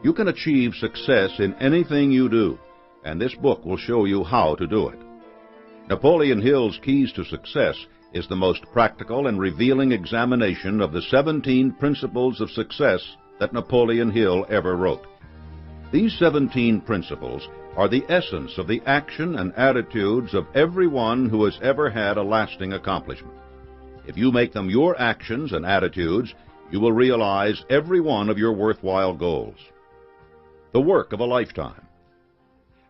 You can achieve success in anything you do, and this book will show you how to do it. Napoleon Hill's Keys to Success is the most practical and revealing examination of the 17 principles of success that Napoleon Hill ever wrote. These 17 principles are the essence of the action and attitudes of everyone who has ever had a lasting accomplishment. If you make them your actions and attitudes, you will realize every one of your worthwhile goals. The work of a lifetime.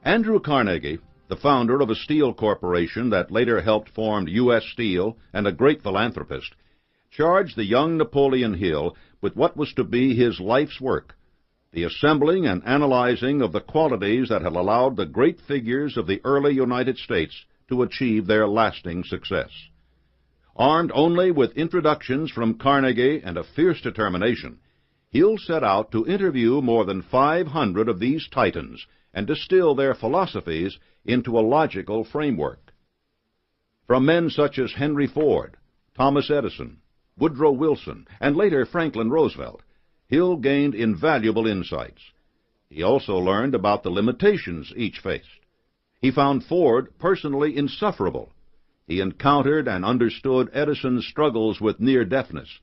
Andrew Carnegie, the founder of a steel corporation that later helped form U.S. Steel and a great philanthropist, charged the young Napoleon Hill with what was to be his life's work, the assembling and analyzing of the qualities that had allowed the great figures of the early United States to achieve their lasting success. Armed only with introductions from Carnegie and a fierce determination, Hill set out to interview more than 500 of these titans and distill their philosophies into a logical framework. From men such as Henry Ford, Thomas Edison, Woodrow Wilson, and later Franklin Roosevelt, Hill gained invaluable insights. He also learned about the limitations each faced. He found Ford personally insufferable. He encountered and understood Edison's struggles with near-deafness,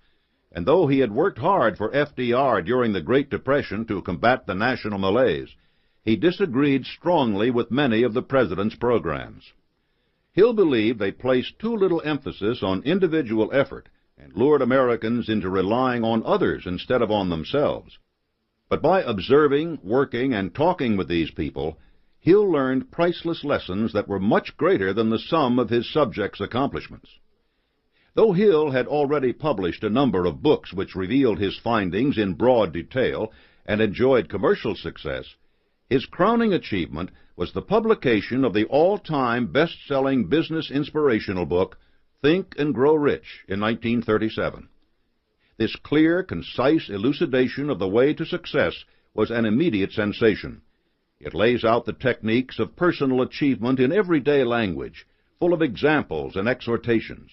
and though he had worked hard for FDR during the Great Depression to combat the national malaise, he disagreed strongly with many of the president's programs. Hill believed they placed too little emphasis on individual effort and lured Americans into relying on others instead of on themselves. But by observing, working, and talking with these people, Hill learned priceless lessons that were much greater than the sum of his subjects' accomplishments. Though Hill had already published a number of books which revealed his findings in broad detail and enjoyed commercial success, his crowning achievement was the publication of the all-time best-selling business inspirational book, Think and Grow Rich, in 1937. This clear, concise elucidation of the way to success was an immediate sensation. It lays out the techniques of personal achievement in everyday language, full of examples and exhortations.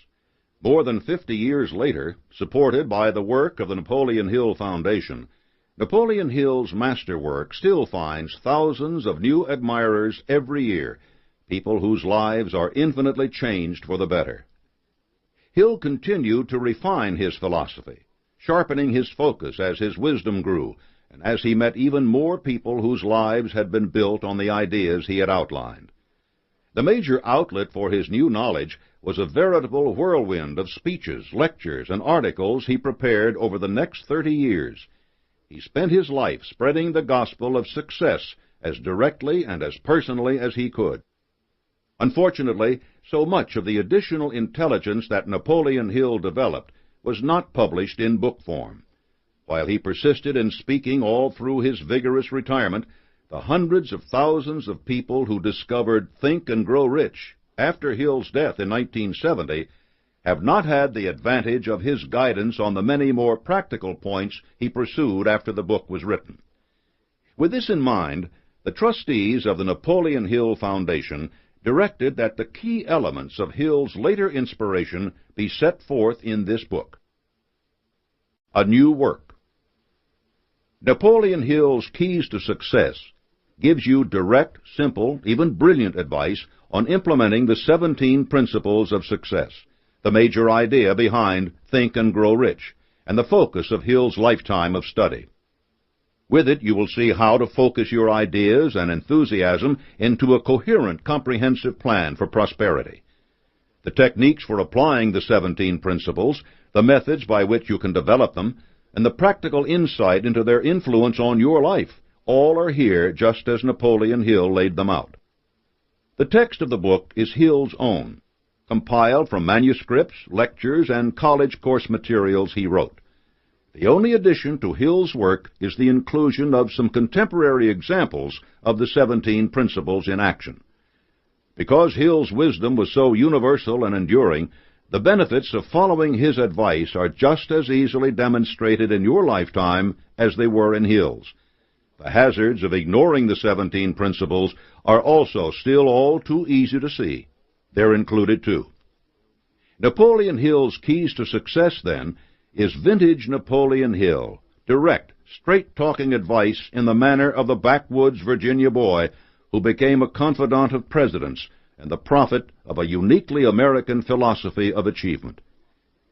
More than 50 years later, supported by the work of the Napoleon Hill Foundation, Napoleon Hill's masterwork still finds thousands of new admirers every year, people whose lives are infinitely changed for the better. Hill continued to refine his philosophy, sharpening his focus as his wisdom grew, and as he met even more people whose lives had been built on the ideas he had outlined. The major outlet for his new knowledge was a veritable whirlwind of speeches, lectures, and articles he prepared over the next 30 years. He spent his life spreading the gospel of success as directly and as personally as he could. Unfortunately, so much of the additional intelligence that Napoleon Hill developed was not published in book form. While he persisted in speaking all through his vigorous retirement, the hundreds of thousands of people who discovered Think and Grow Rich after Hill's death in 1970 have not had the advantage of his guidance on the many more practical points he pursued after the book was written. With this in mind, the trustees of the Napoleon Hill Foundation directed that the key elements of Hill's later inspiration be set forth in this book. A New Work. Napoleon Hill's Keys to Success gives you direct, simple, even brilliant advice on implementing the 17 principles of success, the major idea behind Think and Grow Rich, and the focus of Hill's lifetime of study. With it, you will see how to focus your ideas and enthusiasm into a coherent, comprehensive plan for prosperity. The techniques for applying the 17 principles, the methods by which you can develop them, and the practical insight into their influence on your life, all are here just as Napoleon Hill laid them out. The text of the book is Hill's own, compiled from manuscripts, lectures, and college course materials he wrote. The only addition to Hill's work is the inclusion of some contemporary examples of the 17 principles in action. Because Hill's wisdom was so universal and enduring, the benefits of following his advice are just as easily demonstrated in your lifetime as they were in Hill's. The hazards of ignoring the 17 principles are also still all too easy to see. They're included too. Napoleon Hill's Keys to Success, then, is vintage Napoleon Hill, direct, straight-talking advice in the manner of the backwoods Virginia boy who became a confidant of presidents and the prophet of a uniquely American philosophy of achievement.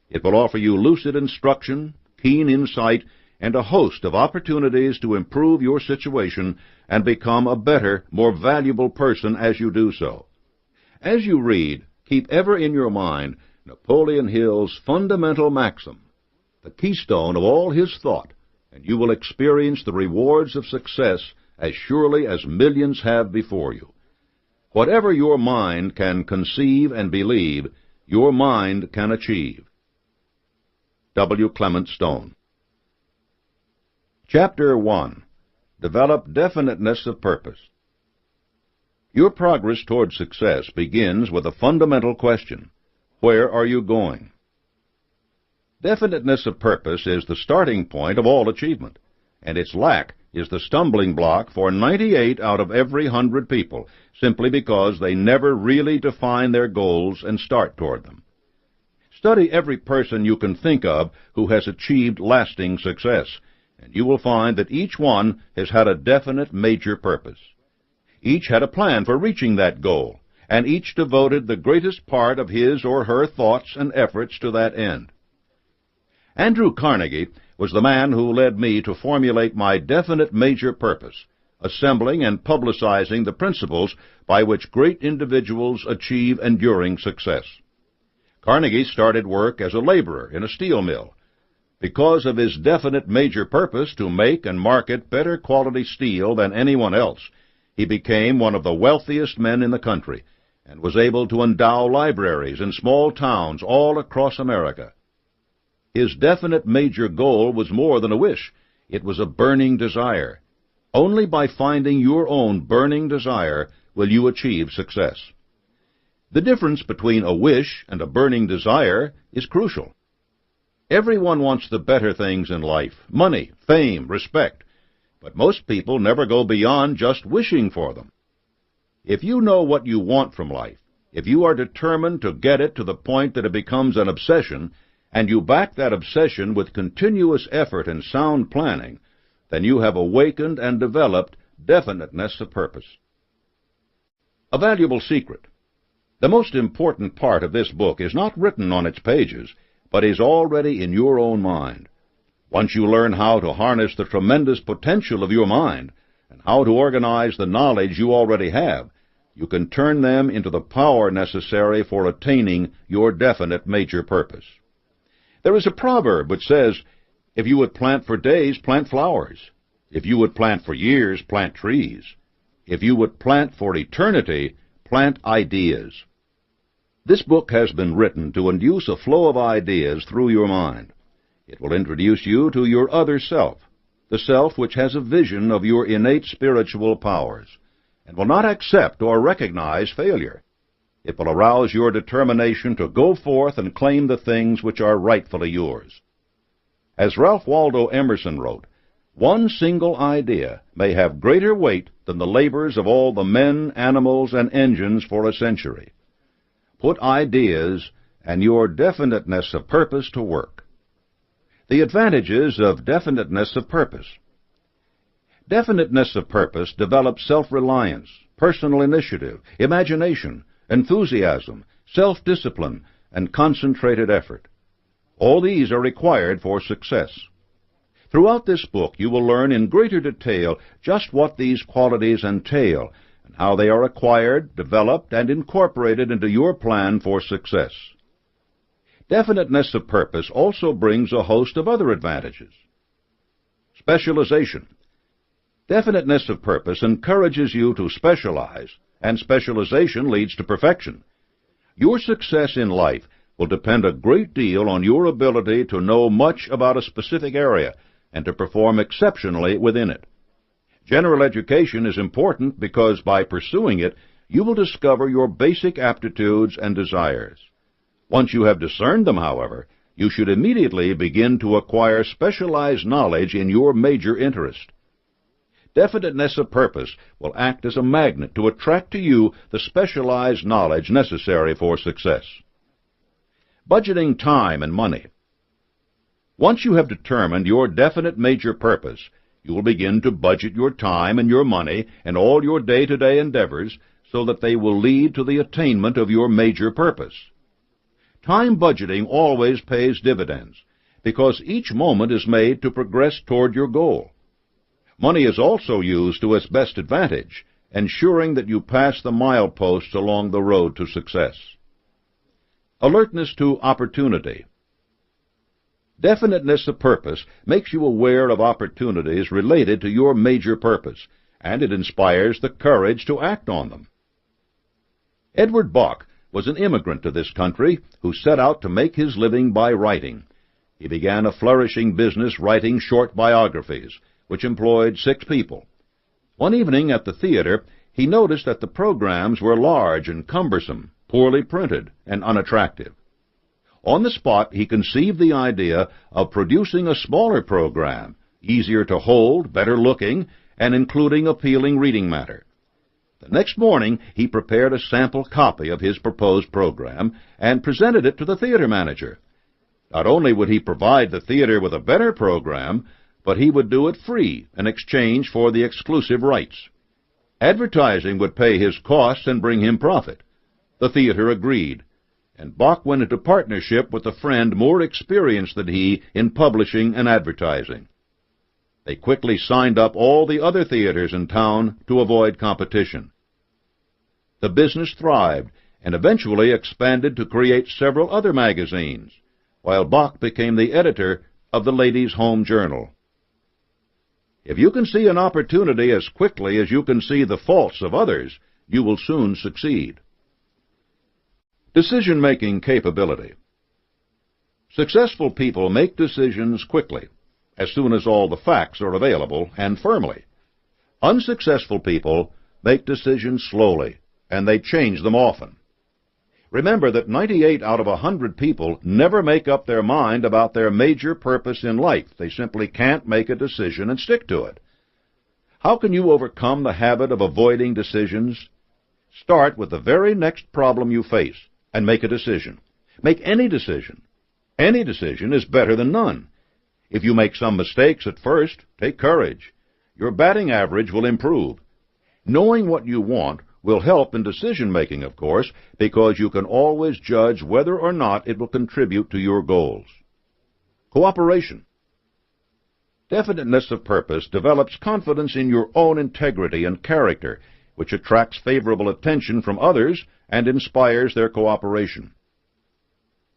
It will offer you lucid instruction, keen insight, and a host of opportunities to improve your situation and become a better, more valuable person as you do so. As you read, keep ever in your mind Napoleon Hill's fundamental maxim, the keystone of all his thought, and you will experience the rewards of success as surely as millions have before you. Whatever your mind can conceive and believe, your mind can achieve. W. Clement Stone. Chapter 1. Develop Definiteness of Purpose. Your progress toward success begins with a fundamental question: where are you going? Definiteness of purpose is the starting point of all achievement, and its lack is the stumbling block for 98 out of every 100 people, simply because they never really define their goals and start toward them. Study every person you can think of who has achieved lasting success, and you will find that each one has had a definite major purpose. Each had a plan for reaching that goal, and each devoted the greatest part of his or her thoughts and efforts to that end. Andrew Carnegie was the man who led me to formulate my definite major purpose, assembling and publicizing the principles by which great individuals achieve enduring success. Carnegie started work as a laborer in a steel mill. Because of his definite major purpose to make and market better quality steel than anyone else, he became one of the wealthiest men in the country and was able to endow libraries in small towns all across America. His definite major goal was more than a wish. It was a burning desire. Only by finding your own burning desire will you achieve success. The difference between a wish and a burning desire is crucial. Everyone wants the better things in life: money, fame, respect. But most people never go beyond just wishing for them. If you know what you want from life, if you are determined to get it to the point that it becomes an obsession, and you back that obsession with continuous effort and sound planning, then you have awakened and developed definiteness of purpose. A valuable secret. The most important part of this book is not written on its pages, but is already in your own mind. Once you learn how to harness the tremendous potential of your mind, and how to organize the knowledge you already have, you can turn them into the power necessary for attaining your definite major purpose. There is a proverb which says, "If you would plant for days, plant flowers. If you would plant for years, plant trees. If you would plant for eternity, plant ideas." This book has been written to induce a flow of ideas through your mind. It will introduce you to your other self, the self which has a vision of your innate spiritual powers, and will not accept or recognize failure. It will arouse your determination to go forth and claim the things which are rightfully yours. As Ralph Waldo Emerson wrote, "One single idea may have greater weight than the labors of all the men, animals, and engines for a century." Put ideas and your definiteness of purpose to work. The advantages of definiteness of purpose. Definiteness of purpose develops self-reliance, personal initiative, imagination, enthusiasm, self-discipline, and concentrated effort. All these are required for success. Throughout this book you will learn in greater detail just what these qualities entail, and how they are acquired, developed, and incorporated into your plan for success. Definiteness of purpose also brings a host of other advantages. Specialization. Definiteness of purpose encourages you to specialize, and specialization leads to perfection. Your success in life will depend a great deal on your ability to know much about a specific area and to perform exceptionally within it. General education is important because by pursuing it, you will discover your basic aptitudes and desires. Once you have discerned them, however, you should immediately begin to acquire specialized knowledge in your major interest. Definiteness of purpose will act as a magnet to attract to you the specialized knowledge necessary for success. Budgeting time and money. Once you have determined your definite major purpose, you will begin to budget your time and your money and all your day-to-day endeavors so that they will lead to the attainment of your major purpose. Time budgeting always pays dividends because each moment is made to progress toward your goal. Money is also used to its best advantage, ensuring that you pass the mileposts along the road to success. Alertness to opportunity. Definiteness of purpose makes you aware of opportunities related to your major purpose, and it inspires the courage to act on them. Edward Bok was an immigrant to this country who set out to make his living by writing. He began a flourishing business writing short biographies, which employed 6 people. One evening at the theater, he noticed that the programs were large and cumbersome, poorly printed, and unattractive. On the spot, he conceived the idea of producing a smaller program, easier to hold, better looking, and including appealing reading matter. The next morning, he prepared a sample copy of his proposed program and presented it to the theater manager. Not only would he provide the theater with a better program, but he would do it free in exchange for the exclusive rights. Advertising would pay his costs and bring him profit. The theater agreed, and Bok went into partnership with a friend more experienced than he in publishing and advertising. They quickly signed up all the other theaters in town to avoid competition. The business thrived and eventually expanded to create several other magazines, while Bok became the editor of the Ladies' Home Journal. If you can see an opportunity as quickly as you can see the faults of others, you will soon succeed. Decision-making capability. Successful people make decisions quickly, as soon as all the facts are available, and firmly. Unsuccessful people make decisions slowly, and they change them often. Remember that 98 out of 100 people never make up their mind about their major purpose in life. They simply can't make a decision and stick to it. How can you overcome the habit of avoiding decisions? Start with the very next problem you face and make a decision. Make any decision. Any decision is better than none. If you make some mistakes at first, take courage. Your batting average will improve. Knowing what you want will help in decision-making, of course, because you can always judge whether or not it will contribute to your goals. Cooperation. Definiteness of purpose develops confidence in your own integrity and character, which attracts favorable attention from others and inspires their cooperation.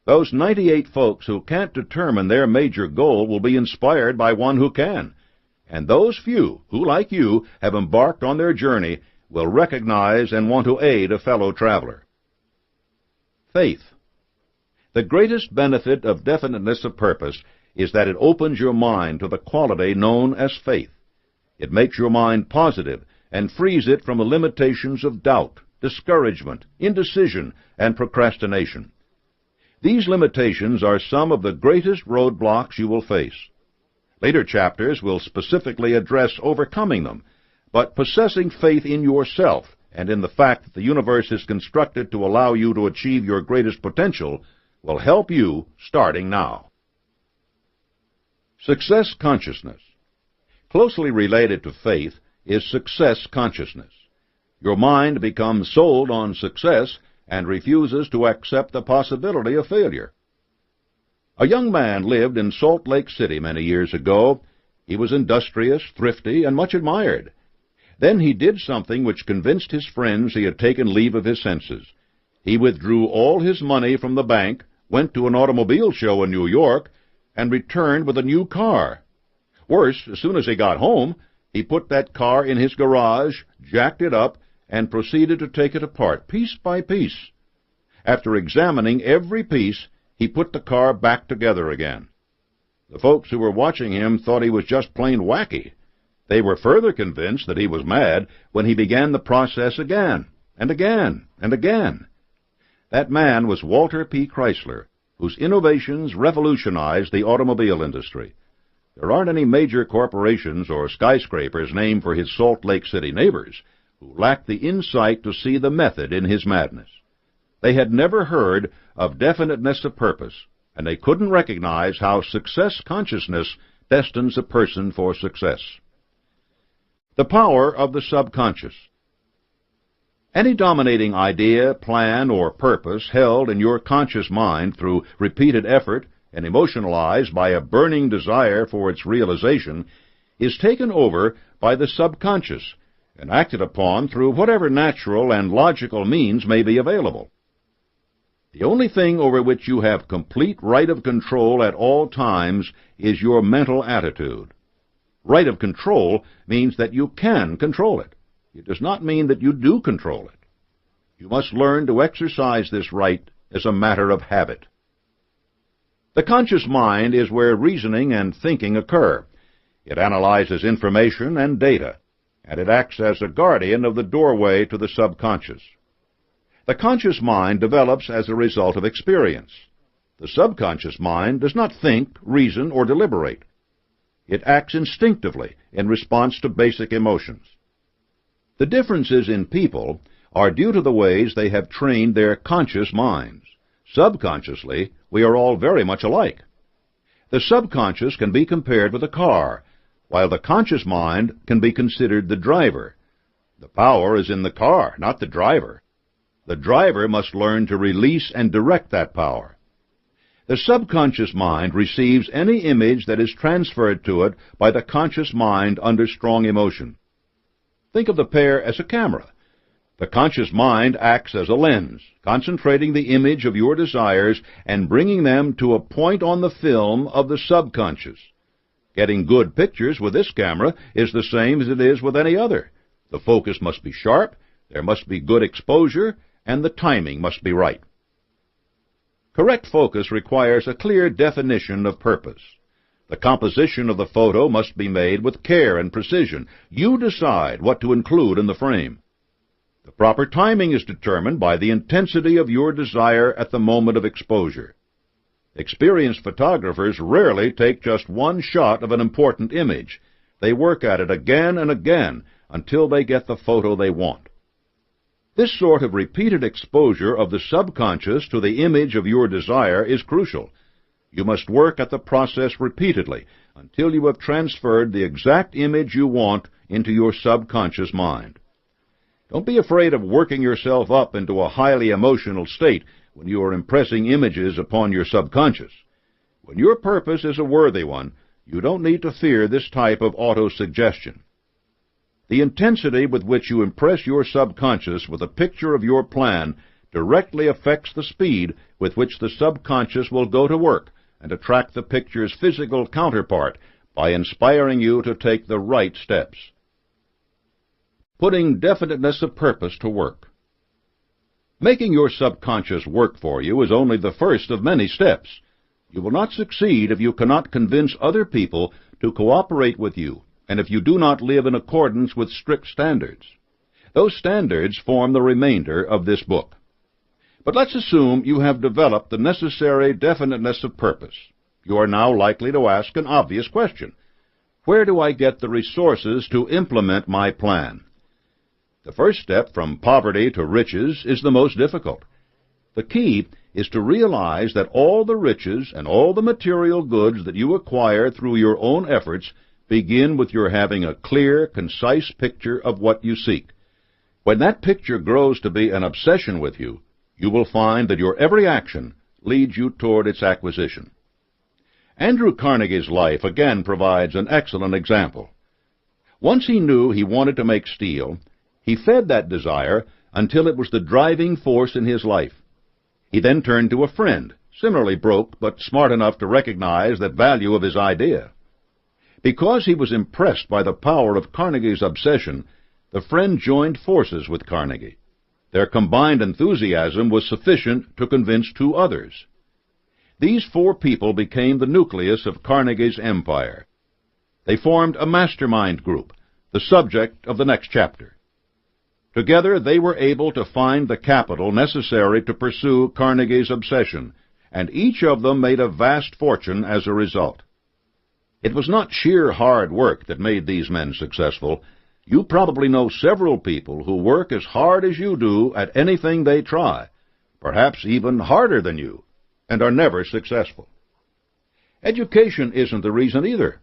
Those 98 folks who can't determine their major goal will be inspired by one who can, and those few who, like you, have embarked on their journey will recognize and want to aid a fellow traveler. Faith. The greatest benefit of definiteness of purpose is that it opens your mind to the quality known as faith. It makes your mind positive and frees it from the limitations of doubt, discouragement, indecision, and procrastination. These limitations are some of the greatest roadblocks you will face. Later chapters will specifically address overcoming them, but possessing faith in yourself and in the fact that the universe is constructed to allow you to achieve your greatest potential will help you starting now. Success consciousness. Closely related to faith is success consciousness. Your mind becomes sold on success and refuses to accept the possibility of failure. A young man lived in Salt Lake City many years ago. He was industrious, thrifty, and much admired. Then he did something which convinced his friends he had taken leave of his senses. He withdrew all his money from the bank, went to an automobile show in New York, and returned with a new car. Worse, as soon as he got home, he put that car in his garage, jacked it up, and proceeded to take it apart, piece by piece. After examining every piece, he put the car back together again. The folks who were watching him thought he was just plain wacky. They were further convinced that he was mad when he began the process again, and again, and again. That man was Walter P. Chrysler, whose innovations revolutionized the automobile industry. There aren't any major corporations or skyscrapers named for his Salt Lake City neighbors who lacked the insight to see the method in his madness. They had never heard of definiteness of purpose, and they couldn't recognize how success consciousness destines a person for success. The power of the subconscious. Any dominating idea, plan, or purpose held in your conscious mind through repeated effort and emotionalized by a burning desire for its realization is taken over by the subconscious and acted upon through whatever natural and logical means may be available. The only thing over which you have complete right of control at all times is your mental attitude. Right of control means that you can control it. It does not mean that you do control it. You must learn to exercise this right as a matter of habit. The conscious mind is where reasoning and thinking occur. It analyzes information and data, and it acts as a guardian of the doorway to the subconscious. The conscious mind develops as a result of experience. The subconscious mind does not think, reason, or deliberate. It acts instinctively in response to basic emotions. The differences in people are due to the ways they have trained their conscious minds. Subconsciously, we are all very much alike. The subconscious can be compared with a car, while the conscious mind can be considered the driver. The power is in the car, not the driver. The driver must learn to release and direct that power. The subconscious mind receives any image that is transferred to it by the conscious mind under strong emotion. Think of the pair as a camera. The conscious mind acts as a lens, concentrating the image of your desires and bringing them to a point on the film of the subconscious. Getting good pictures with this camera is the same as it is with any other. The focus must be sharp, there must be good exposure, and the timing must be right. Correct focus requires a clear definition of purpose. The composition of the photo must be made with care and precision. You decide what to include in the frame. The proper timing is determined by the intensity of your desire at the moment of exposure. Experienced photographers rarely take just one shot of an important image. They work at it again and again until they get the photo they want. This sort of repeated exposure of the subconscious to the image of your desire is crucial. You must work at the process repeatedly until you have transferred the exact image you want into your subconscious mind. Don't be afraid of working yourself up into a highly emotional state when you are impressing images upon your subconscious. When your purpose is a worthy one, you don't need to fear this type of auto-suggestion. The intensity with which you impress your subconscious with a picture of your plan directly affects the speed with which the subconscious will go to work and attract the picture's physical counterpart by inspiring you to take the right steps. Putting definiteness of purpose to work. Making your subconscious work for you is only the first of many steps. You will not succeed if you cannot convince other people to cooperate with you, and if you do not live in accordance with strict standards. Those standards form the remainder of this book. But let's assume you have developed the necessary definiteness of purpose. You are now likely to ask an obvious question. Where do I get the resources to implement my plan? The first step from poverty to riches is the most difficult. The key is to realize that all the riches and all the material goods that you acquire through your own efforts begin with your having a clear, concise picture of what you seek. When that picture grows to be an obsession with you, you will find that your every action leads you toward its acquisition. Andrew Carnegie's life again provides an excellent example. Once he knew he wanted to make steel, he fed that desire until it was the driving force in his life. He then turned to a friend, similarly broke but smart enough to recognize the value of his idea. Because he was impressed by the power of Carnegie's obsession, the friend joined forces with Carnegie. Their combined enthusiasm was sufficient to convince 2 others. These 4 people became the nucleus of Carnegie's empire. They formed a mastermind group, the subject of the next chapter. Together they were able to find the capital necessary to pursue Carnegie's obsession, and each of them made a vast fortune as a result. It was not sheer hard work that made these men successful. You probably know several people who work as hard as you do at anything they try, perhaps even harder than you. and are never successful. Education isn't the reason either.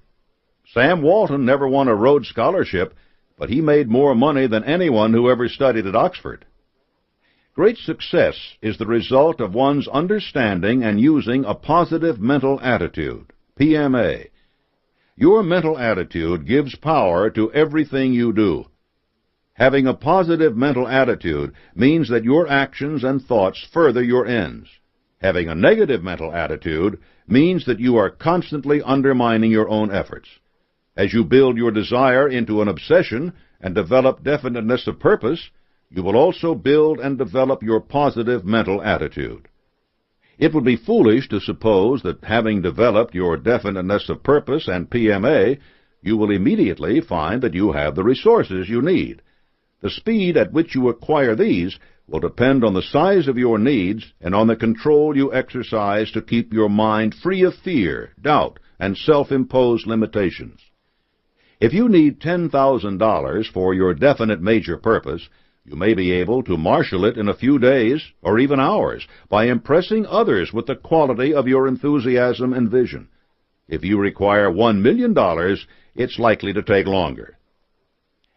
Sam Walton never won a Rhodes Scholarship, but he made more money than anyone who ever studied at Oxford. Great success is the result of one's understanding and using a positive mental attitude, PMA. Your mental attitude gives power to everything you do. Having a positive mental attitude means that your actions and thoughts further your ends. Having a negative mental attitude means that you are constantly undermining your own efforts. As you build your desire into an obsession and develop definiteness of purpose, you will also build and develop your positive mental attitude. It would be foolish to suppose that having developed your definiteness of purpose and PMA, you will immediately find that you have the resources you need. The speed at which you acquire these will depend on the size of your needs and on the control you exercise to keep your mind free of fear, doubt, and self-imposed limitations. If you need $10,000 for your definite major purpose, you may be able to marshal it in a few days or even hours by impressing others with the quality of your enthusiasm and vision. If you require $1 million, it's likely to take longer.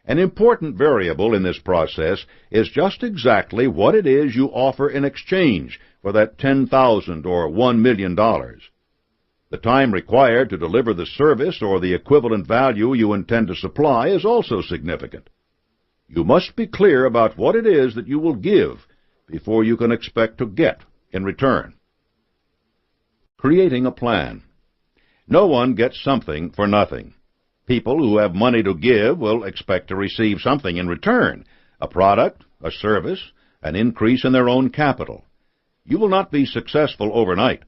An important variable in this process is just exactly what it is you offer in exchange for that $10,000 or $1 million. The time required to deliver the service or the equivalent value you intend to supply is also significant. You must be clear about what it is that you will give before you can expect to get in return. Creating a plan. No one gets something for nothing. People who have money to give will expect to receive something in return, a product, a service, an increase in their own capital. You will not be successful overnight.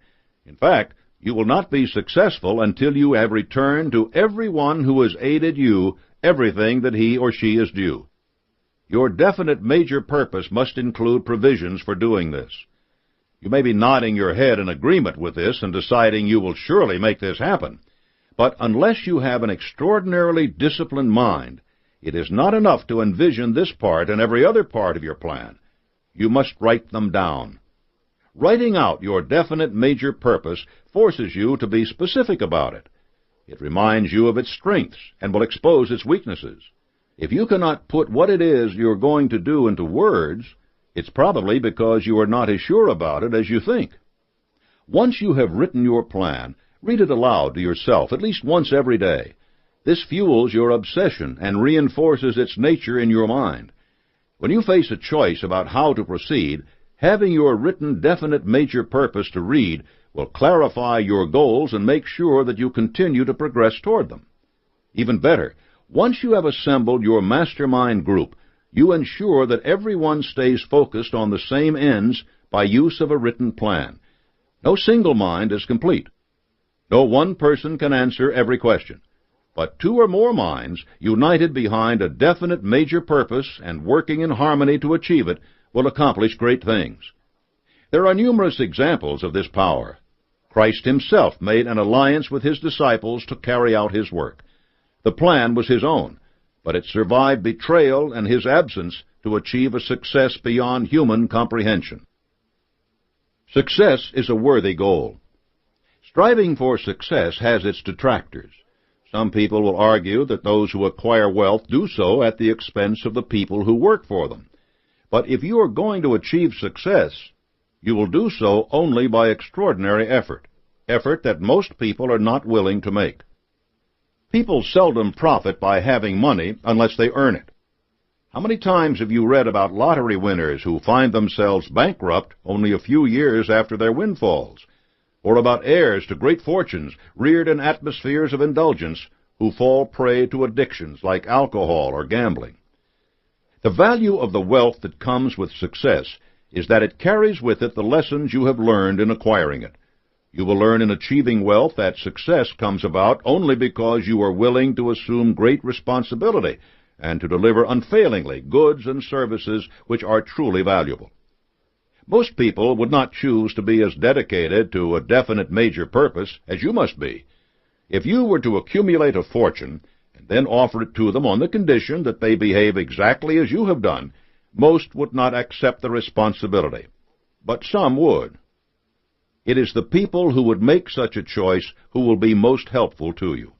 In fact, you will not be successful until you have returned to everyone who has aided you everything that he or she is due. Your definite major purpose must include provisions for doing this. You may be nodding your head in agreement with this and deciding you will surely make this happen. But unless you have an extraordinarily disciplined mind, it is not enough to envision this part and every other part of your plan. You must write them down. Writing out your definite major purpose forces you to be specific about it. It reminds you of its strengths and will expose its weaknesses. If you cannot put what it is you're going to do into words, it's probably because you are not as sure about it as you think. Once you have written your plan, read it aloud to yourself at least once every day. This fuels your obsession and reinforces its nature in your mind. When you face a choice about how to proceed, having your written definite major purpose to read will clarify your goals and make sure that you continue to progress toward them. Even better, once you have assembled your mastermind group, you ensure that everyone stays focused on the same ends by use of a written plan. No single mind is complete. No one person can answer every question. But two or more minds, united behind a definite major purpose and working in harmony to achieve it, will accomplish great things. There are numerous examples of this power. Christ himself made an alliance with his disciples to carry out his work. The plan was his own, but it survived betrayal and his absence to achieve a success beyond human comprehension. Success is a worthy goal. Striving for success has its detractors. Some people will argue that those who acquire wealth do so at the expense of the people who work for them. But if you are going to achieve success, you will do so only by extraordinary effort that most people are not willing to make. People seldom profit by having money unless they earn it. How many times have you read about lottery winners who find themselves bankrupt only a few years after their windfalls? Or about heirs to great fortunes reared in atmospheres of indulgence who fall prey to addictions like alcohol or gambling? The value of the wealth that comes with success is that it carries with it the lessons you have learned in acquiring it. You will learn in achieving wealth that success comes about only because you are willing to assume great responsibility and to deliver unfailingly goods and services which are truly valuable. Most people would not choose to be as dedicated to a definite major purpose as you must be. If you were to accumulate a fortune and then offer it to them on the condition that they behave exactly as you have done, most would not accept the responsibility, but some would. It is the people who would make such a choice who will be most helpful to you.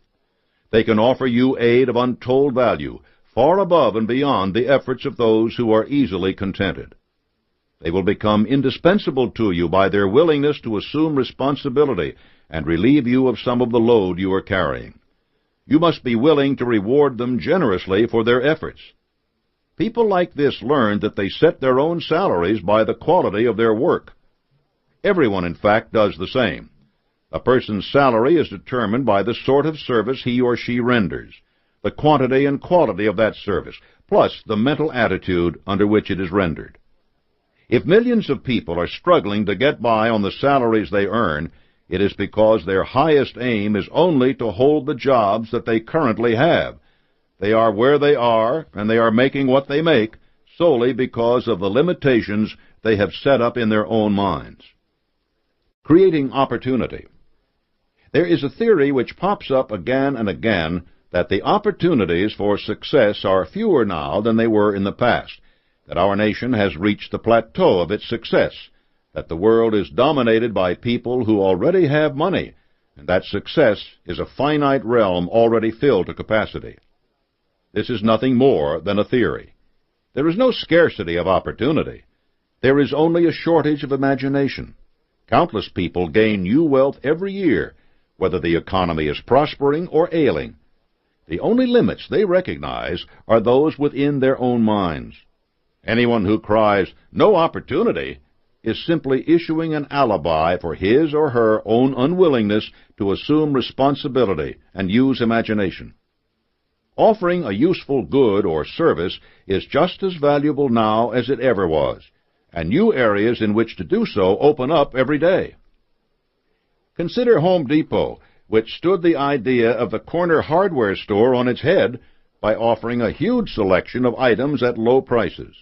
They can offer you aid of untold value, far above and beyond the efforts of those who are easily contented. They will become indispensable to you by their willingness to assume responsibility and relieve you of some of the load you are carrying. You must be willing to reward them generously for their efforts. People like this learn that they set their own salaries by the quality of their work. Everyone, in fact, does the same. A person's salary is determined by the sort of service he or she renders, the quantity and quality of that service, plus the mental attitude under which it is rendered. If millions of people are struggling to get by on the salaries they earn, it is because their highest aim is only to hold the jobs that they currently have. They are where they are, and they are making what they make solely because of the limitations they have set up in their own minds. Creating opportunity. There is a theory which pops up again and again that the opportunities for success are fewer now than they were in the past, that our nation has reached the plateau of its success, that the world is dominated by people who already have money, and that success is a finite realm already filled to capacity. This is nothing more than a theory. There is no scarcity of opportunity. There is only a shortage of imagination. Countless people gain new wealth every year, whether the economy is prospering or ailing. The only limits they recognize are those within their own minds. Anyone who cries, "No opportunity," is simply issuing an alibi for his or her own unwillingness to assume responsibility and use imagination. Offering a useful good or service is just as valuable now as it ever was, and new areas in which to do so open up every day. Consider Home Depot, which stood the idea of the corner hardware store on its head by offering a huge selection of items at low prices.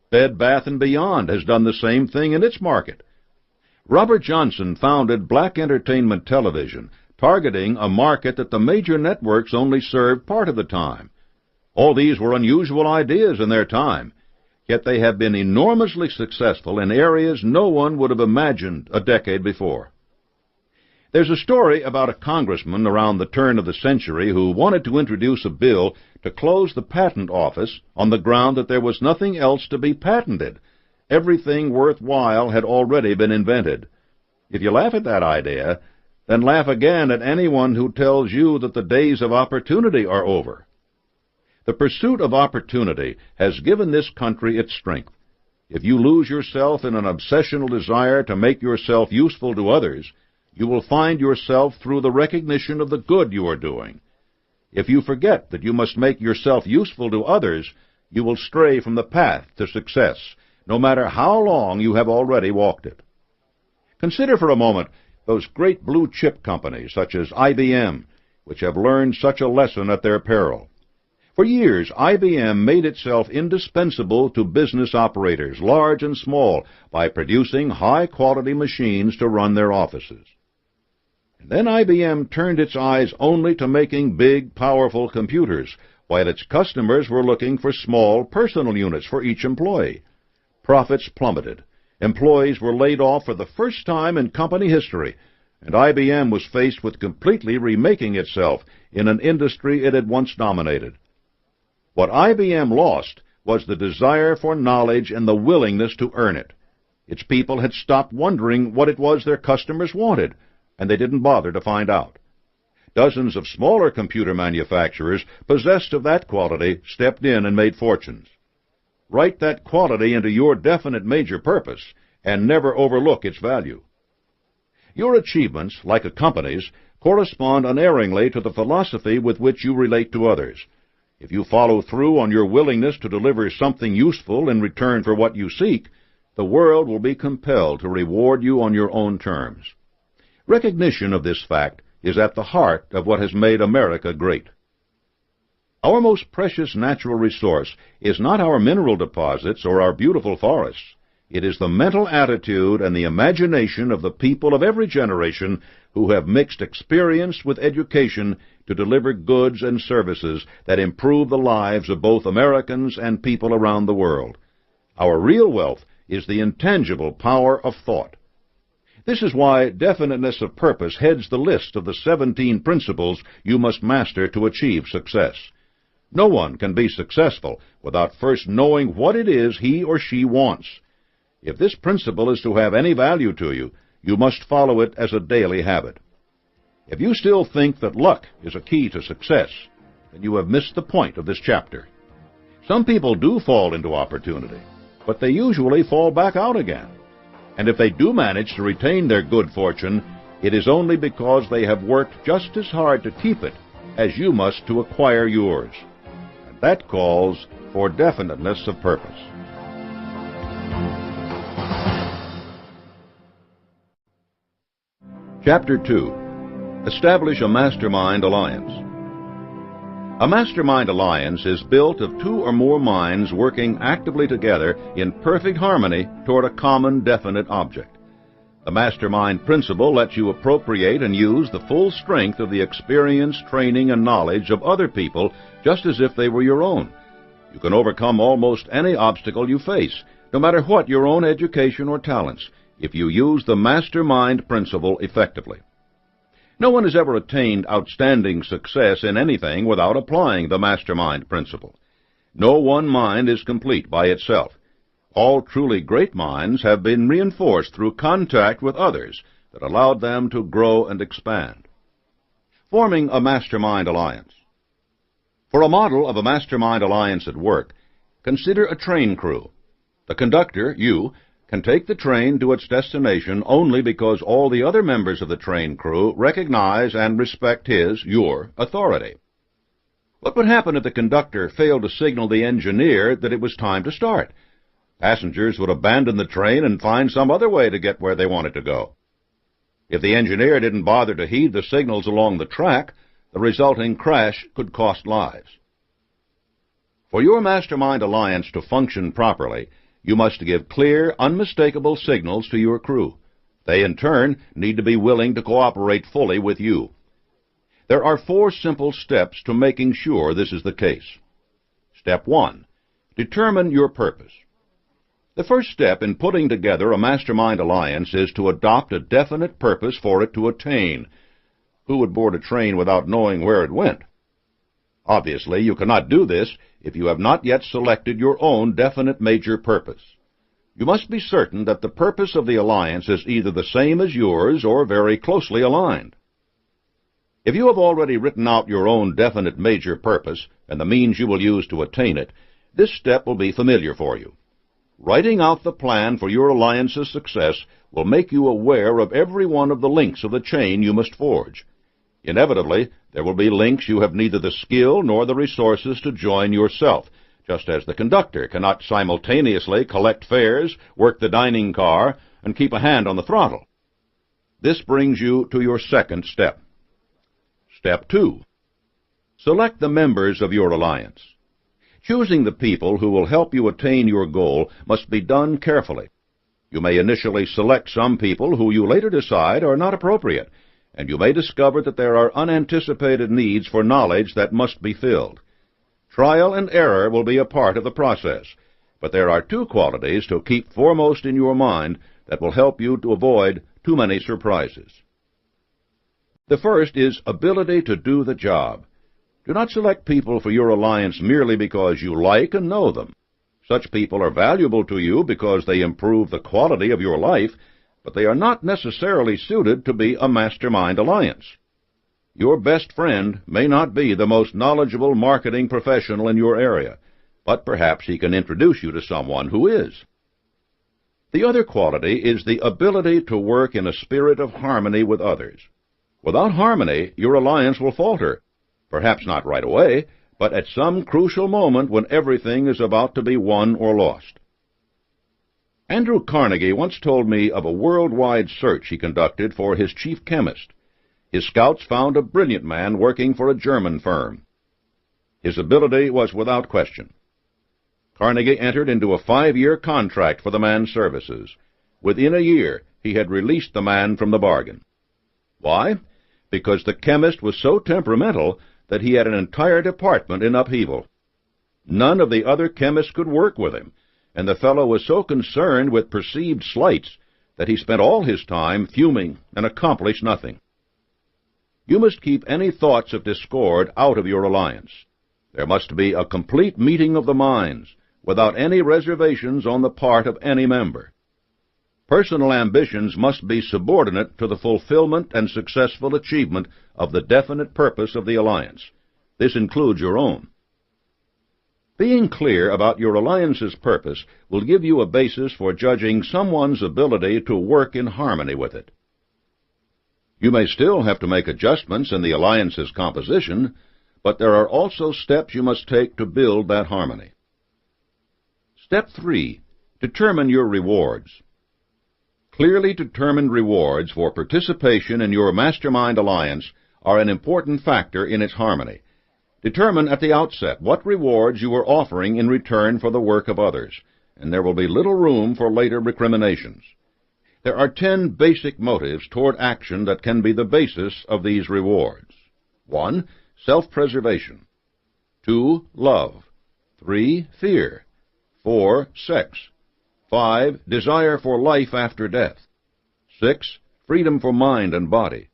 Bed Bath & Beyond has done the same thing in its market. Robert Johnson founded Black Entertainment Television, targeting a market that the major networks only served part of the time. All these were unusual ideas in their time, yet they have been enormously successful in areas no one would have imagined a decade before. There's a story about a congressman around the turn of the century who wanted to introduce a bill to close the patent office on the ground that there was nothing else to be patented. Everything worthwhile had already been invented. If you laugh at that idea, then laugh again at anyone who tells you that the days of opportunity are over. The pursuit of opportunity has given this country its strength. If you lose yourself in an obsessional desire to make yourself useful to others, you will find yourself through the recognition of the good you are doing. If you forget that you must make yourself useful to others, you will stray from the path to success, no matter how long you have already walked it. Consider for a moment those great blue-chip companies such as IBM, which have learned such a lesson at their peril. For years, IBM made itself indispensable to business operators, large and small, by producing high-quality machines to run their offices. And then IBM turned its eyes only to making big, powerful computers, while its customers were looking for small, personal units for each employee. Profits plummeted. Employees were laid off for the first time in company history, and IBM was faced with completely remaking itself in an industry it had once dominated. What IBM lost was the desire for knowledge and the willingness to earn it. Its people had stopped wondering what it was their customers wanted, and they didn't bother to find out. Dozens of smaller computer manufacturers possessed of that quality stepped in and made fortunes. Write that quality into your definite major purpose, and never overlook its value. Your achievements, like a company's, correspond unerringly to the philosophy with which you relate to others. If you follow through on your willingness to deliver something useful in return for what you seek, the world will be compelled to reward you on your own terms. Recognition of this fact is at the heart of what has made America great. Our most precious natural resource is not our mineral deposits or our beautiful forests. It is the mental attitude and the imagination of the people of every generation who have mixed experience with education to deliver goods and services that improve the lives of both Americans and people around the world. Our real wealth is the intangible power of thought. This is why definiteness of purpose heads the list of the 17 principles you must master to achieve success. No one can be successful without first knowing what it is he or she wants. If this principle is to have any value to you, you must follow it as a daily habit. If you still think that luck is a key to success, then you have missed the point of this chapter. Some people do fall into opportunity, but they usually fall back out again. And if they do manage to retain their good fortune, it is only because they have worked just as hard to keep it as you must to acquire yours. And that calls for definiteness of purpose. Chapter 2. Establish a Mastermind Alliance. A mastermind alliance is built of two or more minds working actively together in perfect harmony toward a common definite object. The mastermind principle lets you appropriate and use the full strength of the experience, training, and knowledge of other people just as if they were your own. You can overcome almost any obstacle you face, no matter what your own education or talents, if you use the mastermind principle effectively. No one has ever attained outstanding success in anything without applying the mastermind principle. No one mind is complete by itself. All truly great minds have been reinforced through contact with others that allowed them to grow and expand. Forming a mastermind alliance. For a model of a mastermind alliance at work, consider a train crew. The conductor, you, can take the train to its destination only because all the other members of the train crew recognize and respect your authority. What would happen if the conductor failed to signal the engineer that it was time to start? Passengers would abandon the train and find some other way to get where they wanted to go. If the engineer didn't bother to heed the signals along the track, the resulting crash could cost lives. For your mastermind alliance to function properly, you must give clear, unmistakable signals to your crew. They, in turn, need to be willing to cooperate fully with you. There are 4 simple steps to making sure this is the case. Step 1. Determine your purpose. The first step in putting together a mastermind alliance is to adopt a definite purpose for it to attain. Who would board a train without knowing where it went? Obviously, you cannot do this if you have not yet selected your own definite major purpose. You must be certain that the purpose of the alliance is either the same as yours or very closely aligned. If you have already written out your own definite major purpose and the means you will use to attain it, this step will be familiar for you. Writing out the plan for your alliance's success will make you aware of every one of the links of the chain you must forge. Inevitably, there will be links you have neither the skill nor the resources to join yourself, just as the conductor cannot simultaneously collect fares, work the dining car, and keep a hand on the throttle. This brings you to your second step. Step 2. Select the members of your alliance. Choosing the people who will help you attain your goal must be done carefully. You may initially select some people who you later decide are not appropriate, and you may discover that there are unanticipated needs for knowledge that must be filled. Trial and error will be a part of the process, but there are 2 qualities to keep foremost in your mind that will help you to avoid too many surprises. The first is ability to do the job. Do not select people for your alliance merely because you like and know them. Such people are valuable to you because they improve the quality of your life, but they are not necessarily suited to be a mastermind alliance. Your best friend may not be the most knowledgeable marketing professional in your area, but perhaps he can introduce you to someone who is. The other quality is the ability to work in a spirit of harmony with others. Without harmony, your alliance will falter, perhaps not right away, but at some crucial moment when everything is about to be won or lost. Andrew Carnegie once told me of a worldwide search he conducted for his chief chemist. His scouts found a brilliant man working for a German firm. His ability was without question. Carnegie entered into a 5-year contract for the man's services. Within a year, he had released the man from the bargain. Why? Because the chemist was so temperamental that he had an entire department in upheaval. None of the other chemists could work with him, and the fellow was so concerned with perceived slights that he spent all his time fuming and accomplished nothing. You must keep any thoughts of discord out of your alliance. There must be a complete meeting of the minds, without any reservations on the part of any member. Personal ambitions must be subordinate to the fulfillment and successful achievement of the definite purpose of the alliance. This includes your own. Being clear about your alliance's purpose will give you a basis for judging someone's ability to work in harmony with it. You may still have to make adjustments in the alliance's composition, but there are also steps you must take to build that harmony. Step 3. Determine your rewards. Clearly determined rewards for participation in your mastermind alliance are an important factor in its harmony. Determine at the outset what rewards you are offering in return for the work of others, and there will be little room for later recriminations. There are 10 basic motives toward action that can be the basis of these rewards. 1. Self-preservation. 2. Love. 3. Fear. 4. Sex. 5. Desire for life after death. 6. Freedom for mind and body.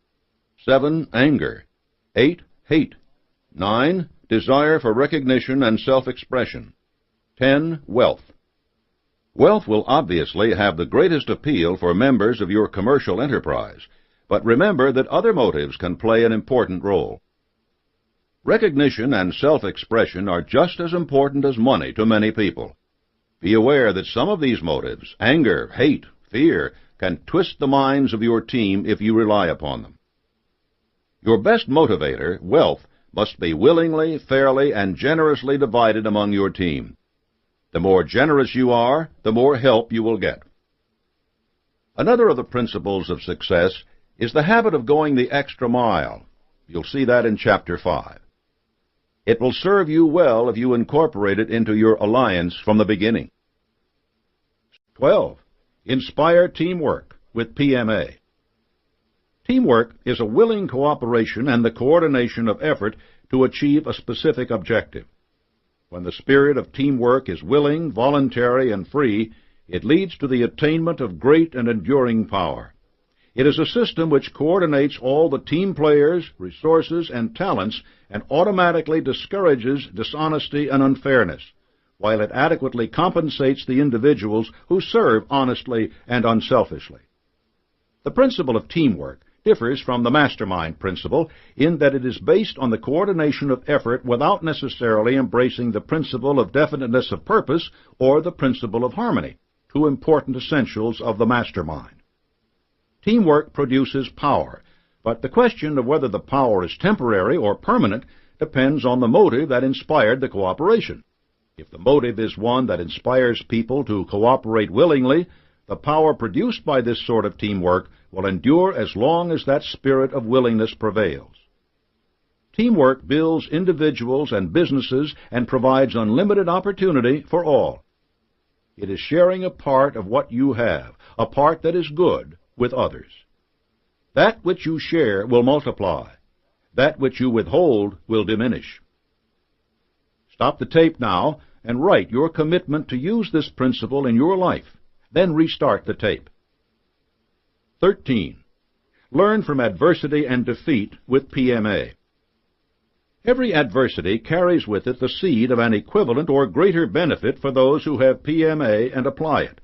7. Anger. 8. Hate. 9. Desire for recognition and self-expression. 10. Wealth. Wealth will obviously have the greatest appeal for members of your commercial enterprise, but remember that other motives can play an important role. Recognition and self-expression are just as important as money to many people. Be aware that some of these motives, anger, hate, fear, can twist the minds of your team if you rely upon them. Your best motivator, wealth, must be willingly, fairly, and generously divided among your team. The more generous you are, the more help you will get. Another of the principles of success is the habit of going the extra mile. You'll see that in Chapter 5. It will serve you well if you incorporate it into your alliance from the beginning. 12. Inspire teamwork with PMA. Teamwork is a willing cooperation and the coordination of effort to achieve a specific objective. When the spirit of teamwork is willing, voluntary, and free, it leads to the attainment of great and enduring power. It is a system which coordinates all the team players, resources, and talents and automatically discourages dishonesty and unfairness, while it adequately compensates the individuals who serve honestly and unselfishly. The principle of teamwork differs from the mastermind principle in that it is based on the coordination of effort without necessarily embracing the principle of definiteness of purpose or the principle of harmony, two important essentials of the mastermind. Teamwork produces power, but the question of whether the power is temporary or permanent depends on the motive that inspired the cooperation. If the motive is one that inspires people to cooperate willingly, the power produced by this sort of teamwork will endure as long as that spirit of willingness prevails. Teamwork builds individuals and businesses and provides unlimited opportunity for all. It is sharing a part of what you have, a part that is good, with others. That which you share will multiply. That which you withhold will diminish. Stop the tape now and write your commitment to use this principle in your life. Then restart the tape. 13. Learn from adversity and defeat with PMA. Every adversity carries with it the seed of an equivalent or greater benefit for those who have PMA and apply it.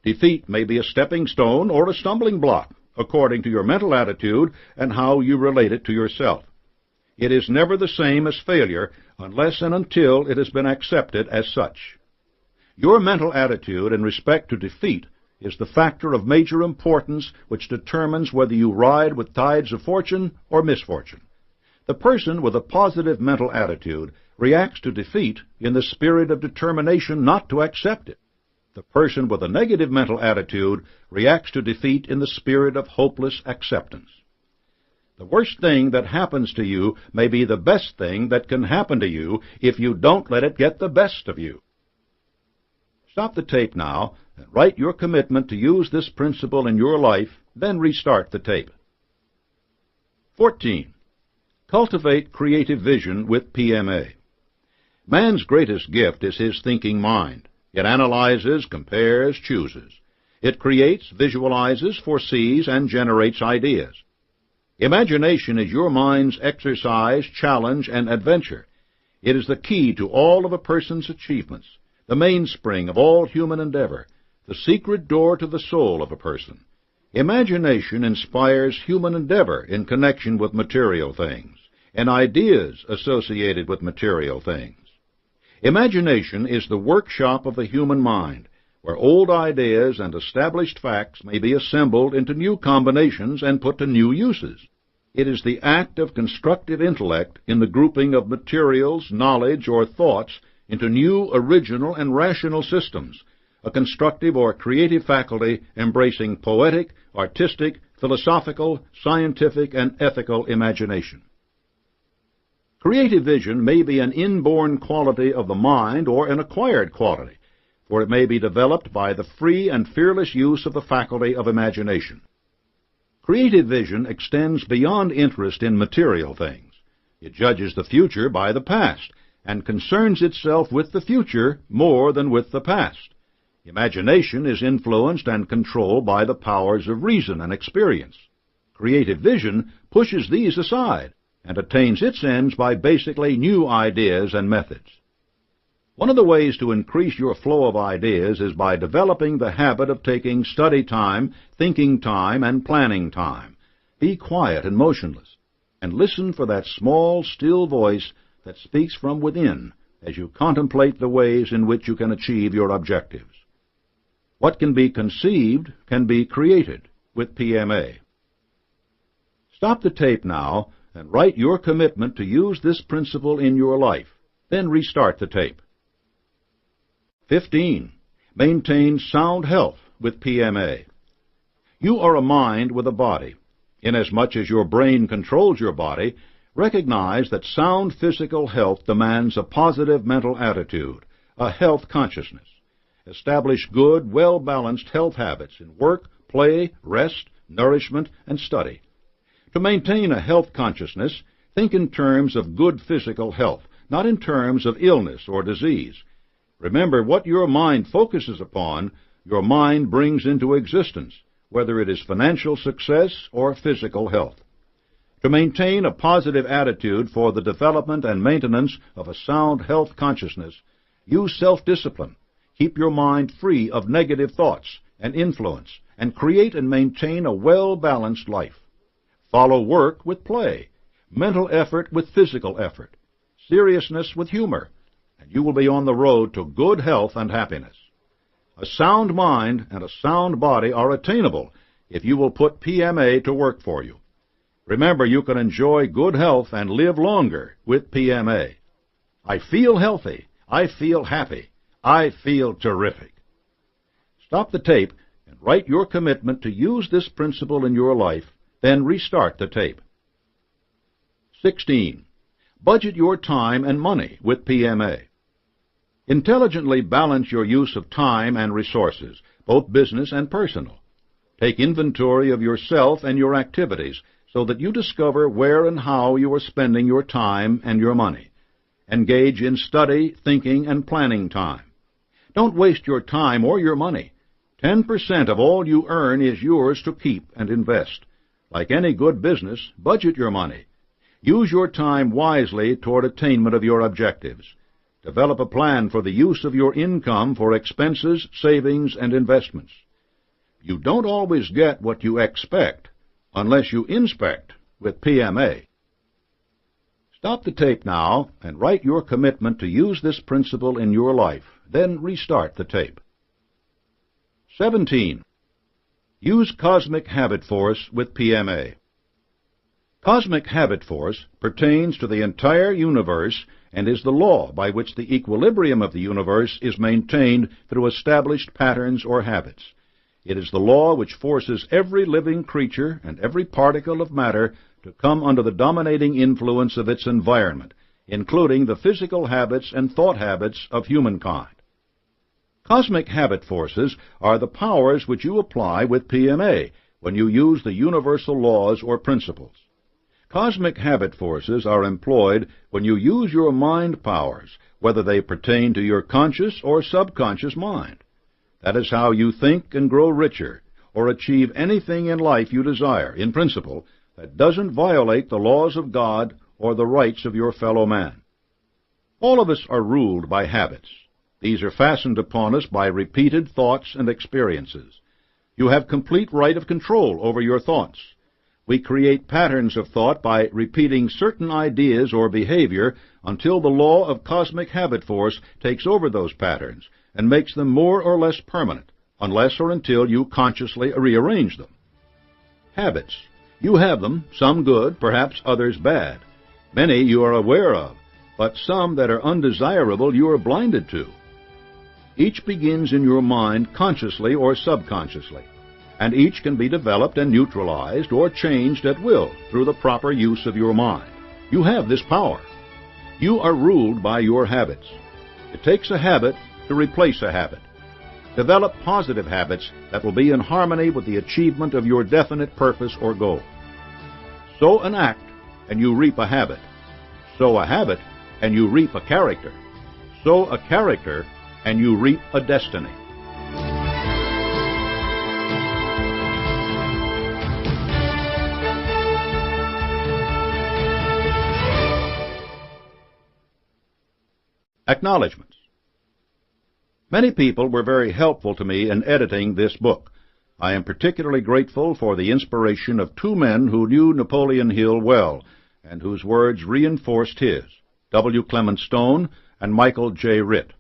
Defeat may be a stepping stone or a stumbling block, according to your mental attitude and how you relate it to yourself. It is never the same as failure unless and until it has been accepted as such. Your mental attitude in respect to defeat is the factor of major importance which determines whether you ride with tides of fortune or misfortune. The person with a positive mental attitude reacts to defeat in the spirit of determination not to accept it. The person with a negative mental attitude reacts to defeat in the spirit of hopeless acceptance. The worst thing that happens to you may be the best thing that can happen to you if you don't let it get the best of you. Stop the tape now and write your commitment to use this principle in your life, then restart the tape. 14. Cultivate creative vision with PMA. Man's greatest gift is his thinking mind. It analyzes, compares, chooses. It creates, visualizes, foresees, and generates ideas. Imagination is your mind's exercise, challenge, and adventure. It is the key to all of a person's achievements, the mainspring of all human endeavor, the secret door to the soul of a person. Imagination inspires human endeavor in connection with material things, and ideas associated with material things. Imagination is the workshop of the human mind, where old ideas and established facts may be assembled into new combinations and put to new uses. It is the act of constructive intellect in the grouping of materials, knowledge, or thoughts into new, original, and rational systems, a constructive or creative faculty embracing poetic, artistic, philosophical, scientific, and ethical imagination. Creative vision may be an inborn quality of the mind or an acquired quality, for it may be developed by the free and fearless use of the faculty of imagination. Creative vision extends beyond interest in material things. It judges the future by the past, and concerns itself with the future more than with the past. Imagination is influenced and controlled by the powers of reason and experience. Creative vision pushes these aside and attains its ends by basically new ideas and methods. One of the ways to increase your flow of ideas is by developing the habit of taking study time, thinking time, and planning time. Be quiet and motionless, and listen for that small, still voice that speaks from within as you contemplate the ways in which you can achieve your objectives. What can be conceived can be created with PMA. Stop the tape now and write your commitment to use this principle in your life. Then restart the tape. 15. Maintain sound health with PMA. You are a mind with a body. Inasmuch as your brain controls your body, recognize that sound physical health demands a positive mental attitude, a health consciousness. Establish good, well-balanced health habits in work, play, rest, nourishment, and study. To maintain a health consciousness, think in terms of good physical health, not in terms of illness or disease. Remember, what your mind focuses upon, your mind brings into existence, whether it is financial success or physical health. To maintain a positive attitude for the development and maintenance of a sound health consciousness, use self-discipline. Keep your mind free of negative thoughts and influence, and create and maintain a well-balanced life. Follow work with play, mental effort with physical effort, seriousness with humor, and you will be on the road to good health and happiness. A sound mind and a sound body are attainable if you will put PMA to work for you. Remember, you can enjoy good health and live longer with PMA. I feel healthy. I feel happy. I feel terrific. Stop the tape and write your commitment to use this principle in your life, then restart the tape. 16. Budget your time and money with PMA. Intelligently balance your use of time and resources, both business and personal. Take inventory of yourself and your activities so that you discover where and how you are spending your time and your money. Engage in study, thinking, and planning time. Don't waste your time or your money. 10% of all you earn is yours to keep and invest. Like any good business, budget your money. Use your time wisely toward attainment of your objectives. Develop a plan for the use of your income for expenses, savings, and investments. You don't always get what you expect unless you inspect with PMA. Stop the tape now and write your commitment to use this principle in your life. Then restart the tape. 17. Use cosmic habit force with PMA. Cosmic habit force pertains to the entire universe and is the law by which the equilibrium of the universe is maintained through established patterns or habits. It is the law which forces every living creature and every particle of matter to come under the dominating influence of its environment, including the physical habits and thought habits of humankind. Cosmic habit forces are the powers which you apply with PMA when you use the universal laws or principles. Cosmic habit forces are employed when you use your mind powers, whether they pertain to your conscious or subconscious mind. That is how you think and grow richer, or achieve anything in life you desire, in principle, that doesn't violate the laws of God or the rights of your fellow man. All of us are ruled by habits. These are fastened upon us by repeated thoughts and experiences. You have complete right of control over your thoughts. We create patterns of thought by repeating certain ideas or behavior until the law of cosmic habit force takes over those patterns and makes them more or less permanent, unless or until you consciously rearrange them. Habits. You have them, some good, perhaps others bad. Many you are aware of, but some that are undesirable you are blinded to. Each begins in your mind consciously or subconsciously, and each can be developed and neutralized or changed at will through the proper use of your mind. You have this power. You are ruled by your habits. It takes a habit to replace a habit. Develop positive habits that will be in harmony with the achievement of your definite purpose or goal. Sow an act, and you reap a habit. Sow a habit, and you reap a character. Sow a character, and you reap a destiny. Acknowledgements. Many people were very helpful to me in editing this book. I am particularly grateful for the inspiration of two men who knew Napoleon Hill well, and whose words reinforced his, W. Clement Stone and Michael J. Ritt.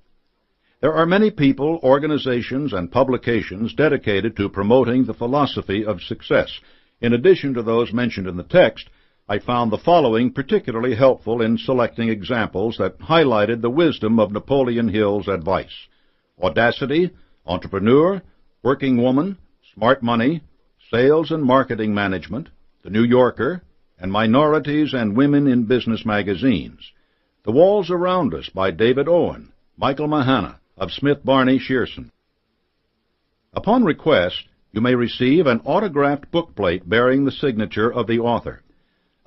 There are many people, organizations, and publications dedicated to promoting the philosophy of success. In addition to those mentioned in the text, I found the following particularly helpful in selecting examples that highlighted the wisdom of Napoleon Hill's advice: Audacity, Entrepreneur, Working Woman, Smart Money, Sales and Marketing Management, The New Yorker, and Minorities and Women in Business magazines. The Walls Around Us by David Owen, Michael Mahana of Smith Barney Shearson. Upon request, you may receive an autographed bookplate bearing the signature of the author.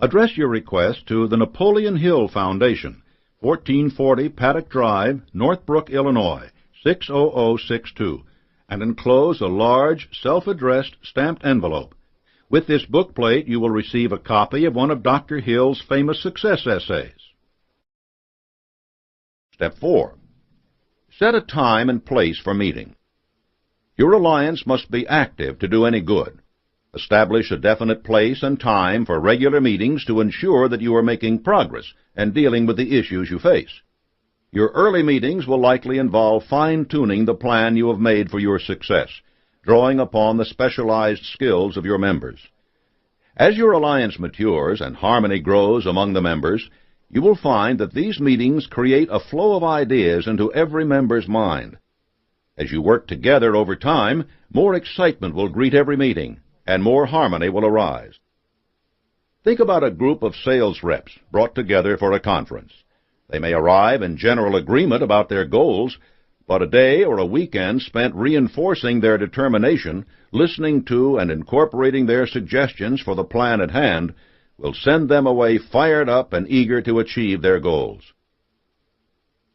Address your request to the Napoleon Hill Foundation, 1440 Paddock Drive, Northbrook, Illinois, 60062, and enclose a large, self-addressed, stamped envelope. With this bookplate, you will receive a copy of one of Dr. Hill's famous success essays. Step 4. Set a time and place for meeting. Your alliance must be active to do any good. Establish a definite place and time for regular meetings to ensure that you are making progress and dealing with the issues you face. Your early meetings will likely involve fine-tuning the plan you have made for your success, drawing upon the specialized skills of your members. As your alliance matures and harmony grows among the members, you will find that these meetings create a flow of ideas into every member's mind. As you work together over time, more excitement will greet every meeting, and more harmony will arise. Think about a group of sales reps brought together for a conference. They may arrive in general agreement about their goals, but a day or a weekend spent reinforcing their determination, listening to and incorporating their suggestions for the plan at hand, will send them away fired up and eager to achieve their goals.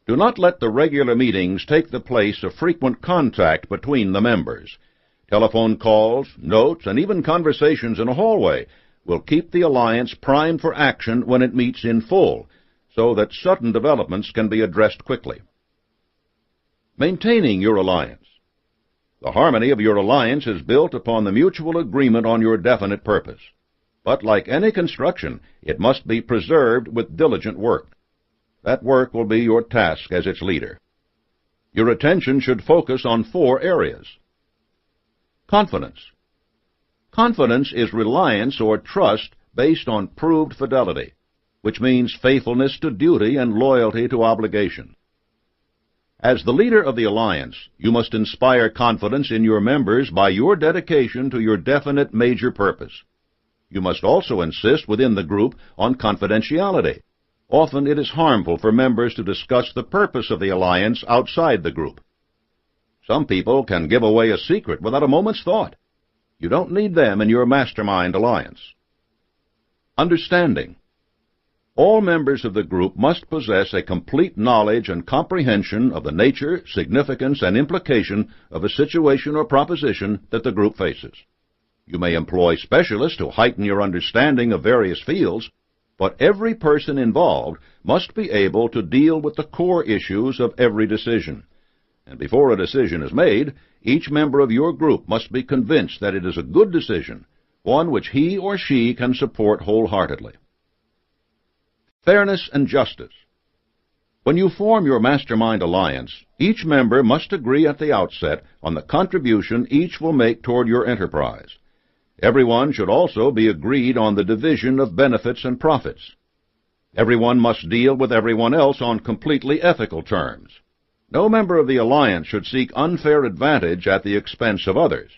Do not let the regular meetings take the place of frequent contact between the members. Telephone calls, notes, and even conversations in a hallway will keep the alliance primed for action when it meets in full, so that sudden developments can be addressed quickly. Maintaining your alliance. The harmony of your alliance is built upon the mutual agreement on your definite purpose. But like any construction, it must be preserved with diligent work. That work will be your task as its leader. Your attention should focus on 4 areas. Confidence. Confidence is reliance or trust based on proved fidelity, which means faithfulness to duty and loyalty to obligation. As the leader of the alliance, you must inspire confidence in your members by your dedication to your definite major purpose. You must also insist within the group on confidentiality. Often it is harmful for members to discuss the purpose of the alliance outside the group. Some people can give away a secret without a moment's thought. You don't need them in your mastermind alliance. Understanding. All members of the group must possess a complete knowledge and comprehension of the nature, significance, and implication of a situation or proposition that the group faces. You may employ specialists to heighten your understanding of various fields, but every person involved must be able to deal with the core issues of every decision. And before a decision is made, each member of your group must be convinced that it is a good decision, one which he or she can support wholeheartedly. Fairness and justice. When you form your mastermind alliance, each member must agree at the outset on the contribution each will make toward your enterprise. Everyone should also be agreed on the division of benefits and profits. Everyone must deal with everyone else on completely ethical terms. No member of the alliance should seek unfair advantage at the expense of others.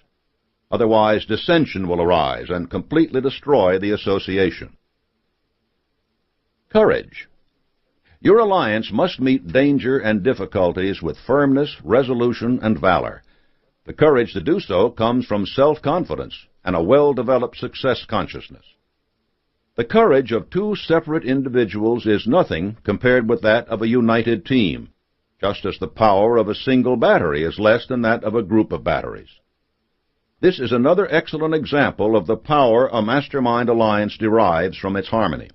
Otherwise, dissension will arise and completely destroy the association. Courage. Your alliance must meet danger and difficulties with firmness, resolution, and valor. The courage to do so comes from self-confidence and a well-developed success consciousness. The courage of two separate individuals is nothing compared with that of a united team, just as the power of a single battery is less than that of a group of batteries. This is another excellent example of the power a mastermind alliance derives from its harmony.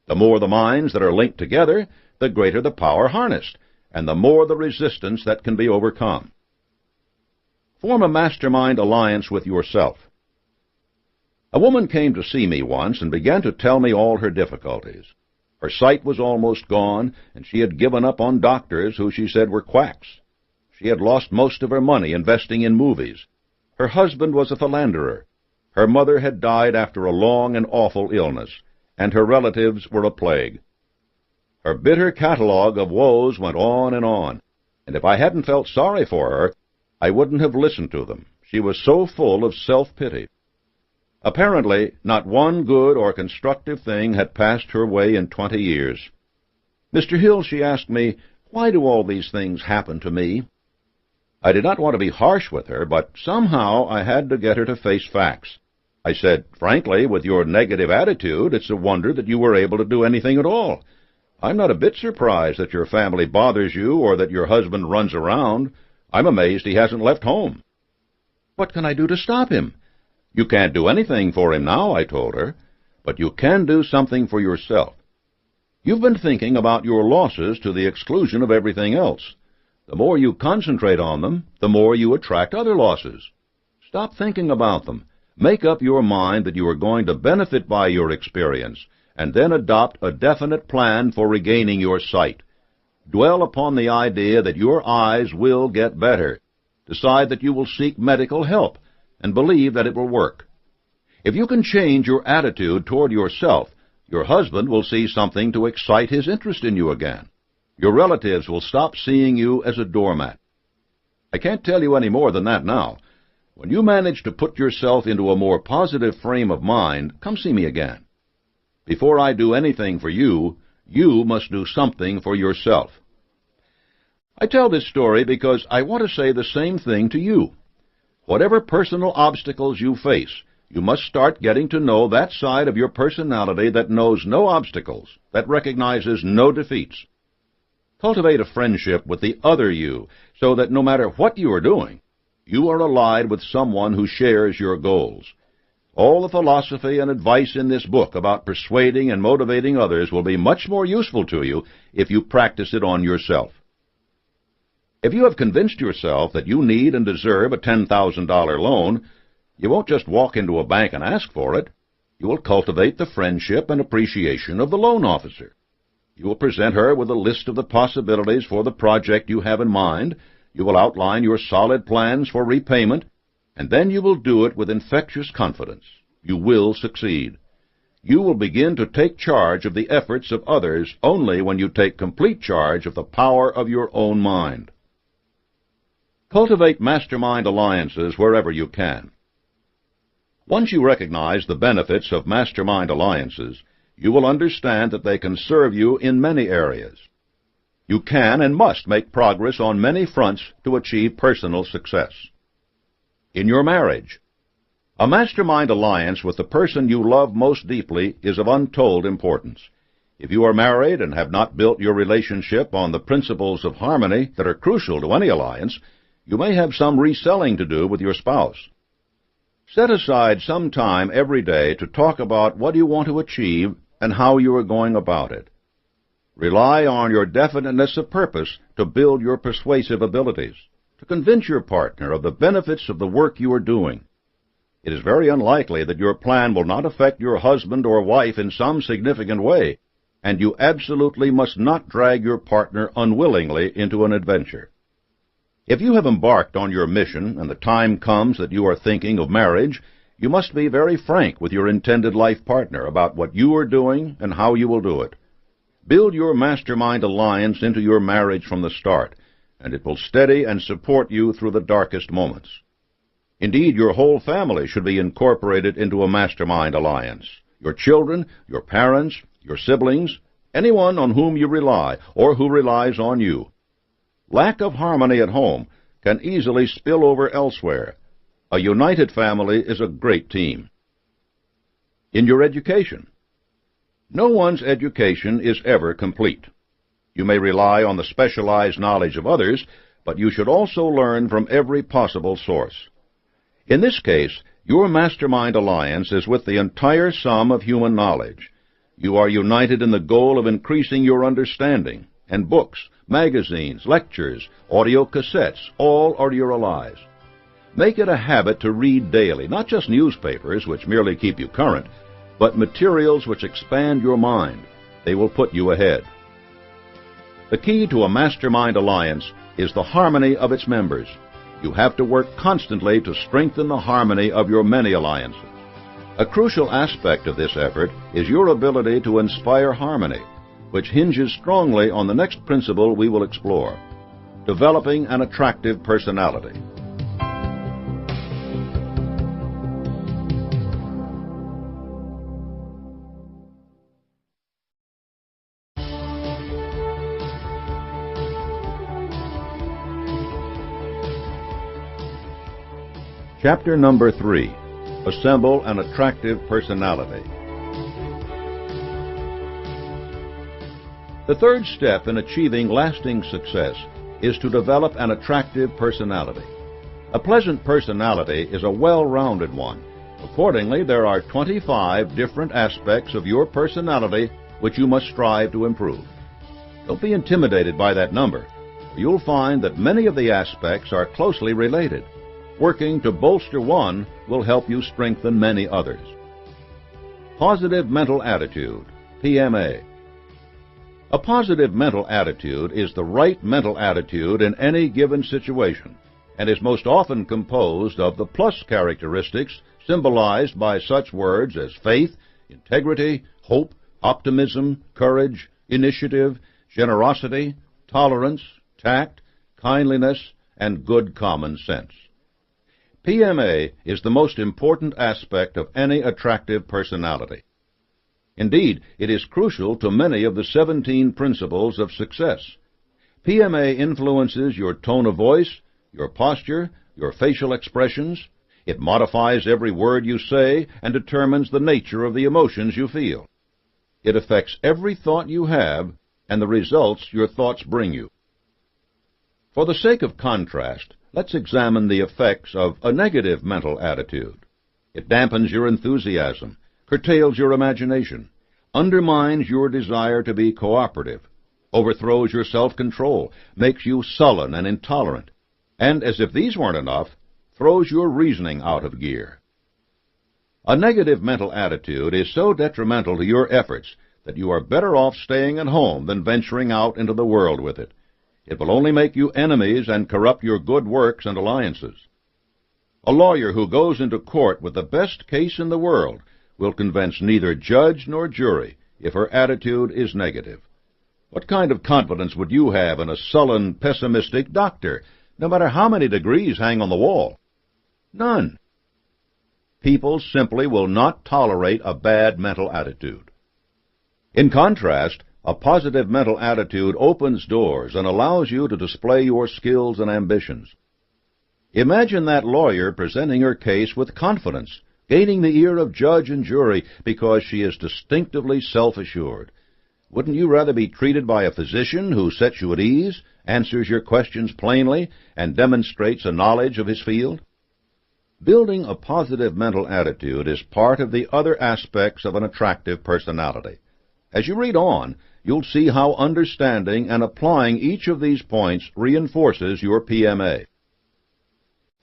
The more the minds that are linked together, the greater the power harnessed, and the more the resistance that can be overcome. Form a mastermind alliance with yourself. A woman came to see me once and began to tell me all her difficulties. Her sight was almost gone, and she had given up on doctors who she said were quacks. She had lost most of her money investing in movies. Her husband was a philanderer. Her mother had died after a long and awful illness, and her relatives were a plague. Her bitter catalogue of woes went on, and if I hadn't felt sorry for her, I wouldn't have listened to them. She was so full of self-pity. Apparently, not one good or constructive thing had passed her way in 20 years. "Mr. Hill," she asked me, "why do all these things happen to me?" I did not want to be harsh with her, but somehow I had to get her to face facts. I said, "Frankly, with your negative attitude, it's a wonder that you were able to do anything at all. I'm not a bit surprised that your family bothers you or that your husband runs around. I'm amazed he hasn't left home." "What can I do to stop him?" "You can't do anything for him now," I told her, "but you can do something for yourself. You've been thinking about your losses to the exclusion of everything else. The more you concentrate on them, the more you attract other losses. Stop thinking about them. Make up your mind that you are going to benefit by your experience, and then adopt a definite plan for regaining your sight. Dwell upon the idea that your eyes will get better. Decide that you will seek medical help, and believe that it will work. If you can change your attitude toward yourself, your husband will see something to excite his interest in you again. Your relatives will stop seeing you as a doormat. I can't tell you any more than that now. When you manage to put yourself into a more positive frame of mind, come see me again. Before I do anything for you, you must do something for yourself. I tell this story because I want to say the same thing to you. Whatever personal obstacles you face, you must start getting to know that side of your personality that knows no obstacles, that recognizes no defeats. Cultivate a friendship with the other you, so that no matter what you are doing, you are allied with someone who shares your goals. All the philosophy and advice in this book about persuading and motivating others will be much more useful to you if you practice it on yourself. If you have convinced yourself that you need and deserve a $10,000 loan, you won't just walk into a bank and ask for it. You will cultivate the friendship and appreciation of the loan officer. You will present her with a list of the possibilities for the project you have in mind. You will outline your solid plans for repayment, and then you will do it with infectious confidence. You will succeed. You will begin to take charge of the efforts of others only when you take complete charge of the power of your own mind. Cultivate mastermind alliances wherever you can. Once you recognize the benefits of mastermind alliances, you will understand that they can serve you in many areas. You can and must make progress on many fronts to achieve personal success. In your marriage, a mastermind alliance with the person you love most deeply is of untold importance. If you are married and have not built your relationship on the principles of harmony that are crucial to any alliance, you may have some reselling to do with your spouse. Set aside some time every day to talk about what you want to achieve and how you are going about it. Rely on your definiteness of purpose to build your persuasive abilities, to convince your partner of the benefits of the work you are doing. It is very unlikely that your plan will not affect your husband or wife in some significant way, and you absolutely must not drag your partner unwillingly into an adventure. If you have embarked on your mission and the time comes that you are thinking of marriage, you must be very frank with your intended life partner about what you are doing and how you will do it. Build your mastermind alliance into your marriage from the start, and it will steady and support you through the darkest moments. Indeed, your whole family should be incorporated into a mastermind alliance. Your children, your parents, your siblings, anyone on whom you rely or who relies on you. Lack of harmony at home can easily spill over elsewhere. A united family is a great team. In your education, no one's education is ever complete. You may rely on the specialized knowledge of others, but you should also learn from every possible source. In this case, your mastermind alliance is with the entire sum of human knowledge. You are united in the goal of increasing your understanding, and books, magazines, lectures, audio cassettes, all are your allies. Make it a habit to read daily, not just newspapers, which merely keep you current, but materials which expand your mind. They will put you ahead. The key to a mastermind alliance is the harmony of its members. You have to work constantly to strengthen the harmony of your many alliances. A crucial aspect of this effort is your ability to inspire harmony, which hinges strongly on the next principle we will explore: developing an attractive personality. Chapter number 3. Assemble an attractive personality. The third step in achieving lasting success is to develop an attractive personality. A pleasant personality is a well-rounded one. Accordingly, there are 25 different aspects of your personality which you must strive to improve. Don't be intimidated by that number. You'll find that many of the aspects are closely related. Working to bolster one will help you strengthen many others. Positive mental attitude, PMA. A positive mental attitude is the right mental attitude in any given situation, and is most often composed of the plus characteristics symbolized by such words as faith, integrity, hope, optimism, courage, initiative, generosity, tolerance, tact, kindliness, and good common sense. PMA is the most important aspect of any attractive personality. Indeed, it is crucial to many of the 17 principles of success. PMA influences your tone of voice, your posture, your facial expressions. It modifies every word you say and determines the nature of the emotions you feel. It affects every thought you have and the results your thoughts bring you. For the sake of contrast, let's examine the effects of a negative mental attitude. It dampens your enthusiasm, curtails your imagination, undermines your desire to be cooperative, overthrows your self-control, makes you sullen and intolerant, and, as if these weren't enough, throws your reasoning out of gear. A negative mental attitude is so detrimental to your efforts that you are better off staying at home than venturing out into the world with it. It will only make you enemies and corrupt your good works and alliances. A lawyer who goes into court with the best case in the world will convince neither judge nor jury if her attitude is negative. What kind of confidence would you have in a sullen, pessimistic doctor, no matter how many degrees hang on the wall? None. People simply will not tolerate a bad mental attitude. In contrast, a positive mental attitude opens doors and allows you to display your skills and ambitions. Imagine that lawyer presenting her case with confidence, gaining the ear of judge and jury because she is distinctively self-assured. Wouldn't you rather be treated by a physician who sets you at ease, answers your questions plainly, and demonstrates a knowledge of his field? Building a positive mental attitude is part of the other aspects of an attractive personality. As you read on, you'll see how understanding and applying each of these points reinforces your PMA.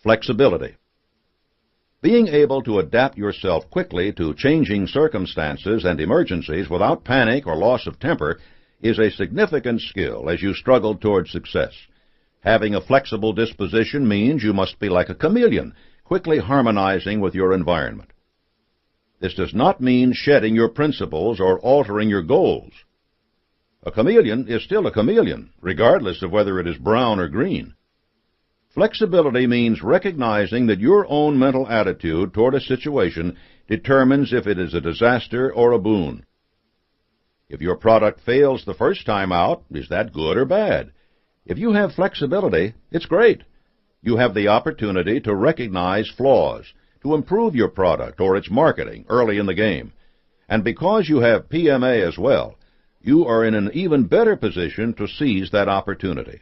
Flexibility. Being able to adapt yourself quickly to changing circumstances and emergencies without panic or loss of temper is a significant skill as you struggle toward success. Having a flexible disposition means you must be like a chameleon, quickly harmonizing with your environment. This does not mean shedding your principles or altering your goals. A chameleon is still a chameleon, regardless of whether it is brown or green. Flexibility means recognizing that your own mental attitude toward a situation determines if it is a disaster or a boon. If your product fails the first time out, is that good or bad? If you have flexibility, it's great. You have the opportunity to recognize flaws, to improve your product or its marketing early in the game. And because you have PMA as well, you are in an even better position to seize that opportunity.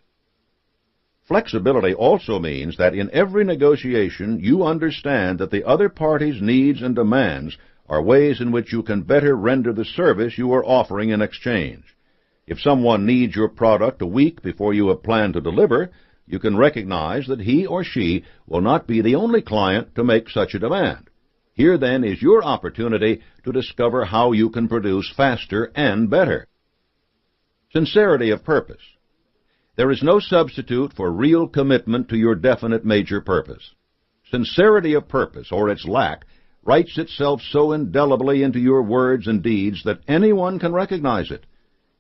Flexibility also means that in every negotiation you understand that the other party's needs and demands are ways in which you can better render the service you are offering in exchange. If someone needs your product a week before you have planned to deliver, you can recognize that he or she will not be the only client to make such a demand. Here then is your opportunity to discover how you can produce faster and better. Sincerity of purpose. There is no substitute for real commitment to your definite major purpose. Sincerity of purpose, or its lack, writes itself so indelibly into your words and deeds that anyone can recognize it.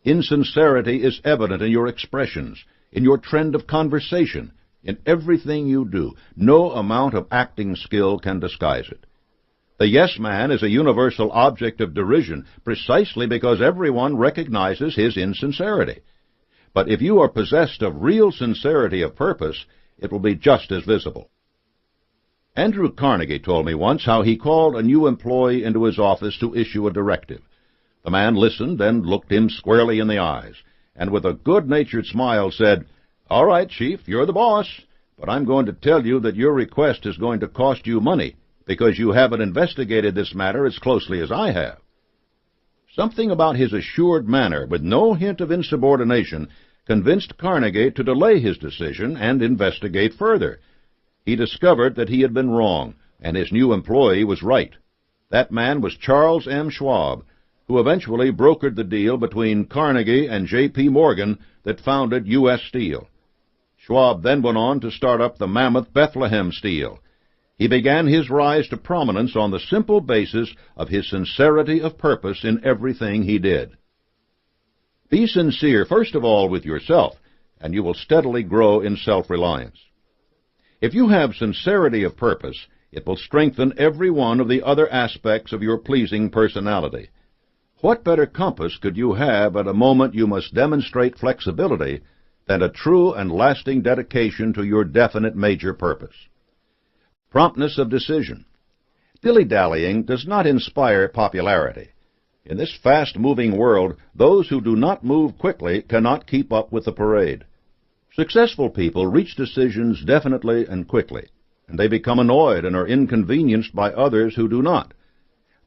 Insincerity is evident in your expressions, in your trend of conversation, in everything you do. No amount of acting skill can disguise it. The yes man is a universal object of derision precisely because everyone recognizes his insincerity. But if you are possessed of real sincerity of purpose, it will be just as visible. Andrew Carnegie told me once how he called a new employee into his office to issue a directive. The man listened and looked him squarely in the eyes, and with a good-natured smile said, "All right, Chief, you're the boss, but I'm going to tell you that your request is going to cost you money because you haven't investigated this matter as closely as I have." Something about his assured manner, with no hint of insubordination, convinced Carnegie to delay his decision and investigate further. He discovered that he had been wrong, and his new employee was right. That man was Charles M. Schwab, who eventually brokered the deal between Carnegie and J.P. Morgan that founded U.S. Steel. Schwab then went on to start up the mammoth Bethlehem Steel. He began his rise to prominence on the simple basis of his sincerity of purpose in everything he did. Be sincere, first of all, with yourself, and you will steadily grow in self-reliance. If you have sincerity of purpose, it will strengthen every one of the other aspects of your pleasing personality. What better compass could you have at a moment you must demonstrate flexibility than a true and lasting dedication to your definite major purpose? Promptness of decision. Dilly-dallying does not inspire popularity. In this fast-moving world, those who do not move quickly cannot keep up with the parade. Successful people reach decisions definitely and quickly, and they become annoyed and are inconvenienced by others who do not.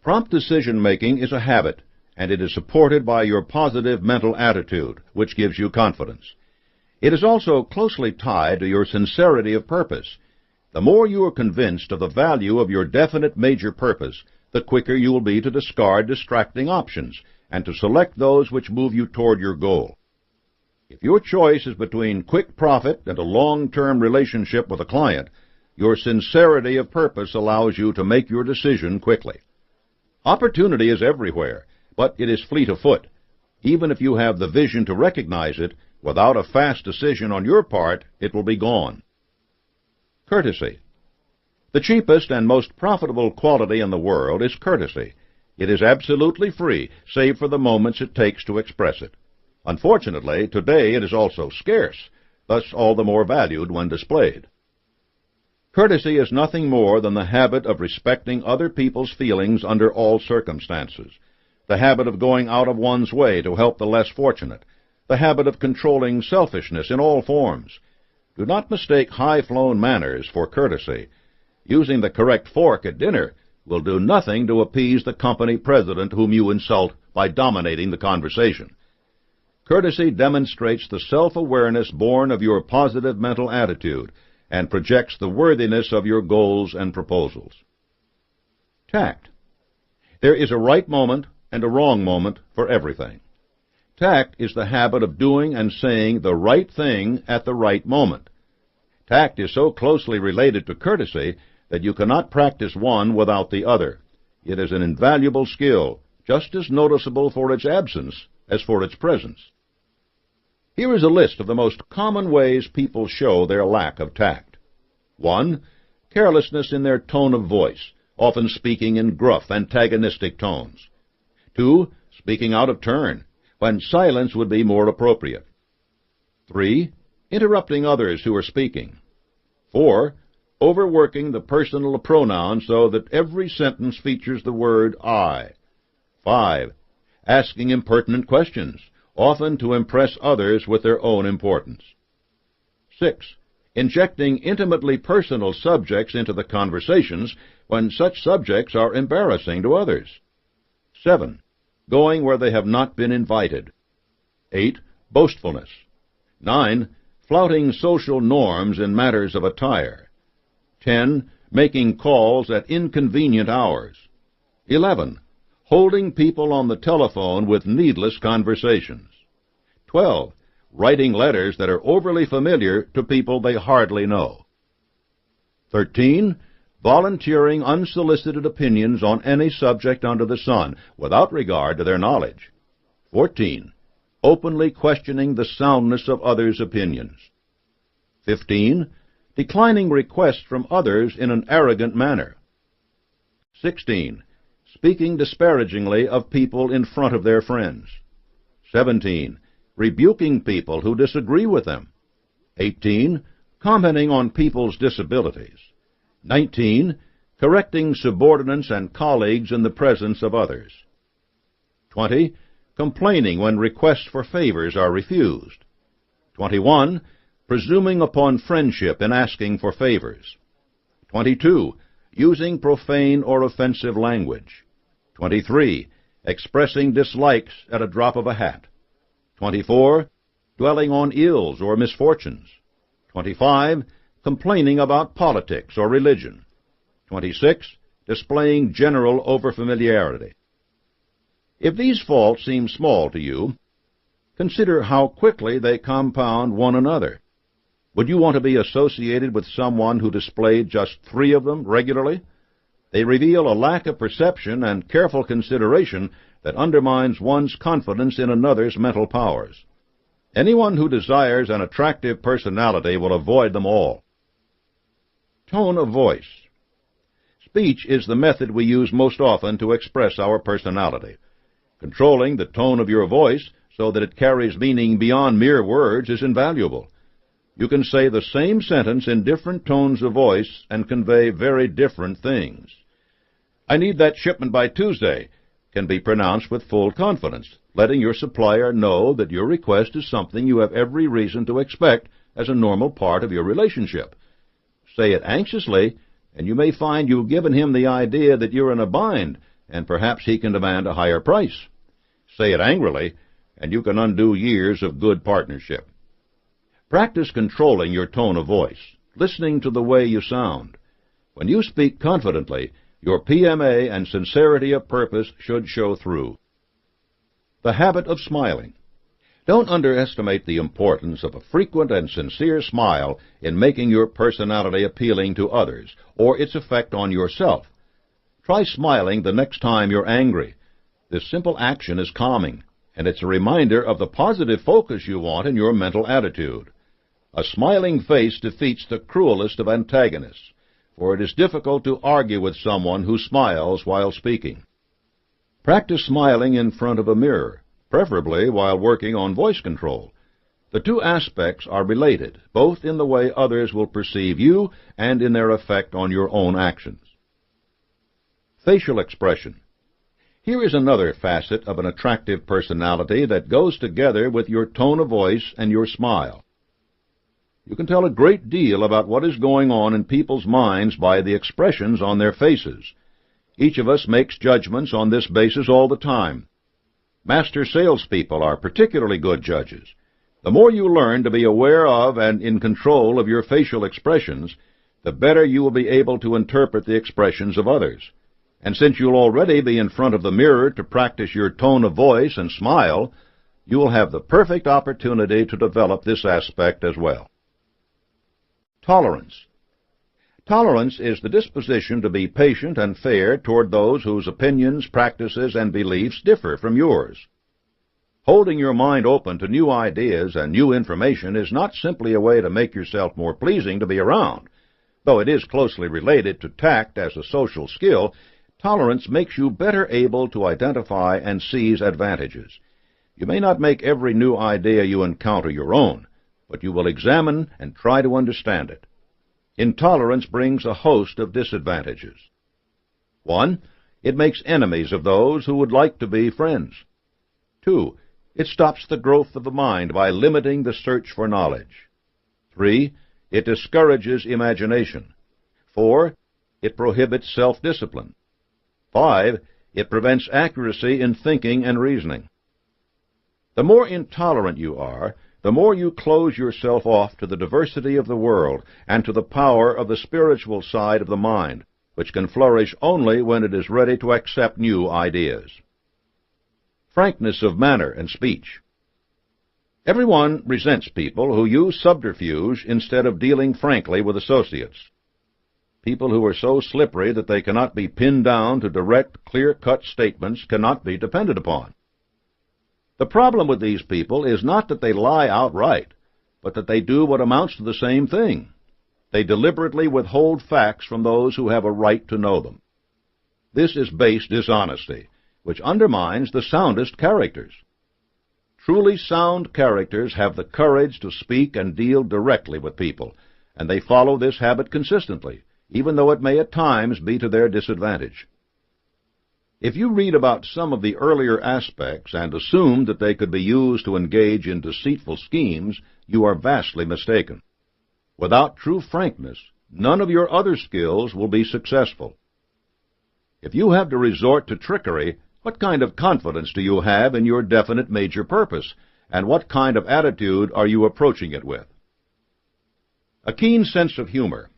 Prompt decision-making is a habit, and it is supported by your positive mental attitude, which gives you confidence. It is also closely tied to your sincerity of purpose. The more you are convinced of the value of your definite major purpose, the quicker you will be to discard distracting options and to select those which move you toward your goal. If your choice is between quick profit and a long-term relationship with a client, your sincerity of purpose allows you to make your decision quickly. Opportunity is everywhere, but it is fleet of foot. Even if you have the vision to recognize it, without a fast decision on your part, it will be gone. Courtesy. The cheapest and most profitable quality in the world is courtesy. It is absolutely free, save for the moments it takes to express it. Unfortunately, today it is also scarce, thus all the more valued when displayed. Courtesy is nothing more than the habit of respecting other people's feelings under all circumstances. the habit of going out of one's way to help the less fortunate, the habit of controlling selfishness in all forms. Do not mistake high-flown manners for courtesy. Using the correct fork at dinner will do nothing to appease the company president whom you insult by dominating the conversation. Courtesy demonstrates the self-awareness born of your positive mental attitude and projects the worthiness of your goals and proposals. Tact. There is a right moment and a wrong moment for everything. Tact is the habit of doing and saying the right thing at the right moment. Tact is so closely related to courtesy that you cannot practice one without the other. It is an invaluable skill, just as noticeable for its absence as for its presence. Here is a list of the most common ways people show their lack of tact. 1. Carelessness in their tone of voice, often speaking in gruff, antagonistic tones. 2. Speaking out of turn, when silence would be more appropriate. 3. Interrupting others who are speaking. 4. Overworking the personal pronoun so that every sentence features the word I. 5. Asking impertinent questions, often to impress others with their own importance. 6. Injecting intimately personal subjects into the conversations when such subjects are embarrassing to others. 7. Going where they have not been invited. 8. Boastfulness. 9. Flouting social norms in matters of attire. 10. Making calls at inconvenient hours. 11. Holding people on the telephone with needless conversations. 12. Writing letters that are overly familiar to people they hardly know. 13. Volunteering unsolicited opinions on any subject under the sun, without regard to their knowledge. 14. Openly questioning the soundness of others' opinions. 15. Declining requests from others in an arrogant manner. 16. Speaking disparagingly of people in front of their friends. 17. Rebuking people who disagree with them. 18. Commenting on people's disabilities. 19. Correcting subordinates and colleagues in the presence of others. 20. Complaining when requests for favors are refused. 21. Presuming upon friendship in asking for favors. 22. Using profane or offensive language. 23. Expressing dislikes at a drop of a hat. 24. Dwelling on ills or misfortunes. 25. Complaining about politics or religion. 26. Displaying general overfamiliarity. If these faults seem small to you, consider how quickly they compound one another. Would you want to be associated with someone who displayed just 3 of them regularly? They reveal a lack of perception and careful consideration that undermines one's confidence in another's mental powers. Anyone who desires an attractive personality will avoid them all. Tone of voice. Speech is the method we use most often to express our personality. Controlling the tone of your voice so that it carries meaning beyond mere words is invaluable. You can say the same sentence in different tones of voice and convey very different things. I need that shipment by Tuesday can be pronounced with full confidence, letting your supplier know that your request is something you have every reason to expect as a normal part of your relationship. Say it anxiously, and you may find you've given him the idea that you're in a bind, and perhaps he can demand a higher price. Say it angrily, and you can undo years of good partnership. Practice controlling your tone of voice, listening to the way you sound. When you speak confidently, your PMA and sincerity of purpose should show through. The habit of smiling. Don't underestimate the importance of a frequent and sincere smile in making your personality appealing to others, or its effect on yourself. Try smiling the next time you're angry. This simple action is calming, and it's a reminder of the positive focus you want in your mental attitude. A smiling face defeats the cruelest of antagonists, for it is difficult to argue with someone who smiles while speaking. Practice smiling in front of a mirror, preferably while working on voice control. The two aspects are related, both in the way others will perceive you and in their effect on your own actions. Facial expression. Here is another facet of an attractive personality that goes together with your tone of voice and your smile. You can tell a great deal about what is going on in people's minds by the expressions on their faces. Each of us makes judgments on this basis all the time. Master salespeople are particularly good judges. The more you learn to be aware of and in control of your facial expressions, the better you will be able to interpret the expressions of others. And since you'll already be in front of the mirror to practice your tone of voice and smile, you will have the perfect opportunity to develop this aspect as well. Tolerance. Tolerance is the disposition to be patient and fair toward those whose opinions, practices, and beliefs differ from yours. Holding your mind open to new ideas and new information is not simply a way to make yourself more pleasing to be around. Though it is closely related to tact as a social skill, tolerance makes you better able to identify and seize advantages. You may not make every new idea you encounter your own, but you will examine and try to understand it. Intolerance brings a host of disadvantages. 1. It makes enemies of those who would like to be friends. 2. It stops the growth of the mind by limiting the search for knowledge. 3. It discourages imagination. 4. It prohibits self-discipline. 5. It prevents accuracy in thinking and reasoning. The more intolerant you are, the more you close yourself off to the diversity of the world and to the power of the spiritual side of the mind, which can flourish only when it is ready to accept new ideas. Frankness of manner and speech. Everyone resents people who use subterfuge instead of dealing frankly with associates. People who are so slippery that they cannot be pinned down to direct, clear-cut statements cannot be depended upon. The problem with these people is not that they lie outright, but that they do what amounts to the same thing. They deliberately withhold facts from those who have a right to know them. This is base dishonesty, which undermines the soundest characters. Truly sound characters have the courage to speak and deal directly with people, and they follow this habit consistently, even though it may at times be to their disadvantage. If you read about some of the earlier aspects and assume that they could be used to engage in deceitful schemes, you are vastly mistaken. Without true frankness, none of your other skills will be successful. If you have to resort to trickery, what kind of confidence do you have in your definite major purpose, and what kind of attitude are you approaching it with? A keen sense of humor.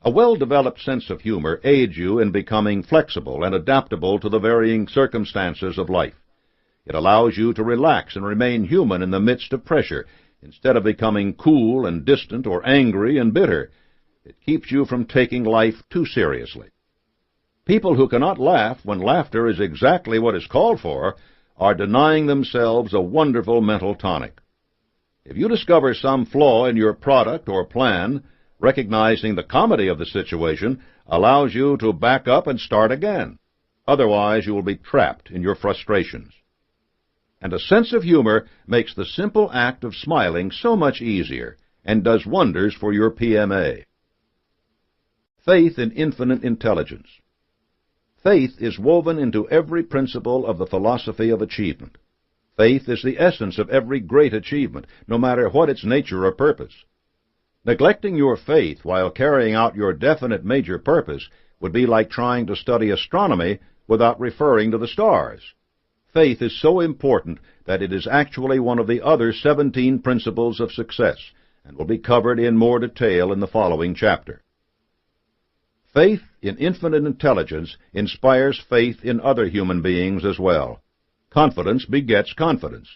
A well-developed sense of humor aids you in becoming flexible and adaptable to the varying circumstances of life. It allows you to relax and remain human in the midst of pressure, instead of becoming cool and distant or angry and bitter. It keeps you from taking life too seriously. People who cannot laugh when laughter is exactly what is called for are denying themselves a wonderful mental tonic. If you discover some flaw in your product or plan, recognizing the comedy of the situation allows you to back up and start again. Otherwise, you will be trapped in your frustrations. And a sense of humor makes the simple act of smiling so much easier and does wonders for your PMA. Faith in infinite intelligence. Faith is woven into every principle of the philosophy of achievement. Faith is the essence of every great achievement, no matter what its nature or purpose. Neglecting your faith while carrying out your definite major purpose would be like trying to study astronomy without referring to the stars. Faith is so important that it is actually one of the other 17 principles of success, and will be covered in more detail in the following chapter. Faith in infinite intelligence inspires faith in other human beings as well. Confidence begets confidence.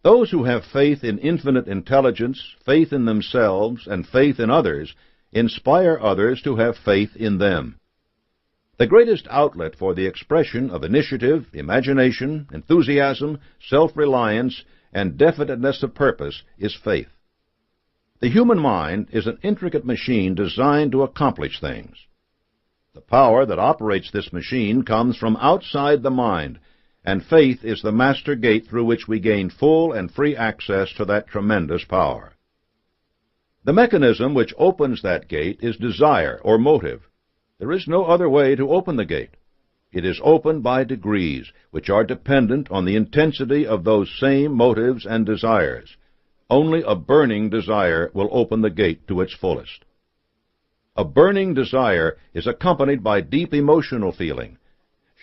Those who have faith in infinite intelligence, faith in themselves, and faith in others inspire others to have faith in them. The greatest outlet for the expression of initiative, imagination, enthusiasm, self-reliance, and definiteness of purpose is faith. The human mind is an intricate machine designed to accomplish things. The power that operates this machine comes from outside the mind, and faith is the master gate through which we gain full and free access to that tremendous power. The mechanism which opens that gate is desire or motive. There is no other way to open the gate. It is opened by degrees, which are dependent on the intensity of those same motives and desires. Only a burning desire will open the gate to its fullest. A burning desire is accompanied by deep emotional feeling.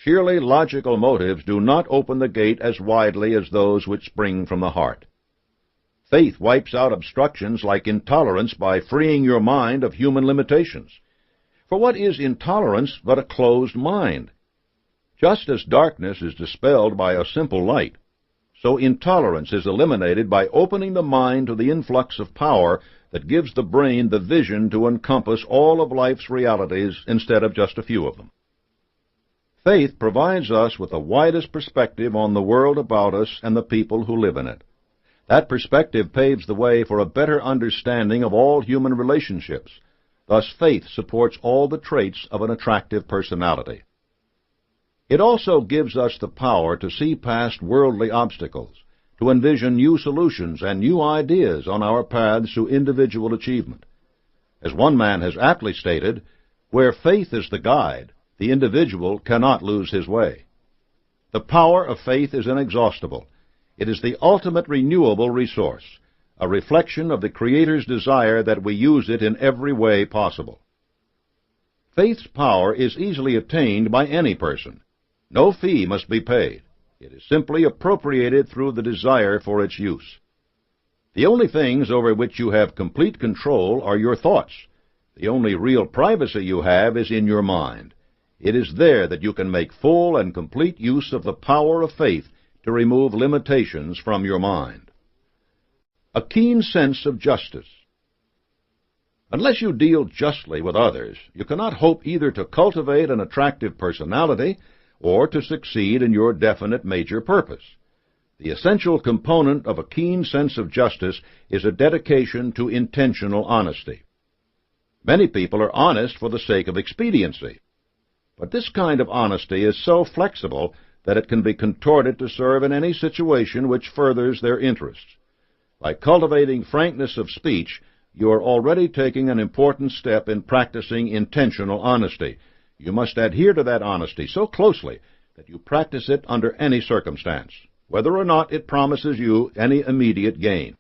Sheerly logical motives do not open the gate as widely as those which spring from the heart. Faith wipes out obstructions like intolerance by freeing your mind of human limitations. For what is intolerance but a closed mind? Just as darkness is dispelled by a simple light, so intolerance is eliminated by opening the mind to the influx of power that gives the brain the vision to encompass all of life's realities instead of just a few of them. Faith provides us with the widest perspective on the world about us and the people who live in it. That perspective paves the way for a better understanding of all human relationships. Thus, faith supports all the traits of an attractive personality. It also gives us the power to see past worldly obstacles, to envision new solutions and new ideas on our paths to individual achievement. As one man has aptly stated, where faith is the guide, the individual cannot lose his way. The power of faith is inexhaustible. It is the ultimate renewable resource, a reflection of the Creator's desire that we use it in every way possible. Faith's power is easily attained by any person. No fee must be paid. It is simply appropriated through the desire for its use. The only things over which you have complete control are your thoughts. The only real privacy you have is in your mind. It is there that you can make full and complete use of the power of faith to remove limitations from your mind. A keen sense of justice. Unless you deal justly with others, you cannot hope either to cultivate an attractive personality or to succeed in your definite major purpose. The essential component of a keen sense of justice is a dedication to intentional honesty. Many people are honest for the sake of expediency, but this kind of honesty is so flexible that it can be contorted to serve in any situation which furthers their interests. By cultivating frankness of speech, you are already taking an important step in practicing intentional honesty. You must adhere to that honesty so closely that you practice it under any circumstance, whether or not it promises you any immediate gain.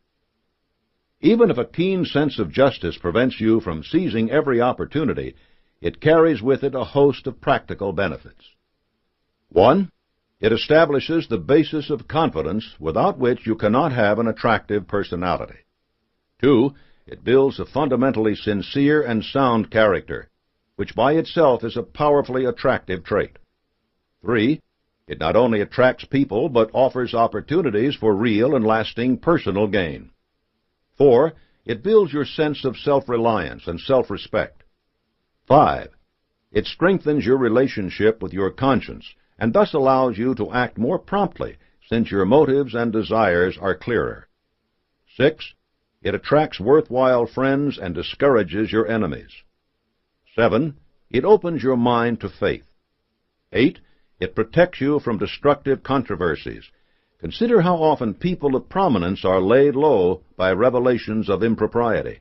Even if a keen sense of justice prevents you from seizing every opportunity, it carries with it a host of practical benefits. 1. It establishes the basis of confidence without which you cannot have an attractive personality. 2. It builds a fundamentally sincere and sound character, which by itself is a powerfully attractive trait. 3. It not only attracts people, but offers opportunities for real and lasting personal gain. 4. It builds your sense of self-reliance and self-respect. 5. It strengthens your relationship with your conscience, and thus allows you to act more promptly, since your motives and desires are clearer. 6. It attracts worthwhile friends and discourages your enemies. 7. It opens your mind to faith. 8. It protects you from destructive controversies. Consider how often people of prominence are laid low by revelations of impropriety.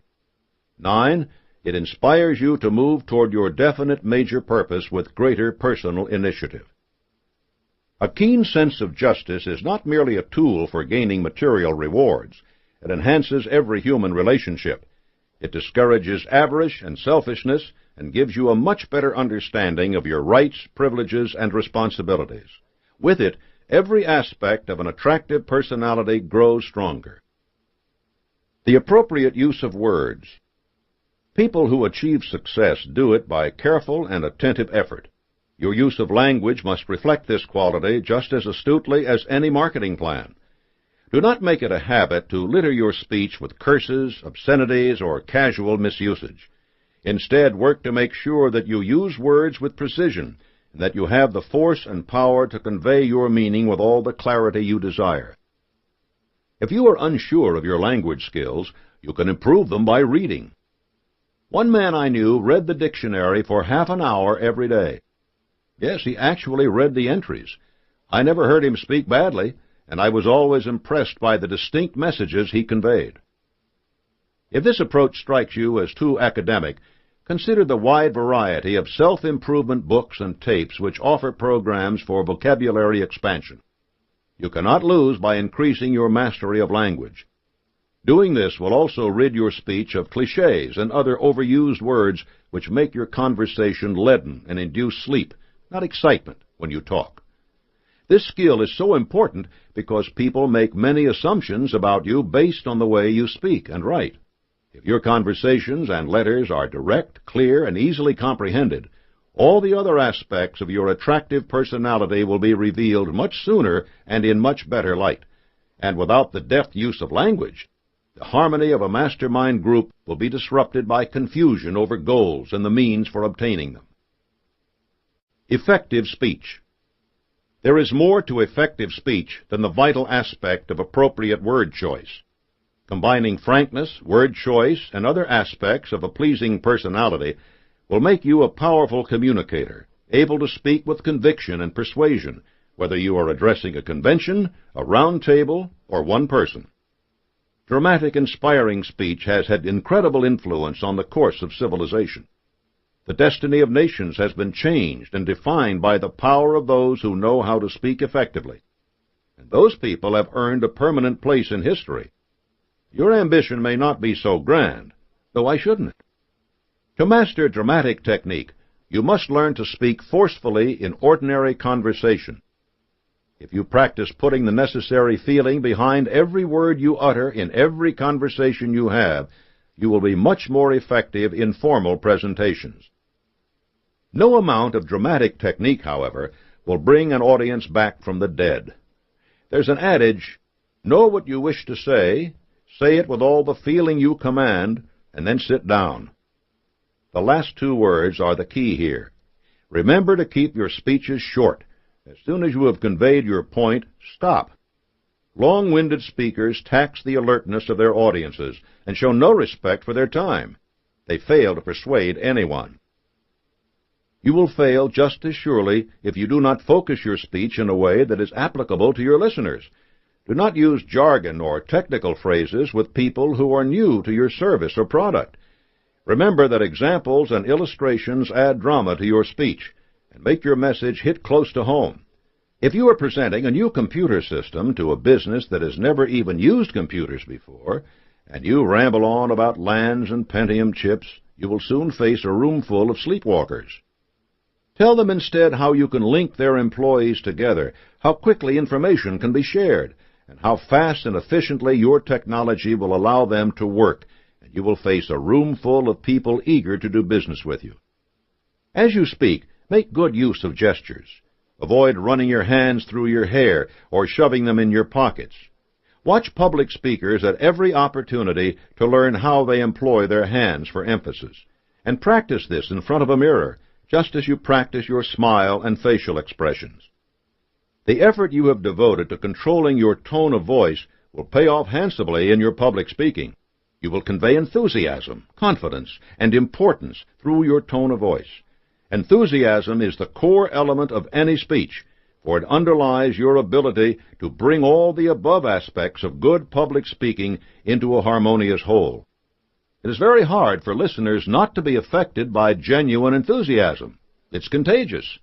9. It inspires you to move toward your definite major purpose with greater personal initiative. A keen sense of justice is not merely a tool for gaining material rewards. It enhances every human relationship. It discourages avarice and selfishness and gives you a much better understanding of your rights, privileges, and responsibilities. With it, every aspect of an attractive personality grows stronger. The appropriate use of words. People who achieve success do it by careful and attentive effort. Your use of language must reflect this quality just as astutely as any marketing plan. Do not make it a habit to litter your speech with curses, obscenities, or casual misusage. Instead, work to make sure that you use words with precision, and that you have the force and power to convey your meaning with all the clarity you desire. If you are unsure of your language skills, you can improve them by reading. One man I knew read the dictionary for half an hour every day. Yes, he actually read the entries. I never heard him speak badly, and I was always impressed by the distinct messages he conveyed. If this approach strikes you as too academic, Consider the wide variety of self-improvement books and tapes which offer programs for vocabulary expansion. You cannot lose by increasing your mastery of language. Doing this will also rid your speech of cliches and other overused words which make your conversation leaden and induce sleep, not excitement, when you talk. This skill is so important because people make many assumptions about you based on the way you speak and write. If your conversations and letters are direct, clear, and easily comprehended, all the other aspects of your attractive personality will be revealed much sooner and in much better light. And without the deft use of language, the harmony of a mastermind group will be disrupted by confusion over goals and the means for obtaining them. Effective speech. There is more to effective speech than the vital aspect of appropriate word choice. Combining frankness, word choice, and other aspects of a pleasing personality will make you a powerful communicator, able to speak with conviction and persuasion, whether you are addressing a convention, a round table, or one person. Dramatic, inspiring speech has had incredible influence on the course of civilization. The destiny of nations has been changed and defined by the power of those who know how to speak effectively. And those people have earned a permanent place in history. Your ambition may not be so grand, though why shouldn't it? To master dramatic technique, you must learn to speak forcefully in ordinary conversation. If you practice putting the necessary feeling behind every word you utter in every conversation you have, you will be much more effective in formal presentations. No amount of dramatic technique, however, will bring an audience back from the dead. There's an adage, know what you wish to say it with all the feeling you command, and then sit down. The last two words are the key here. Remember to keep your speeches short. As soon as you have conveyed your point, stop. Long-winded speakers tax the alertness of their audiences and show no respect for their time. They fail to persuade anyone. You will fail just as surely if you do not focus your speech in a way that is applicable to your listeners. Do not use jargon or technical phrases with people who are new to your service or product. Remember that examples and illustrations add drama to your speech and make your message hit close to home. If you are presenting a new computer system to a business that has never even used computers before, and you ramble on about LANs and Pentium chips, you will soon face a room full of sleepwalkers. Tell them instead how you can link their employees together, how quickly information can be shared, and how fast and efficiently your technology will allow them to work, and you will face a room full of people eager to do business with you. As you speak, make good use of gestures. Avoid running your hands through your hair or shoving them in your pockets. Watch public speakers at every opportunity to learn how they employ their hands for emphasis, and practice this in front of a mirror, just as you practice your smile and facial expressions. The effort you have devoted to controlling your tone of voice will pay off handsomely in your public speaking. You will convey enthusiasm, confidence, and importance through your tone of voice. Enthusiasm is the core element of any speech, for it underlies your ability to bring all the above aspects of good public speaking into a harmonious whole. It is very hard for listeners not to be affected by genuine enthusiasm. It's contagious.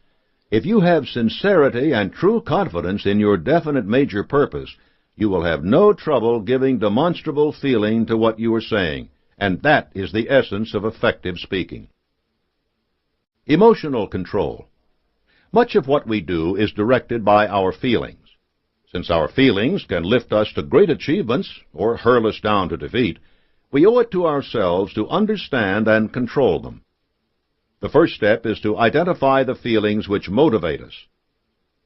If you have sincerity and true confidence in your definite major purpose, you will have no trouble giving demonstrable feeling to what you are saying, and that is the essence of effective speaking. Emotional control. Much of what we do is directed by our feelings. Since our feelings can lift us to great achievements or hurl us down to defeat, we owe it to ourselves to understand and control them. The first step is to identify the feelings which motivate us.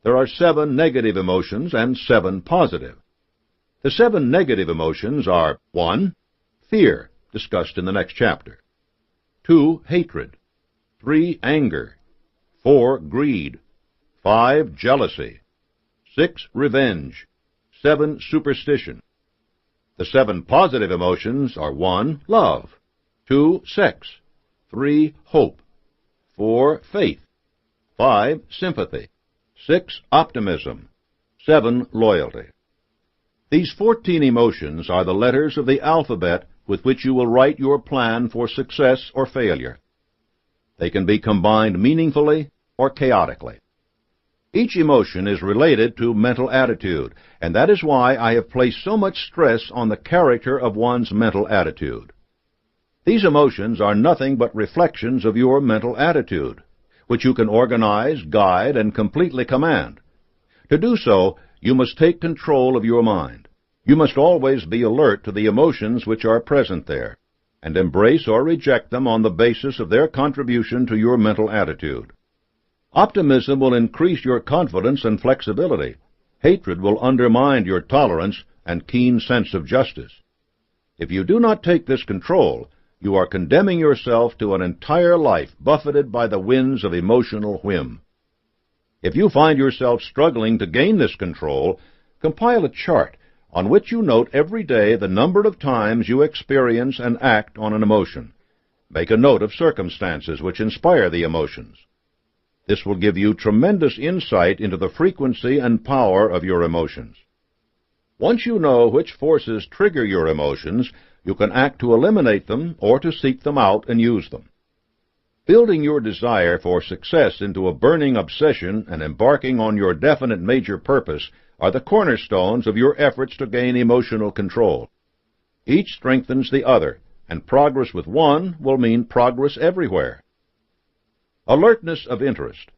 There are 7 negative emotions and 7 positive. The 7 negative emotions are 1. Fear, discussed in the next chapter. 2. Hatred. 3. Anger. 4. Greed. 5. Jealousy. 6. Revenge. 7. Superstition. The 7 positive emotions are 1. Love. 2. Sex. 3. Hope. 4. Faith. 5. Sympathy. 6. Optimism. 7. Loyalty. These 14 emotions are the letters of the alphabet with which you will write your plan for success or failure. They can be combined meaningfully or chaotically. Each emotion is related to mental attitude, and that is why I have placed so much stress on the character of one's mental attitude. These emotions are nothing but reflections of your mental attitude, which you can organize, guide, and completely command. To do so, you must take control of your mind. You must always be alert to the emotions which are present there, and embrace or reject them on the basis of their contribution to your mental attitude. Optimism will increase your confidence and flexibility. Hatred will undermine your tolerance and keen sense of justice. If you do not take this control, you are condemning yourself to an entire life buffeted by the winds of emotional whim. If you find yourself struggling to gain this control, compile a chart on which you note every day the number of times you experience and act on an emotion. Make a note of circumstances which inspire the emotions. This will give you tremendous insight into the frequency and power of your emotions. Once you know which forces trigger your emotions, you can act to eliminate them or to seek them out and use them. Building your desire for success into a burning obsession and embarking on your definite major purpose are the cornerstones of your efforts to gain emotional control. Each strengthens the other, and progress with one will mean progress everywhere. Alertness of interest.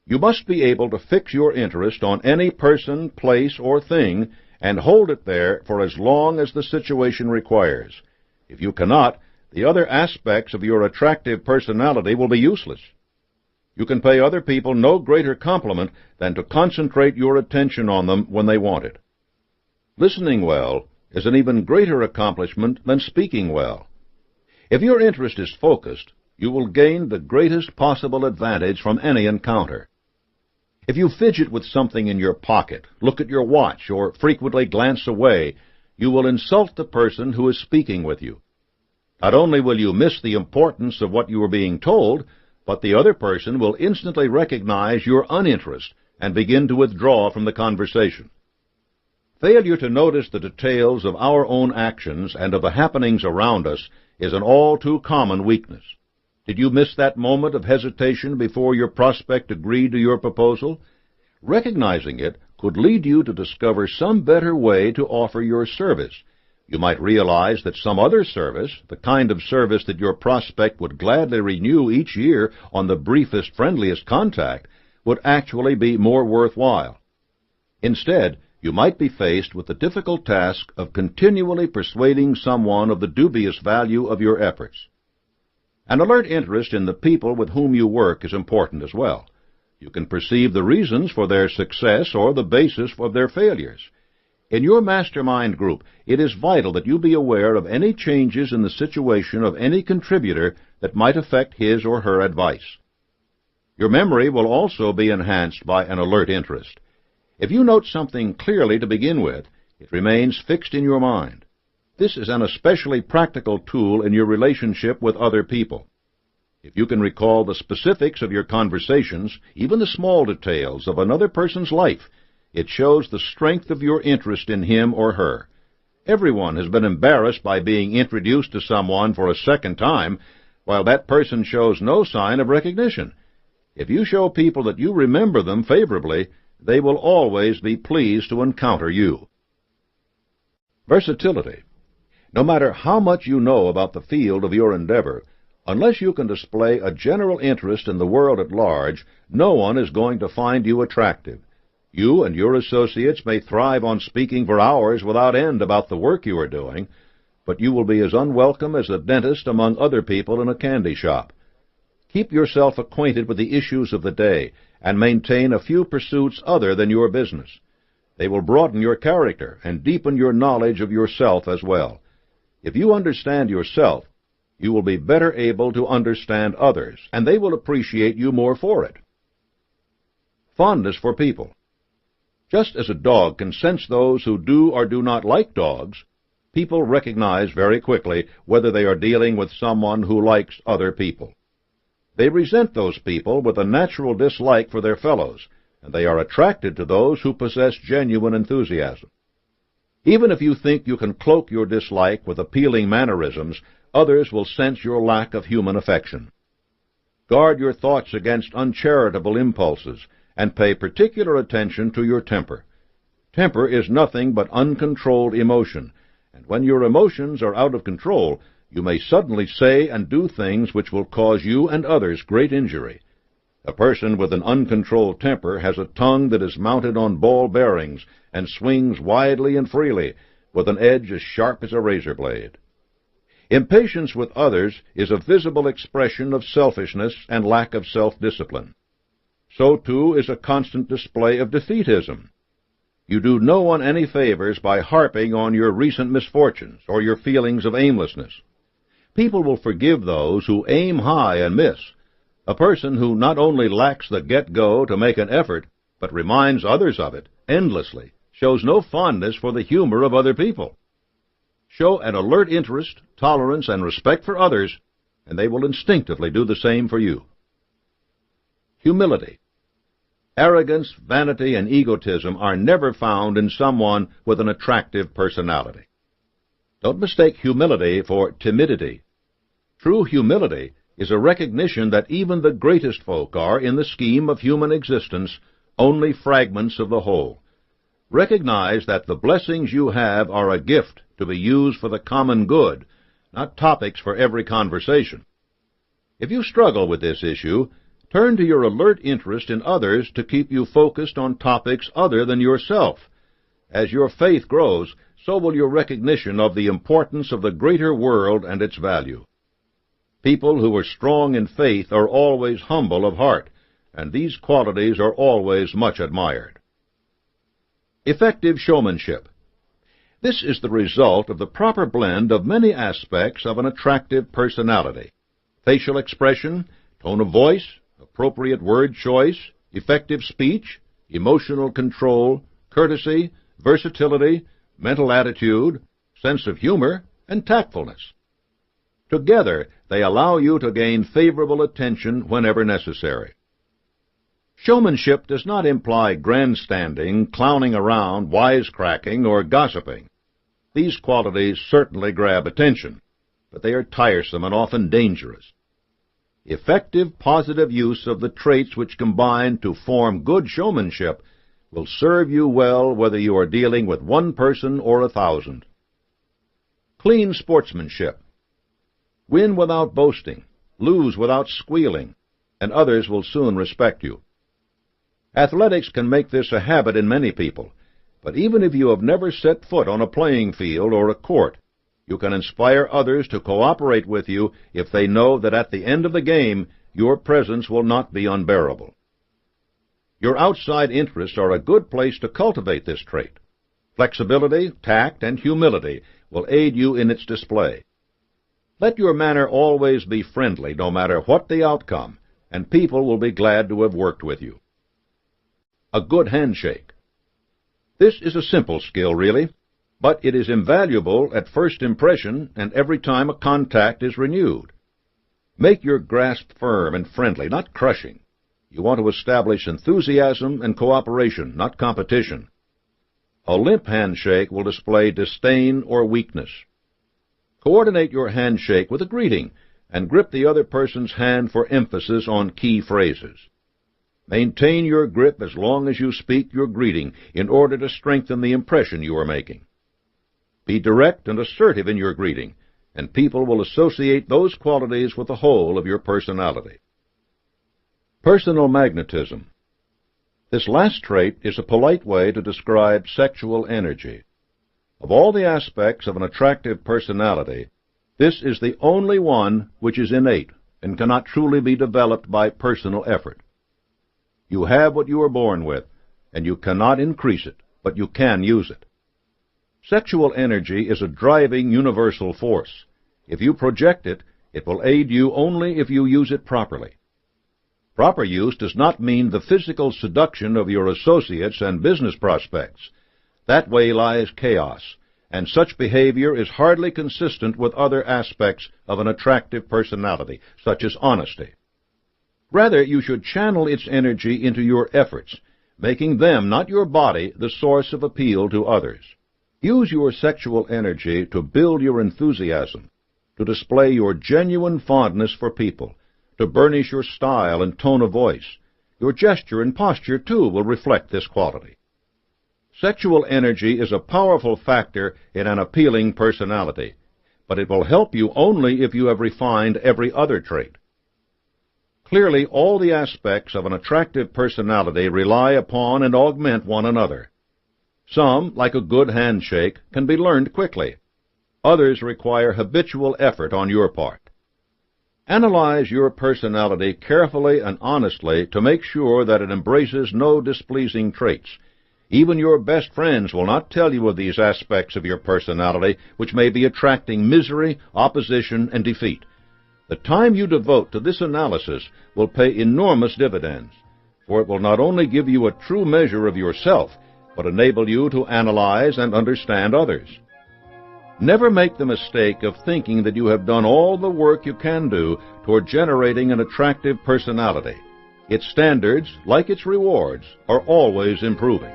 You must be able to fix your interest on any person, place, or thing and hold it there for as long as the situation requires. If you cannot, the other aspects of your attractive personality will be useless. You can pay other people no greater compliment than to concentrate your attention on them when they want it. Listening well is an even greater accomplishment than speaking well. If your interest is focused, you will gain the greatest possible advantage from any encounter. If you fidget with something in your pocket, look at your watch, or frequently glance away, you will insult the person who is speaking with you. Not only will you miss the importance of what you are being told, but the other person will instantly recognize your uninterest and begin to withdraw from the conversation. Failure to notice the details of our own actions and of the happenings around us is an all-too-common weakness. Did you miss that moment of hesitation before your prospect agreed to your proposal? Recognizing it could lead you to discover some better way to offer your service. You might realize that some other service, the kind of service that your prospect would gladly renew each year on the briefest, friendliest contact, would actually be more worthwhile. Instead, you might be faced with the difficult task of continually persuading someone of the dubious value of your efforts. An alert interest in the people with whom you work is important as well. You can perceive the reasons for their success or the basis of their failures. In your mastermind group, it is vital that you be aware of any changes in the situation of any contributor that might affect his or her advice. Your memory will also be enhanced by an alert interest. If you note something clearly to begin with, it remains fixed in your mind. This is an especially practical tool in your relationship with other people. If you can recall the specifics of your conversations, even the small details of another person's life, it shows the strength of your interest in him or her. Everyone has been embarrassed by being introduced to someone for a second time, while that person shows no sign of recognition. If you show people that you remember them favorably, they will always be pleased to encounter you. Versatility. No matter how much you know about the field of your endeavor, unless you can display a general interest in the world at large, no one is going to find you attractive. You and your associates may thrive on speaking for hours without end about the work you are doing, but you will be as unwelcome as a dentist among other people in a candy shop. Keep yourself acquainted with the issues of the day, and maintain a few pursuits other than your business. They will broaden your character and deepen your knowledge of yourself as well. If you understand yourself, you will be better able to understand others, and they will appreciate you more for it. Fondness for people. Just as a dog can sense those who do or do not like dogs, people recognize very quickly whether they are dealing with someone who likes other people. They resent those people with a natural dislike for their fellows, and they are attracted to those who possess genuine enthusiasm. Even if you think you can cloak your dislike with appealing mannerisms, others will sense your lack of human affection. Guard your thoughts against uncharitable impulses, and pay particular attention to your temper. Temper is nothing but uncontrolled emotion, and when your emotions are out of control, you may suddenly say and do things which will cause you and others great injury. A person with an uncontrolled temper has a tongue that is mounted on ball bearings and swings widely and freely, with an edge as sharp as a razor blade. Impatience with others is a visible expression of selfishness and lack of self-discipline. So, too, is a constant display of defeatism. You do no one any favors by harping on your recent misfortunes or your feelings of aimlessness. People will forgive those who aim high and miss. A person who not only lacks the get-go to make an effort, but reminds others of it endlessly, shows no fondness for the humor of other people. Show an alert interest, tolerance, and respect for others, and they will instinctively do the same for you. Humility. Arrogance, vanity, and egotism are never found in someone with an attractive personality. Don't mistake humility for timidity. True humility is a recognition that even the greatest folk are, in the scheme of human existence, only fragments of the whole. Recognize that the blessings you have are a gift to be used for the common good, not topics for every conversation. If you struggle with this issue, turn to your alert interest in others to keep you focused on topics other than yourself. As your faith grows, so will your recognition of the importance of the greater world and its value. People who are strong in faith are always humble of heart, and these qualities are always much admired. Effective showmanship. This is the result of the proper blend of many aspects of an attractive personality: facial expression, tone of voice, appropriate word choice, effective speech, emotional control, courtesy, versatility, mental attitude, sense of humor, and tactfulness. Together, they allow you to gain favorable attention whenever necessary. Showmanship does not imply grandstanding, clowning around, wisecracking, or gossiping. These qualities certainly grab attention, but they are tiresome and often dangerous. Effective, positive use of the traits which combine to form good showmanship will serve you well whether you are dealing with one person or 1,000. Clean sportsmanship. Win without boasting, lose without squealing, and others will soon respect you. Athletics can make this a habit in many people, but even if you have never set foot on a playing field or a court, you can inspire others to cooperate with you if they know that at the end of the game your presence will not be unbearable. Your outside interests are a good place to cultivate this trait. Flexibility, tact, and humility will aid you in its display. Let your manner always be friendly, no matter what the outcome, and people will be glad to have worked with you. A good handshake. This is a simple skill, really, but it is invaluable at first impression and every time a contact is renewed. Make your grasp firm and friendly, not crushing. You want to establish enthusiasm and cooperation, not competition. A limp handshake will display disdain or weakness. Coordinate your handshake with a greeting and grip the other person's hand for emphasis on key phrases. Maintain your grip as long as you speak your greeting in order to strengthen the impression you are making. Be direct and assertive in your greeting, and people will associate those qualities with the whole of your personality. Personal magnetism. This last trait is a polite way to describe sexual energy. Of all the aspects of an attractive personality, this is the only one which is innate and cannot truly be developed by personal effort. You have what you are born with, and you cannot increase it, but you can use it. Sexual energy is a driving universal force. If you project it, it will aid you only if you use it properly. Proper use does not mean the physical seduction of your associates and business prospects. That way lies chaos, and such behavior is hardly consistent with other aspects of an attractive personality, such as honesty. Rather, you should channel its energy into your efforts, making them, not your body, the source of appeal to others. Use your sexual energy to build your enthusiasm, to display your genuine fondness for people, to burnish your style and tone of voice. Your gesture and posture, too, will reflect this quality. Sexual energy is a powerful factor in an appealing personality, but it will help you only if you have refined every other trait. Clearly, all the aspects of an attractive personality rely upon and augment one another. Some, like a good handshake, can be learned quickly. Others require habitual effort on your part. Analyze your personality carefully and honestly to make sure that it embraces no displeasing traits. Even your best friends will not tell you of these aspects of your personality which may be attracting misery, opposition, and defeat. The time you devote to this analysis will pay enormous dividends, for it will not only give you a true measure of yourself, but enable you to analyze and understand others. Never make the mistake of thinking that you have done all the work you can do toward generating an attractive personality. Its standards, like its rewards, are always improving.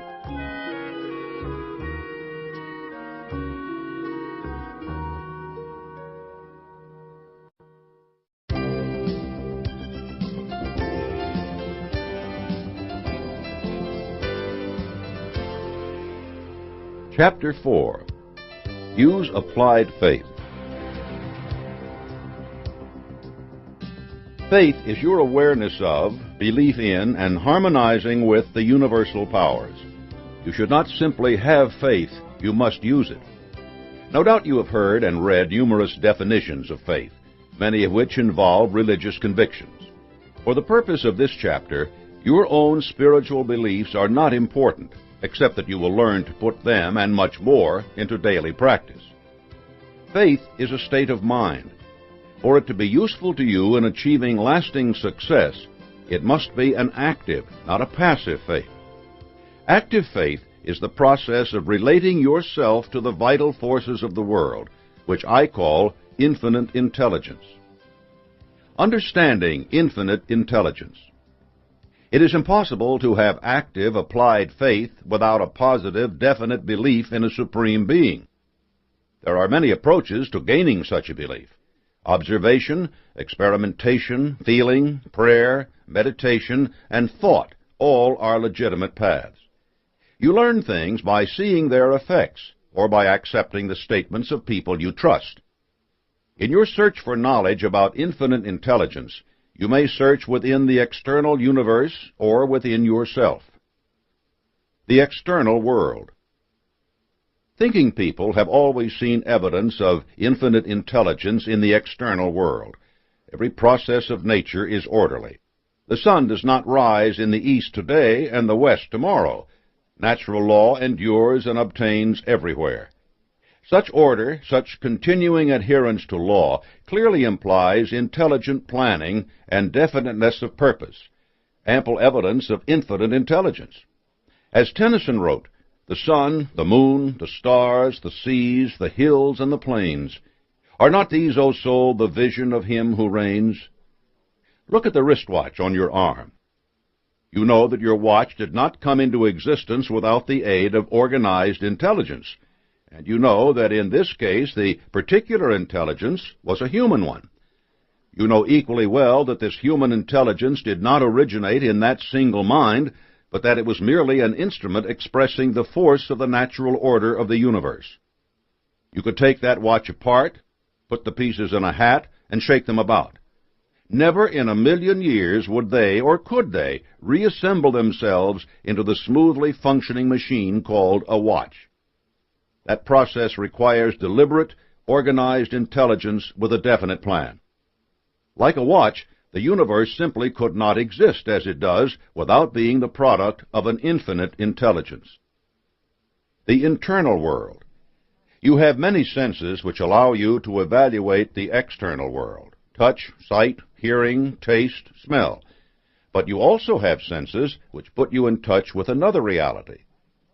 Chapter 4. Use Applied Faith. Faith is your awareness of, belief in, and harmonizing with the universal powers. You should not simply have faith, you must use it. No doubt you have heard and read numerous definitions of faith, many of which involve religious convictions. For the purpose of this chapter, your own spiritual beliefs are not important, except that you will learn to put them and much more into daily practice. Faith is a state of mind. For it to be useful to you in achieving lasting success, it must be an active, not a passive faith. Active faith is the process of relating yourself to the vital forces of the world, which I call infinite intelligence. Understanding infinite intelligence. It is impossible to have active, applied faith without a positive, definite belief in a supreme being. There are many approaches to gaining such a belief. Observation, experimentation, feeling, prayer, meditation, and thought all are legitimate paths. You learn things by seeing their effects, or by accepting the statements of people you trust. In your search for knowledge about infinite intelligence, you may search within the external universe or within yourself. The external world. Thinking people have always seen evidence of infinite intelligence in the external world. Every process of nature is orderly. The sun does not rise in the east today and the west tomorrow. Natural law endures and obtains everywhere. Such order, such continuing adherence to law, clearly implies intelligent planning and definiteness of purpose, ample evidence of infinite intelligence. As Tennyson wrote, the sun, the moon, the stars, the seas, the hills, and the plains, are not these, O soul, the vision of him who reigns? Look at the wristwatch on your arm. You know that your watch did not come into existence without the aid of organized intelligence. And you know that in this case the particular intelligence was a human one. You know equally well that this human intelligence did not originate in that single mind, but that it was merely an instrument expressing the force of the natural order of the universe. You could take that watch apart, put the pieces in a hat, and shake them about. Never in a million years would they, or could they, reassemble themselves into the smoothly functioning machine called a watch. That process requires deliberate, organized intelligence with a definite plan. Like a watch, the universe simply could not exist as it does without being the product of an infinite intelligence. The internal world. You have many senses which allow you to evaluate the external world: touch, sight, hearing, taste, smell. But you also have senses which put you in touch with another reality.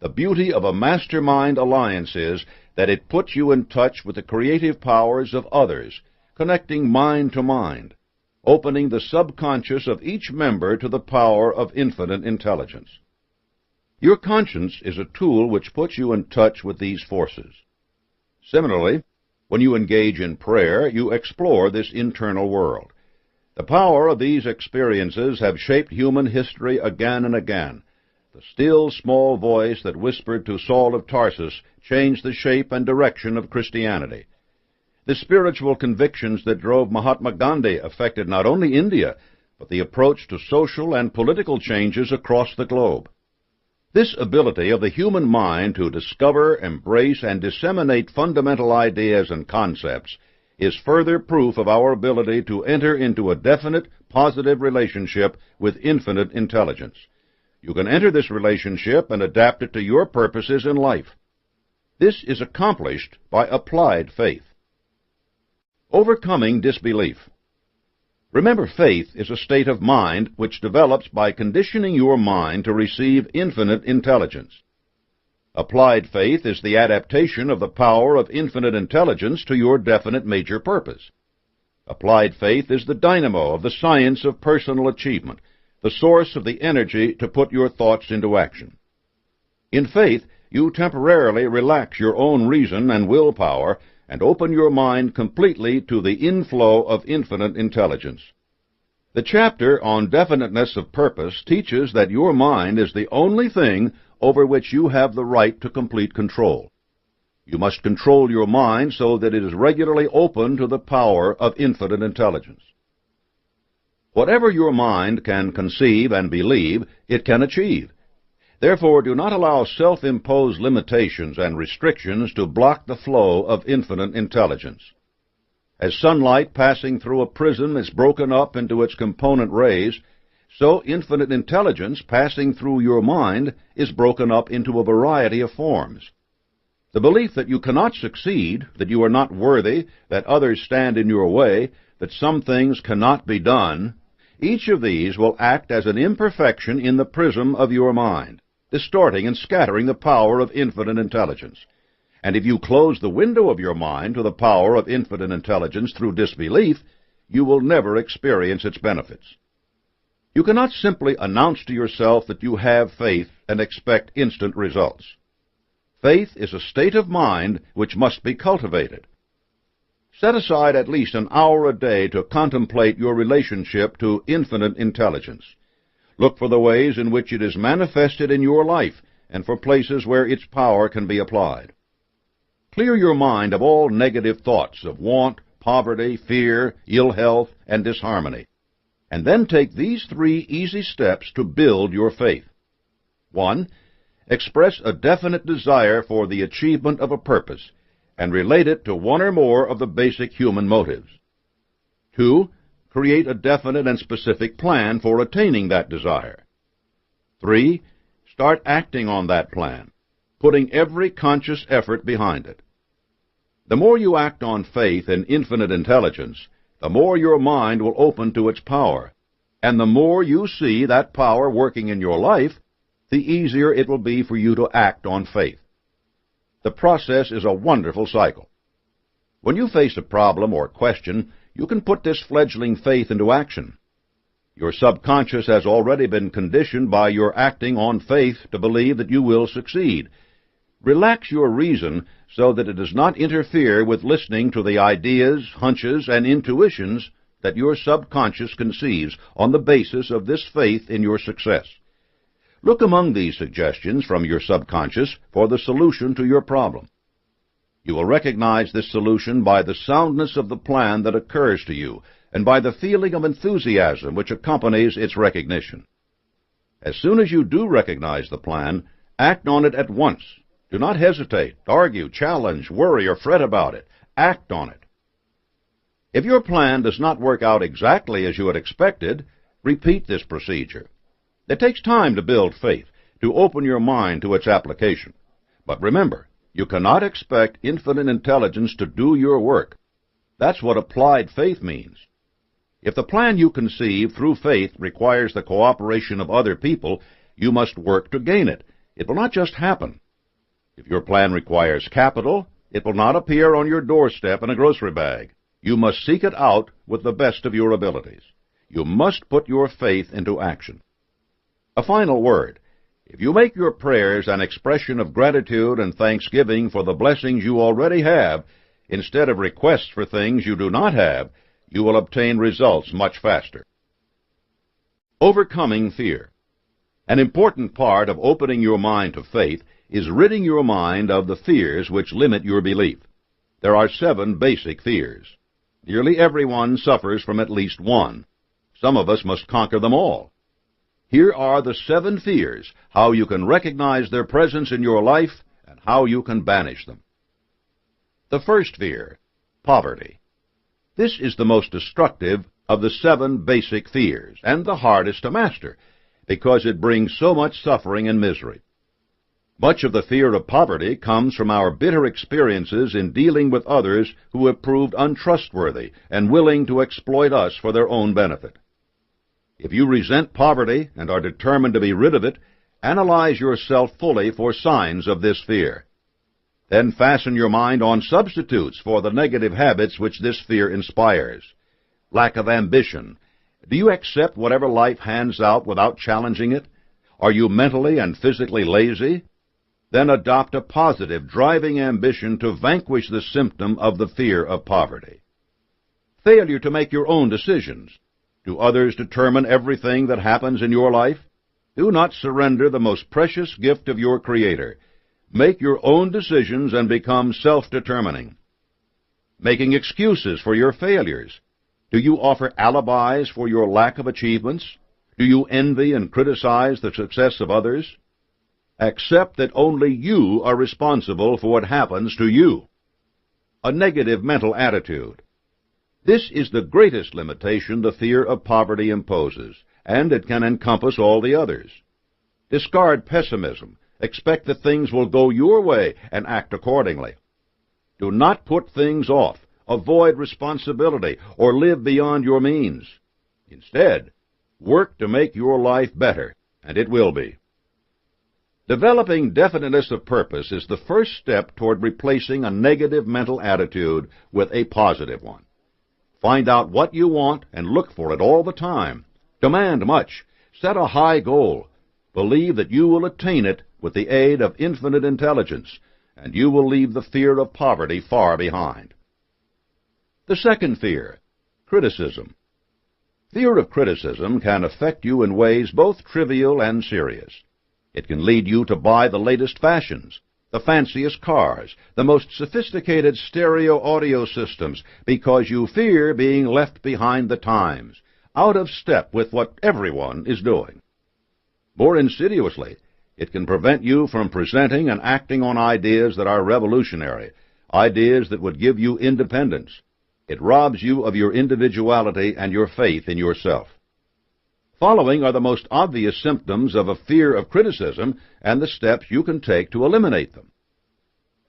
The beauty of a mastermind alliance is that it puts you in touch with the creative powers of others, connecting mind to mind, opening the subconscious of each member to the power of infinite intelligence. Your conscience is a tool which puts you in touch with these forces. Similarly, when you engage in prayer, you explore this internal world. The power of these experiences have shaped human history again and again. The still small voice that whispered to Saul of Tarsus changed the shape and direction of Christianity. The spiritual convictions that drove Mahatma Gandhi affected not only India, but the approach to social and political changes across the globe. This ability of the human mind to discover, embrace, and disseminate fundamental ideas and concepts is further proof of our ability to enter into a definite, positive relationship with infinite intelligence. You can enter this relationship and adapt it to your purposes in life. This is accomplished by applied faith. Overcoming disbelief. Remember, faith is a state of mind which develops by conditioning your mind to receive infinite intelligence. Applied faith is the adaptation of the power of infinite intelligence to your definite major purpose. Applied faith is the dynamo of the science of personal achievement, the source of the energy to put your thoughts into action. In faith, you temporarily relax your own reason and willpower and open your mind completely to the inflow of infinite intelligence. The chapter on definiteness of purpose teaches that your mind is the only thing over which you have the right to complete control. You must control your mind so that it is regularly open to the power of infinite intelligence. Whatever your mind can conceive and believe, it can achieve. Therefore, do not allow self-imposed limitations and restrictions to block the flow of infinite intelligence. As sunlight passing through a prism is broken up into its component rays, so infinite intelligence passing through your mind is broken up into a variety of forms. The belief that you cannot succeed, that you are not worthy, that others stand in your way, that some things cannot be done, each of these will act as an imperfection in the prism of your mind, distorting and scattering the power of infinite intelligence. And if you close the window of your mind to the power of infinite intelligence through disbelief, you will never experience its benefits. You cannot simply announce to yourself that you have faith and expect instant results. Faith is a state of mind which must be cultivated. Set aside at least an hour a day to contemplate your relationship to infinite intelligence. Look for the ways in which it is manifested in your life and for places where its power can be applied. Clear your mind of all negative thoughts of want, poverty, fear, ill health, and disharmony. And then take these 3 easy steps to build your faith. 1. Express a definite desire for the achievement of a purpose, and relate it to one or more of the basic human motives. 2. Create a definite and specific plan for attaining that desire. 3. Start acting on that plan, putting every conscious effort behind it. The more you act on faith and infinite intelligence, the more your mind will open to its power, and the more you see that power working in your life, the easier it will be for you to act on faith. The process is a wonderful cycle. When you face a problem or question, you can put this fledgling faith into action. Your subconscious has already been conditioned by your acting on faith to believe that you will succeed. Relax your reason so that it does not interfere with listening to the ideas, hunches, and intuitions that your subconscious conceives on the basis of this faith in your success. Look among these suggestions from your subconscious for the solution to your problem. You will recognize this solution by the soundness of the plan that occurs to you and by the feeling of enthusiasm which accompanies its recognition. As soon as you do recognize the plan, act on it at once. Do not hesitate, argue, challenge, worry, or fret about it. Act on it. If your plan does not work out exactly as you had expected, repeat this procedure. It takes time to build faith, to open your mind to its application. But remember, you cannot expect infinite intelligence to do your work. That's what applied faith means. If the plan you conceive through faith requires the cooperation of other people, you must work to gain it. It will not just happen. If your plan requires capital, it will not appear on your doorstep in a grocery bag. You must seek it out with the best of your abilities. You must put your faith into action. A final word. If you make your prayers an expression of gratitude and thanksgiving for the blessings you already have, instead of requests for things you do not have, You will obtain results much faster. Overcoming fear. An important part of opening your mind to faith is ridding your mind of the fears which limit your belief. There are 7 basic fears. Nearly everyone suffers from at least one. Some of us must conquer them all. Here are the 7 fears, how you can recognize their presence in your life, and how you can banish them. The first fear, poverty. This is the most destructive of the 7 basic fears, and the hardest to master, because it brings so much suffering and misery. Much of the fear of poverty comes from our bitter experiences in dealing with others who have proved untrustworthy and willing to exploit us for their own benefit. If you resent poverty and are determined to be rid of it, analyze yourself fully for signs of this fear. Then fasten your mind on substitutes for the negative habits which this fear inspires. Lack of ambition. Do you accept whatever life hands out without challenging it? Are you mentally and physically lazy? Then adopt a positive, driving ambition to vanquish the symptom of the fear of poverty. Failure to make your own decisions. Do others determine everything that happens in your life? Do not surrender the most precious gift of your Creator. Make your own decisions and become self-determining. Making excuses for your failures. Do you offer alibis for your lack of achievements? Do you envy and criticize the success of others? Accept that only you are responsible for what happens to you. A negative mental attitude. This is the greatest limitation the fear of poverty imposes, and it can encompass all the others. Discard pessimism. Expect that things will go your way and act accordingly. Do not put things off, avoid responsibility, or live beyond your means. Instead, work to make your life better, and it will be. Developing definiteness of purpose is the first step toward replacing a negative mental attitude with a positive one. Find out what you want and look for it all the time. Demand much. Set a high goal. Believe that you will attain it with the aid of infinite intelligence, and you will leave the fear of poverty far behind. The second fear, criticism. Fear of criticism can affect you in ways both trivial and serious. It can lead you to buy the latest fashions, the fanciest cars, the most sophisticated stereo audio systems, because you fear being left behind the times, out of step with what everyone is doing. More insidiously, it can prevent you from presenting and acting on ideas that are revolutionary, ideas that would give you independence. It robs you of your individuality and your faith in yourself. Following are the most obvious symptoms of a fear of criticism and the steps you can take to eliminate them.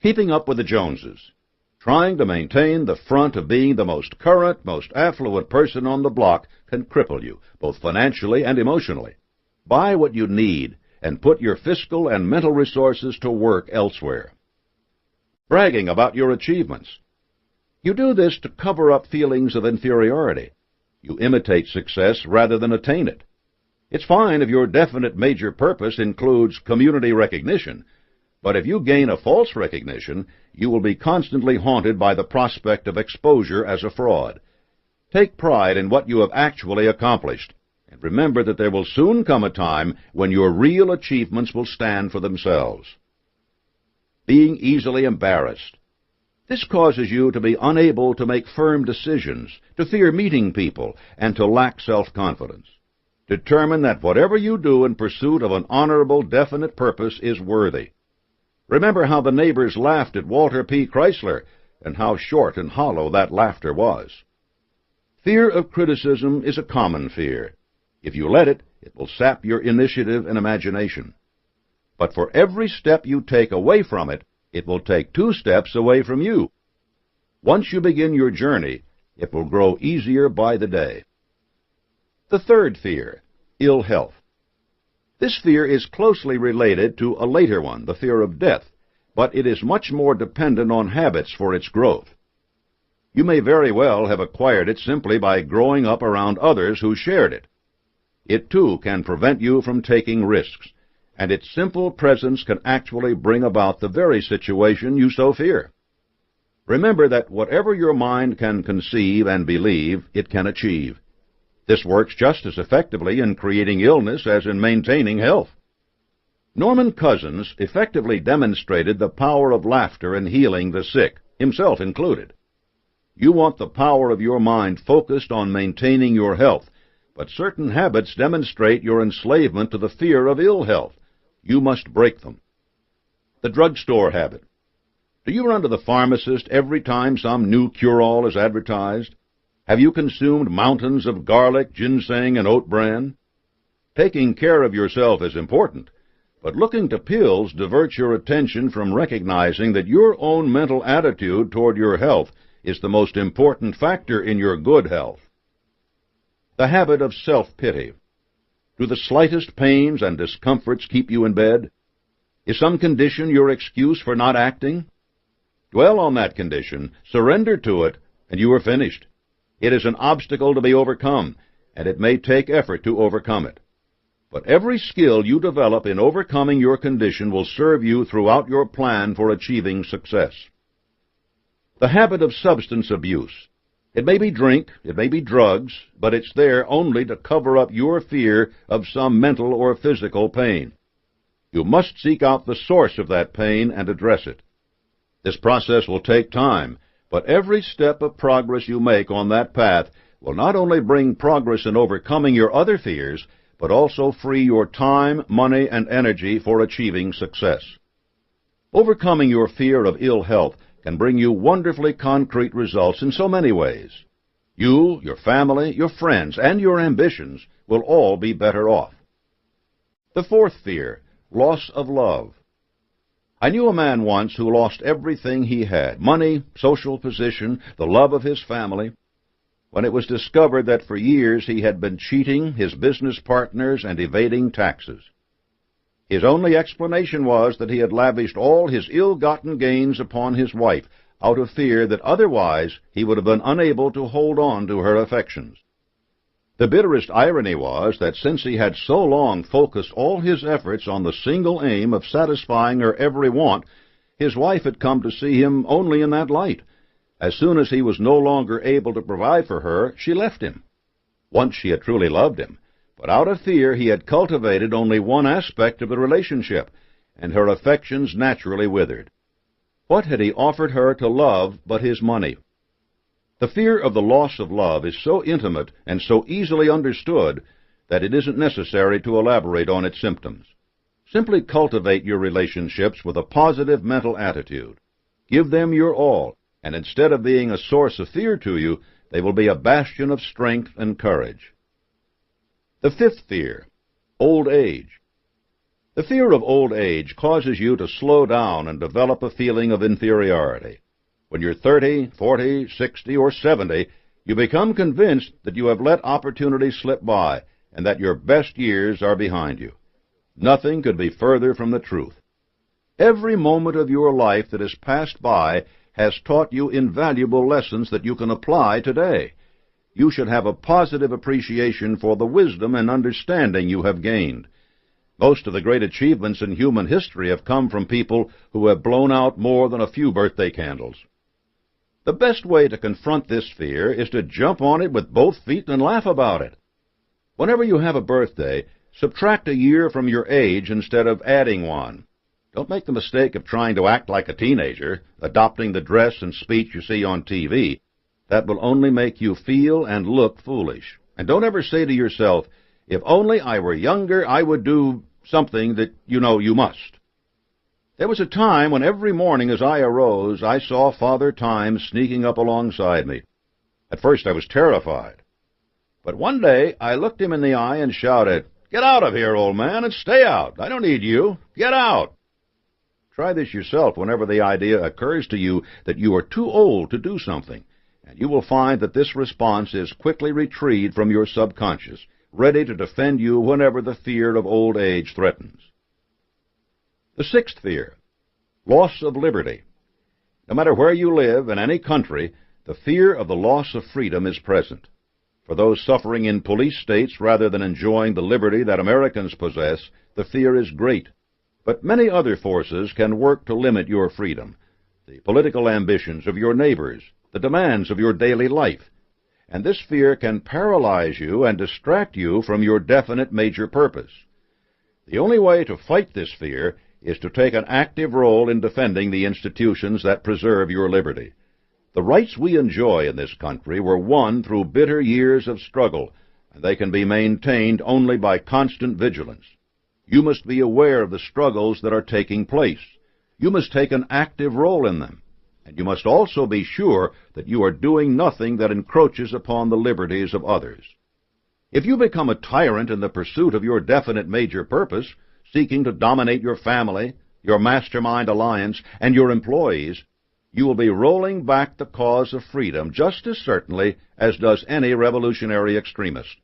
Keeping up with the Joneses. Trying to maintain the front of being the most current, most affluent person on the block can cripple you, both financially and emotionally. Buy what you need and put your fiscal and mental resources to work elsewhere. Bragging about your achievements. You do this to cover up feelings of inferiority. You imitate success rather than attain it. It's fine if your definite major purpose includes community recognition, but if you gain a false recognition, you will be constantly haunted by the prospect of exposure as a fraud. Take pride in what you have actually accomplished, and remember that there will soon come a time when your real achievements will stand for themselves. Being easily embarrassed. This causes you to be unable to make firm decisions, to fear meeting people, and to lack self-confidence. Determine that whatever you do in pursuit of an honorable, definite purpose is worthy. Remember how the neighbors laughed at Walter P. Chrysler, and how short and hollow that laughter was. Fear of criticism is a common fear. If you let it, it will sap your initiative and imagination. But for every step you take away from it, it will take 2 steps away from you. Once you begin your journey, it will grow easier by the day. The third fear, ill health. This fear is closely related to a later one, the fear of death, but it is much more dependent on habits for its growth. You may very well have acquired it simply by growing up around others who shared it. It, too, can prevent you from taking risks, and its simple presence can actually bring about the very situation you so fear. Remember that whatever your mind can conceive and believe, it can achieve. This works just as effectively in creating illness as in maintaining health. Norman Cousins effectively demonstrated the power of laughter in healing the sick, himself included. You want the power of your mind focused on maintaining your health, but certain habits demonstrate your enslavement to the fear of ill health. You must break them. The drugstore habit. Do you run to the pharmacist every time some new cure-all is advertised? Have you consumed mountains of garlic, ginseng, and oat bran? Taking care of yourself is important, but looking to pills diverts your attention from recognizing that your own mental attitude toward your health is the most important factor in your good health. The habit of self-pity. Do the slightest pains and discomforts keep you in bed? Is some condition your excuse for not acting? Dwell on that condition, surrender to it, and you are finished. It is an obstacle to be overcome, and it may take effort to overcome it. But every skill you develop in overcoming your condition will serve you throughout your plan for achieving success. The habit of substance abuse. It may be drink, it may be drugs, but it's there only to cover up your fear of some mental or physical pain. You must seek out the source of that pain and address it. This process will take time, but every step of progress you make on that path will not only bring progress in overcoming your other fears, but also free your time, money, and energy for achieving success. Overcoming your fear of ill health can bring you wonderfully concrete results in so many ways. You, your family, your friends, and your ambitions will all be better off. The fourth fear, loss of love. I knew a man once who lost everything he had, money, social position, the love of his family, when it was discovered that for years he had been cheating his business partners and evading taxes. His only explanation was that he had lavished all his ill-gotten gains upon his wife, out of fear that otherwise he would have been unable to hold on to her affections. The bitterest irony was that since he had so long focused all his efforts on the single aim of satisfying her every want, his wife had come to see him only in that light. As soon as he was no longer able to provide for her, she left him. Once she had truly loved him, but out of fear he had cultivated only one aspect of the relationship, and her affections naturally withered. What had he offered her to love but his money? The fear of the loss of love is so intimate and so easily understood that it isn't necessary to elaborate on its symptoms. Simply cultivate your relationships with a positive mental attitude. Give them your all, and instead of being a source of fear to you, they will be a bastion of strength and courage. The fifth fear, old age. The fear of old age causes you to slow down and develop a feeling of inferiority. When you're 30, 40, 60, or 70, you become convinced that you have let opportunities slip by and that your best years are behind you. Nothing could be further from the truth. Every moment of your life that has passed by has taught you invaluable lessons that you can apply today. You should have a positive appreciation for the wisdom and understanding you have gained. Most of the great achievements in human history have come from people who have blown out more than a few birthday candles. The best way to confront this fear is to jump on it with both feet and laugh about it. Whenever you have a birthday, subtract a year from your age instead of adding one. Don't make the mistake of trying to act like a teenager, adopting the dress and speech you see on TV. That will only make you feel and look foolish. And don't ever say to yourself, if only I were younger, I would do something that you know you must. There was a time when every morning as I arose, I saw Father Time sneaking up alongside me. At first I was terrified. But one day I looked him in the eye and shouted, "Get out of here, old man, and stay out. I don't need you. Get out." Try this yourself whenever the idea occurs to you that you are too old to do something, and you will find that this response is quickly retrieved from your subconscious, ready to defend you whenever the fear of old age threatens. The sixth fear, loss of liberty. No matter where you live in any country, the fear of the loss of freedom is present. For those suffering in police states rather than enjoying the liberty that Americans possess, the fear is great. But many other forces can work to limit your freedom. the political ambitions of your neighbors, the demands of your daily life. And this fear can paralyze you and distract you from your definite major purpose. The only way to fight this fear is to take an active role in defending the institutions that preserve your liberty. The rights we enjoy in this country were won through bitter years of struggle, and they can be maintained only by constant vigilance. You must be aware of the struggles that are taking place. You must take an active role in them. And you must also be sure that you are doing nothing that encroaches upon the liberties of others. If you become a tyrant in the pursuit of your definite major purpose, seeking to dominate your family, your mastermind alliance, and your employees, you will be rolling back the cause of freedom just as certainly as does any revolutionary extremist.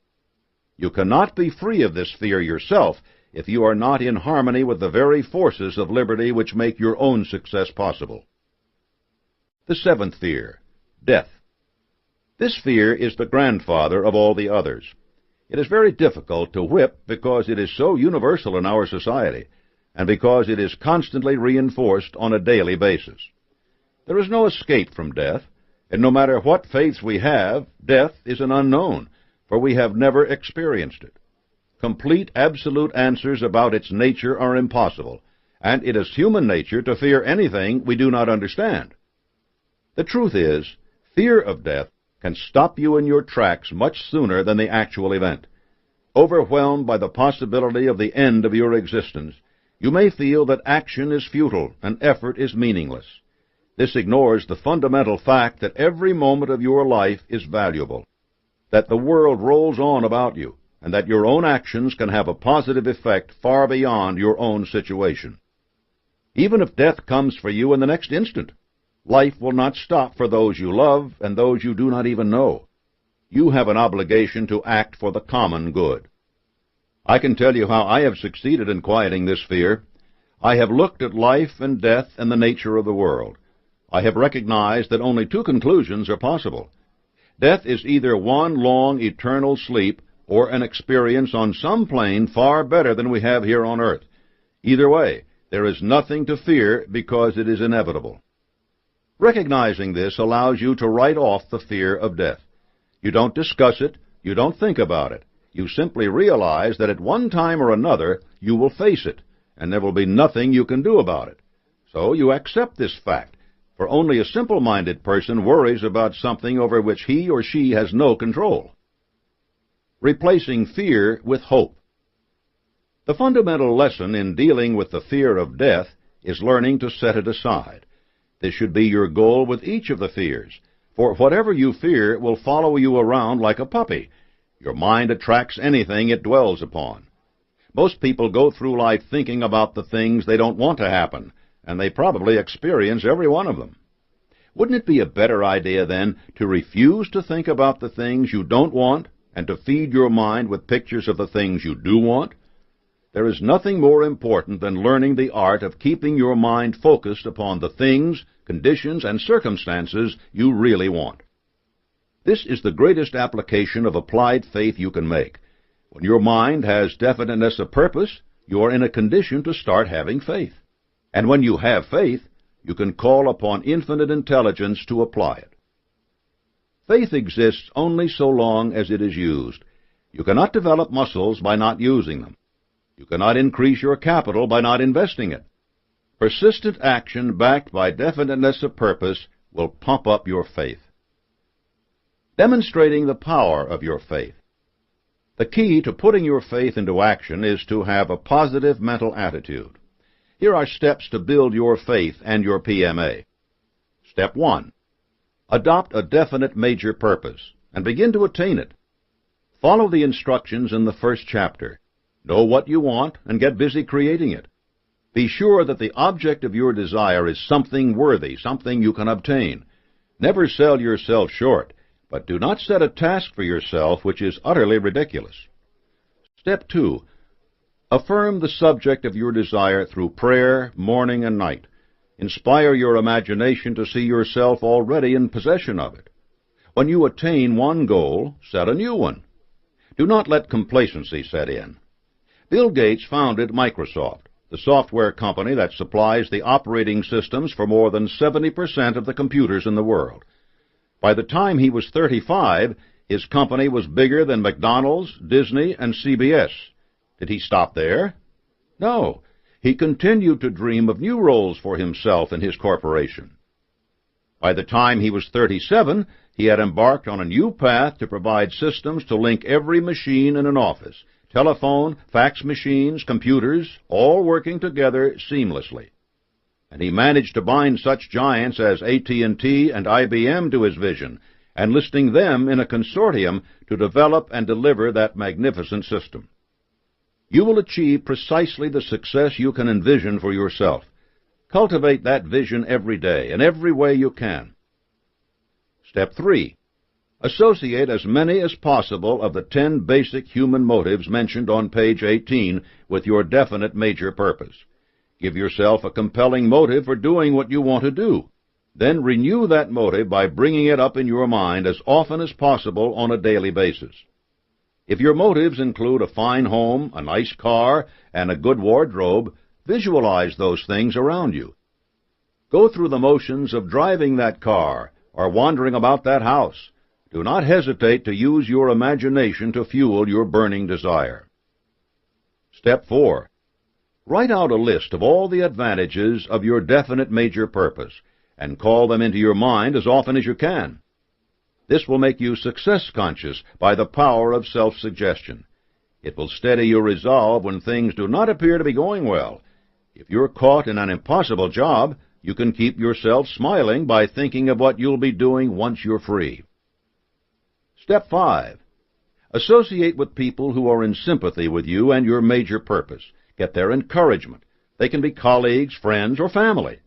You cannot be free of this fear yourself if you are not in harmony with the very forces of liberty which make your own success possible. The seventh fear, death. This fear is the grandfather of all the others. It is very difficult to whip because it is so universal in our society, and because it is constantly reinforced on a daily basis. There is no escape from death, and no matter what faiths we have, death is an unknown, for we have never experienced it. Complete, absolute answers about its nature are impossible, and it is human nature to fear anything we do not understand. The truth is, fear of death can stop you in your tracks much sooner than the actual event. Overwhelmed by the possibility of the end of your existence, you may feel that action is futile and effort is meaningless. This ignores the fundamental fact that every moment of your life is valuable, that the world rolls on about you, and that your own actions can have a positive effect far beyond your own situation. Even if death comes for you in the next instant, life will not stop for those you love and those you do not even know. You have an obligation to act for the common good. I can tell you how I have succeeded in quieting this fear. I have looked at life and death and the nature of the world. I have recognized that only two conclusions are possible. Death is either one long eternal sleep or an experience on some plane far better than we have here on earth. Either way, there is nothing to fear because it is inevitable. Recognizing this allows you to write off the fear of death. You don't discuss it, you don't think about it. You simply realize that at one time or another you will face it, and there will be nothing you can do about it. So you accept this fact, for only a simple-minded person worries about something over which he or she has no control. Replacing fear with hope. The fundamental lesson in dealing with the fear of death is learning to set it aside. This should be your goal with each of the fears, for whatever you fear will follow you around like a puppy. Your mind attracts anything it dwells upon. Most people go through life thinking about the things they don't want to happen, and they probably experience every one of them. Wouldn't it be a better idea, then, to refuse to think about the things you don't want and to feed your mind with pictures of the things you do want? There is nothing more important than learning the art of keeping your mind focused upon the things, conditions, and circumstances you really want. This is the greatest application of applied faith you can make. When your mind has definiteness of purpose, you are in a condition to start having faith. And when you have faith, you can call upon infinite intelligence to apply it. Faith exists only so long as it is used. You cannot develop muscles by not using them. You cannot increase your capital by not investing it. Persistent action backed by definiteness of purpose will pump up your faith. Demonstrating the power of your faith. The key to putting your faith into action is to have a positive mental attitude. Here are steps to build your faith and your PMA. Step 1. Adopt a definite major purpose and begin to attain it. Follow the instructions in the first chapter. Know what you want and get busy creating it. Be sure that the object of your desire is something worthy, something you can obtain. Never sell yourself short, but do not set a task for yourself which is utterly ridiculous. Step 2. Affirm the subject of your desire through prayer, morning and night. Inspire your imagination to see yourself already in possession of it. When you attain one goal, set a new one. Do not let complacency set in. Bill Gates founded Microsoft, the software company that supplies the operating systems for more than 70% of the computers in the world. By the time he was 35, his company was bigger than McDonald's, Disney, and CBS. Did he stop there? No. He continued to dream of new roles for himself and his corporation. By the time he was 37, he had embarked on a new path to provide systems to link every machine in an office, telephone, fax machines, computers, all working together seamlessly. And he managed to bind such giants as AT&T and IBM to his vision, enlisting them in a consortium to develop and deliver that magnificent system. You will achieve precisely the success you can envision for yourself. Cultivate that vision every day, in every way you can. Step 3. Associate as many as possible of the 10 basic human motives mentioned on page 18 with your definite major purpose. Give yourself a compelling motive for doing what you want to do. Then renew that motive by bringing it up in your mind as often as possible on a daily basis. If your motives include a fine home, a nice car, and a good wardrobe, visualize those things around you. Go through the motions of driving that car or wandering about that house. Do not hesitate to use your imagination to fuel your burning desire. Step 4. Write out a list of all the advantages of your definite major purpose and call them into your mind as often as you can. This will make you success-conscious by the power of self-suggestion. It will steady your resolve when things do not appear to be going well. If you're caught in an impossible job, you can keep yourself smiling by thinking of what you'll be doing once you're free. Step 5. Associate with people who are in sympathy with you and your major purpose. Get their encouragement. They can be colleagues, friends, or family.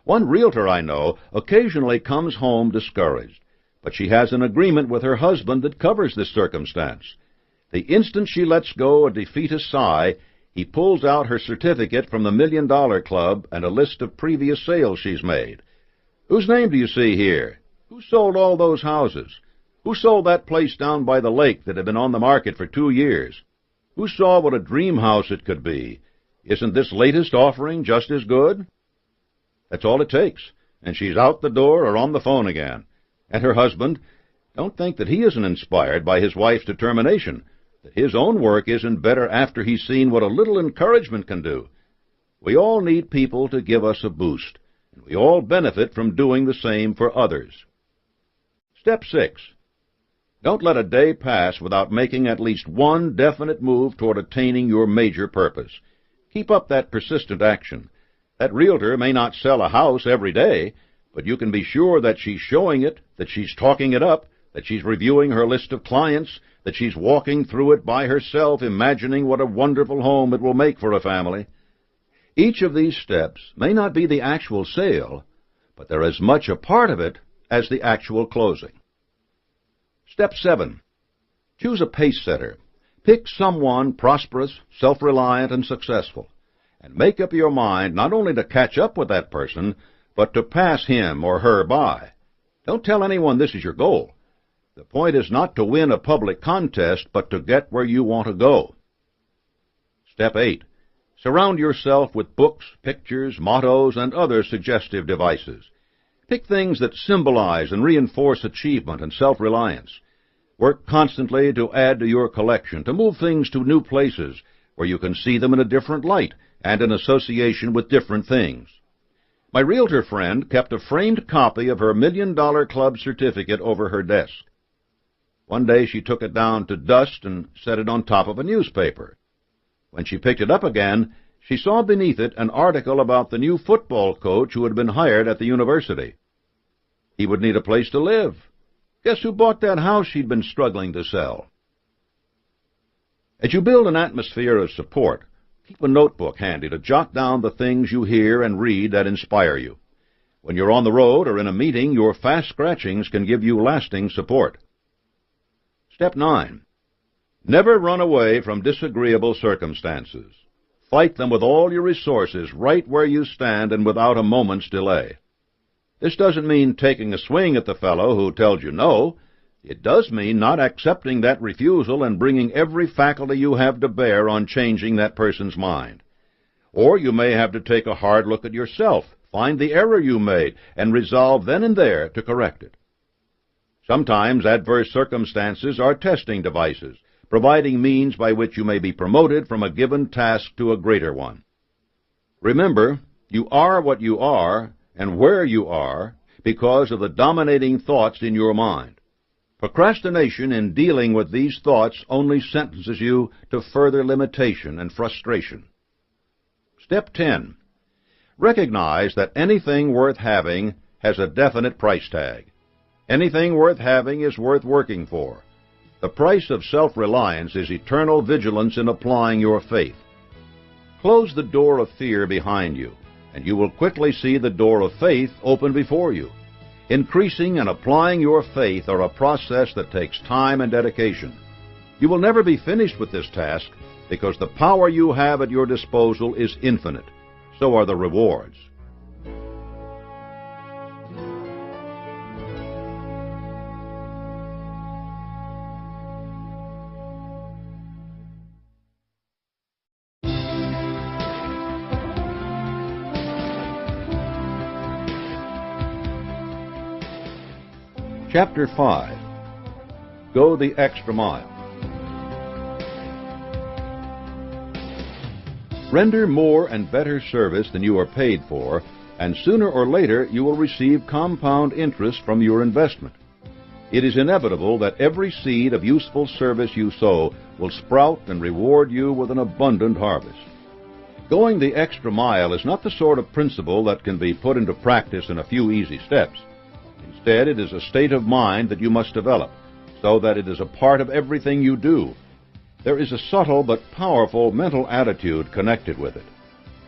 One realtor I know occasionally comes home discouraged, but she has an agreement with her husband that covers this circumstance. The instant she lets go a defeatist sigh, he pulls out her certificate from the $1 Million Club and a list of previous sales she's made. Whose name do you see here? Who sold all those houses? Who sold that place down by the lake that had been on the market for 2 years? Who saw what a dream house it could be? Isn't this latest offering just as good? That's all it takes, and she's out the door or on the phone again. And her husband, don't think that he isn't inspired by his wife's determination, that his own work isn't better after he's seen what a little encouragement can do. We all need people to give us a boost, and we all benefit from doing the same for others. Step 6. Don't let a day pass without making at least one definite move toward attaining your major purpose. Keep up that persistent action. That realtor may not sell a house every day, but you can be sure that she's showing it, that she's talking it up, that she's reviewing her list of clients, that she's walking through it by herself, imagining what a wonderful home it will make for a family. Each of these steps may not be the actual sale, but they're as much a part of it as the actual closing. Step 7. Choose a pace setter. Pick someone prosperous, self-reliant, and successful, and make up your mind not only to catch up with that person, but to pass him or her by. Don't tell anyone this is your goal. The point is not to win a public contest, but to get where you want to go. Step 8. Surround yourself with books, pictures, mottos, and other suggestive devices. Pick things that symbolize and reinforce achievement and self-reliance. Work constantly to add to your collection, to move things to new places where you can see them in a different light and in association with different things. My realtor friend kept a framed copy of her $1 Million Club certificate over her desk. One day she took it down to dust and set it on top of a newspaper. When she picked it up again, she saw beneath it an article about the new football coach who had been hired at the university. He would need a place to live. Guess who bought that house she'd been struggling to sell? As you build an atmosphere of support, keep a notebook handy to jot down the things you hear and read that inspire you. When you're on the road or in a meeting, your fast scratchings can give you lasting support. Step 9. Never run away from disagreeable circumstances. Fight them with all your resources right where you stand and without a moment's delay. This doesn't mean taking a swing at the fellow who tells you no. It does mean not accepting that refusal and bringing every faculty you have to bear on changing that person's mind. Or you may have to take a hard look at yourself, find the error you made, and resolve then and there to correct it. Sometimes adverse circumstances are testing devices, providing means by which you may be promoted from a given task to a greater one. Remember, you are what you are and where you are because of the dominating thoughts in your mind. Procrastination in dealing with these thoughts only sentences you to further limitation and frustration. Step 10. Recognize that anything worth having has a definite price tag. Anything worth having is worth working for. The price of self-reliance is eternal vigilance in applying your faith. Close the door of fear behind you, and you will quickly see the door of faith open before you. Increasing and applying your faith are a process that takes time and dedication. You will never be finished with this task because the power you have at your disposal is infinite. So are the rewards. Chapter 5. Go the Extra Mile. Render more and better service than you are paid for, and sooner or later you will receive compound interest from your investment. It is inevitable that every seed of useful service you sow will sprout and reward you with an abundant harvest. Going the extra mile is not the sort of principle that can be put into practice in a few easy steps. Instead, it is a state of mind that you must develop, so that it is a part of everything you do. There is a subtle but powerful mental attitude connected with it.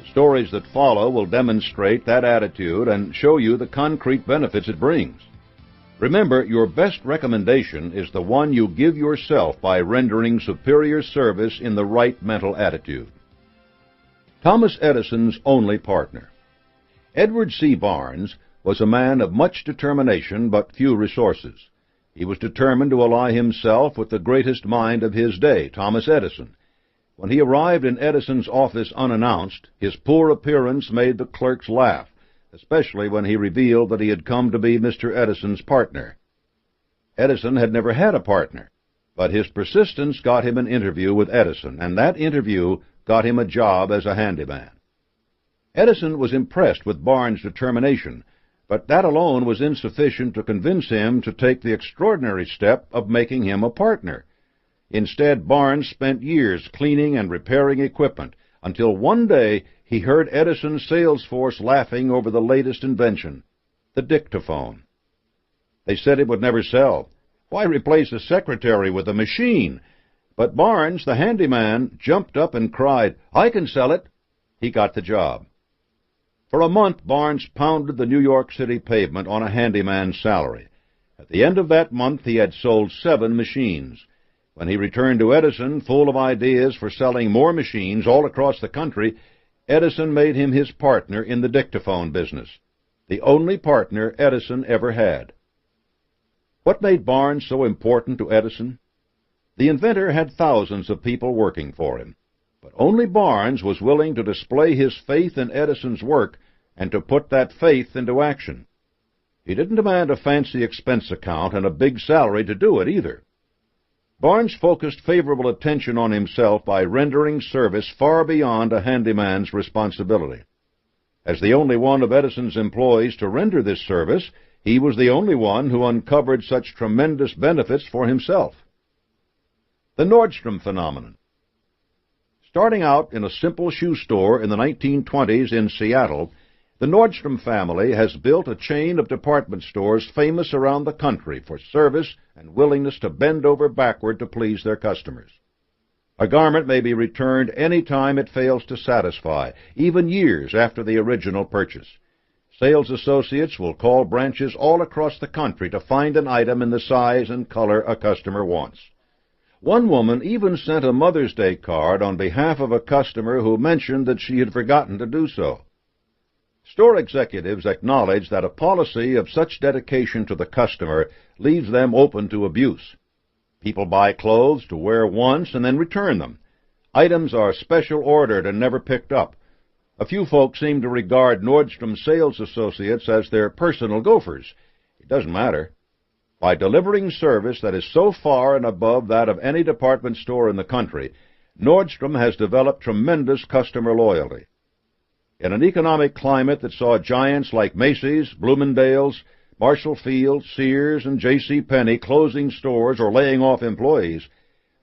The stories that follow will demonstrate that attitude and show you the concrete benefits it brings. Remember, your best recommendation is the one you give yourself by rendering superior service in the right mental attitude. Thomas Edison's only partner. Edward C. Barnes was a man of much determination but few resources. He was determined to ally himself with the greatest mind of his day, Thomas Edison. When he arrived in Edison's office unannounced, his poor appearance made the clerks laugh, especially when he revealed that he had come to be Mr. Edison's partner. Edison had never had a partner, but his persistence got him an interview with Edison, and that interview got him a job as a handyman. Edison was impressed with Barnes' determination, but that alone was insufficient to convince him to take the extraordinary step of making him a partner. Instead, Barnes spent years cleaning and repairing equipment, until one day he heard Edison's sales force laughing over the latest invention, the dictaphone. They said it would never sell. Why replace a secretary with a machine? But Barnes, the handyman, jumped up and cried, "I can sell it." He got the job. For a month, Barnes pounded the New York City pavement on a handyman's salary. At the end of that month, he had sold 7 machines. When he returned to Edison, full of ideas for selling more machines all across the country, Edison made him his partner in the dictaphone business, the only partner Edison ever had. What made Barnes so important to Edison? The inventor had thousands of people working for him, but only Barnes was willing to display his faith in Edison's work and to put that faith into action. He didn't demand a fancy expense account and a big salary to do it either. Barnes focused favorable attention on himself by rendering service far beyond a handyman's responsibility. As the only one of Edison's employees to render this service, he was the only one who uncovered such tremendous benefits for himself. The Nordstrom phenomenon. Starting out in a simple shoe store in the 1920s in Seattle, the Nordstrom family has built a chain of department stores famous around the country for service and willingness to bend over backward to please their customers. A garment may be returned any time it fails to satisfy, even years after the original purchase. Sales associates will call branches all across the country to find an item in the size and color a customer wants. One woman even sent a Mother's Day card on behalf of a customer who mentioned that she had forgotten to do so. Store executives acknowledge that a policy of such dedication to the customer leaves them open to abuse. People buy clothes to wear once and then return them. Items are special ordered and never picked up. A few folks seem to regard Nordstrom sales associates as their personal gophers. It doesn't matter. By delivering service that is so far and above that of any department store in the country, Nordstrom has developed tremendous customer loyalty. In an economic climate that saw giants like Macy's, Bloomingdale's, Marshall Field, Sears, and J.C. Penney closing stores or laying off employees,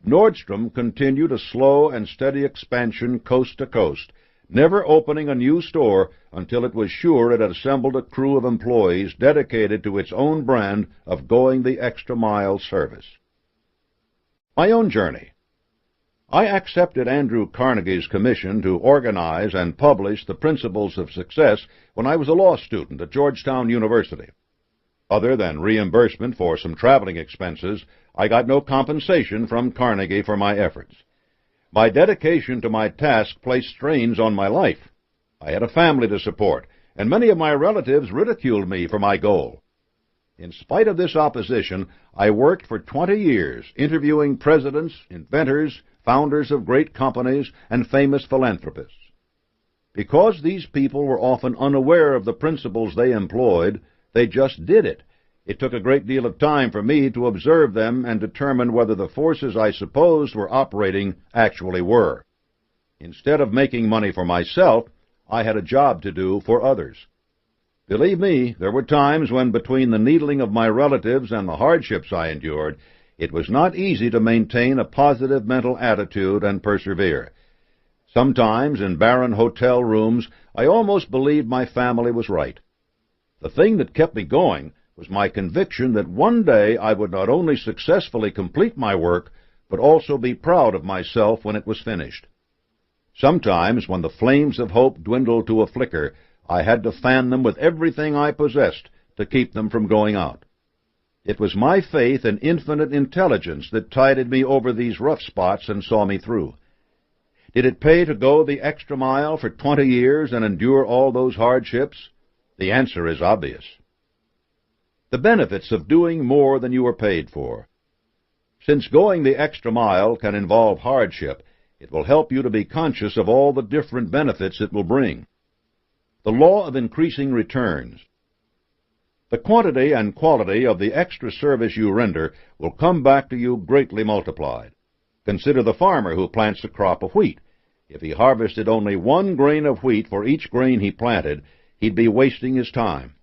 Nordstrom continued a slow and steady expansion coast to coast, never opening a new store until it was sure it had assembled a crew of employees dedicated to its own brand of going the extra mile service. My own journey. I accepted Andrew Carnegie's commission to organize and publish the Principles of Success when I was a law student at Georgetown University. Other than reimbursement for some traveling expenses, I got no compensation from Carnegie for my efforts. My dedication to my task placed strains on my life. I had a family to support, and many of my relatives ridiculed me for my goal. In spite of this opposition, I worked for 20 years, interviewing presidents, inventors, founders of great companies, and famous philanthropists. Because these people were often unaware of the principles they employed, they just did it. It took a great deal of time for me to observe them and determine whether the forces I supposed were operating actually were. Instead of making money for myself, I had a job to do for others. Believe me, there were times when between the needling of my relatives and the hardships I endured, it was not easy to maintain a positive mental attitude and persevere. Sometimes in barren hotel rooms, I almost believed my family was right. The thing that kept me going was my conviction that one day I would not only successfully complete my work, but also be proud of myself when it was finished. Sometimes, when the flames of hope dwindled to a flicker, I had to fan them with everything I possessed to keep them from going out. It was my faith in infinite intelligence that tided me over these rough spots and saw me through. Did it pay to go the extra mile for 20 years and endure all those hardships? The answer is obvious. The benefits of doing more than you are paid for. Since going the extra mile can involve hardship, it will help you to be conscious of all the different benefits it will bring. The law of increasing returns. The quantity and quality of the extra service you render will come back to you greatly multiplied. Consider the farmer who plants a crop of wheat. If he harvested only 1 grain of wheat for each grain he planted, he'd be wasting his time.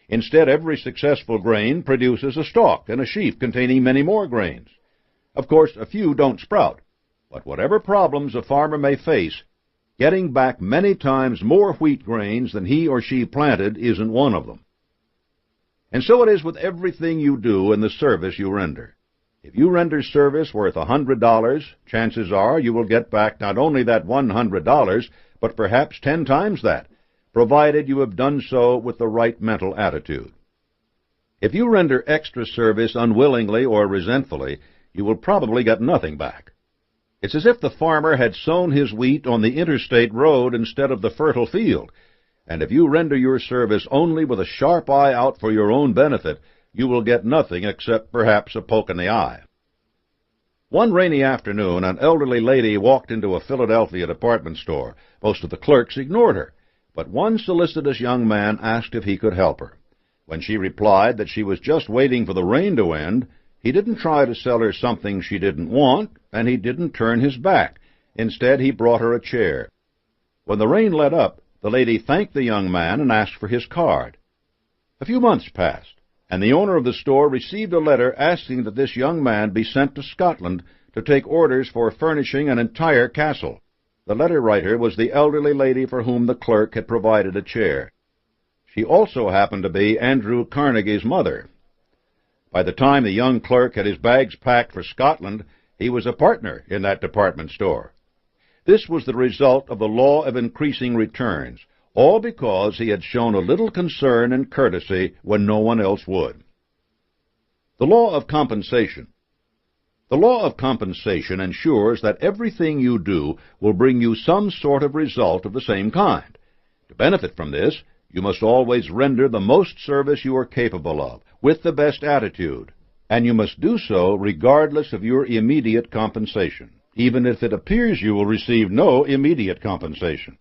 Instead, every successful grain produces a stalk and a sheaf containing many more grains. Of course, a few don't sprout, but whatever problems a farmer may face, getting back many times more wheat grains than he or she planted isn't one of them. And so it is with everything you do in the service you render. If you render service worth $100, chances are you will get back not only that $100, but perhaps 10 times that, provided you have done so with the right mental attitude. If you render extra service unwillingly or resentfully, you will probably get nothing back. It's as if the farmer had sown his wheat on the interstate road instead of the fertile field, and if you render your service only with a sharp eye out for your own benefit, you will get nothing except perhaps a poke in the eye. One rainy afternoon, an elderly lady walked into a Philadelphia department store. Most of the clerks ignored her, but one solicitous young man asked if he could help her. When she replied that she was just waiting for the rain to end, he didn't try to sell her something she didn't want, and he didn't turn his back. Instead, he brought her a chair. When the rain let up, the lady thanked the young man and asked for his card. A few months passed, and the owner of the store received a letter asking that this young man be sent to Scotland to take orders for furnishing an entire castle. The letter writer was the elderly lady for whom the clerk had provided a chair. She also happened to be Andrew Carnegie's mother. By the time the young clerk had his bags packed for Scotland, he was a partner in that department store. This was the result of the law of increasing returns, all because he had shown a little concern and courtesy when no one else would. The law of compensation. The law of compensation ensures that everything you do will bring you some sort of result of the same kind. To benefit from this, you must always render the most service you are capable of, with the best attitude, and you must do so regardless of your immediate compensation, even if it appears you will receive no immediate compensation.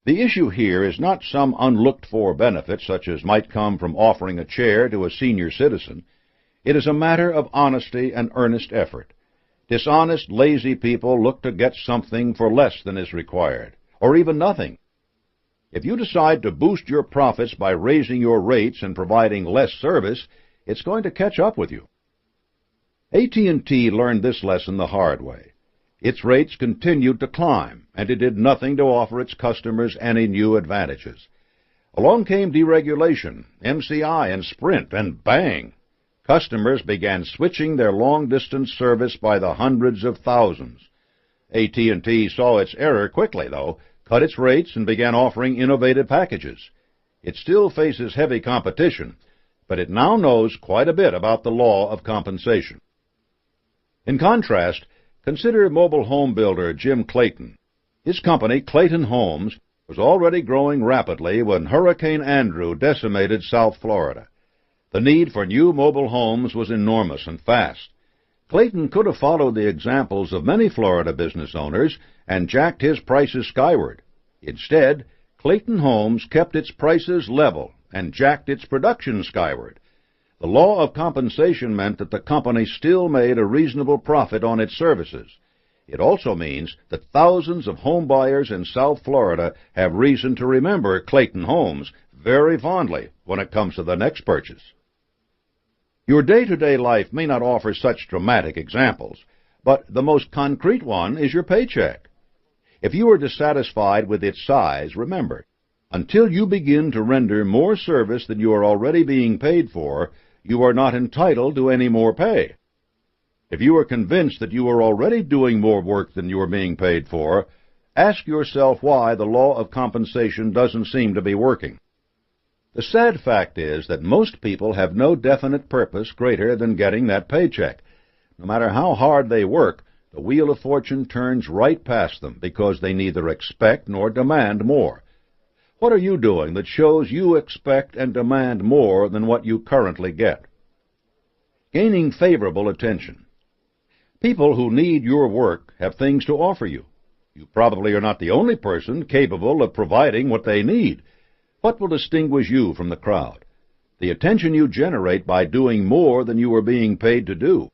The issue here is not some unlooked-for benefit such as might come from offering a chair to a senior citizen. It is a matter of honesty and earnest effort. Dishonest, lazy people look to get something for less than is required, or even nothing. If you decide to boost your profits by raising your rates and providing less service, it's going to catch up with you. AT&T learned this lesson the hard way. Its rates continued to climb, and it did nothing to offer its customers any new advantages. Along came deregulation, MCI, and Sprint, and bang! Customers began switching their long-distance service by the hundreds of thousands. AT&T saw its error quickly, though, cut its rates, and began offering innovative packages. It still faces heavy competition, but it now knows quite a bit about the law of compensation. In contrast, consider mobile home builder Jim Clayton. His company, Clayton Homes, was already growing rapidly when Hurricane Andrew decimated South Florida. The need for new mobile homes was enormous and fast. Clayton could have followed the examples of many Florida business owners and jacked his prices skyward. Instead, Clayton Homes kept its prices level and jacked its production skyward. The law of compensation meant that the company still made a reasonable profit on its services. It also means that thousands of home buyers in South Florida have reason to remember Clayton Homes very fondly when it comes to the next purchase. Your day-to-day life may not offer such dramatic examples, but the most concrete one is your paycheck. If you are dissatisfied with its size, remember, until you begin to render more service than you are already being paid for, you are not entitled to any more pay. If you are convinced that you are already doing more work than you are being paid for, ask yourself why the law of compensation doesn't seem to be working. The sad fact is that most people have no definite purpose greater than getting that paycheck. No matter how hard they work, the wheel of fortune turns right past them because they neither expect nor demand more. What are you doing that shows you expect and demand more than what you currently get? Gaining favorable attention. People who need your work have things to offer you. You probably are not the only person capable of providing what they need. What will distinguish you from the crowd? The attention you generate by doing more than you are being paid to do.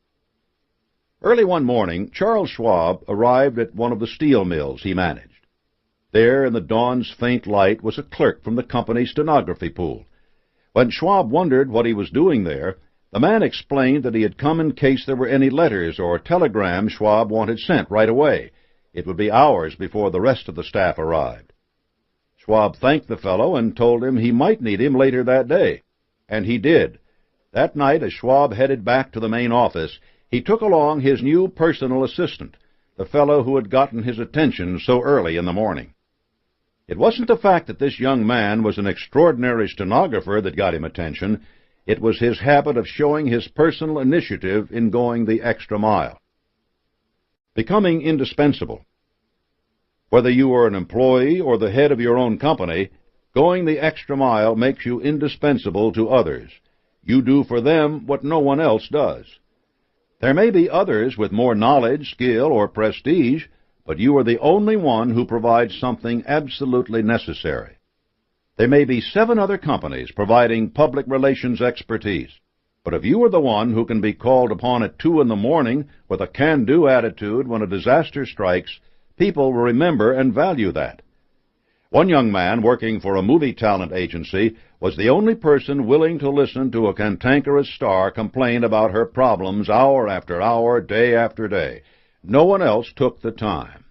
Early one morning, Charles Schwab arrived at one of the steel mills he managed. There, in the dawn's faint light, was a clerk from the company's stenography pool. When Schwab wondered what he was doing there, the man explained that he had come in case there were any letters or telegrams Schwab wanted sent right away. It would be hours before the rest of the staff arrived. Schwab thanked the fellow and told him he might need him later that day. And he did. That night, as Schwab headed back to the main office, he took along his new personal assistant, the fellow who had gotten his attention so early in the morning. It wasn't the fact that this young man was an extraordinary stenographer that got him attention. It was his habit of showing his personal initiative in going the extra mile. Becoming indispensable. Whether you are an employee or the head of your own company, going the extra mile makes you indispensable to others. You do for them what no one else does. There may be others with more knowledge, skill, or prestige, but you are the only one who provides something absolutely necessary. There may be 7 other companies providing public relations expertise, but if you are the one who can be called upon at 2 in the morning with a can-do attitude when a disaster strikes, people will remember and value that. One young man working for a movie talent agency was the only person willing to listen to a cantankerous star complain about her problems hour after hour, day after day. No one else took the time.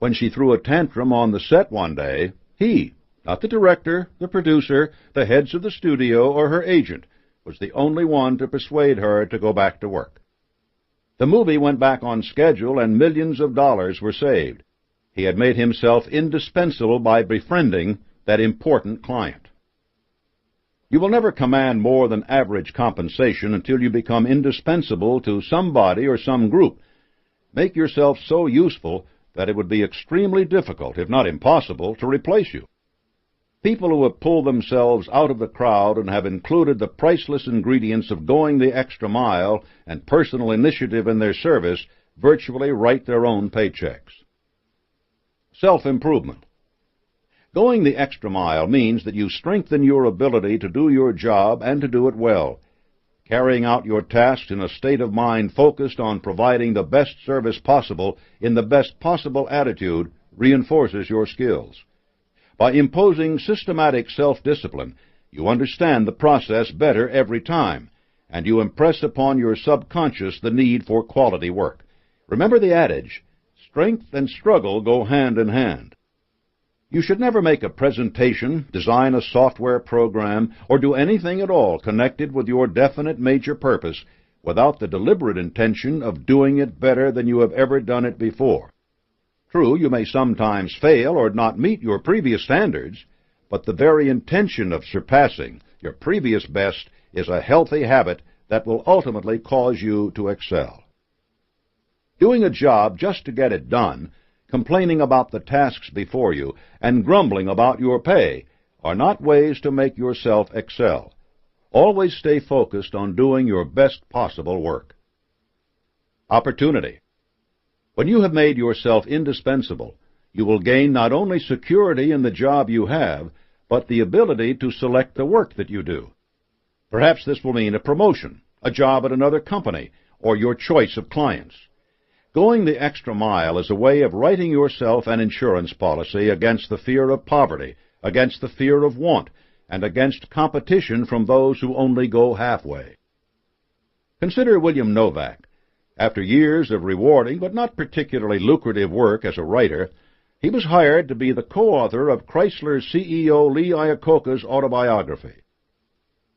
When she threw a tantrum on the set one day, he, not the director, the producer, the heads of the studio, or her agent, was the only one to persuade her to go back to work. The movie went back on schedule and millions of dollars were saved. He had made himself indispensable by befriending that important client. You will never command more than average compensation until you become indispensable to somebody or some group. Make yourself so useful that it would be extremely difficult, if not impossible, to replace you. People who have pulled themselves out of the crowd and have included the priceless ingredients of going the extra mile and personal initiative in their service virtually write their own paychecks. Self-improvement. Going the extra mile means that you strengthen your ability to do your job and to do it well. Carrying out your tasks in a state of mind focused on providing the best service possible in the best possible attitude reinforces your skills. By imposing systematic self-discipline, you understand the process better every time, and you impress upon your subconscious the need for quality work. Remember the adage, strength and struggle go hand in hand. You should never make a presentation, design a software program, or do anything at all connected with your definite major purpose without the deliberate intention of doing it better than you have ever done it before. True, you may sometimes fail or not meet your previous standards, but the very intention of surpassing your previous best is a healthy habit that will ultimately cause you to excel. Doing a job just to get it done, complaining about the tasks before you, and grumbling about your pay are not ways to make yourself excel. Always stay focused on doing your best possible work. Opportunity. When you have made yourself indispensable, you will gain not only security in the job you have, but the ability to select the work that you do. Perhaps this will mean a promotion, a job at another company, or your choice of clients. Going the extra mile is a way of writing yourself an insurance policy against the fear of poverty, against the fear of want, and against competition from those who only go halfway. Consider William Novak. After years of rewarding but not particularly lucrative work as a writer, he was hired to be the co-author of Chrysler's CEO Lee Iacocca's autobiography.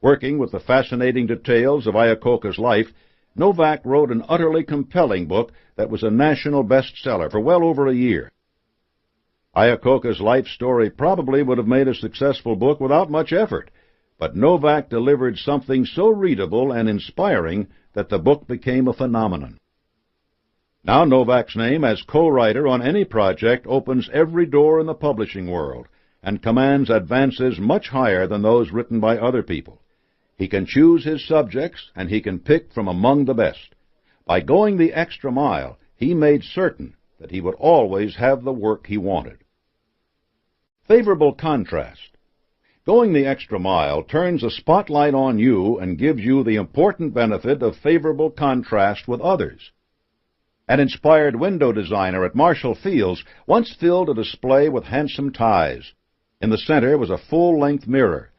Working with the fascinating details of Iacocca's life, Novak wrote an utterly compelling book that was a national bestseller for well over a year. Iacocca's life story probably would have made a successful book without much effort, but Novak delivered something so readable and inspiring that the book became a phenomenon. Now Novak's name as co-writer on any project opens every door in the publishing world and commands advances much higher than those written by other people. He can choose his subjects, and he can pick from among the best. By going the extra mile, he made certain that he would always have the work he wanted. Favorable contrast. Going the extra mile turns a spotlight on you and gives you the important benefit of favorable contrast with others. An inspired window designer at Marshall Field's once filled a display with handsome ties. In the center was a full-length mirror.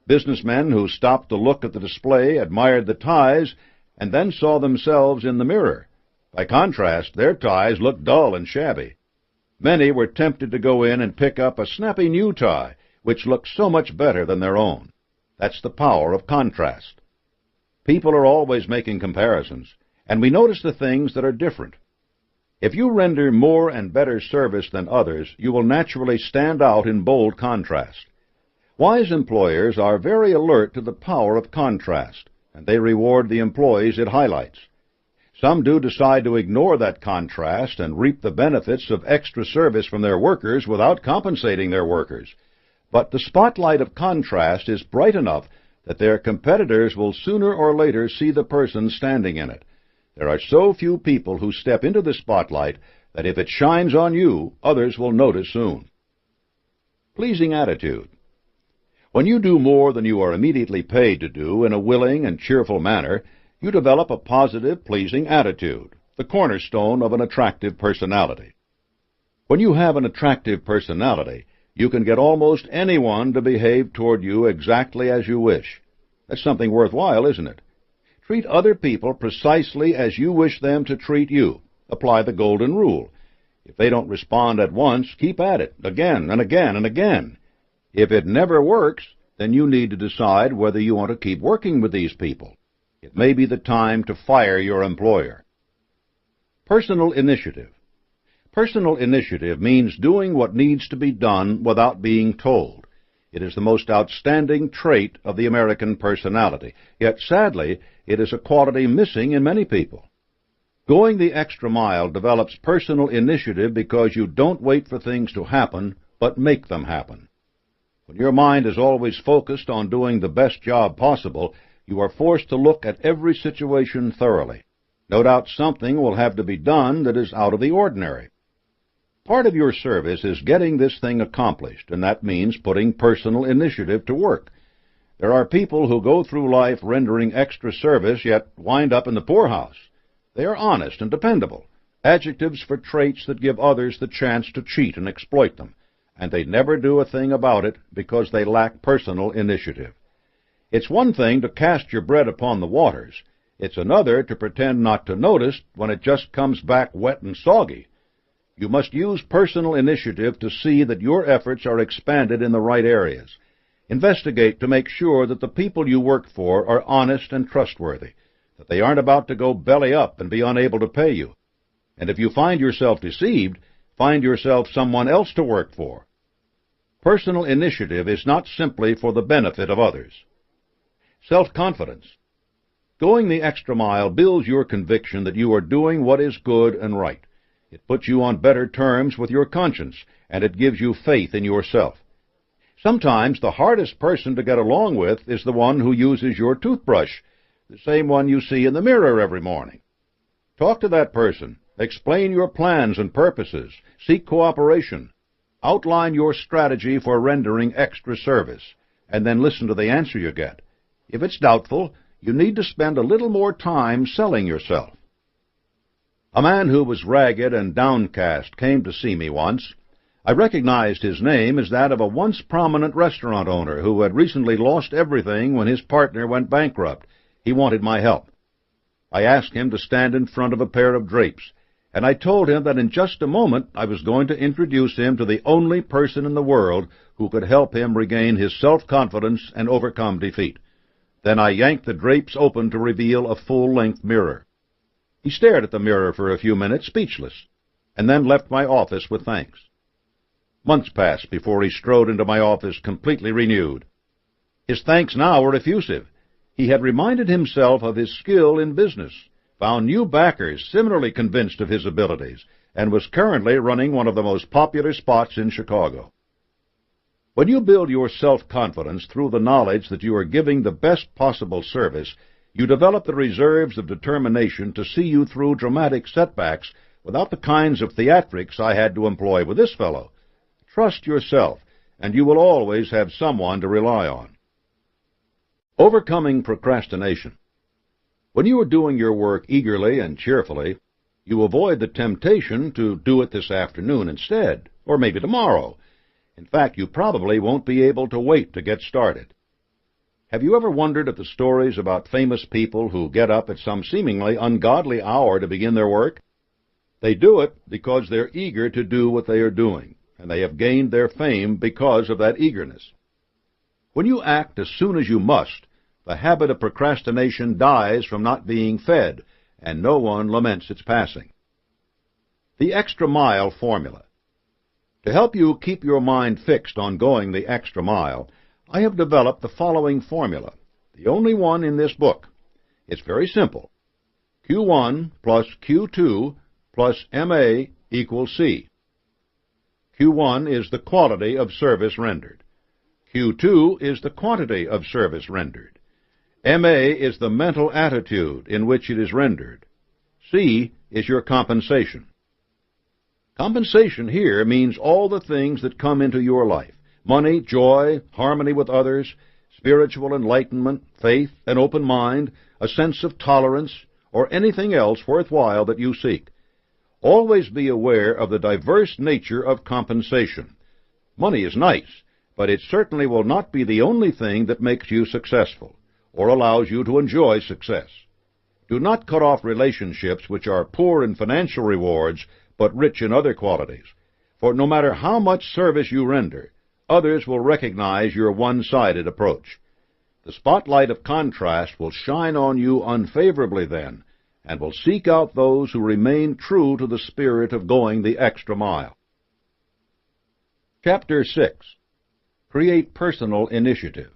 Businessmen who stopped to look at the display admired the ties and then saw themselves in the mirror. By contrast, their ties looked dull and shabby. Many were tempted to go in and pick up a snappy new tie, which looked so much better than their own. That's the power of contrast. People are always making comparisons, and we notice the things that are different. If you render more and better service than others, you will naturally stand out in bold contrast. Wise employers are very alert to the power of contrast, and they reward the employees it highlights. Some do decide to ignore that contrast and reap the benefits of extra service from their workers without compensating their workers. But the spotlight of contrast is bright enough that their competitors will sooner or later see the person standing in it. There are so few people who step into the spotlight that if it shines on you, others will notice soon. Pleasing attitude. When you do more than you are immediately paid to do in a willing and cheerful manner, you develop a positive, pleasing attitude, the cornerstone of an attractive personality. When you have an attractive personality, you can get almost anyone to behave toward you exactly as you wish. That's something worthwhile, isn't it? Treat other people precisely as you wish them to treat you. Apply the golden rule. If they don't respond at once, keep at it, again and again and again. If it never works, then you need to decide whether you want to keep working with these people. It may be the time to fire your employer. Personal initiative. Personal initiative means doing what needs to be done without being told. It is the most outstanding trait of the American personality, yet sadly, it is a quality missing in many people. Going the extra mile develops personal initiative because you don't wait for things to happen, but make them happen. When your mind is always focused on doing the best job possible, you are forced to look at every situation thoroughly. No doubt something will have to be done that is out of the ordinary. Part of your service is getting this thing accomplished, and that means putting personal initiative to work. There are people who go through life rendering extra service, yet wind up in the poorhouse. They are honest and dependable, adjectives for traits that give others the chance to cheat and exploit them, and they never do a thing about it because they lack personal initiative. It's one thing to cast your bread upon the waters. It's another to pretend not to notice when it just comes back wet and soggy. You must use personal initiative to see that your efforts are expanded in the right areas. Investigate to make sure that the people you work for are honest and trustworthy, that they aren't about to go belly up and be unable to pay you. And if you find yourself deceived, find yourself someone else to work for. Personal initiative is not simply for the benefit of others. Self-confidence. Going the extra mile builds your conviction that you are doing what is good and right. It puts you on better terms with your conscience, and it gives you faith in yourself. Sometimes the hardest person to get along with is the one who uses your toothbrush, the same one you see in the mirror every morning. Talk to that person. Explain your plans and purposes. Seek cooperation. Outline your strategy for rendering extra service, and then listen to the answer you get. If it's doubtful, you need to spend a little more time selling yourself. A man who was ragged and downcast came to see me once. I recognized his name as that of a once prominent restaurant owner who had recently lost everything when his partner went bankrupt. He wanted my help. I asked him to stand in front of a pair of drapes, and I told him that in just a moment I was going to introduce him to the only person in the world who could help him regain his self-confidence and overcome defeat. Then I yanked the drapes open to reveal a full-length mirror. He stared at the mirror for a few minutes, speechless, and then left my office with thanks. Months passed before he strode into my office completely renewed. His thanks now were effusive. He had reminded himself of his skill in business, found new backers similarly convinced of his abilities, and was currently running one of the most popular spots in Chicago. When you build your self-confidence through the knowledge that you are giving the best possible service, you develop the reserves of determination to see you through dramatic setbacks without the kinds of theatrics I had to employ with this fellow. Trust yourself, and you will always have someone to rely on. Overcoming procrastination. When you are doing your work eagerly and cheerfully, you avoid the temptation to do it this afternoon instead, or maybe tomorrow. In fact, you probably won't be able to wait to get started. Have you ever wondered at the stories about famous people who get up at some seemingly ungodly hour to begin their work? They do it because they're eager to do what they are doing, and they have gained their fame because of that eagerness. When you act as soon as you must, the habit of procrastination dies from not being fed, and no one laments its passing. The extra mile formula. To help you keep your mind fixed on going the extra mile, I have developed the following formula, the only one in this book. It's very simple. Q1 plus Q2 plus MA equals C. Q1 is the quality of service rendered. Q2 is the quantity of service rendered. MA is the mental attitude in which it is rendered. C is your compensation. Compensation here means all the things that come into your life: money, joy, harmony with others, spiritual enlightenment, faith, an open mind, a sense of tolerance, or anything else worthwhile that you seek. Always be aware of the diverse nature of compensation. Money is nice, but it certainly will not be the only thing that makes you successful, or allows you to enjoy success. Do not cut off relationships which are poor in financial rewards, but rich in other qualities. For no matter how much service you render, others will recognize your one-sided approach. The spotlight of contrast will shine on you unfavorably then, and will seek out those who remain true to the spirit of going the extra mile. Chapter 6. Create Personal Initiative.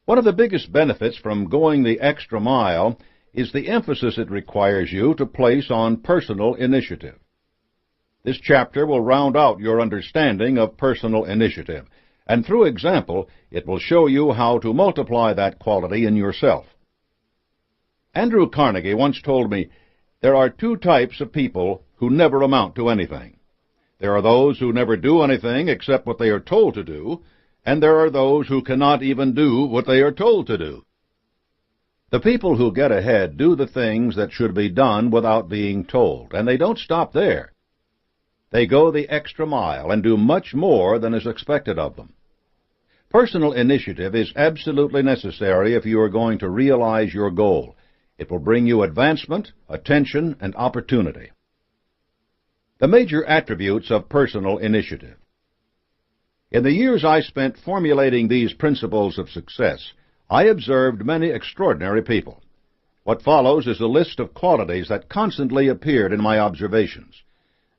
One of the biggest benefits from going the extra mile is the emphasis it requires you to place on personal initiative. This chapter will round out your understanding of personal initiative, and through example, it will show you how to multiply that quality in yourself. Andrew Carnegie once told me, "There are two types of people who never amount to anything. There are those who never do anything except what they are told to do, and there are those who cannot even do what they are told to do. The people who get ahead do the things that should be done without being told, and they don't stop there. They go the extra mile and do much more than is expected of them. Personal initiative is absolutely necessary if you are going to realize your goal. It will bring you advancement, attention, and opportunity. The major attributes of personal initiative. In the years I spent formulating these principles of success, I observed many extraordinary people. What follows is a list of qualities that constantly appeared in my observations.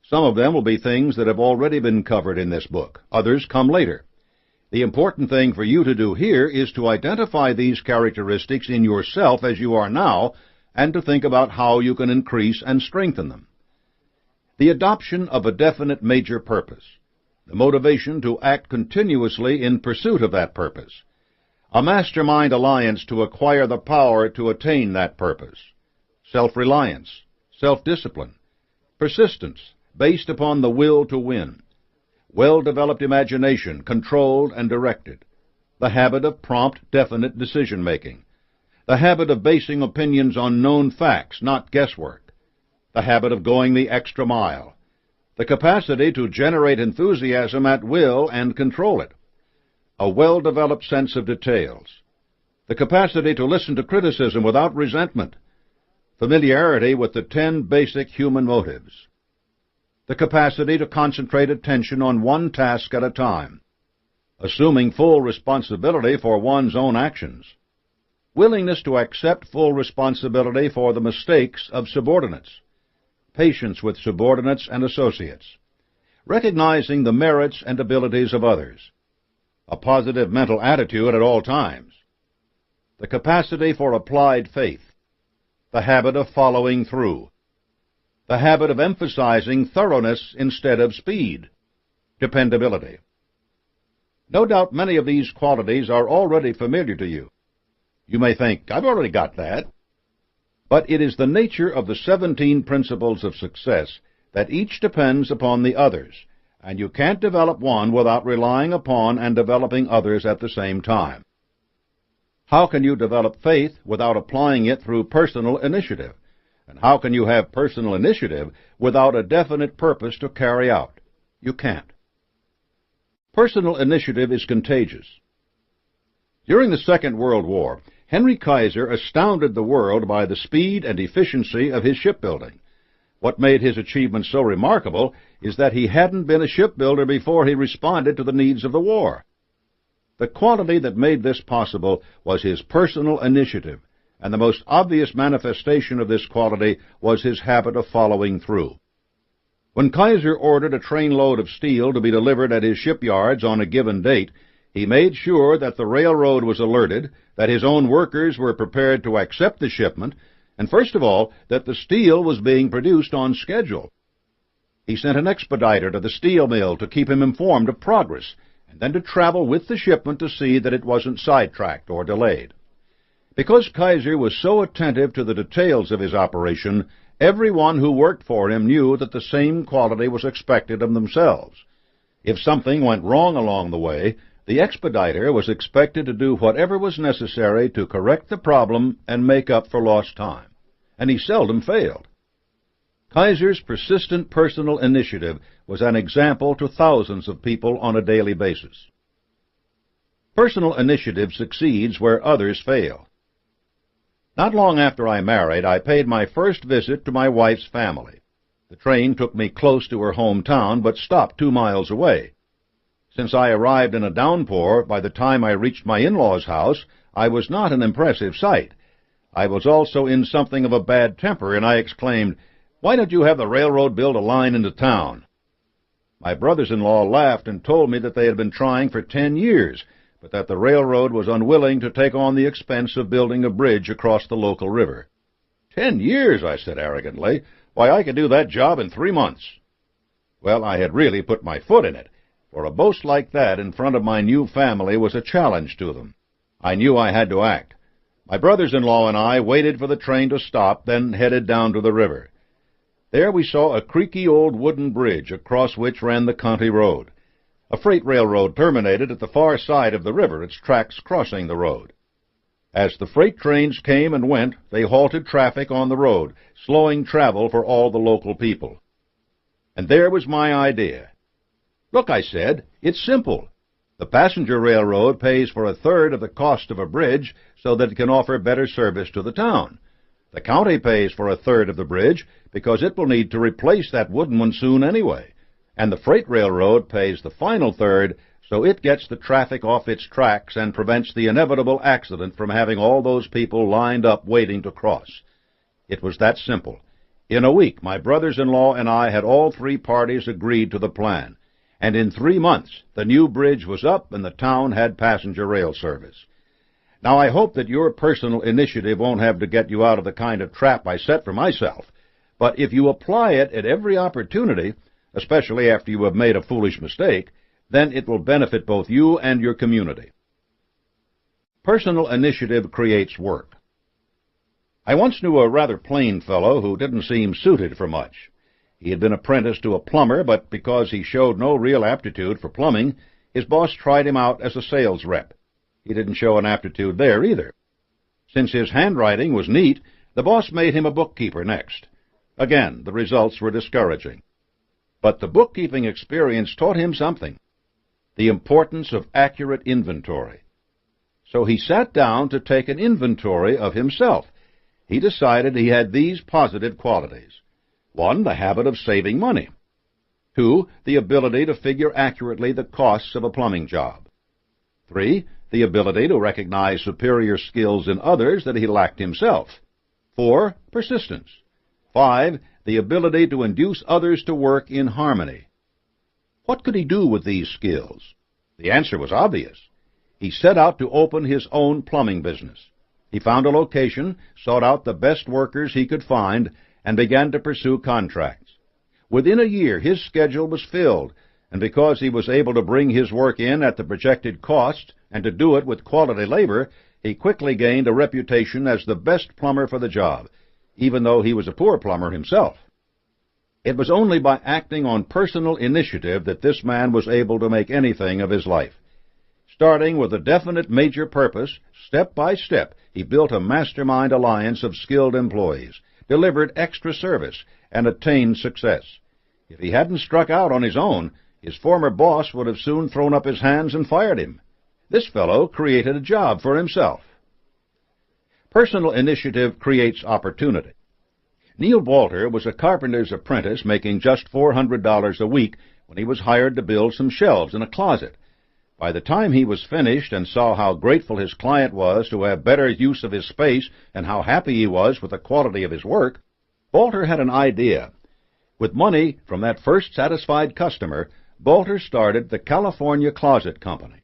Some of them will be things that have already been covered in this book. Others come later. The important thing for you to do here is to identify these characteristics in yourself as you are now, and to think about how you can increase and strengthen them. The adoption of a definite major purpose. The motivation to act continuously in pursuit of that purpose. A mastermind alliance to acquire the power to attain that purpose. Self-reliance, self-discipline, persistence based upon the will to win. Well-developed imagination, controlled and directed. The habit of prompt, definite decision-making. The habit of basing opinions on known facts, not guesswork. The habit of going the extra mile. The capacity to generate enthusiasm at will and control it. A well-developed sense of details. The capacity to listen to criticism without resentment. Familiarity with the 10 basic human motives. The capacity to concentrate attention on one task at a time. Assuming full responsibility for one's own actions. Willingness to accept full responsibility for the mistakes of subordinates. Patience with subordinates and associates. Recognizing the merits and abilities of others. A positive mental attitude at all times. The capacity for applied faith. The habit of following through. The habit of emphasizing thoroughness instead of speed. Dependability. No doubt many of these qualities are already familiar to you. You may think, I've already got that. But it is the nature of the 17 principles of success that each depends upon the others, and you can't develop one without relying upon and developing others at the same time. How can you develop faith without applying it through personal initiative? And how can you have personal initiative without a definite purpose to carry out? You can't. Personal initiative is contagious. During the Second World War, Henry Kaiser astounded the world by the speed and efficiency of his shipbuilding. What made his achievement so remarkable is that he hadn't been a shipbuilder before he responded to the needs of the war. The quality that made this possible was his personal initiative, and the most obvious manifestation of this quality was his habit of following through. When Kaiser ordered a trainload of steel to be delivered at his shipyards on a given date, he made sure that the railroad was alerted, that his own workers were prepared to accept the shipment, and first of all, that the steel was being produced on schedule. He sent an expediter to the steel mill to keep him informed of progress, and then to travel with the shipment to see that it wasn't sidetracked or delayed. Because Kaiser was so attentive to the details of his operation, everyone who worked for him knew that the same quality was expected of themselves. If something went wrong along the way, the expediter was expected to do whatever was necessary to correct the problem and make up for lost time, and he seldom failed. Kaiser's persistent personal initiative was an example to thousands of people on a daily basis. Personal initiative succeeds where others fail. Not long after I married, I paid my first visit to my wife's family. The train took me close to her hometown, but stopped 2 miles away. Since I arrived in a downpour, by the time I reached my in-laws' house, I was not an impressive sight. I was also in something of a bad temper, and I exclaimed, "Why don't you have the railroad build a line into town?" My brothers-in-law laughed and told me that they had been trying for 10 years, but that the railroad was unwilling to take on the expense of building a bridge across the local river. 10 years, I said arrogantly. Why, I could do that job in 3 months. Well, I had really put my foot in it, for a boast like that in front of my new family was a challenge to them. I knew I had to act. My brothers-in-law and I waited for the train to stop, then headed down to the river. There we saw a creaky old wooden bridge across which ran the county road. A freight railroad terminated at the far side of the river, its tracks crossing the road. As the freight trains came and went, they halted traffic on the road, slowing travel for all the local people. And there was my idea. Look, I said, it's simple. The passenger railroad pays for a third of the cost of a bridge so that it can offer better service to the town. The county pays for a third of the bridge because it will need to replace that wooden one soon anyway. And the freight railroad pays the final third so it gets the traffic off its tracks and prevents the inevitable accident from having all those people lined up waiting to cross. It was that simple. In a week, my brothers-in-law and I had all three parties agreed to the plan, and in 3 months the new bridge was up and the town had passenger rail service. Now, I hope that your personal initiative won't have to get you out of the kind of trap I set for myself, but if you apply it at every opportunity, especially after you have made a foolish mistake, then it will benefit both you and your community. Personal initiative creates work. I once knew a rather plain fellow who didn't seem suited for much. He had been apprenticed to a plumber, but because he showed no real aptitude for plumbing, his boss tried him out as a sales rep. He didn't show an aptitude there either. Since his handwriting was neat, the boss made him a bookkeeper next. Again, the results were discouraging. But the bookkeeping experience taught him something: the importance of accurate inventory. So he sat down to take an inventory of himself. He decided he had these positive qualities. 1, the habit of saving money. 2, the ability to figure accurately the costs of a plumbing job. 3, the ability to recognize superior skills in others that he lacked himself. 4, persistence. 5, the ability to induce others to work in harmony. What could he do with these skills? The answer was obvious. He set out to open his own plumbing business. He found a location, sought out the best workers he could find, and began to pursue contracts. Within a year, his schedule was filled, and because he was able to bring his work in at the projected cost and to do it with quality labor, he quickly gained a reputation as the best plumber for the job, even though he was a poor plumber himself. It was only by acting on personal initiative that this man was able to make anything of his life. Starting with a definite major purpose, step by step, he built a mastermind alliance of skilled employees, delivered extra service, and attained success. If he hadn't struck out on his own, his former boss would have soon thrown up his hands and fired him. This fellow created a job for himself. Personal initiative creates opportunity. Neil Walter was a carpenter's apprentice making just $400 a week when he was hired to build some shelves in a closet. By the time he was finished and saw how grateful his client was to have better use of his space and how happy he was with the quality of his work, Walter had an idea. With money from that first satisfied customer, Walter started the California Closet Company.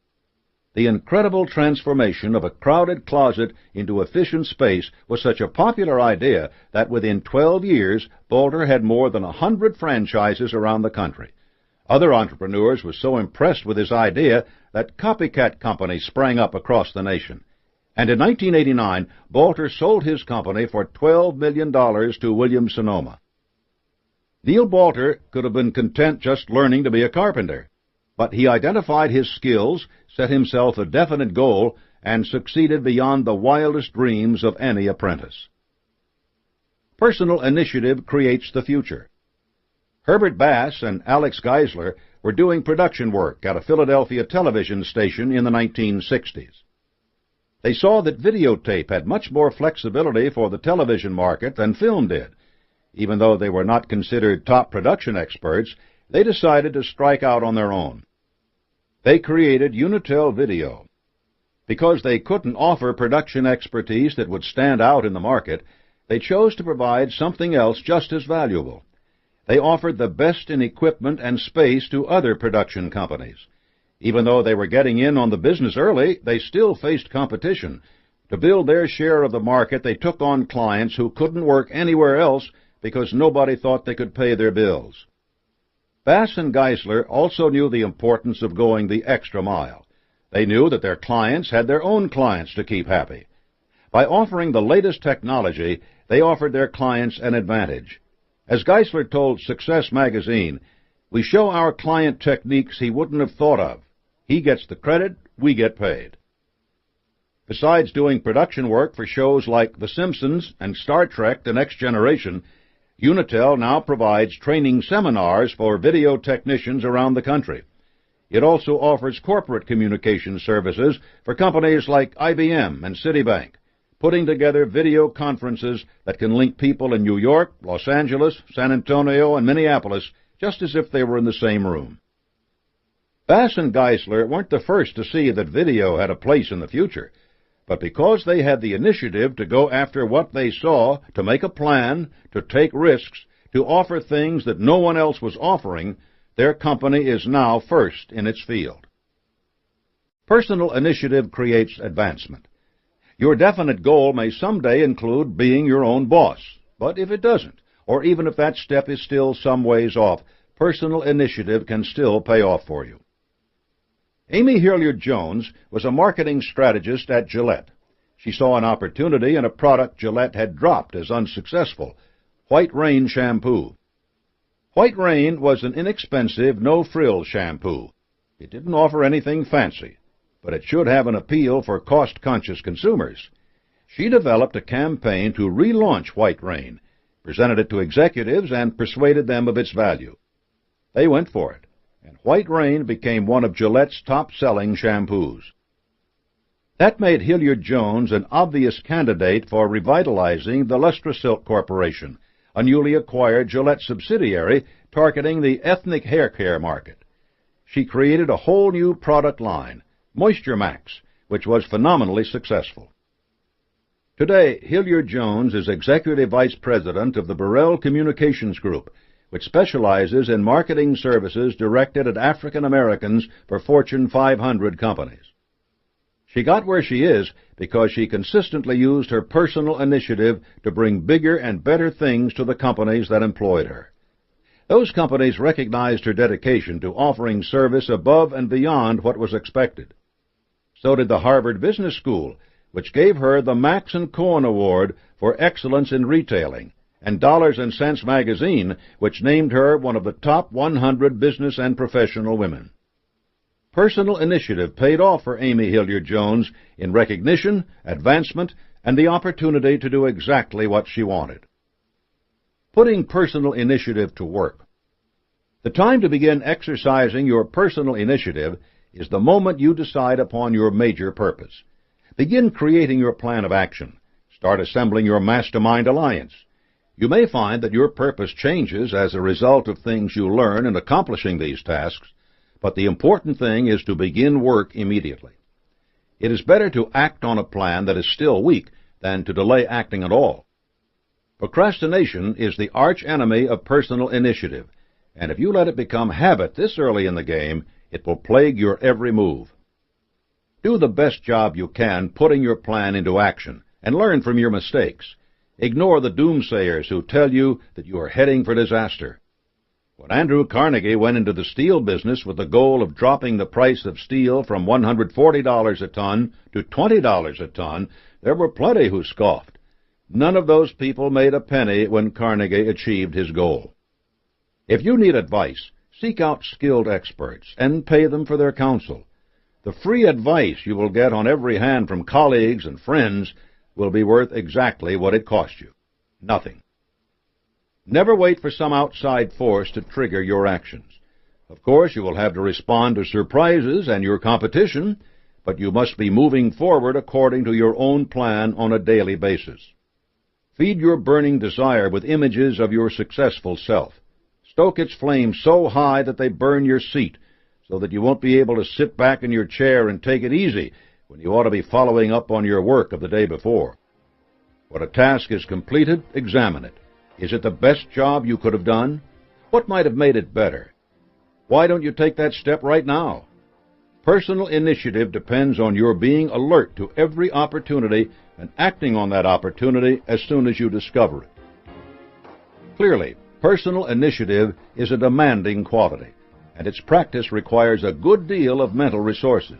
The incredible transformation of a crowded closet into efficient space was such a popular idea that within 12 years, Walter had more than 100 franchises around the country. Other entrepreneurs were so impressed with his idea that copycat companies sprang up across the nation. And in 1989, Walter sold his company for $12 million to Williams-Sonoma. Neil Walter could have been content just learning to be a carpenter, but he identified his skills, set himself a definite goal, and succeeded beyond the wildest dreams of any apprentice. Personal initiative creates the future. Herbert Bass and Alex Geisler were doing production work at a Philadelphia television station in the 1960s. They saw that videotape had much more flexibility for the television market than film did. Even though they were not considered top production experts, they decided to strike out on their own. They created Unitel Video. Because they couldn't offer production expertise that would stand out in the market, they chose to provide something else just as valuable. They offered the best in equipment and space to other production companies. Even though they were getting in on the business early, they still faced competition. To build their share of the market, they took on clients who couldn't work anywhere else because nobody thought they could pay their bills. Bass and Geisler also knew the importance of going the extra mile. They knew that their clients had their own clients to keep happy. By offering the latest technology, they offered their clients an advantage. As Geisler told Success magazine, "We show our client techniques he wouldn't have thought of. He gets the credit, we get paid." Besides doing production work for shows like The Simpsons and Star Trek: The Next Generation, Unitel now provides training seminars for video technicians around the country. It also offers corporate communication services for companies like IBM and Citibank, putting together video conferences that can link people in New York, Los Angeles, San Antonio, and Minneapolis just as if they were in the same room. Bass and Geisler weren't the first to see that video had a place in the future, but because they had the initiative to go after what they saw, to make a plan, to take risks, to offer things that no one else was offering, their company is now first in its field. Personal initiative creates advancement. Your definite goal may someday include being your own boss, but if it doesn't, or even if that step is still some ways off, personal initiative can still pay off for you. Amy Hilliard-Jones was a marketing strategist at Gillette. She saw an opportunity in a product Gillette had dropped as unsuccessful, White Rain shampoo. White Rain was an inexpensive, no-frills shampoo. It didn't offer anything fancy, but it should have an appeal for cost-conscious consumers. She developed a campaign to relaunch White Rain, presented it to executives, and persuaded them of its value. They went for it, and White Rain became one of Gillette's top-selling shampoos. That made Hilliard-Jones an obvious candidate for revitalizing the Lustrasilk Corporation, a newly acquired Gillette subsidiary targeting the ethnic hair care market. She created a whole new product line, Moisture Max, which was phenomenally successful. Today, Hilliard-Jones is Executive Vice President of the Burrell Communications Group, which specializes in marketing services directed at African Americans for Fortune 500 companies. She got where she is because she consistently used her personal initiative to bring bigger and better things to the companies that employed her. Those companies recognized her dedication to offering service above and beyond what was expected. So did the Harvard Business School, which gave her the Max & Cohen Award for Excellence in Retailing, and Dollars and Cents magazine, which named her one of the top 100 business and professional women. Personal initiative paid off for Amy Hilliard-Jones in recognition, advancement, and the opportunity to do exactly what she wanted. Putting personal initiative to work. The time to begin exercising your personal initiative is the moment you decide upon your major purpose. Begin creating your plan of action. Start assembling your mastermind alliance. You may find that your purpose changes as a result of things you learn in accomplishing these tasks, but the important thing is to begin work immediately. It is better to act on a plan that is still weak than to delay acting at all. Procrastination is the arch enemy of personal initiative, and if you let it become habit this early in the game, it will plague your every move. Do the best job you can putting your plan into action, and learn from your mistakes. Ignore the doomsayers who tell you that you are heading for disaster. When Andrew Carnegie went into the steel business with the goal of dropping the price of steel from $140 a ton to $20 a ton, there were plenty who scoffed. None of those people made a penny when Carnegie achieved his goal. If you need advice, seek out skilled experts and pay them for their counsel. The free advice you will get on every hand from colleagues and friends will be worth exactly what it cost you. Nothing. Never wait for some outside force to trigger your actions. Of course, you will have to respond to surprises and your competition, but you must be moving forward according to your own plan on a daily basis. Feed your burning desire with images of your successful self. Stoke its flames so high that they burn your seat, so that you won't be able to sit back in your chair and take it easy when you ought to be following up on your work of the day before. When a task is completed, examine it. Is it the best job you could have done? What might have made it better? Why don't you take that step right now? Personal initiative depends on your being alert to every opportunity and acting on that opportunity as soon as you discover it. Clearly, personal initiative is a demanding quality, and its practice requires a good deal of mental resources.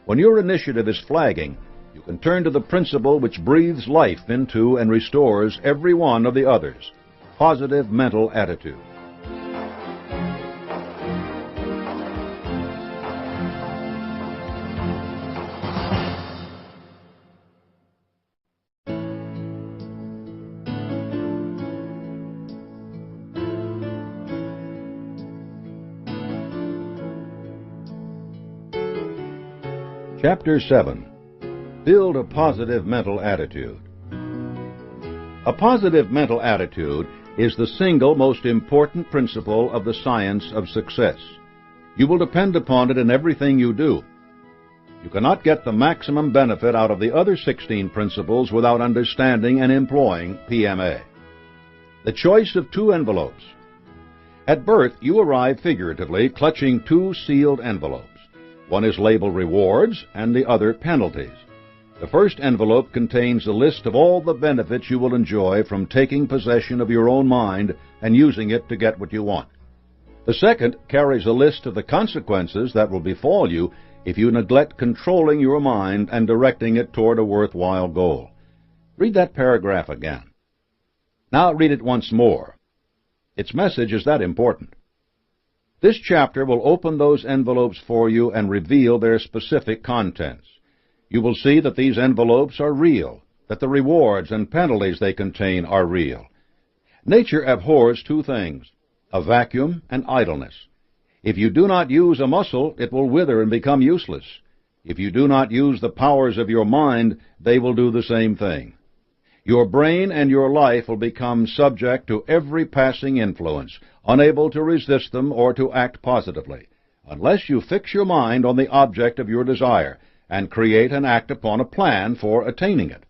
When your initiative is flagging, you can turn to the principle which breathes life into and restores every one of the others. positive mental attitude. Chapter 7. Build a positive mental attitude. A positive mental attitude is the single most important principle of the science of success. You will depend upon it in everything you do. You cannot get the maximum benefit out of the other 16 principles without understanding and employing PMA. The choice of two envelopes. At birth, you arrive figuratively clutching two sealed envelopes. One is labeled rewards and the other penalties. The first envelope contains a list of all the benefits you will enjoy from taking possession of your own mind and using it to get what you want. The second carries a list of the consequences that will befall you if you neglect controlling your mind and directing it toward a worthwhile goal. Read that paragraph again. Now read it once more. Its message is that important. This chapter will open those envelopes for you and reveal their specific contents. You will see that these envelopes are real, that the rewards and penalties they contain are real. Nature abhors two things, a vacuum and idleness. If you do not use a muscle, it will wither and become useless. If you do not use the powers of your mind, they will do the same thing. Your brain and your life will become subject to every passing influence, unable to resist them or to act positively, unless you fix your mind on the object of your desire and create and act upon a plan for attaining it.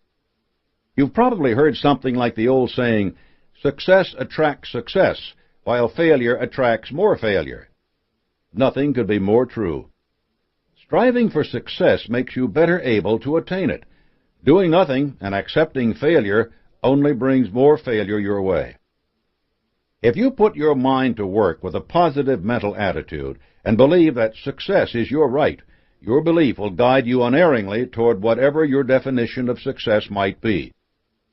You've probably heard something like the old saying, success attracts success, while failure attracts more failure. Nothing could be more true. Striving for success makes you better able to attain it. Doing nothing and accepting failure only brings more failure your way. If you put your mind to work with a positive mental attitude and believe that success is your right, your belief will guide you unerringly toward whatever your definition of success might be.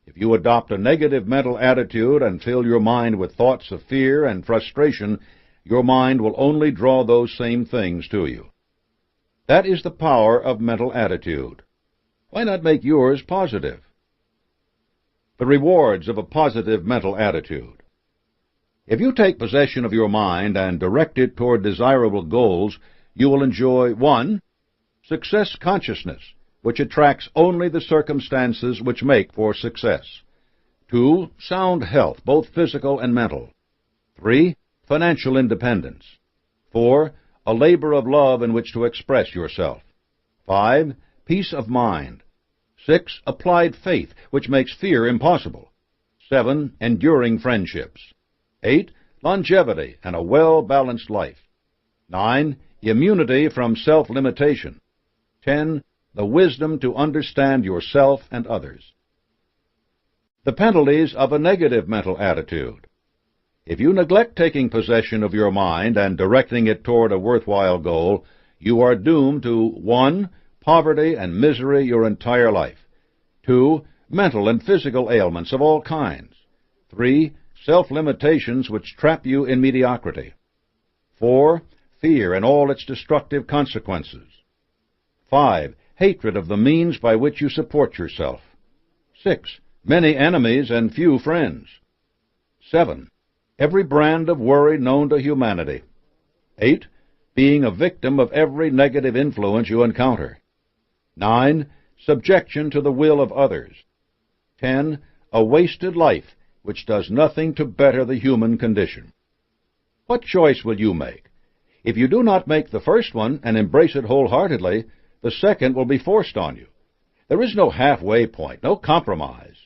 If you adopt a negative mental attitude and fill your mind with thoughts of fear and frustration, your mind will only draw those same things to you. That is the power of mental attitude. Why not make yours positive? The rewards of a positive mental attitude. If you take possession of your mind and direct it toward desirable goals, you will enjoy 1. Success consciousness, which attracts only the circumstances which make for success. 2. Sound health, both physical and mental. 3. Financial independence. 4. A labor of love in which to express yourself. 5. Peace of mind. 6. Applied faith, which makes fear impossible. 7. Enduring friendships. 8. Longevity and a well-balanced life. 9. Immunity from self-limitation. 10. The wisdom to understand yourself and others. The penalties of a negative mental attitude. If you neglect taking possession of your mind and directing it toward a worthwhile goal, you are doomed to 1. Poverty and misery your entire life. 2. Mental and physical ailments of all kinds. 3. Self-limitations which trap you in mediocrity. 4. Fear and all its destructive consequences. 5. Hatred of the means by which you support yourself. 6. Many enemies and few friends. 7. Every brand of worry known to humanity. 8. Being a victim of every negative influence you encounter. 9. Subjection to the will of others. 10. A wasted life which does nothing to better the human condition. What choice will you make? If you do not make the first one and embrace it wholeheartedly, the second will be forced on you. There is no halfway point, no compromise.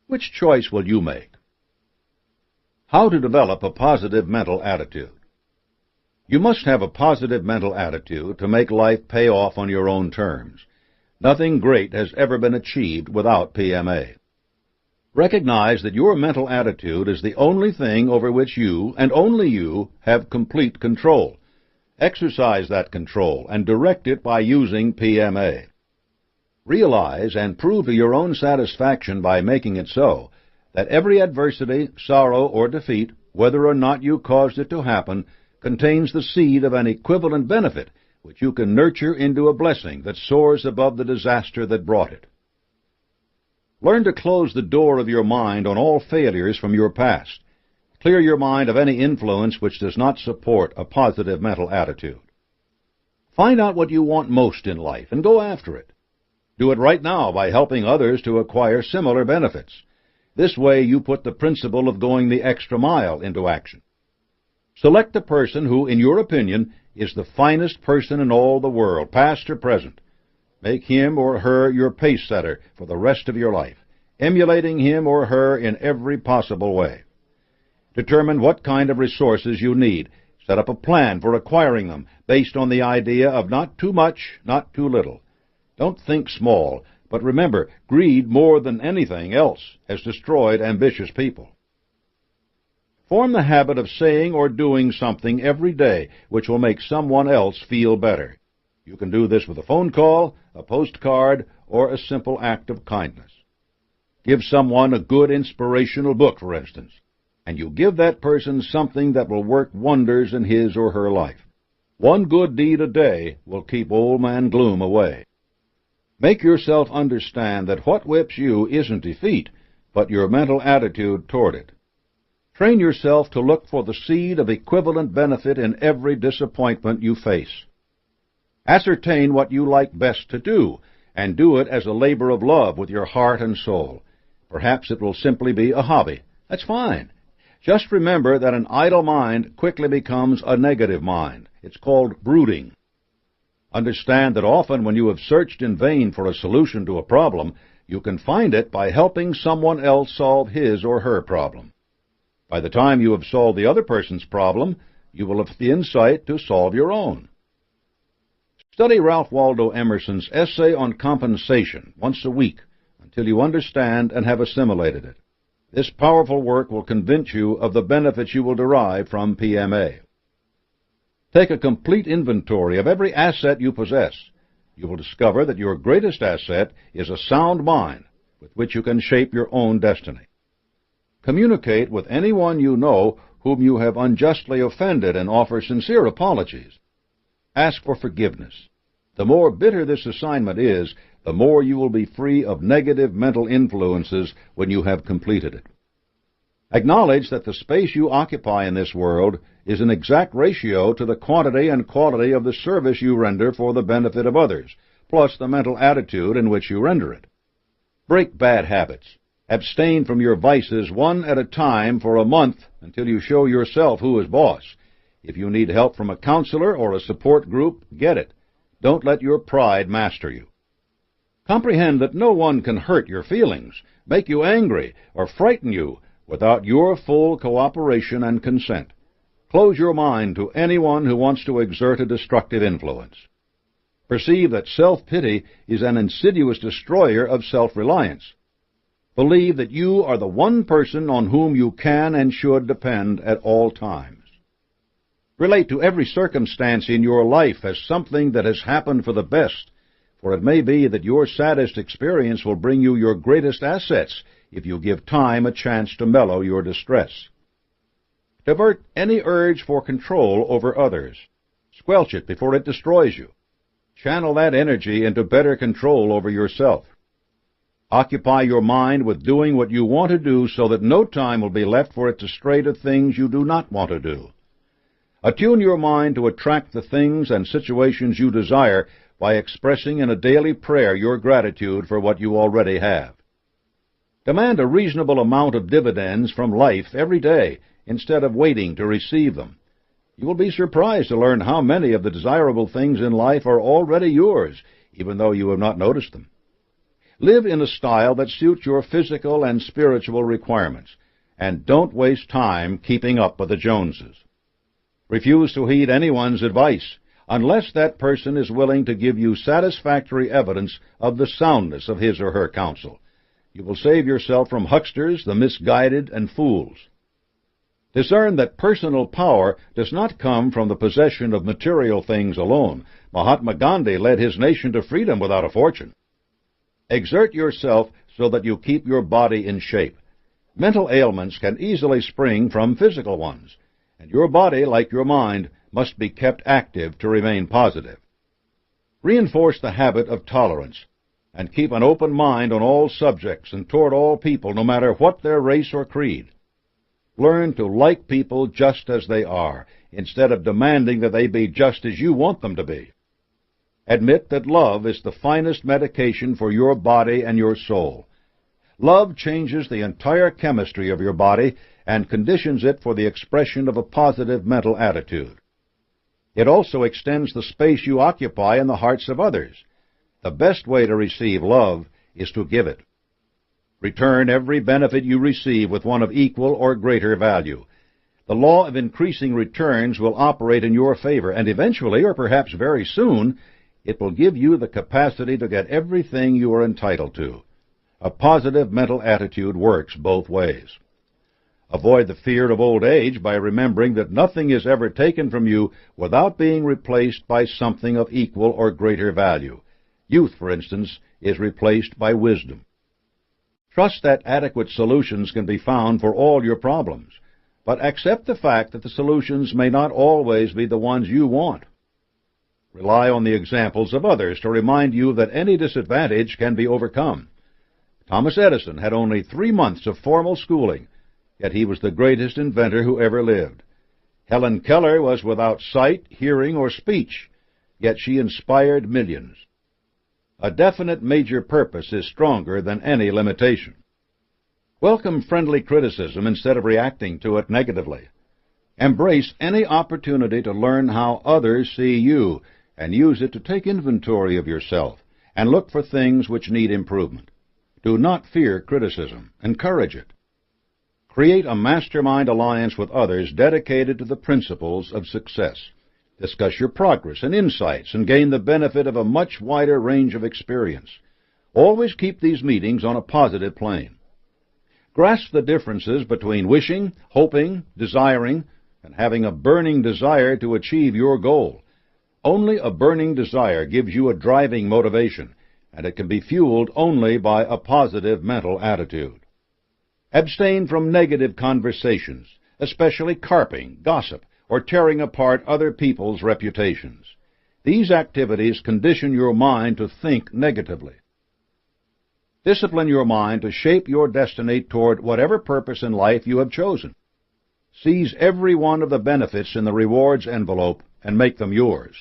Which choice will you make? How to develop a positive mental attitude. You must have a positive mental attitude to make life pay off on your own terms. Nothing great has ever been achieved without PMA. Recognize that your mental attitude is the only thing over which you, and only you, have complete control. Exercise that control and direct it by using PMA. Realize and prove to your own satisfaction by making it so that every adversity, sorrow, or defeat, whether or not you caused it to happen, contains the seed of an equivalent benefit, which you can nurture into a blessing that soars above the disaster that brought it. Learn to close the door of your mind on all failures from your past. Clear your mind of any influence which does not support a positive mental attitude. Find out what you want most in life and go after it. Do it right now by helping others to acquire similar benefits. This way you put the principle of going the extra mile into action. Select the person who, in your opinion, is the finest person in all the world, past or present. Make him or her your pace-setter for the rest of your life, emulating him or her in every possible way. Determine what kind of resources you need. Set up a plan for acquiring them based on the idea of not too much, not too little. Don't think small, but remember, greed more than anything else has destroyed ambitious people. Form the habit of saying or doing something every day which will make someone else feel better. You can do this with a phone call, a postcard, or a simple act of kindness. Give someone a good inspirational book, for instance, and you give that person something that will work wonders in his or her life. One good deed a day will keep old man gloom away. Make yourself understand that what whips you isn't defeat, but your mental attitude toward it. Train yourself to look for the seed of equivalent benefit in every disappointment you face. Ascertain what you like best to do, and do it as a labor of love with your heart and soul. Perhaps it will simply be a hobby. That's fine. Just remember that an idle mind quickly becomes a negative mind. It's called brooding. Understand that often when you have searched in vain for a solution to a problem, you can find it by helping someone else solve his or her problem. By the time you have solved the other person's problem, you will have the insight to solve your own. Study Ralph Waldo Emerson's Essay on Compensation once a week until you understand and have assimilated it. This powerful work will convince you of the benefits you will derive from PMA. Take a complete inventory of every asset you possess. You will discover that your greatest asset is a sound mind with which you can shape your own destiny. Communicate with anyone you know whom you have unjustly offended and offer sincere apologies. Ask for forgiveness. The more bitter this assignment is, the more you will be free of negative mental influences when you have completed it. Acknowledge that the space you occupy in this world is an exact ratio to the quantity and quality of the service you render for the benefit of others, plus the mental attitude in which you render it. Break bad habits. Abstain from your vices one at a time for a month until you show yourself who is boss. If you need help from a counselor or a support group, get it. Don't let your pride master you. Comprehend that no one can hurt your feelings, make you angry, or frighten you without your full cooperation and consent. Close your mind to anyone who wants to exert a destructive influence. Perceive that self-pity is an insidious destroyer of self-reliance. Believe that you are the one person on whom you can and should depend at all times. Relate to every circumstance in your life as something that has happened for the best, for it may be that your saddest experience will bring you your greatest assets if you give time a chance to mellow your distress. Divert any urge for control over others. Squelch it before it destroys you. Channel that energy into better control over yourself. Occupy your mind with doing what you want to do so that no time will be left for it to stray to things you do not want to do. Attune your mind to attract the things and situations you desire by expressing in a daily prayer your gratitude for what you already have. Demand a reasonable amount of dividends from life every day instead of waiting to receive them. You will be surprised to learn how many of the desirable things in life are already yours, even though you have not noticed them. Live in a style that suits your physical and spiritual requirements, and don't waste time keeping up with the Joneses. Refuse to heed anyone's advice unless that person is willing to give you satisfactory evidence of the soundness of his or her counsel. You will save yourself from hucksters, the misguided, and fools. Discern that personal power does not come from the possession of material things alone. Mahatma Gandhi led his nation to freedom without a fortune. Exert yourself so that you keep your body in shape. Mental ailments can easily spring from physical ones, and your body, like your mind, must be kept active to remain positive. Reinforce the habit of tolerance, and keep an open mind on all subjects and toward all people, no matter what their race or creed. Learn to like people just as they are, instead of demanding that they be just as you want them to be. Admit that love is the finest medication for your body and your soul. Love changes the entire chemistry of your body and conditions it for the expression of a positive mental attitude. It also extends the space you occupy in the hearts of others. The best way to receive love is to give it. Return every benefit you receive with one of equal or greater value. The law of increasing returns will operate in your favor, and eventually, or perhaps very soon, it will give you the capacity to get everything you are entitled to. A positive mental attitude works both ways. Avoid the fear of old age by remembering that nothing is ever taken from you without being replaced by something of equal or greater value. Youth, for instance, is replaced by wisdom. Trust that adequate solutions can be found for all your problems, but accept the fact that the solutions may not always be the ones you want. Rely on the examples of others to remind you that any disadvantage can be overcome. Thomas Edison had only 3 months of formal schooling, yet he was the greatest inventor who ever lived. Helen Keller was without sight, hearing, or speech, yet she inspired millions. A definite major purpose is stronger than any limitation. Welcome friendly criticism instead of reacting to it negatively. Embrace any opportunity to learn how others see you, and use it to take inventory of yourself and look for things which need improvement. Do not fear criticism. Encourage it. Create a mastermind alliance with others dedicated to the principles of success. Discuss your progress and insights and gain the benefit of a much wider range of experience. Always keep these meetings on a positive plane. Grasp the differences between wishing, hoping, desiring, and having a burning desire to achieve your goal. Only a burning desire gives you a driving motivation, and it can be fueled only by a positive mental attitude. Abstain from negative conversations, especially carping, gossip, or tearing apart other people's reputations. These activities condition your mind to think negatively. Discipline your mind to shape your destiny toward whatever purpose in life you have chosen. Seize every one of the benefits in the rewards envelope and make them yours.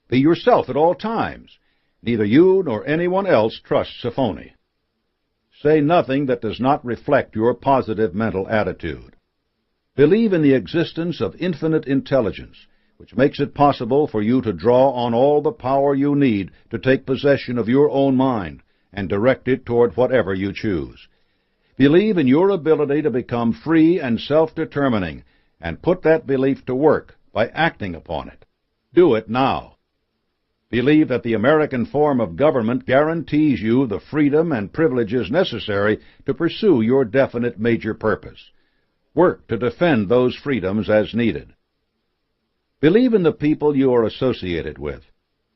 Be yourself at all times. Neither you nor anyone else trusts a phony. Say nothing that does not reflect your positive mental attitude. Believe in the existence of infinite intelligence, which makes it possible for you to draw on all the power you need to take possession of your own mind and direct it toward whatever you choose. Believe in your ability to become free and self-determining, and put that belief to work by acting upon it. Do it now. Believe that the American form of government guarantees you the freedom and privileges necessary to pursue your definite major purpose. Work to defend those freedoms as needed. Believe in the people you are associated with,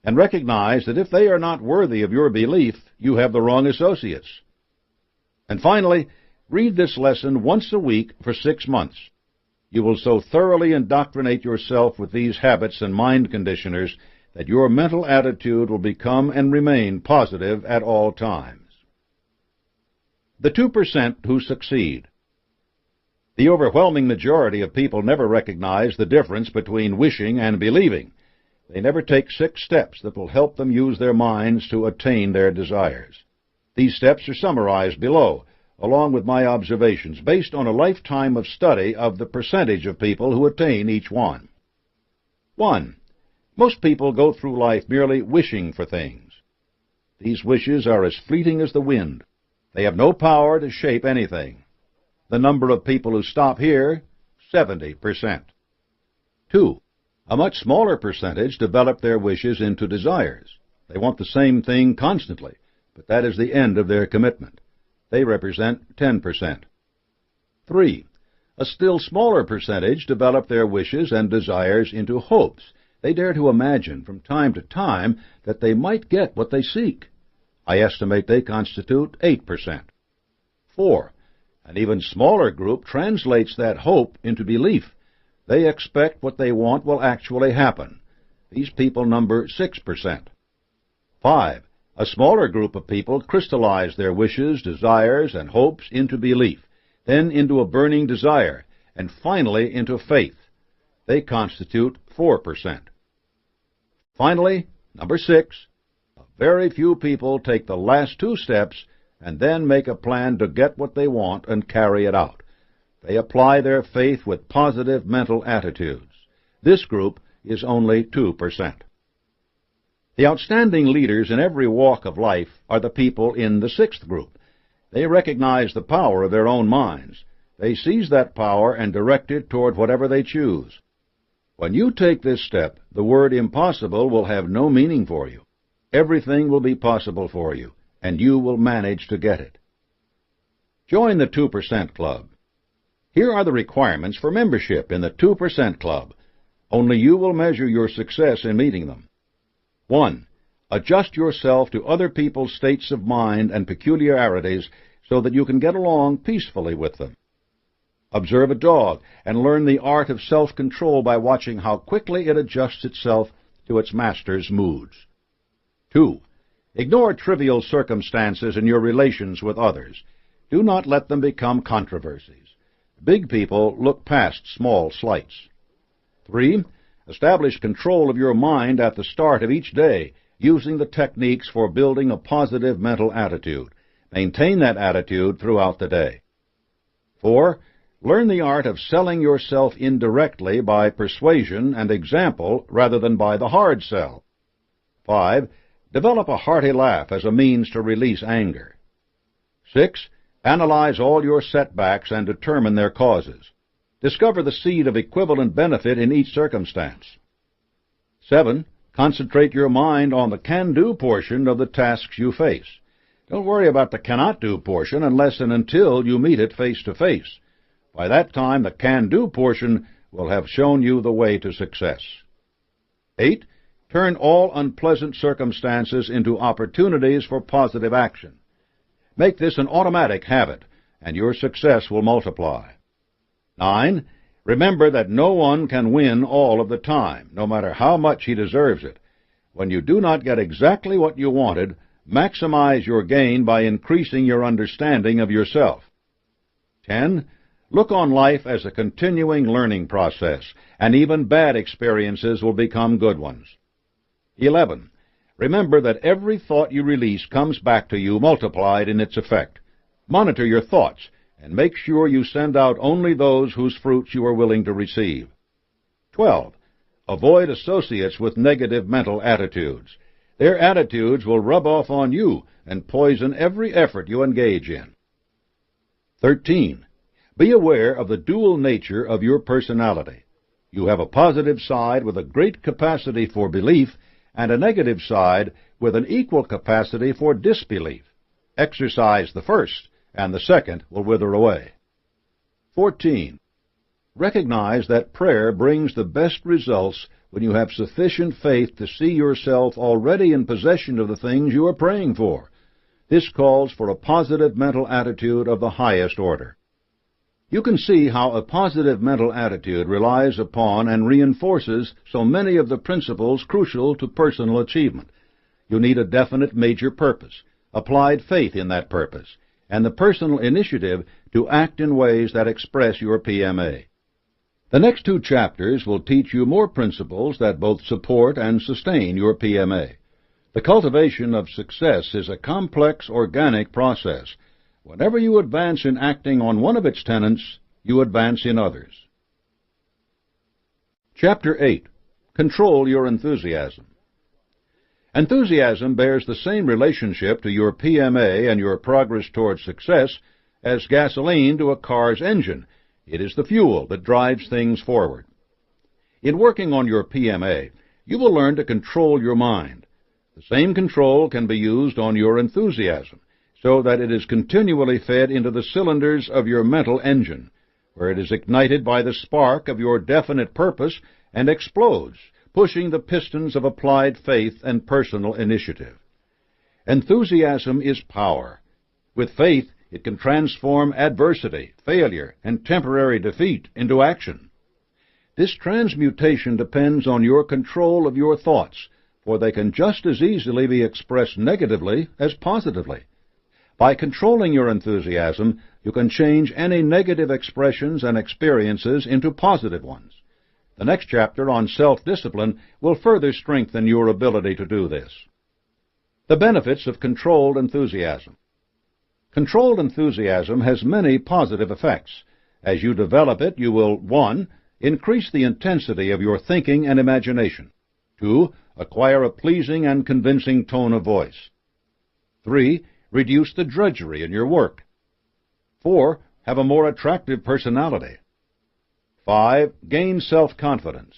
and recognize that if they are not worthy of your belief, you have the wrong associates. And finally, read this lesson once a week for 6 months. You will so thoroughly indoctrinate yourself with these habits and mind conditioners that your mental attitude will become and remain positive at all times. The 2% who succeed. The overwhelming majority of people never recognize the difference between wishing and believing. They never take 6 steps that will help them use their minds to attain their desires. These steps are summarized below, along with my observations, based on a lifetime of study of the percentage of people who attain each one. 1. Most people go through life merely wishing for things. These wishes are as fleeting as the wind. They have no power to shape anything. The number of people who stop here, 70%. 2. A much smaller percentage develop their wishes into desires. They want the same thing constantly, but that is the end of their commitment. They represent 10%. 3. A still smaller percentage develop their wishes and desires into hopes. They dare to imagine from time to time that they might get what they seek. I estimate they constitute 8%. 4. An even smaller group translates that hope into belief. They expect what they want will actually happen. These people number 6%. 5. A smaller group of people crystallize their wishes, desires, and hopes into belief, then into a burning desire, and finally into faith. They constitute 4%. Finally, number 6. Very few people take the last 2 steps and then make a plan to get what they want and carry it out. They apply their faith with positive mental attitudes. This group is only 2%. The outstanding leaders in every walk of life are the people in the 6th group. They recognize the power of their own minds. They seize that power and direct it toward whatever they choose. When you take this step, the word impossible will have no meaning for you. Everything will be possible for you, and you will manage to get it. Join the 2% Club. Here are the requirements for membership in the 2% Club. Only you will measure your success in meeting them. 1. Adjust yourself to other people's states of mind and peculiarities so that you can get along peacefully with them. Observe a dog and learn the art of self-control by watching how quickly it adjusts itself to its master's moods. 2. Ignore trivial circumstances in your relations with others. Do not let them become controversies. Big people look past small slights. 3. Establish control of your mind at the start of each day, using the techniques for building a positive mental attitude. Maintain that attitude throughout the day. 4. Learn the art of selling yourself indirectly by persuasion and example rather than by the hard sell. 5. Develop a hearty laugh as a means to release anger. 6. Analyze all your setbacks and determine their causes. Discover the seed of equivalent benefit in each circumstance. 7. Concentrate your mind on the can-do portion of the tasks you face. Don't worry about the cannot-do portion unless and until you meet it face-to-face. By that time, the can-do portion will have shown you the way to success. 8. Turn all unpleasant circumstances into opportunities for positive action. Make this an automatic habit, and your success will multiply. 9. Remember that no one can win all of the time, no matter how much he deserves it. When you do not get exactly what you wanted, maximize your gain by increasing your understanding of yourself. 10. Look on life as a continuing learning process, and even bad experiences will become good ones. 11. Remember that every thought you release comes back to you multiplied in its effect. Monitor your thoughts, and make sure you send out only those whose fruits you are willing to receive. 12. Avoid associates with negative mental attitudes. Their attitudes will rub off on you and poison every effort you engage in. 13. Be aware of the dual nature of your personality. You have a positive side with a great capacity for belief and a negative side with an equal capacity for disbelief. Exercise the first, and the second will wither away. 14. Recognize that prayer brings the best results when you have sufficient faith to see yourself already in possession of the things you are praying for. This calls for a positive mental attitude of the highest order. You can see how a positive mental attitude relies upon and reinforces so many of the principles crucial to personal achievement. You need a definite major purpose, applied faith in that purpose, and the personal initiative to act in ways that express your PMA. The next 2 chapters will teach you more principles that both support and sustain your PMA. The cultivation of success is a complex, organic process. Whenever you advance in acting on one of its tenets, you advance in others. Chapter 8. Control your enthusiasm. Enthusiasm bears the same relationship to your PMA and your progress toward success as gasoline to a car's engine. It is the fuel that drives things forward. In working on your PMA, you will learn to control your mind. The same control can be used on your enthusiasm, so that it is continually fed into the cylinders of your mental engine, where it is ignited by the spark of your definite purpose and explodes, pushing the pistons of applied faith and personal initiative. Enthusiasm is power. With faith, It can transform adversity, failure, and temporary defeat into action. This transmutation depends on your control of your thoughts, for they can just as easily be expressed negatively as positively. By controlling your enthusiasm, you can change any negative expressions and experiences into positive ones. The next chapter on self-discipline will further strengthen your ability to do this. The benefits of controlled enthusiasm. Controlled enthusiasm has many positive effects. As you develop it, you will 1. Increase the intensity of your thinking and imagination. 2. Acquire a pleasing and convincing tone of voice. 3. Reduce the drudgery in your work. 4. Have a more attractive personality. 5. Gain self-confidence.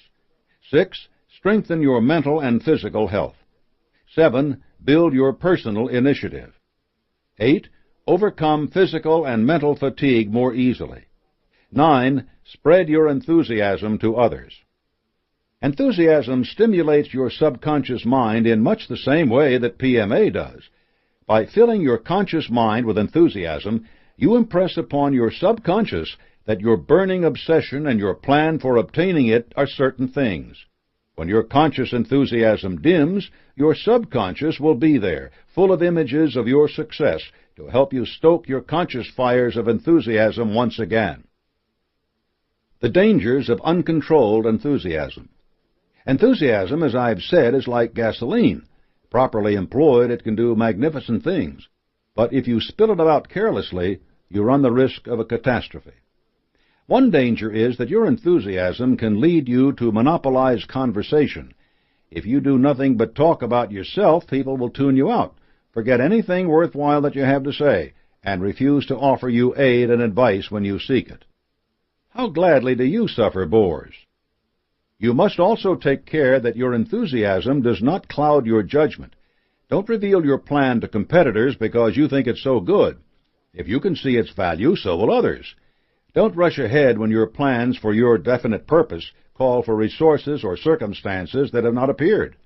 6. Strengthen your mental and physical health. 7. Build your personal initiative. 8. Overcome physical and mental fatigue more easily. 9. Spread your enthusiasm to others. Enthusiasm stimulates your subconscious mind in much the same way that PMA does. By filling your conscious mind with enthusiasm, you impress upon your subconscious that your burning obsession and your plan for obtaining it are certain things. When your conscious enthusiasm dims, your subconscious will be there, full of images of your success, to help you stoke your conscious fires of enthusiasm once again. The dangers of uncontrolled enthusiasm. Enthusiasm, as I've said, is like gasoline. Properly employed, it can do magnificent things. But if you spill it out carelessly, you run the risk of a catastrophe. One danger is that your enthusiasm can lead you to monopolize conversation. If you do nothing but talk about yourself, people will tune you out, forget anything worthwhile that you have to say, and refuse to offer you aid and advice when you seek it. How gladly do you suffer bores? You must also take care that your enthusiasm does not cloud your judgment. Don't reveal your plan to competitors because you think it's so good. If you can see its value, so will others. Don't rush ahead when your plans for your definite purpose call for resources or circumstances that have not appeared.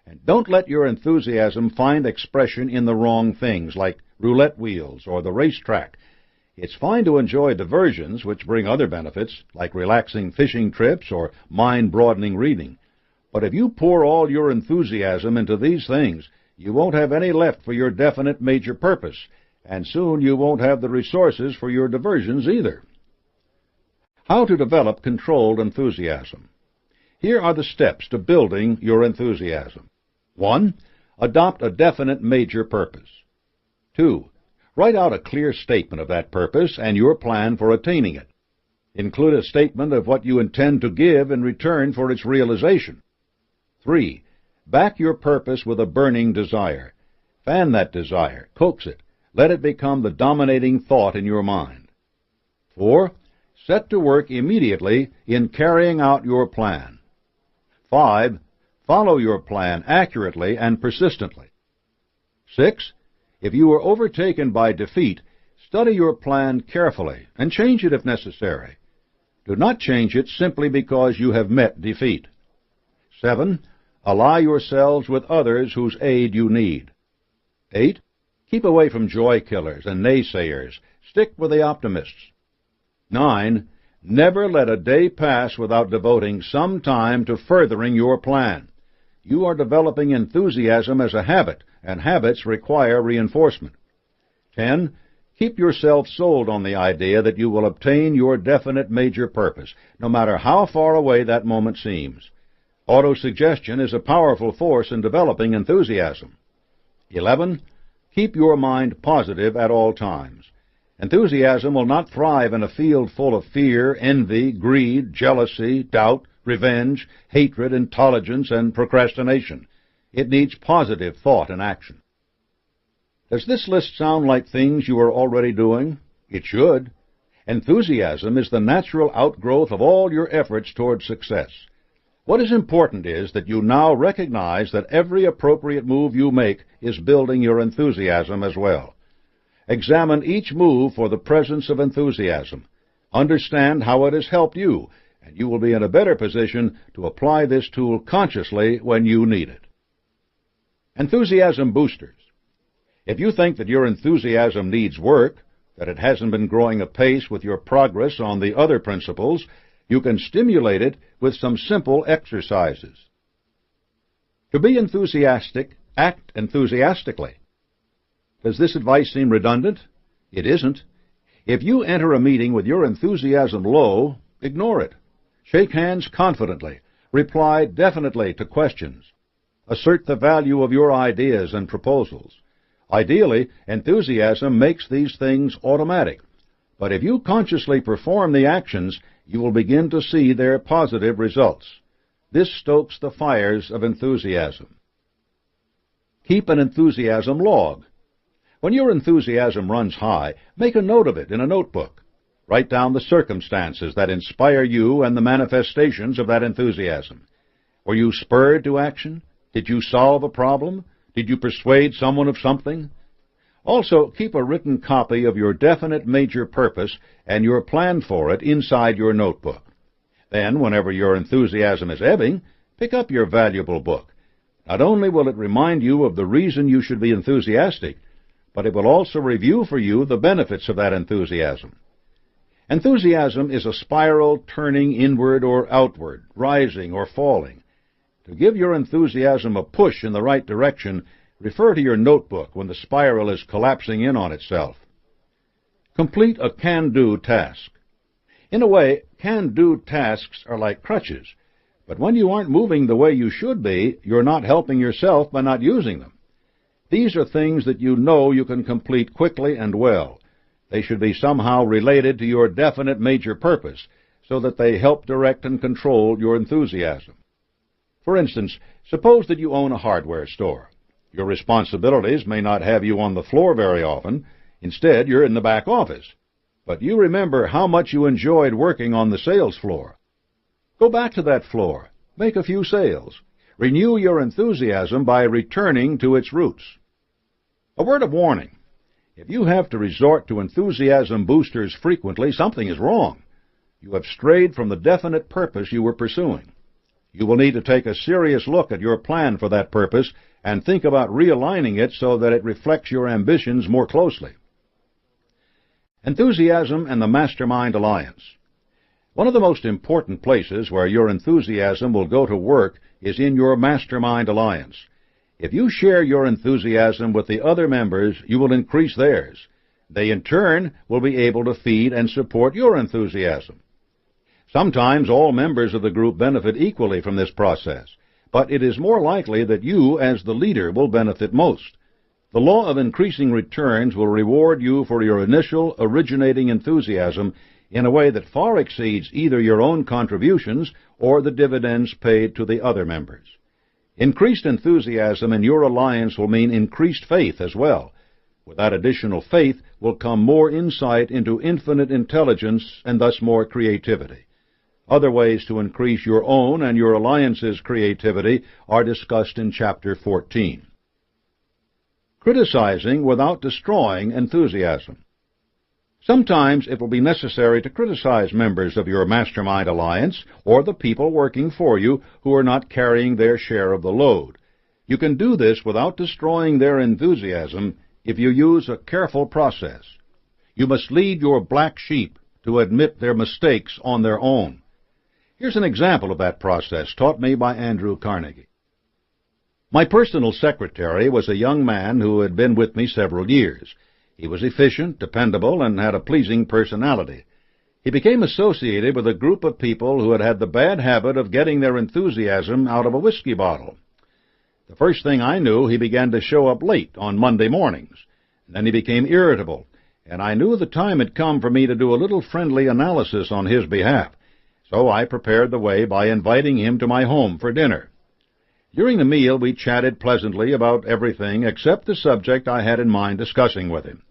And don't let your enthusiasm find expression in the wrong things, like roulette wheels or the racetrack. It's fine to enjoy diversions which bring other benefits, like relaxing fishing trips or mind-broadening reading. But if you pour all your enthusiasm into these things, you won't have any left for your definite major purpose, and soon you won't have the resources for your diversions either. How to develop controlled enthusiasm. Here are the steps to building your enthusiasm. 1. Adopt a definite major purpose. 2. Write out a clear statement of that purpose and your plan for attaining it. Include a statement of what you intend to give in return for its realization. 3. Back your purpose with a burning desire. Fan that desire, coax it, let it become the dominating thought in your mind. 4. Set to work immediately in carrying out your plan. 5. Follow your plan accurately and persistently. 6. If you are overtaken by defeat, study your plan carefully and change it if necessary. Do not change it simply because you have met defeat. 7. Ally yourselves with others whose aid you need. 8. Keep away from joy killers and naysayers. Stick with the optimists. 9. Never let a day pass without devoting some time to furthering your plan. You are developing enthusiasm as a habit, and habits require reinforcement. 10. Keep yourself sold on the idea that you will obtain your definite major purpose, no matter how far away that moment seems. Autosuggestion is a powerful force in developing enthusiasm. 11. Keep your mind positive at all times. Enthusiasm will not thrive in a field full of fear, envy, greed, jealousy, doubt, revenge, hatred, intolerance, and procrastination. It needs positive thought and action. Does this list sound like things you are already doing? It should. Enthusiasm is the natural outgrowth of all your efforts toward success. What is important is that you now recognize that every appropriate move you make is building your enthusiasm as well. Examine each move for the presence of enthusiasm. Understand how it has helped you, and you will be in a better position to apply this tool consciously when you need it. Enthusiasm boosters. If you think that your enthusiasm needs work, that it hasn't been growing apace with your progress on the other principles, you can stimulate it with some simple exercises. To be enthusiastic, act enthusiastically. Does this advice seem redundant? It isn't. If you enter a meeting with your enthusiasm low, ignore it. Shake hands confidently. Reply definitely to questions. Assert the value of your ideas and proposals. Ideally, enthusiasm makes these things automatic. But if you consciously perform the actions, you will begin to see their positive results. This stokes the fires of enthusiasm. Keep an enthusiasm log. When your enthusiasm runs high, make a note of it in a notebook. Write down the circumstances that inspire you and the manifestations of that enthusiasm. Were you spurred to action? Did you solve a problem? Did you persuade someone of something? Also, keep a written copy of your definite major purpose and your plan for it inside your notebook. Then, whenever your enthusiasm is ebbing, pick up your valuable book. Not only will it remind you of the reason you should be enthusiastic, but it will also review for you the benefits of that enthusiasm. Enthusiasm is a spiral turning inward or outward, rising or falling. To give your enthusiasm a push in the right direction, refer to your notebook when the spiral is collapsing in on itself. Complete a can-do task. In a way, can-do tasks are like crutches, but when you aren't moving the way you should be, you're not helping yourself by not using them. These are things that you know you can complete quickly and well. They should be somehow related to your definite major purpose, so that they help direct and control your enthusiasm. For instance, suppose that you own a hardware store. Your responsibilities may not have you on the floor very often. Instead, you're in the back office. But you remember how much you enjoyed working on the sales floor. Go back to that floor. Make a few sales. Renew your enthusiasm by returning to its roots. A word of warning. If you have to resort to enthusiasm boosters frequently, something is wrong. You have strayed from the definite purpose you were pursuing. You will need to take a serious look at your plan for that purpose and think about realigning it so that it reflects your ambitions more closely. Enthusiasm and the Mastermind Alliance. One of the most important places where your enthusiasm will go to work is in your Mastermind Alliance. If you share your enthusiasm with the other members, you will increase theirs. They, in turn, will be able to feed and support your enthusiasm. Sometimes all members of the group benefit equally from this process, but it is more likely that you, as the leader, will benefit most. The law of increasing returns will reward you for your initial originating enthusiasm in a way that far exceeds either your own contributions or the dividends paid to the other members. Increased enthusiasm in your alliance will mean increased faith as well. With that additional faith will come more insight into infinite intelligence and thus more creativity. Other ways to increase your own and your alliance's creativity are discussed in Chapter 14. Criticizing without destroying enthusiasm. Sometimes it will be necessary to criticize members of your Mastermind Alliance or the people working for you who are not carrying their share of the load. You can do this without destroying their enthusiasm if you use a careful process. You must lead your black sheep to admit their mistakes on their own. Here's an example of that process taught me by Andrew Carnegie. My personal secretary was a young man who had been with me several years. He was efficient, dependable, and had a pleasing personality. He became associated with a group of people who had had the bad habit of getting their enthusiasm out of a whiskey bottle. The first thing I knew, he began to show up late on Monday mornings. Then he became irritable, and I knew the time had come for me to do a little friendly analysis on his behalf. So I prepared the way by inviting him to my home for dinner. During the meal, we chatted pleasantly about everything except the subject I had in mind discussing with him.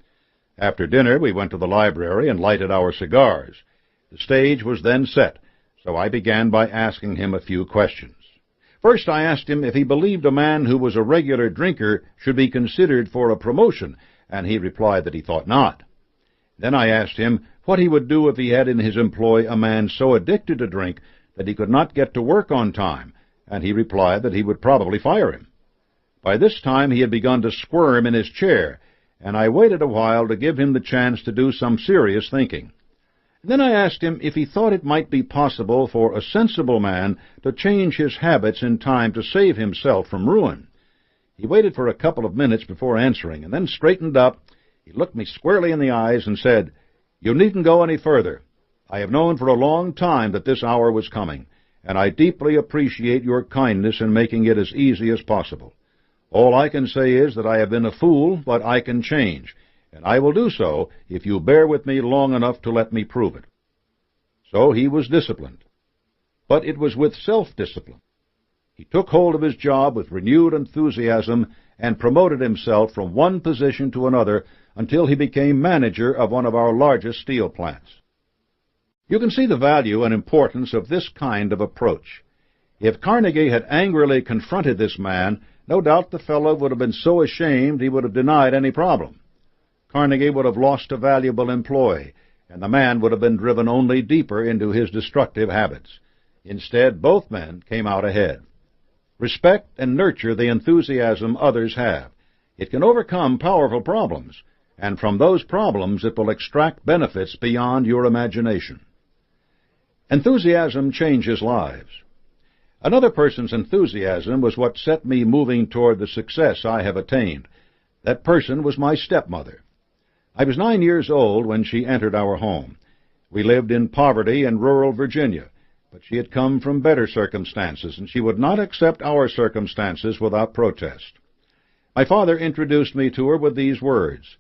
After dinner, we went to the library and lighted our cigars. The stage was then set, so I began by asking him a few questions. First, I asked him if he believed a man who was a regular drinker should be considered for a promotion, and he replied that he thought not. Then I asked him what he would do if he had in his employ a man so addicted to drink that he could not get to work on time, and he replied that he would probably fire him. By this time he had begun to squirm in his chair, and I waited a while to give him the chance to do some serious thinking. Then I asked him if he thought it might be possible for a sensible man to change his habits in time to save himself from ruin. He waited for a couple of minutes before answering, and then straightened up. He looked me squarely in the eyes and said, "You needn't go any further. I have known for a long time that this hour was coming, and I deeply appreciate your kindness in making it as easy as possible. All I can say is that I have been a fool, but I can change, and I will do so if you bear with me long enough to let me prove it." So he was disciplined. But it was with self-discipline. He took hold of his job with renewed enthusiasm and promoted himself from one position to another until he became manager of one of our largest steel plants. You can see the value and importance of this kind of approach. If Carnegie had angrily confronted this man, no doubt the fellow would have been so ashamed he would have denied any problem. Carnegie would have lost a valuable employee, and the man would have been driven only deeper into his destructive habits. Instead, both men came out ahead. Respect and nurture the enthusiasm others have. It can overcome powerful problems, and from those problems it will extract benefits beyond your imagination. Enthusiasm changes lives. Another person's enthusiasm was what set me moving toward the success I have attained. That person was my stepmother. I was 9 years old when she entered our home. We lived in poverty in rural Virginia, but she had come from better circumstances, and she would not accept our circumstances without protest. My father introduced me to her with these words,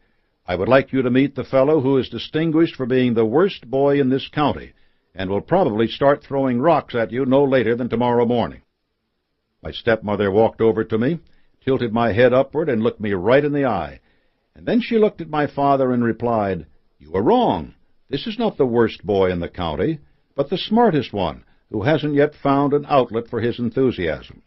"I would like you to meet the fellow who is distinguished for being the worst boy in this county, and will probably start throwing rocks at you no later than tomorrow morning." My stepmother walked over to me, tilted my head upward, and looked me right in the eye. And then she looked at my father and replied, "You are wrong. This is not the worst boy in the county, but the smartest one, who hasn't yet found an outlet for his enthusiasm."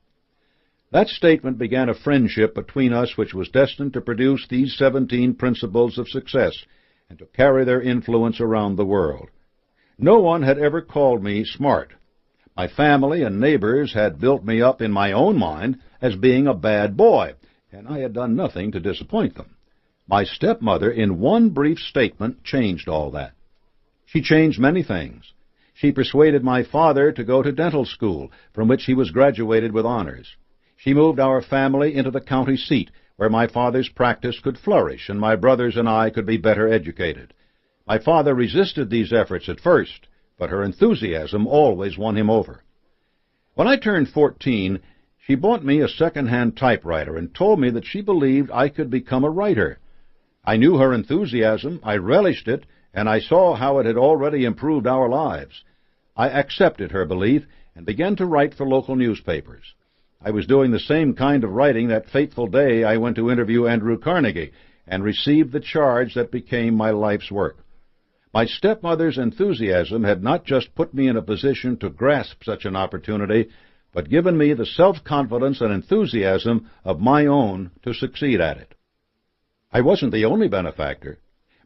That statement began a friendship between us which was destined to produce these 17 principles of success and to carry their influence around the world. No one had ever called me smart. My family and neighbors had built me up in my own mind as being a bad boy, and I had done nothing to disappoint them. My stepmother, in one brief statement, changed all that. She changed many things. She persuaded my father to go to dental school, from which he was graduated with honors. She moved our family into the county seat, where my father's practice could flourish and my brothers and I could be better educated. My father resisted these efforts at first, but her enthusiasm always won him over. When I turned 14, she bought me a second-hand typewriter and told me that she believed I could become a writer. I knew her enthusiasm, I relished it, and I saw how it had already improved our lives. I accepted her belief and began to write for local newspapers. I was doing the same kind of writing that fateful day I went to interview Andrew Carnegie and received the charge that became my life's work. My stepmother's enthusiasm had not just put me in a position to grasp such an opportunity, but given me the self-confidence and enthusiasm of my own to succeed at it. I wasn't the only benefactor.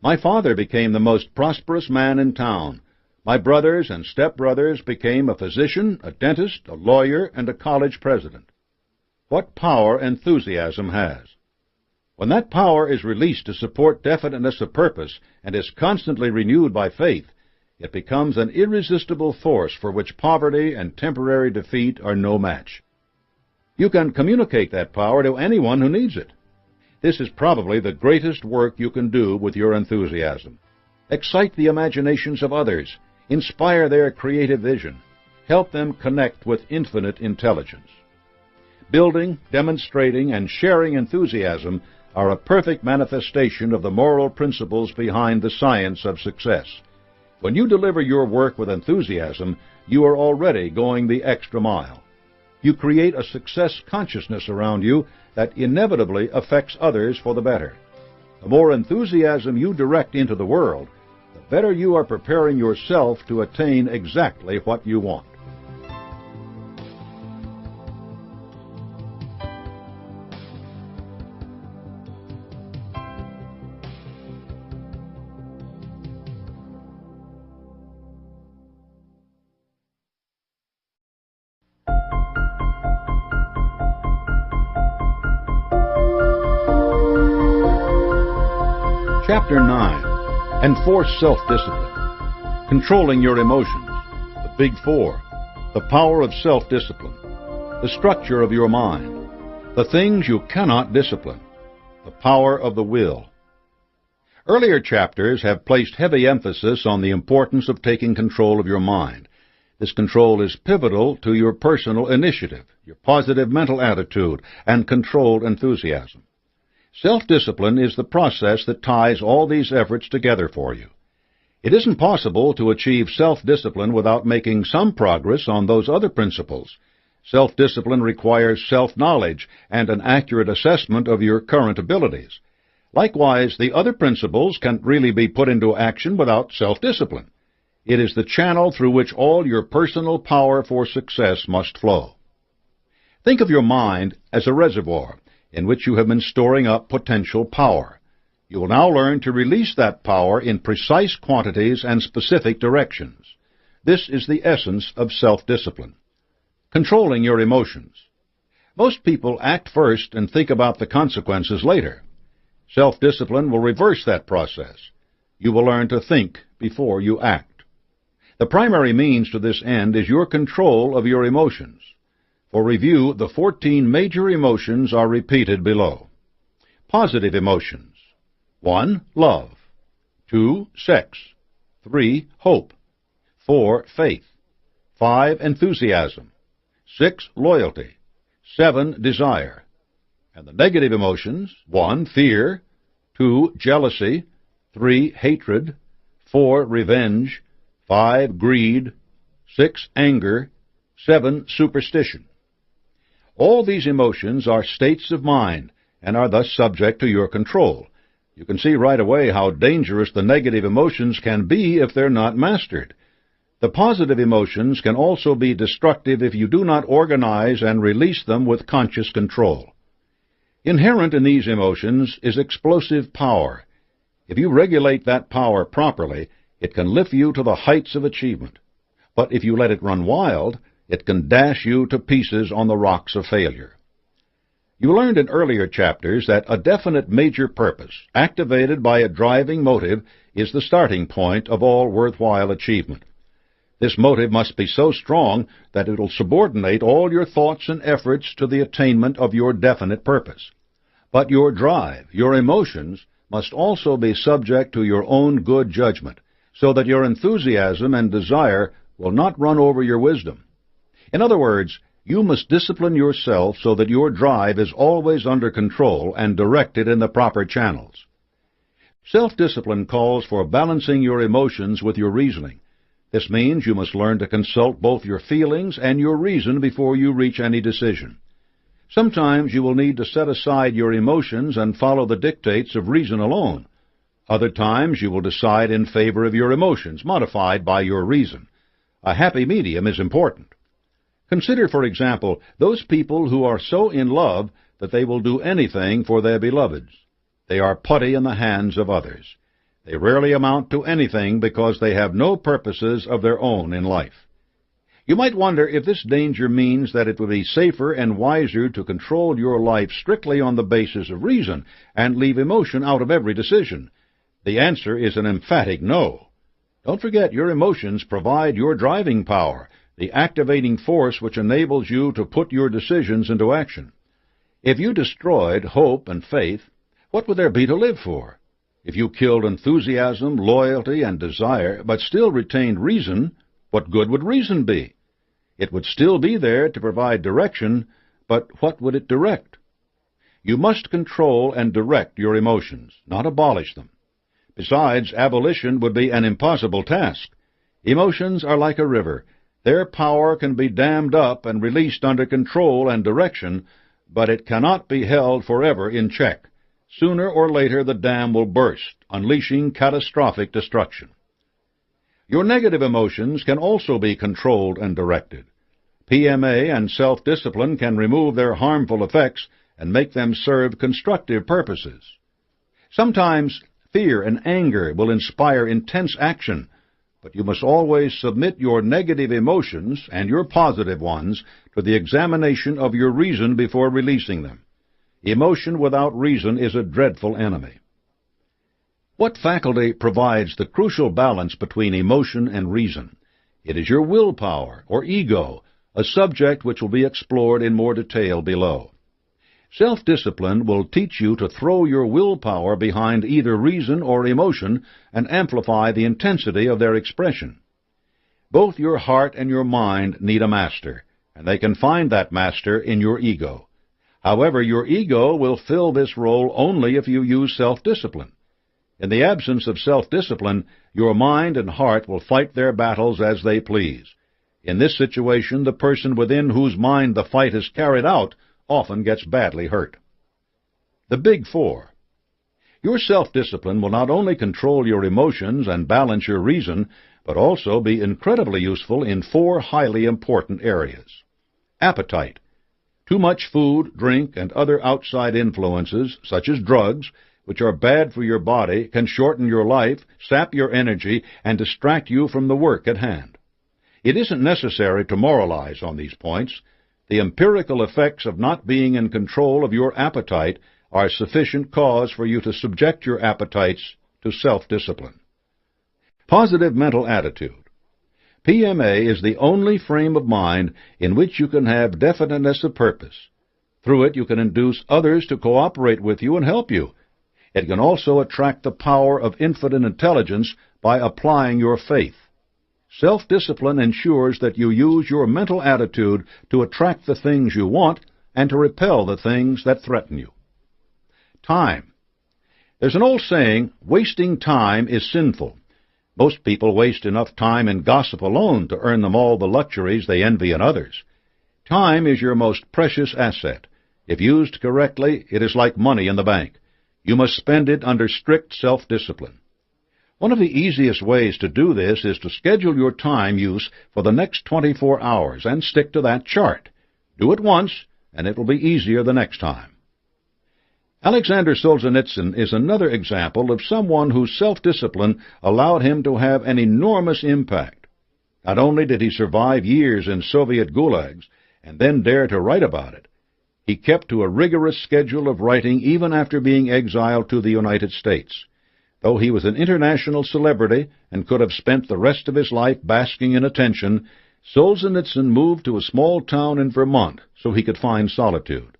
My father became the most prosperous man in town. My brothers and stepbrothers became a physician, a dentist, a lawyer, and a college president. What power enthusiasm has! When that power is released to support definiteness of purpose and is constantly renewed by faith, it becomes an irresistible force for which poverty and temporary defeat are no match. You can communicate that power to anyone who needs it. This is probably the greatest work you can do with your enthusiasm. Excite the imaginations of others, inspire their creative vision, help them connect with infinite intelligence. Building, demonstrating, and sharing enthusiasm are a perfect manifestation of the moral principles behind the science of success. When you deliver your work with enthusiasm, you are already going the extra mile. You create a success consciousness around you that inevitably affects others for the better. The more enthusiasm you direct into the world, the better you are preparing yourself to attain exactly what you want. Chapter 9. Enforce Self-Discipline. Controlling Your Emotions. The Big Four. The Power of Self-Discipline. The Structure of Your Mind. The Things You Cannot Discipline. The Power of the Will. Earlier chapters have placed heavy emphasis on the importance of taking control of your mind. This control is pivotal to your personal initiative, your positive mental attitude, and controlled enthusiasm. Self-discipline is the process that ties all these efforts together for you. It isn't possible to achieve self-discipline without making some progress on those other principles. Self-discipline requires self-knowledge and an accurate assessment of your current abilities. Likewise, the other principles can't really be put into action without self-discipline. It is the channel through which all your personal power for success must flow. Think of your mind as a reservoir in which you have been storing up potential power. You will now learn to release that power in precise quantities and specific directions. This is the essence of self-discipline. Controlling your emotions. Most people act first and think about the consequences later. Self-discipline will reverse that process. You will learn to think before you act. The primary means to this end is your control of your emotions. For review, the 14 major emotions are repeated below. Positive emotions. 1. Love. 2. Sex. 3. Hope. 4. Faith. 5. Enthusiasm. 6. Loyalty. 7. Desire. And the negative emotions: 1. Fear. 2. Jealousy. 3. Hatred. 4. Revenge. 5. Greed. 6. Anger. 7. Superstition. All these emotions are states of mind and are thus subject to your control. You can see right away how dangerous the negative emotions can be if they're not mastered. The positive emotions can also be destructive if you do not organize and release them with conscious control. Inherent in these emotions is explosive power. If you regulate that power properly, it can lift you to the heights of achievement. But if you let it run wild, it can dash you to pieces on the rocks of failure. You learned in earlier chapters that a definite major purpose, activated by a driving motive, is the starting point of all worthwhile achievement. This motive must be so strong that it will subordinate all your thoughts and efforts to the attainment of your definite purpose. But your drive, your emotions, must also be subject to your own good judgment, so that your enthusiasm and desire will not run over your wisdom. In other words, you must discipline yourself so that your drive is always under control and directed in the proper channels. Self-discipline calls for balancing your emotions with your reasoning. This means you must learn to consult both your feelings and your reason before you reach any decision. Sometimes you will need to set aside your emotions and follow the dictates of reason alone. Other times you will decide in favor of your emotions, modified by your reason. A happy medium is important. Consider, for example, those people who are so in love that they will do anything for their beloveds. They are putty in the hands of others. They rarely amount to anything because they have no purposes of their own in life. You might wonder if this danger means that it would be safer and wiser to control your life strictly on the basis of reason and leave emotion out of every decision. The answer is an emphatic no. Don't forget, your emotions provide your driving power, the activating force which enables you to put your decisions into action. If you destroyed hope and faith, what would there be to live for? If you killed enthusiasm, loyalty, and desire, but still retained reason, what good would reason be? It would still be there to provide direction, but what would it direct? You must control and direct your emotions, not abolish them. Besides, abolition would be an impossible task. Emotions are like a river. Their power can be dammed up and released under control and direction, but it cannot be held forever in check. Sooner or later the dam will burst, unleashing catastrophic destruction. Your negative emotions can also be controlled and directed. PMA and self-discipline can remove their harmful effects and make them serve constructive purposes. Sometimes fear and anger will inspire intense action, but you must always submit your negative emotions and your positive ones to the examination of your reason before releasing them. Emotion without reason is a dreadful enemy. What faculty provides the crucial balance between emotion and reason? It is your willpower, or ego, a subject which will be explored in more detail below. Self-discipline will teach you to throw your willpower behind either reason or emotion and amplify the intensity of their expression. Both your heart and your mind need a master, and they can find that master in your ego. However, your ego will fill this role only if you use self-discipline. In the absence of self-discipline, your mind and heart will fight their battles as they please. In this situation, the person within whose mind the fight is carried out often gets badly hurt. The Big Four. Your self-discipline will not only control your emotions and balance your reason, but also be incredibly useful in four highly important areas. Appetite. Too much food, drink, and other outside influences, such as drugs, which are bad for your body, can shorten your life, sap your energy, and distract you from the work at hand. It isn't necessary to moralize on these points. The empirical effects of not being in control of your appetite are sufficient cause for you to subject your appetites to self-discipline. Positive mental attitude. PMA is the only frame of mind in which you can have definiteness of purpose. Through it, you can induce others to cooperate with you and help you. It can also attract the power of infinite intelligence by applying your faith. Self-discipline ensures that you use your mental attitude to attract the things you want and to repel the things that threaten you. Time. There's an old saying, wasting time is sinful. Most people waste enough time in gossip alone to earn them all the luxuries they envy in others. Time is your most precious asset. If used correctly, it is like money in the bank. You must spend it under strict self-discipline. One of the easiest ways to do this is to schedule your time use for the next 24 hours and stick to that chart. Do it once, and it will be easier the next time. Alexander Solzhenitsyn is another example of someone whose self-discipline allowed him to have an enormous impact. Not only did he survive years in Soviet gulags and then dare to write about it, he kept to a rigorous schedule of writing even after being exiled to the United States. Though he was an international celebrity and could have spent the rest of his life basking in attention, Solzhenitsyn moved to a small town in Vermont so he could find solitude.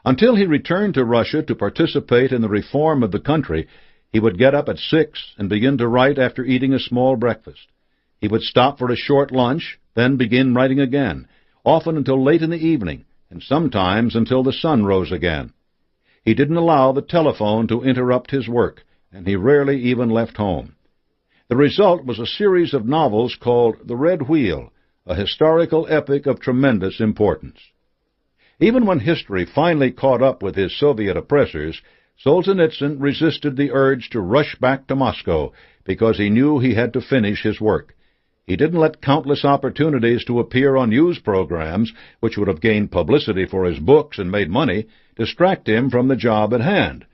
Until he returned to Russia to participate in the reform of the country, he would get up at 6 and begin to write after eating a small breakfast. He would stop for a short lunch, then begin writing again, often until late in the evening, and sometimes until the sun rose again. He didn't allow the telephone to interrupt his work, and he rarely even left home. The result was a series of novels called The Red Wheel, a historical epic of tremendous importance. Even when history finally caught up with his Soviet oppressors, Solzhenitsyn resisted the urge to rush back to Moscow because he knew he had to finish his work. He didn't let countless opportunities to appear on news programs, which would have gained publicity for his books and made money, distract him from the job at hand.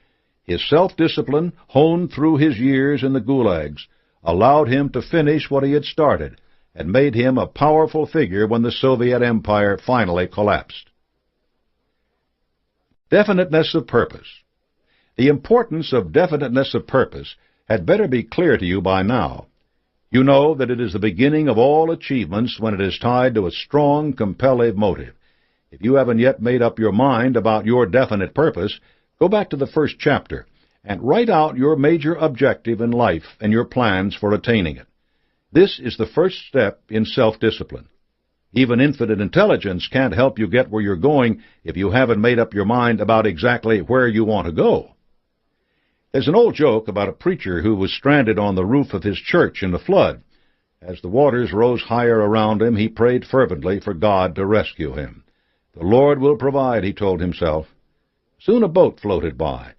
His self-discipline, honed through his years in the gulags, allowed him to finish what he had started and made him a powerful figure when the Soviet Empire finally collapsed. Definiteness of purpose. The importance of definiteness of purpose had better be clear to you by now. You know that it is the beginning of all achievements when it is tied to a strong, compelling motive. If you haven't yet made up your mind about your definite purpose, go back to the first chapter and write out your major objective in life and your plans for attaining it. This is the first step in self-discipline. Even infinite intelligence can't help you get where you're going if you haven't made up your mind about exactly where you want to go. There's an old joke about a preacher who was stranded on the roof of his church in a flood. As the waters rose higher around him, he prayed fervently for God to rescue him. The Lord will provide, he told himself. Soon a boat floated by.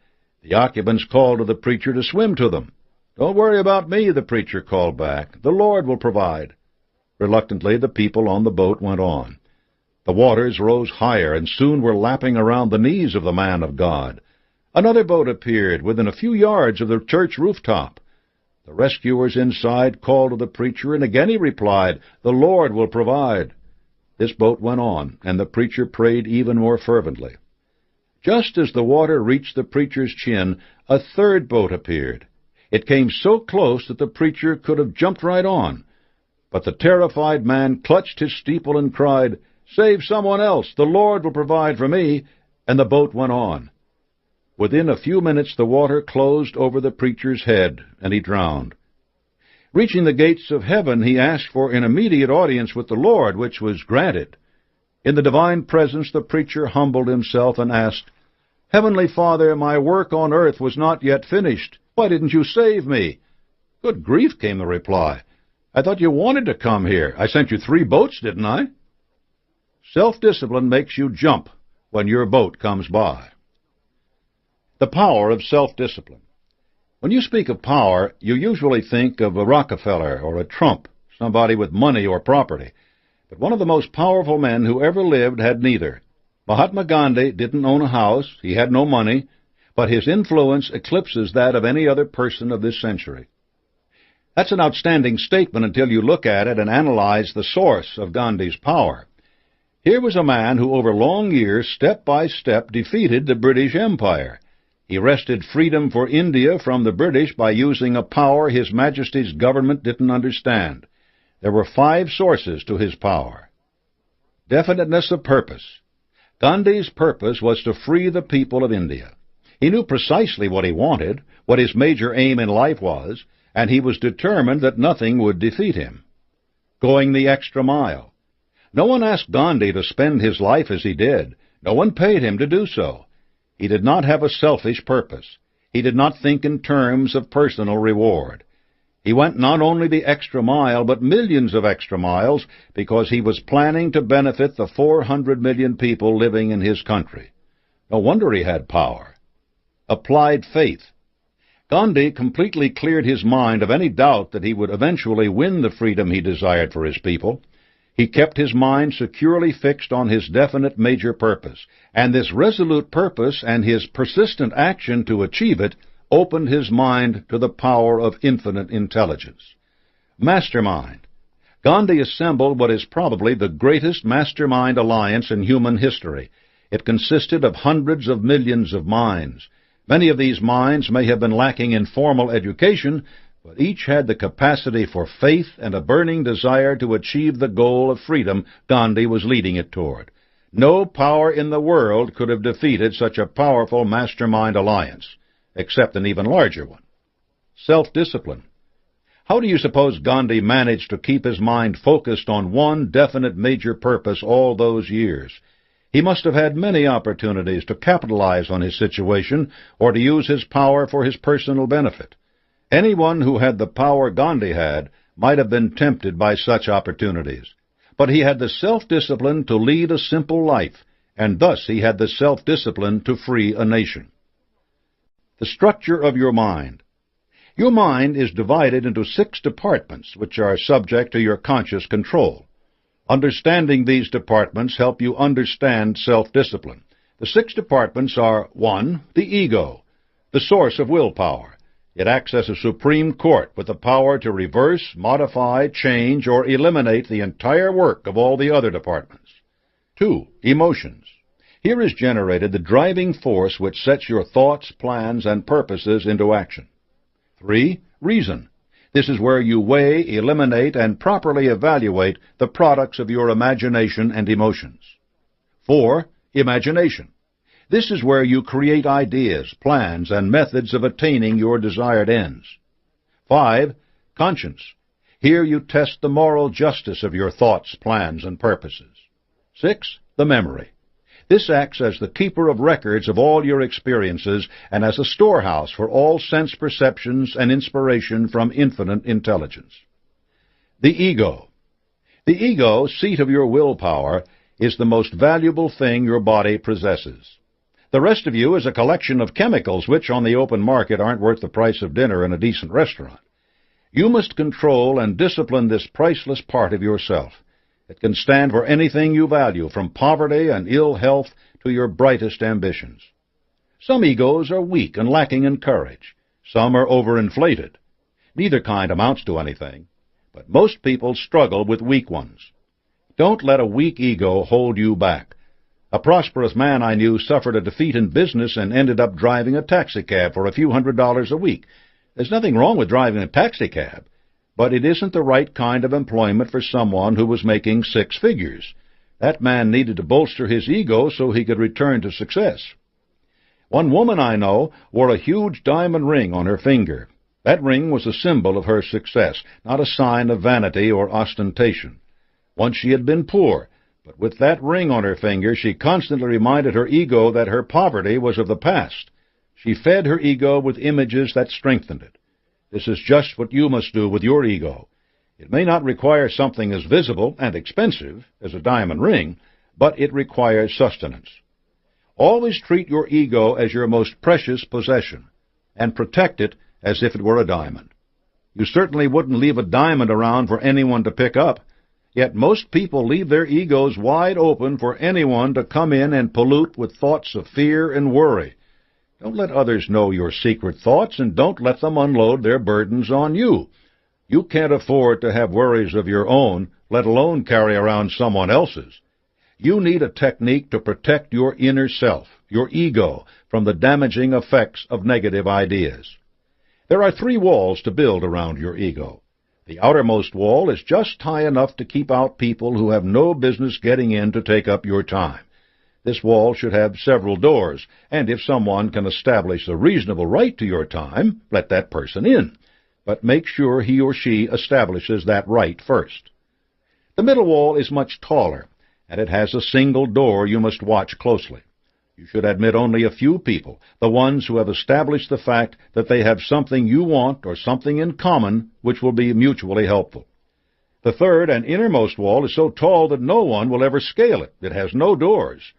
The occupants called to the preacher to swim to them. Don't worry about me, the preacher called back. The Lord will provide. Reluctantly, the people on the boat went on. The waters rose higher and soon were lapping around the knees of the man of God. Another boat appeared within a few yards of the church rooftop. The rescuers inside called to the preacher, and again he replied, The Lord will provide. This boat went on, and the preacher prayed even more fervently. Just as the water reached the preacher's chin, a third boat appeared. It came so close that the preacher could have jumped right on. But the terrified man clutched his steeple and cried, "Save someone else! The Lord will provide for me!" And the boat went on. Within a few minutes the water closed over the preacher's head, and he drowned. Reaching the gates of heaven, he asked for an immediate audience with the Lord, which was granted. In the divine presence the preacher humbled himself and asked, "Heavenly Father, my work on earth was not yet finished. Why didn't you save me?" "Good grief," came the reply. "I thought you wanted to come here. I sent you 3 boats, didn't I?" Self-discipline makes you jump when your boat comes by. The power of self-discipline. When you speak of power, you usually think of a Rockefeller or a Trump, somebody with money or property. But one of the most powerful men who ever lived had neither. Mahatma Gandhi didn't own a house, he had no money, but his influence eclipses that of any other person of this century. That's an outstanding statement until you look at it and analyze the source of Gandhi's power. Here was a man who over long years, step by step, defeated the British Empire. He wrested freedom for India from the British by using a power His Majesty's government didn't understand. There were 5 sources to his power. Definiteness of purpose. Gandhi's purpose was to free the people of India. He knew precisely what he wanted, what his major aim in life was, and he was determined that nothing would defeat him. Going the extra mile. No one asked Gandhi to spend his life as he did. No one paid him to do so. He did not have a selfish purpose. He did not think in terms of personal reward. He went not only the extra mile, but millions of extra miles, because he was planning to benefit the 400 million people living in his country. No wonder he had power. Applied faith. Gandhi completely cleared his mind of any doubt that he would eventually win the freedom he desired for his people. He kept his mind securely fixed on his definite major purpose, and this resolute purpose and his persistent action to achieve it opened his mind to the power of infinite intelligence. Mastermind. Gandhi assembled what is probably the greatest mastermind alliance in human history. It consisted of hundreds of millions of minds. Many of these minds may have been lacking in formal education, but each had the capacity for faith and a burning desire to achieve the goal of freedom Gandhi was leading it toward. No power in the world could have defeated such a powerful mastermind alliance, except an even larger one. Self-discipline. How do you suppose Gandhi managed to keep his mind focused on one definite major purpose all those years? He must have had many opportunities to capitalize on his situation or to use his power for his personal benefit. Anyone who had the power Gandhi had might have been tempted by such opportunities. But he had the self-discipline to lead a simple life, and thus he had the self-discipline to free a nation. The structure of your mind. Your mind is divided into 6 departments, which are subject to your conscious control. Understanding these departments help you understand self-discipline. The 6 departments are: 1. The ego, the source of willpower. It acts as a supreme court with the power to reverse, modify, change, or eliminate the entire work of all the other departments. 2. Emotions. Here is generated the driving force which sets your thoughts, plans, and purposes into action. 3. Reason. This is where you weigh, eliminate, and properly evaluate the products of your imagination and emotions. 4. Imagination. This is where you create ideas, plans, and methods of attaining your desired ends. 5. Conscience. Here you test the moral justice of your thoughts, plans, and purposes. 6. The memory. This acts as the keeper of records of all your experiences and as a storehouse for all sense perceptions and inspiration from infinite intelligence. The ego. The ego, seat of your willpower, is the most valuable thing your body possesses. The rest of you is a collection of chemicals which, on the open market, aren't worth the price of dinner in a decent restaurant. You must control and discipline this priceless part of yourself. It can stand for anything you value, from poverty and ill health to your brightest ambitions. Some egos are weak and lacking in courage. Some are overinflated. Neither kind amounts to anything, but most people struggle with weak ones. Don't let a weak ego hold you back. A prosperous man I knew suffered a defeat in business and ended up driving a taxicab for a few $100s a week. There's nothing wrong with driving a taxicab, but it isn't the right kind of employment for someone who was making 6 figures. That man needed to bolster his ego so he could return to success. One woman I know wore a huge diamond ring on her finger. That ring was a symbol of her success, not a sign of vanity or ostentation. Once she had been poor, but with that ring on her finger, she constantly reminded her ego that her poverty was of the past. She fed her ego with images that strengthened it. This is just what you must do with your ego. It may not require something as visible and expensive as a diamond ring, but it requires sustenance. Always treat your ego as your most precious possession, and protect it as if it were a diamond. You certainly wouldn't leave a diamond around for anyone to pick up, yet most people leave their egos wide open for anyone to come in and pollute with thoughts of fear and worry. Don't let others know your secret thoughts, and don't let them unload their burdens on you. You can't afford to have worries of your own, let alone carry around someone else's. You need a technique to protect your inner self, your ego, from the damaging effects of negative ideas. There are 3 walls to build around your ego. The outermost wall is just high enough to keep out people who have no business getting in to take up your time. This wall should have several doors, and if someone can establish a reasonable right to your time, let that person in. But make sure he or she establishes that right first. The middle wall is much taller, and it has a single door you must watch closely. You should admit only a few people, the ones who have established the fact that they have something you want or something in common which will be mutually helpful. The third and innermost wall is so tall that no one will ever scale it. It has no doors.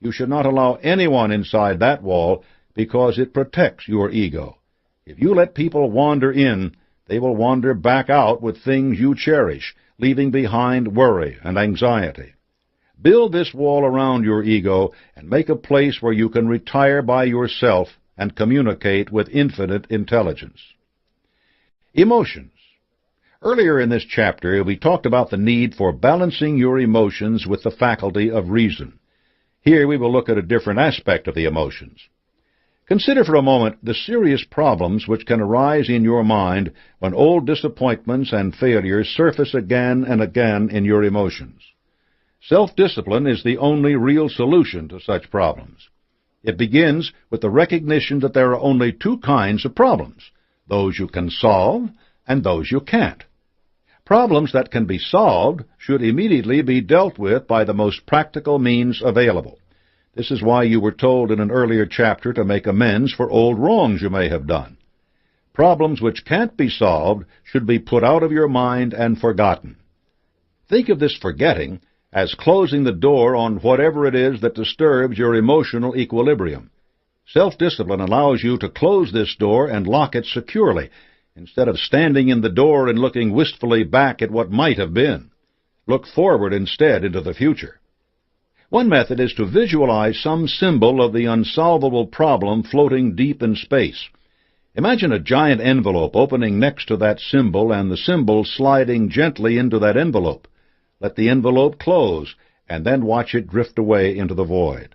You should not allow anyone inside that wall because it protects your ego. If you let people wander in, they will wander back out with things you cherish, leaving behind worry and anxiety. Build this wall around your ego and make a place where you can retire by yourself and communicate with infinite intelligence. Emotions. Earlier in this chapter, we talked about the need for balancing your emotions with the faculty of reason. Here we will look at a different aspect of the emotions. Consider for a moment the serious problems which can arise in your mind when old disappointments and failures surface again and again in your emotions. Self-discipline is the only real solution to such problems. It begins with the recognition that there are only 2 kinds of problems, those you can solve and those you can't. Problems that can be solved should immediately be dealt with by the most practical means available. This is why you were told in an earlier chapter to make amends for old wrongs you may have done. Problems which can't be solved should be put out of your mind and forgotten. Think of this forgetting as closing the door on whatever it is that disturbs your emotional equilibrium. Self-discipline allows you to close this door and lock it securely, instead of standing in the door and looking wistfully back at what might have been. Look forward instead into the future. One method is to visualize some symbol of the unsolvable problem floating deep in space. Imagine a giant envelope opening next to that symbol and the symbol sliding gently into that envelope. Let the envelope close, and then watch it drift away into the void.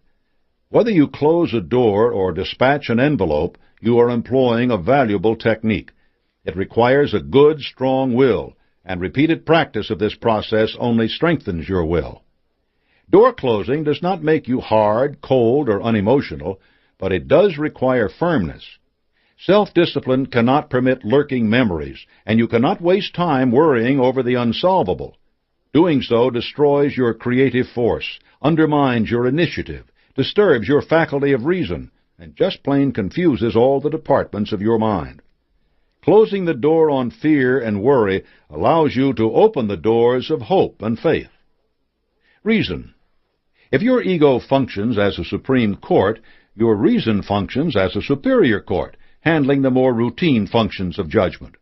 Whether you close a door or dispatch an envelope, you are employing a valuable technique. It requires a good, strong will, and repeated practice of this process only strengthens your will. Door closing does not make you hard, cold, or unemotional, but it does require firmness. Self-discipline cannot permit lurking memories, and you cannot waste time worrying over the unsolvable. Doing so destroys your creative force, undermines your initiative, disturbs your faculty of reason, and just plain confuses all the departments of your mind. Closing the door on fear and worry allows you to open the doors of hope and faith. Reason. If your ego functions as a supreme court, your reason functions as a superior court, handling the more routine functions of judgment.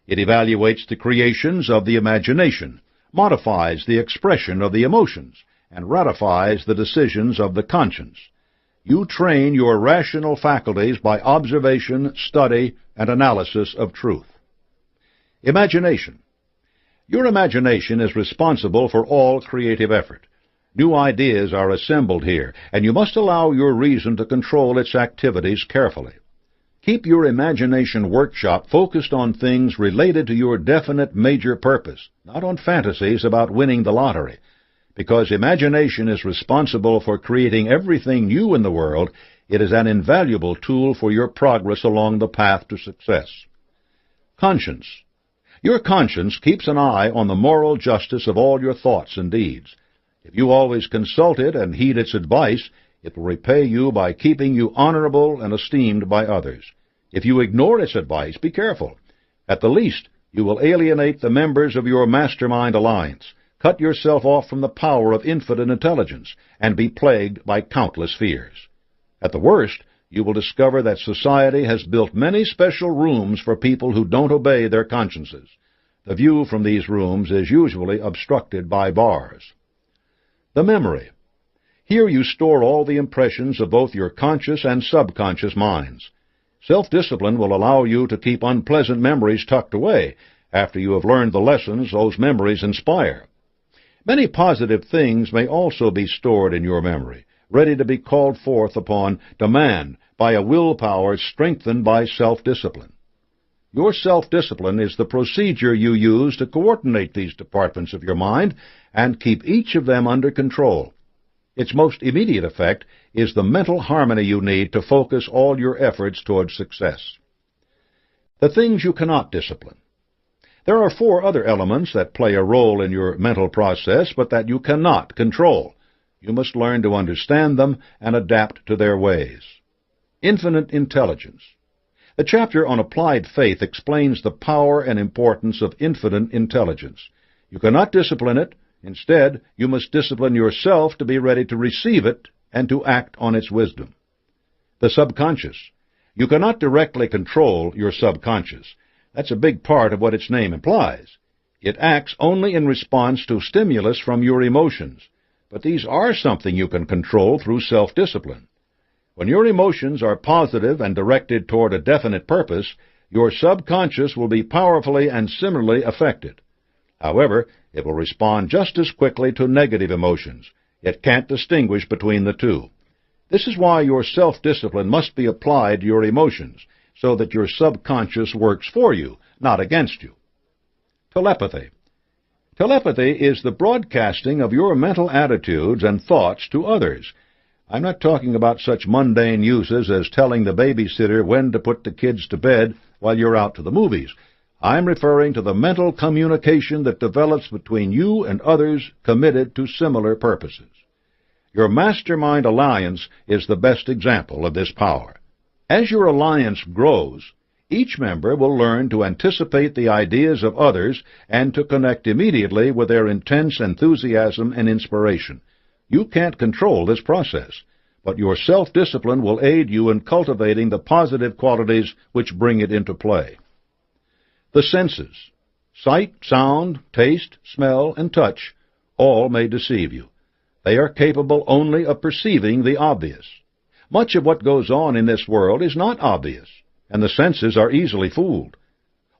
It evaluates the creations of the imagination, modifies the expression of the emotions, and ratifies the decisions of the conscience. You train your rational faculties by observation, study, and analysis of truth. Imagination. Your imagination is responsible for all creative effort. New ideas are assembled here, and you must allow your reason to control its activities carefully. Keep your imagination workshop focused on things related to your definite major purpose, not on fantasies about winning the lottery, because imagination is responsible for creating everything new in the world. It is an invaluable tool for your progress along the path to success. Conscience. Your conscience keeps an eye on the moral justice of all your thoughts and deeds. If you always consult it and heed its advice, it will repay you by keeping you honorable and esteemed by others. If you ignore its advice, be careful. At the least, you will alienate the members of your mastermind alliance, cut yourself off from the power of infinite intelligence, and be plagued by countless fears. At the worst, you will discover that society has built many special rooms for people who don't obey their consciences. The view from these rooms is usually obstructed by bars. The memory. Here you store all the impressions of both your conscious and subconscious minds. Self-discipline will allow you to keep unpleasant memories tucked away after you have learned the lessons those memories inspire. Many positive things may also be stored in your memory, ready to be called forth upon demand by a willpower strengthened by self-discipline. Your self-discipline is the procedure you use to coordinate these departments of your mind and keep each of them under control. Its most immediate effect is the mental harmony you need to focus all your efforts toward success. The things you cannot discipline. There are 4 other elements that play a role in your mental process, but that you cannot control. You must learn to understand them and adapt to their ways. Infinite intelligence. The chapter on applied faith explains the power and importance of infinite intelligence. You cannot discipline it. Instead, you must discipline yourself to be ready to receive it and to act on its wisdom. The subconscious. You cannot directly control your subconscious. That's a big part of what its name implies. It acts only in response to stimulus from your emotions, but these are something you can control through self-discipline. When your emotions are positive and directed toward a definite purpose, your subconscious will be powerfully and similarly affected. However, it will respond just as quickly to negative emotions. It can't distinguish between the two. This is why your self-discipline must be applied to your emotions, so that your subconscious works for you, not against you. Telepathy. Telepathy is the broadcasting of your mental attitudes and thoughts to others. I'm not talking about such mundane uses as telling the babysitter when to put the kids to bed while you're out to the movies. I'm referring to the mental communication that develops between you and others committed to similar purposes. Your mastermind alliance is the best example of this power. As your alliance grows, each member will learn to anticipate the ideas of others and to connect immediately with their intense enthusiasm and inspiration. You can't control this process, but your self-discipline will aid you in cultivating the positive qualities which bring it into play. The senses, sight, sound, taste, smell, and touch, all may deceive you. They are capable only of perceiving the obvious. Much of what goes on in this world is not obvious, and the senses are easily fooled.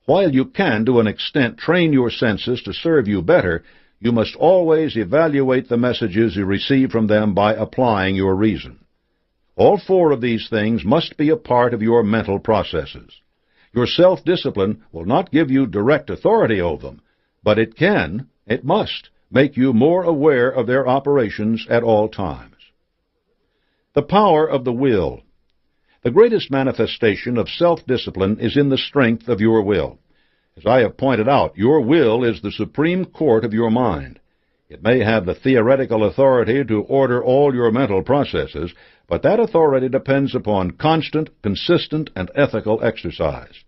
While you can, to an extent, train your senses to serve you better, you must always evaluate the messages you receive from them by applying your reason. All 4 of these things must be a part of your mental processes. Your self-discipline will not give you direct authority over them, but it must, make you more aware of their operations at all times. The power of the will. The greatest manifestation of self-discipline is in the strength of your will. As I have pointed out, your will is the supreme court of your mind. It may have the theoretical authority to order all your mental processes, but that authority depends upon constant, consistent, and ethical exercise.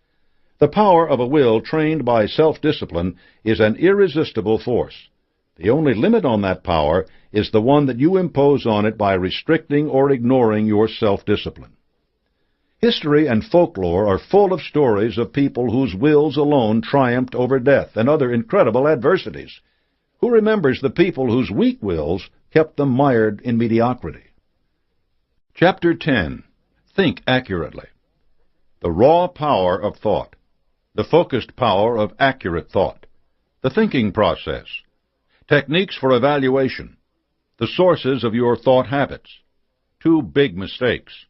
The power of a will trained by self-discipline is an irresistible force. The only limit on that power is the one that you impose on it by restricting or ignoring your self-discipline. History and folklore are full of stories of people whose wills alone triumphed over death and other incredible adversities. Who remembers the people whose weak wills kept them mired in mediocrity? Chapter 10. Think accurately. The raw power of thought. The focused power of accurate thought. The thinking process. Techniques for evaluation. The sources of your thought habits. 2 big mistakes.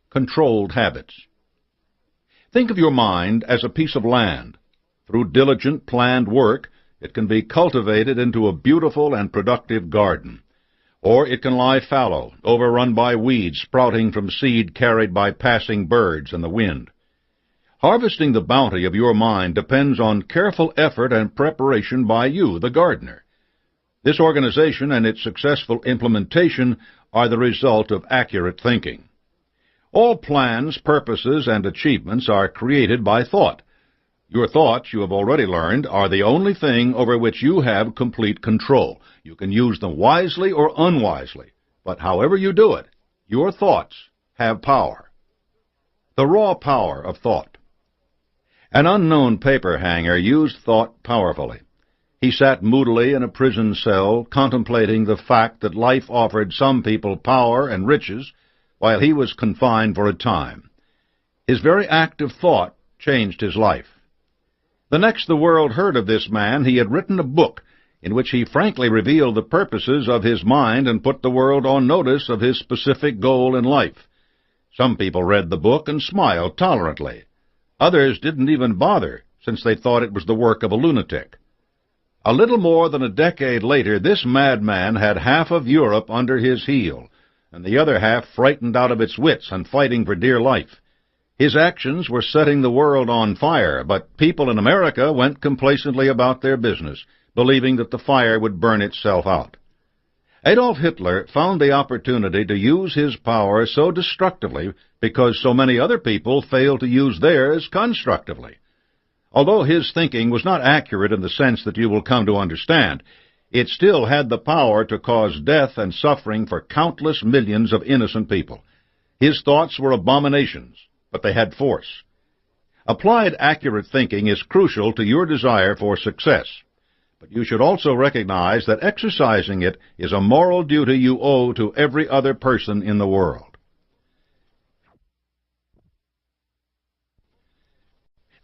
Controlled habits. Think of your mind as a piece of land. Through diligent, planned work, it can be cultivated into a beautiful and productive garden. Or it can lie fallow, overrun by weeds sprouting from seed carried by passing birds and the wind. Harvesting the bounty of your mind depends on careful effort and preparation by you, the gardener. This organization and its successful implementation are the result of accurate thinking. All plans, purposes, and achievements are created by thought. Your thoughts, you have already learned, are the only thing over which you have complete control. You can use them wisely or unwisely, but however you do it, your thoughts have power. The raw power of thought. An unknown paper hanger used thought powerfully. He sat moodily in a prison cell, contemplating the fact that life offered some people power and riches, while he was confined for a time. His very act of thought changed his life. The next the world heard of this man, he had written a book in which he frankly revealed the purposes of his mind and put the world on notice of his specific goal in life. Some people read the book and smiled tolerantly. Others didn't even bother, since they thought it was the work of a lunatic. A little more than a decade later, this madman had half of Europe under his heel, and the other half frightened out of its wits and fighting for dear life. His actions were setting the world on fire, but people in America went complacently about their business, believing that the fire would burn itself out. Adolf Hitler found the opportunity to use his power so destructively because so many other people failed to use theirs constructively. Although his thinking was not accurate in the sense that you will come to understand, it still had the power to cause death and suffering for countless millions of innocent people. His thoughts were abominations, but they had force. Applied accurate thinking is crucial to your desire for success, but you should also recognize that exercising it is a moral duty you owe to every other person in the world.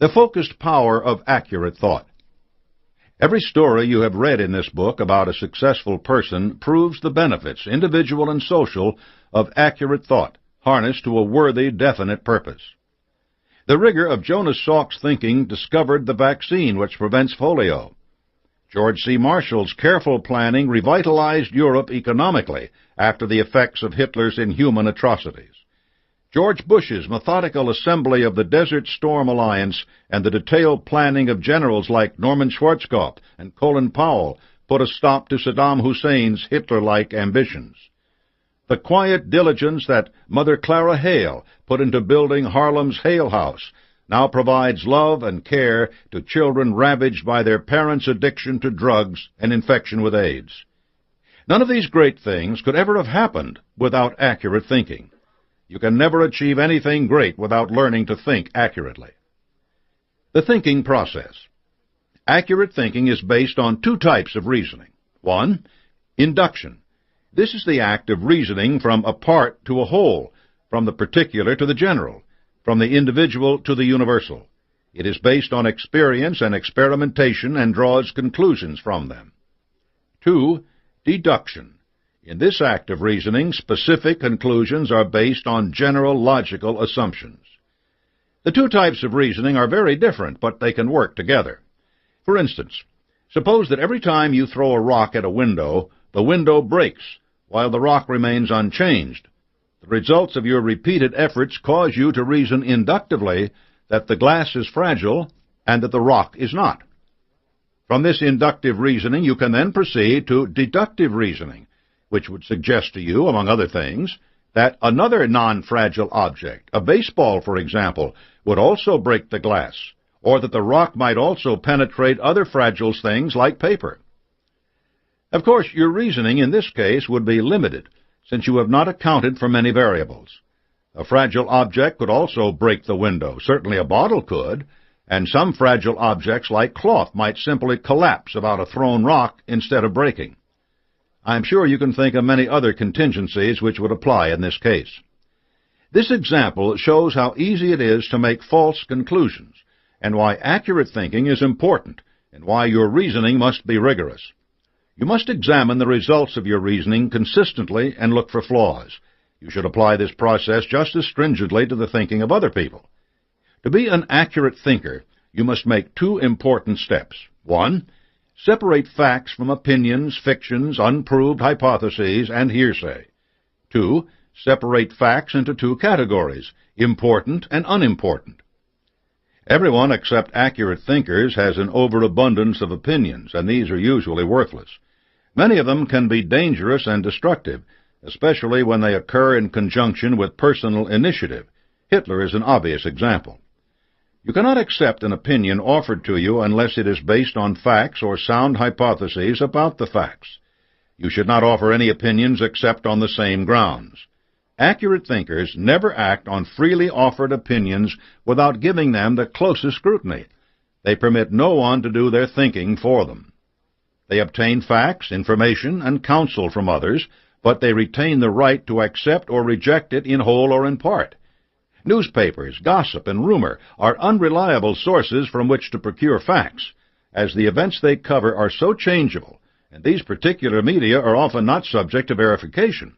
The focused power of accurate thought. Every story you have read in this book about a successful person proves the benefits, individual and social, of accurate thought, harnessed to a worthy, definite purpose. The rigor of Jonas Salk's thinking discovered the vaccine which prevents polio. George C. Marshall's careful planning revitalized Europe economically after the effects of Hitler's inhuman atrocities. George Bush's methodical assembly of the Desert Storm Alliance and the detailed planning of generals like Norman Schwarzkopf and Colin Powell put a stop to Saddam Hussein's Hitler-like ambitions. The quiet diligence that Mother Clara Hale put into building Harlem's Hale House now provides love and care to children ravaged by their parents' addiction to drugs and infection with AIDS. None of these great things could ever have happened without accurate thinking. You can never achieve anything great without learning to think accurately. The thinking process. Accurate thinking is based on two types of reasoning. One, induction. This is the act of reasoning from a part to a whole, from the particular to the general, from the individual to the universal. It is based on experience and experimentation and draws conclusions from them. Two, deduction. In this act of reasoning, specific conclusions are based on general logical assumptions. The two types of reasoning are very different, but they can work together. For instance, suppose that every time you throw a rock at a window, the window breaks, while the rock remains unchanged. The results of your repeated efforts cause you to reason inductively that the glass is fragile and that the rock is not. From this inductive reasoning, you can then proceed to deductive reasoning, which would suggest to you, among other things, that another non-fragile object, a baseball, for example, would also break the glass, or that the rock might also penetrate other fragile things like paper. Of course, your reasoning in this case would be limited, since you have not accounted for many variables. A fragile object could also break the window. Certainly a bottle could, and some fragile objects like cloth might simply collapse about a thrown rock instead of breaking. I am sure you can think of many other contingencies which would apply in this case. This example shows how easy it is to make false conclusions, and why accurate thinking is important, and why your reasoning must be rigorous. You must examine the results of your reasoning consistently and look for flaws. You should apply this process just as stringently to the thinking of other people. To be an accurate thinker, you must make two important steps. 1. Separate facts from opinions, fictions, unproved hypotheses, and hearsay. 2. Separate facts into two categories, important and unimportant. Everyone except accurate thinkers has an overabundance of opinions, and these are usually worthless. Many of them can be dangerous and destructive, especially when they occur in conjunction with personal initiative. Hitler is an obvious example. You cannot accept an opinion offered to you unless it is based on facts or sound hypotheses about the facts. You should not offer any opinions except on the same grounds. Accurate thinkers never act on freely offered opinions without giving them the closest scrutiny. They permit no one to do their thinking for them. They obtain facts, information, and counsel from others, but they retain the right to accept or reject it in whole or in part. Newspapers, gossip, and rumor are unreliable sources from which to procure facts, as the events they cover are so changeable, and these particular media are often not subject to verification.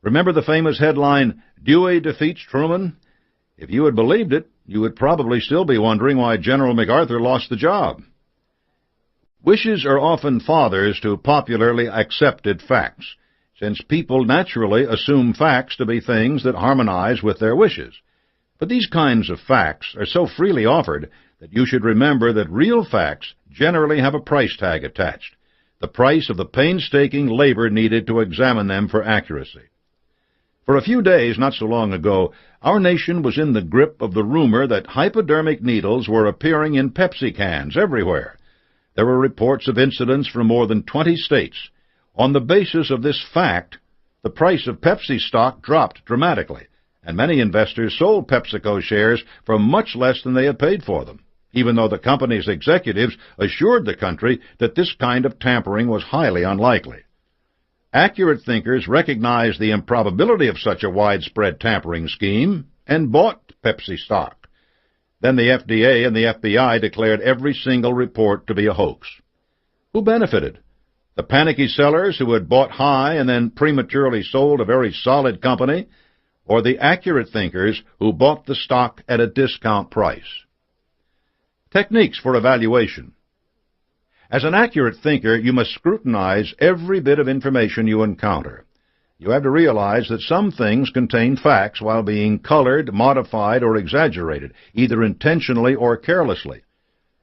Remember the famous headline, "Dewey defeats Truman"? If you had believed it, you would probably still be wondering why General MacArthur lost the job. Wishes are often fathers to popularly accepted facts, since people naturally assume facts to be things that harmonize with their wishes. But these kinds of facts are so freely offered that you should remember that real facts generally have a price tag attached, the price of the painstaking labor needed to examine them for accuracy. For a few days, not so long ago, our nation was in the grip of the rumor that hypodermic needles were appearing in Pepsi cans everywhere. There were reports of incidents from more than 20 states. On the basis of this fact, the price of Pepsi stock dropped dramatically, and many investors sold PepsiCo shares for much less than they had paid for them, even though the company's executives assured the country that this kind of tampering was highly unlikely. Accurate thinkers recognized the improbability of such a widespread tampering scheme and bought Pepsi stock. Then the FDA and the FBI declared every single report to be a hoax. Who benefited? The panicky sellers who had bought high and then prematurely sold a very solid company, or the accurate thinkers who bought the stock at a discount price? Techniques for evaluation. As an accurate thinker, you must scrutinize every bit of information you encounter. You have to realize that some things contain facts while being colored, modified, or exaggerated, either intentionally or carelessly.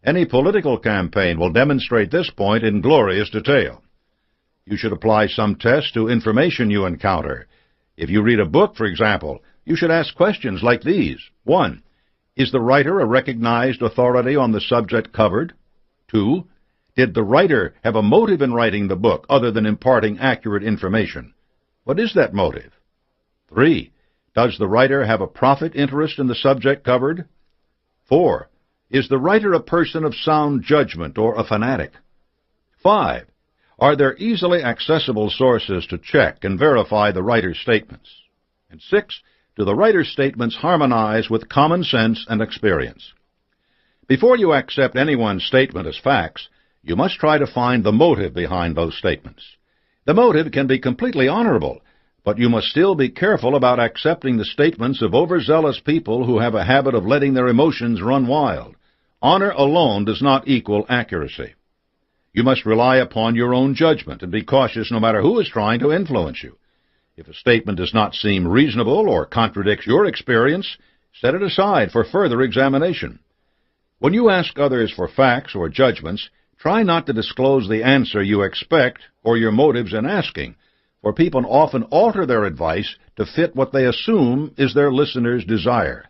Any political campaign will demonstrate this point in glorious detail. You should apply some test to information you encounter. If you read a book, for example, you should ask questions like these. 1. Is the writer a recognized authority on the subject covered? 2. Did the writer have a motive in writing the book other than imparting accurate information? What is that motive? 3. Does the writer have a profit interest in the subject covered? 4. Is the writer a person of sound judgment or a fanatic? 5. Are there easily accessible sources to check and verify the writer's statements? And 6. Do the writer's statements harmonize with common sense and experience? Before you accept anyone's statement as facts, you must try to find the motive behind those statements. The motive can be completely honorable, but you must still be careful about accepting the statements of overzealous people who have a habit of letting their emotions run wild. Honor alone does not equal accuracy. You must rely upon your own judgment and be cautious no matter who is trying to influence you. If a statement does not seem reasonable or contradicts your experience, set it aside for further examination. When you ask others for facts or judgments, try not to disclose the answer you expect or your motives in asking, for people often alter their advice to fit what they assume is their listener's desire.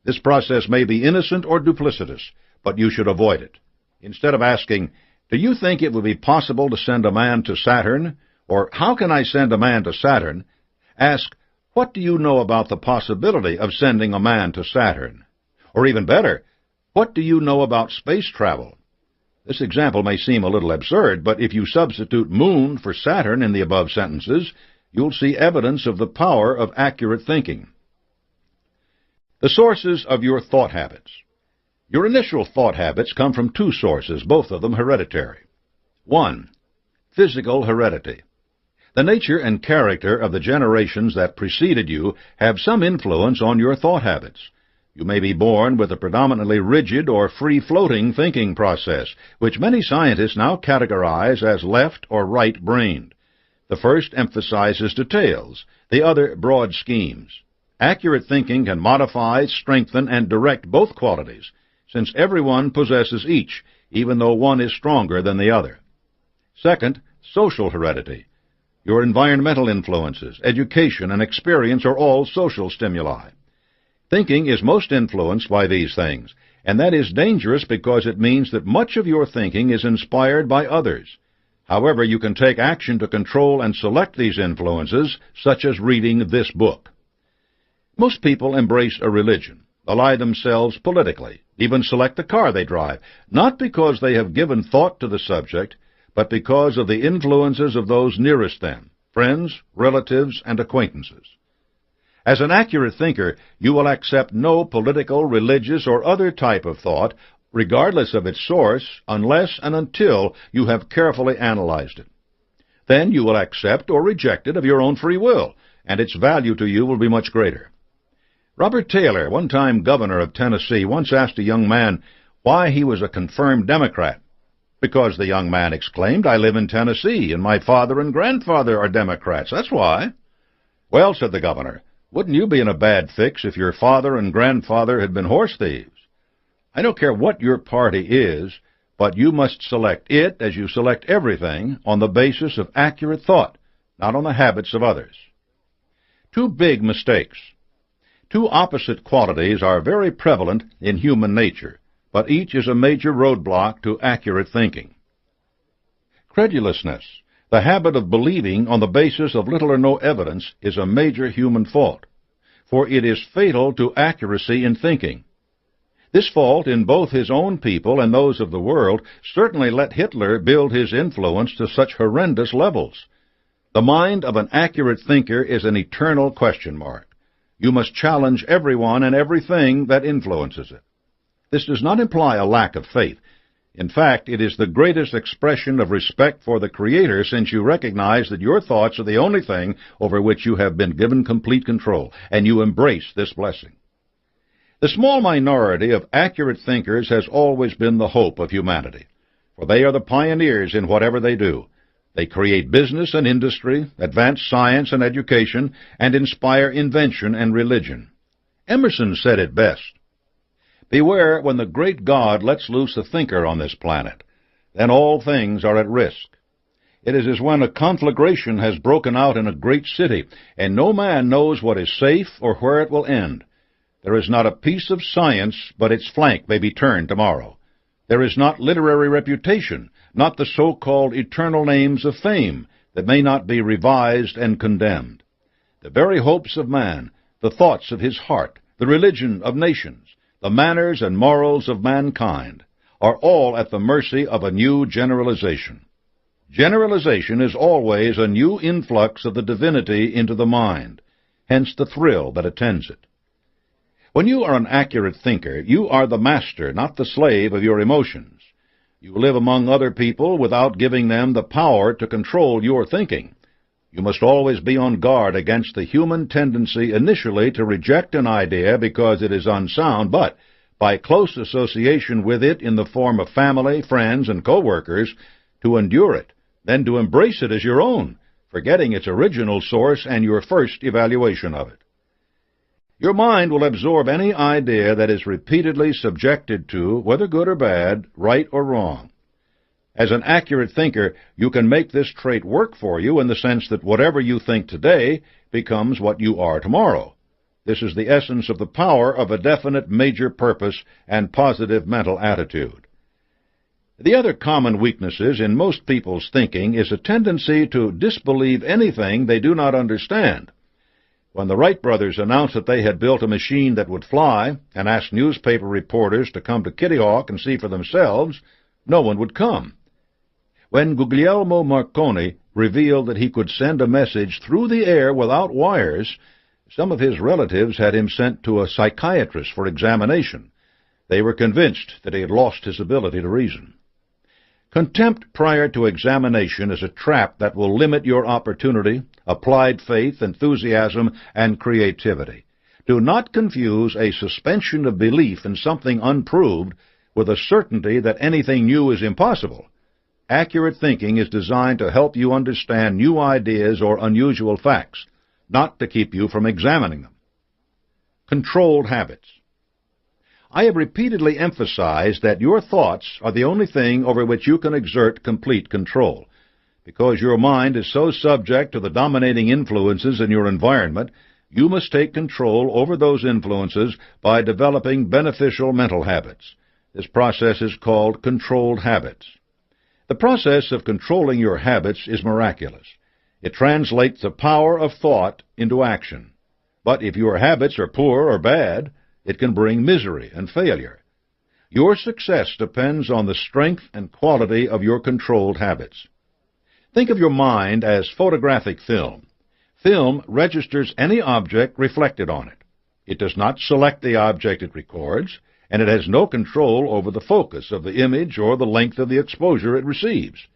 This process may be innocent or duplicitous, but you should avoid it. Instead of asking, "Do you think it would be possible to send a man to Saturn?" or "How can I send a man to Saturn?" ask, "What do you know about the possibility of sending a man to Saturn?" Or even better, "What do you know about space travel?" This example may seem a little absurd, but if you substitute moon for Saturn in the above sentences, you'll see evidence of the power of accurate thinking. The sources of your thought habits. Your initial thought habits come from two sources, both of them hereditary. 1. Physical heredity. The nature and character of the generations that preceded you have some influence on your thought habits. You may be born with a predominantly rigid or free-floating thinking process, which many scientists now categorize as left or right-brained. The first emphasizes details, the other broad schemes. Accurate thinking can modify, strengthen, and direct both qualities, since everyone possesses each, even though one is stronger than the other. Second, social heredity. Your environmental influences, education, and experience are all social stimuli. Thinking is most influenced by these things, and that is dangerous because it means that much of your thinking is inspired by others. However, you can take action to control and select these influences, such as reading this book. Most people embrace a religion, ally themselves politically, even select the car they drive, not because they have given thought to the subject, but because of the influences of those nearest them, friends, relatives, and acquaintances. As an accurate thinker, you will accept no political, religious, or other type of thought, regardless of its source, unless and until you have carefully analyzed it. Then you will accept or reject it of your own free will, and its value to you will be much greater. Robert Taylor, one-time governor of Tennessee, once asked a young man why he was a confirmed Democrat. "Because," the young man exclaimed, "I live in Tennessee, and my father and grandfather are Democrats. That's why." "Well," said the governor, "wouldn't you be in a bad fix if your father and grandfather had been horse thieves? I don't care what your party is, but you must select it, as you select everything, on the basis of accurate thought, not on the habits of others." Two big mistakes. Two opposite qualities are very prevalent in human nature, but each is a major roadblock to accurate thinking. Credulousness, the habit of believing on the basis of little or no evidence, is a major human fault, for it is fatal to accuracy in thinking. This fault in both his own people and those of the world certainly let Hitler build his influence to such horrendous levels. The mind of an accurate thinker is an eternal question mark. You must challenge everyone and everything that influences it. This does not imply a lack of faith. In fact, it is the greatest expression of respect for the Creator, since you recognize that your thoughts are the only thing over which you have been given complete control, and you embrace this blessing. The small minority of accurate thinkers has always been the hope of humanity, for they are the pioneers in whatever they do. They create business and industry, advance science and education, and inspire invention and religion. Emerson said it best, "Beware when the great God lets loose a thinker on this planet. Then all things are at risk. It is as when a conflagration has broken out in a great city, and no man knows what is safe or where it will end. There is not a piece of science but its flank may be turned tomorrow. There is not literary reputation, not the so-called eternal names of fame, that may not be revised and condemned. The very hopes of man, the thoughts of his heart, the religion of nations, the manners and morals of mankind, are all at the mercy of a new generalization. Generalization is always a new influx of the divinity into the mind, hence the thrill that attends it. When you are an accurate thinker, you are the master, not the slave of your emotions. You live among other people without giving them the power to control your thinking. You must always be on guard against the human tendency initially to reject an idea because it is unsound, but by close association with it in the form of family, friends, and co-workers, to endure it, then to embrace it as your own, forgetting its original source and your first evaluation of it. Your mind will absorb any idea that is repeatedly subjected to, whether good or bad, right or wrong. As an accurate thinker, you can make this trait work for you in the sense that whatever you think today becomes what you are tomorrow. This is the essence of the power of a definite major purpose and positive mental attitude. The other common weaknesses in most people's thinking is a tendency to disbelieve anything they do not understand. When the Wright brothers announced that they had built a machine that would fly and asked newspaper reporters to come to Kitty Hawk and see for themselves, no one would come. When Guglielmo Marconi revealed that he could send a message through the air without wires, some of his relatives had him sent to a psychiatrist for examination. They were convinced that he had lost his ability to reason. Contempt prior to examination is a trap that will limit your opportunity, applied faith, enthusiasm, and creativity. Do not confuse a suspension of belief in something unproved with a certainty that anything new is impossible. Accurate thinking is designed to help you understand new ideas or unusual facts, not to keep you from examining them. Controlled habits. I have repeatedly emphasized that your thoughts are the only thing over which you can exert complete control. Because your mind is so subject to the dominating influences in your environment, you must take control over those influences by developing beneficial mental habits. This process is called controlled habits. The process of controlling your habits is miraculous. It translates the power of thought into action. But if your habits are poor or bad, it can bring misery and failure. Your success depends on the strength and quality of your controlled habits. Think of your mind as photographic film. Film registers any object reflected on it. It does not select the object it records, and it has no control over the focus of the image or the length of the exposure it receives.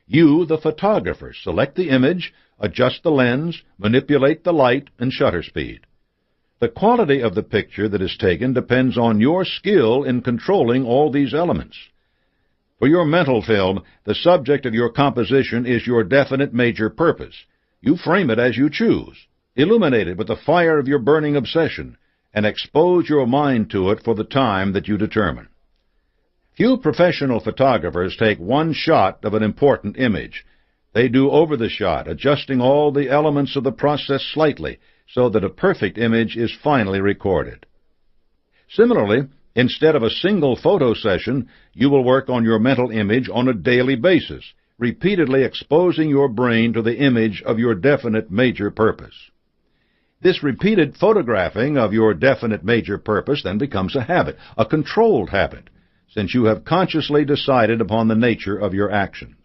You, the photographer, select the image, adjust the lens, manipulate the light and shutter speed. The quality of the picture that is taken depends on your skill in controlling all these elements. For your mental film, the subject of your composition is your definite major purpose. You frame it as you choose, illuminate it with the fire of your burning obsession, and expose your mind to it for the time that you determine. Few professional photographers take one shot of an important image. They do over the shot, adjusting all the elements of the process slightly, so that a perfect image is finally recorded. Similarly, instead of a single photo session, you will work on your mental image on a daily basis, repeatedly exposing your brain to the image of your definite major purpose. This repeated photographing of your definite major purpose then becomes a habit, a controlled habit, since you have consciously decided upon the nature of your actions.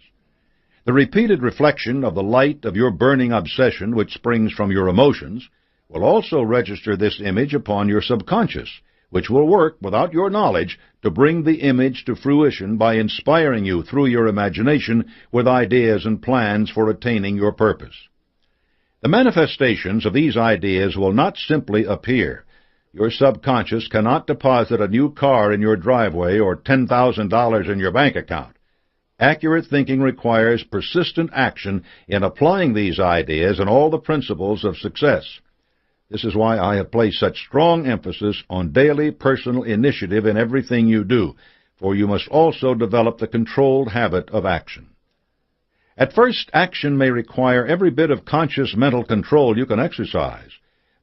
The repeated reflection of the light of your burning obsession, which springs from your emotions, will also register this image upon your subconscious, which will work without your knowledge to bring the image to fruition by inspiring you through your imagination with ideas and plans for attaining your purpose. The manifestations of these ideas will not simply appear. Your subconscious cannot deposit a new car in your driveway or $10,000 in your bank account. Accurate thinking requires persistent action in applying these ideas and all the principles of success. This is why I have placed such strong emphasis on daily personal initiative in everything you do, for you must also develop the controlled habit of action. At first, action may require every bit of conscious mental control you can exercise,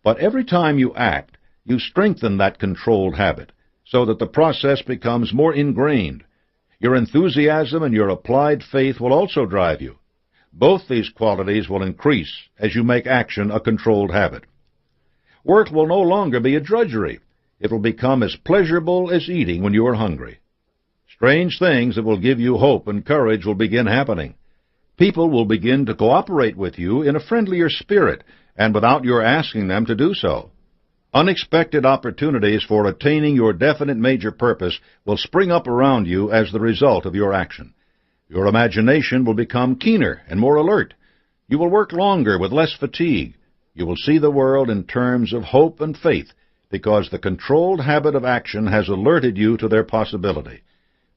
but every time you act, you strengthen that controlled habit, so that the process becomes more ingrained. Your enthusiasm and your applied faith will also drive you. Both these qualities will increase as you make action a controlled habit. Work will no longer be a drudgery. It will become as pleasurable as eating when you are hungry. Strange things that will give you hope and courage will begin happening. People will begin to cooperate with you in a friendlier spirit and without your asking them to do so. Unexpected opportunities for attaining your definite major purpose will spring up around you as the result of your action. Your imagination will become keener and more alert. You will work longer with less fatigue. You will see the world in terms of hope and faith, because the controlled habit of action has alerted you to their possibility.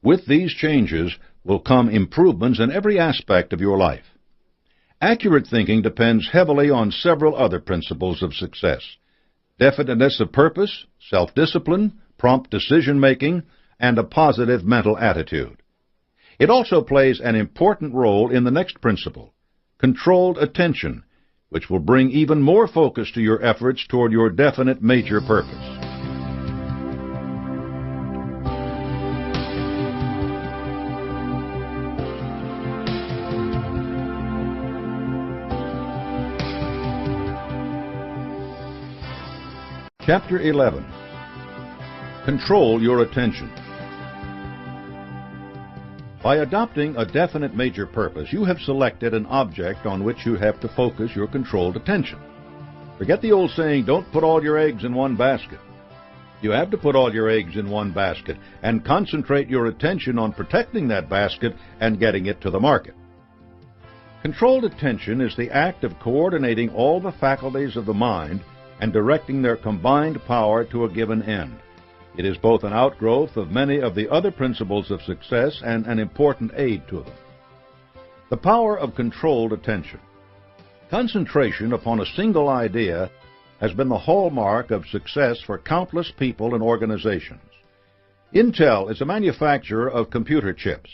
With these changes will come improvements in every aspect of your life. Accurate thinking depends heavily on several other principles of success: definiteness of purpose, self-discipline, prompt decision-making, and a positive mental attitude. It also plays an important role in the next principle, controlled attention, which will bring even more focus to your efforts toward your definite major purpose. Chapter 11. Control your attention. By adopting a definite major purpose, you have selected an object on which you have to focus your controlled attention. Forget the old saying, don't put all your eggs in one basket. You have to put all your eggs in one basket and concentrate your attention on protecting that basket and getting it to the market. Controlled attention is the act of coordinating all the faculties of the mind and directing their combined power to a given end. It is both an outgrowth of many of the other principles of success and an important aid to them. The power of controlled attention. Concentration upon a single idea has been the hallmark of success for countless people and organizations. Intel is a manufacturer of computer chips.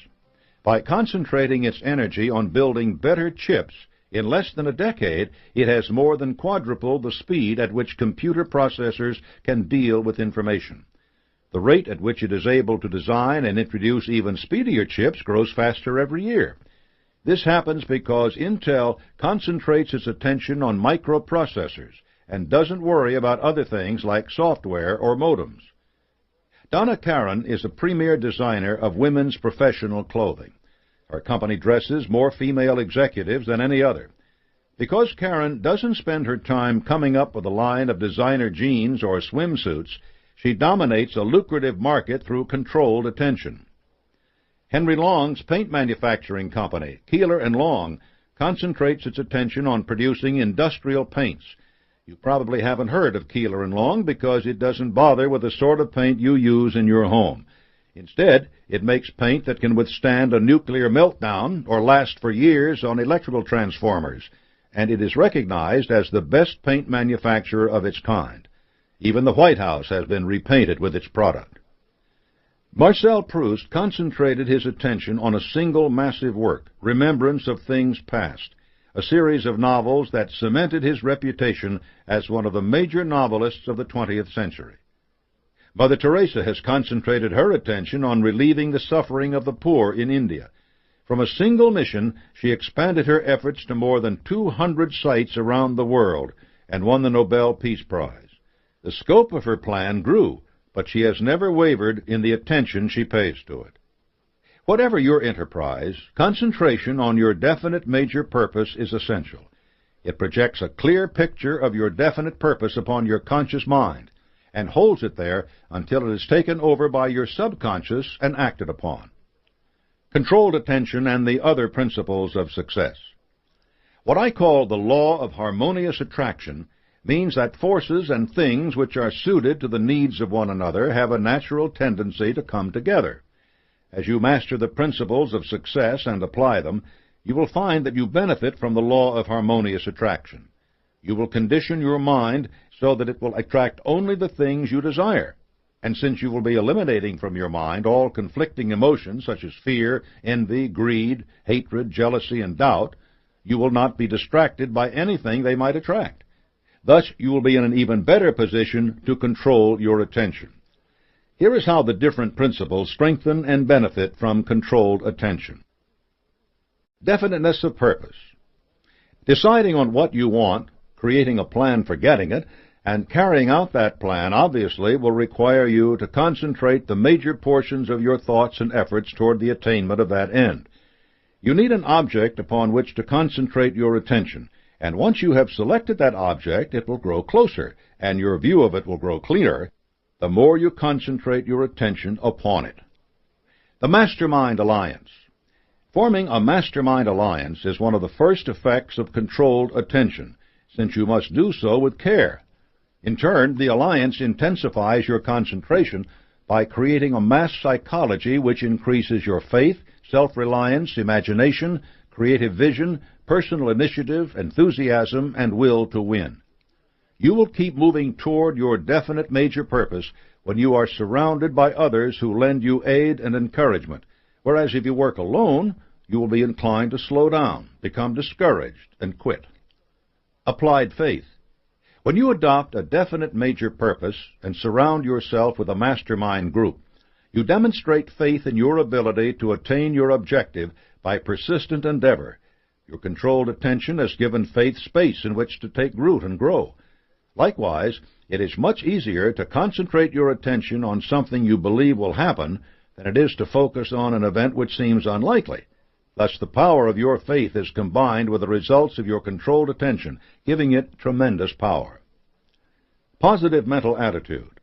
By concentrating its energy on building better chips, in less than a decade, it has more than quadrupled the speed at which computer processors can deal with information. The rate at which it is able to design and introduce even speedier chips grows faster every year. This happens because Intel concentrates its attention on microprocessors and doesn't worry about other things like software or modems. Donna Karan is a premier designer of women's professional clothing. Her company dresses more female executives than any other. Because Karan doesn't spend her time coming up with a line of designer jeans or swimsuits, she dominates a lucrative market through controlled attention. Henry Long's paint manufacturing company, Keeler & Long, concentrates its attention on producing industrial paints. You probably haven't heard of Keeler & Long because it doesn't bother with the sort of paint you use in your home. Instead, it makes paint that can withstand a nuclear meltdown or last for years on electrical transformers, and it is recognized as the best paint manufacturer of its kind. Even the White House has been repainted with its product. Marcel Proust concentrated his attention on a single massive work, Remembrance of Things Past, a series of novels that cemented his reputation as one of the major novelists of the 20th century. Mother Teresa has concentrated her attention on relieving the suffering of the poor in India. From a single mission, she expanded her efforts to more than 200 sites around the world and won the Nobel Peace Prize. The scope of her plan grew, but she has never wavered in the attention she pays to it. Whatever your enterprise, concentration on your definite major purpose is essential. It projects a clear picture of your definite purpose upon your conscious mind and holds it there until it is taken over by your subconscious and acted upon. Controlled attention and the other principles of success. What I call the law of harmonious attraction means that forces and things which are suited to the needs of one another have a natural tendency to come together. As you master the principles of success and apply them, you will find that you benefit from the law of harmonious attraction. You will condition your mind so that it will attract only the things you desire. And since you will be eliminating from your mind all conflicting emotions such as fear, envy, greed, hatred, jealousy, and doubt, you will not be distracted by anything they might attract. Thus, you will be in an even better position to control your attention. Here is how the different principles strengthen and benefit from controlled attention. Definiteness of purpose. Deciding on what you want, creating a plan for getting it, and carrying out that plan obviously will require you to concentrate the major portions of your thoughts and efforts toward the attainment of that end. You need an object upon which to concentrate your attention, and once you have selected that object, it will grow closer, and your view of it will grow clearer, the more you concentrate your attention upon it. The Mastermind Alliance. Forming a mastermind alliance is one of the first effects of controlled attention, since you must do so with care. In turn, the alliance intensifies your concentration by creating a mass psychology which increases your faith, self-reliance, imagination, creative vision, personal initiative, enthusiasm, and will to win. You will keep moving toward your definite major purpose when you are surrounded by others who lend you aid and encouragement, whereas if you work alone, you will be inclined to slow down, become discouraged, and quit. Applied faith. When you adopt a definite major purpose and surround yourself with a mastermind group, you demonstrate faith in your ability to attain your objective by persistent endeavor. Your controlled attention has given faith space in which to take root and grow. Likewise, it is much easier to concentrate your attention on something you believe will happen than it is to focus on an event which seems unlikely. Thus, the power of your faith is combined with the results of your controlled attention, giving it tremendous power. Positive mental attitude.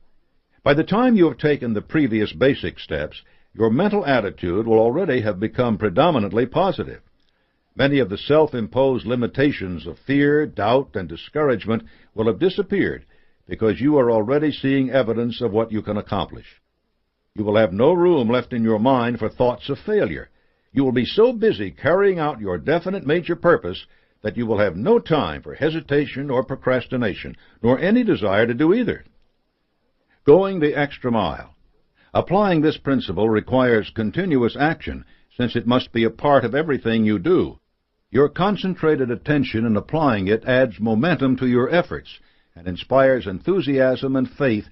By the time you have taken the previous basic steps, your mental attitude will already have become predominantly positive. Many of the self-imposed limitations of fear, doubt, and discouragement will have disappeared because you are already seeing evidence of what you can accomplish. You will have no room left in your mind for thoughts of failure. You will be so busy carrying out your definite major purpose that you will have no time for hesitation or procrastination, nor any desire to do either. Going the extra mile. Applying this principle requires continuous action, since it must be a part of everything you do. Your concentrated attention in applying it adds momentum to your efforts and inspires enthusiasm and faith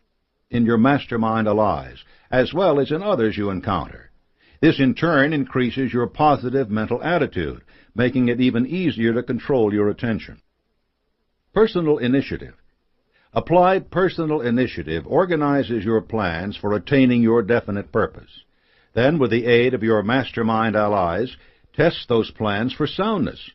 in your mastermind allies, as well as in others you encounter. This in turn increases your positive mental attitude, making it even easier to control your attention. Personal initiative. Applied personal initiative organizes your plans for attaining your definite purpose. Then, with the aid of your mastermind allies, test those plans for soundness.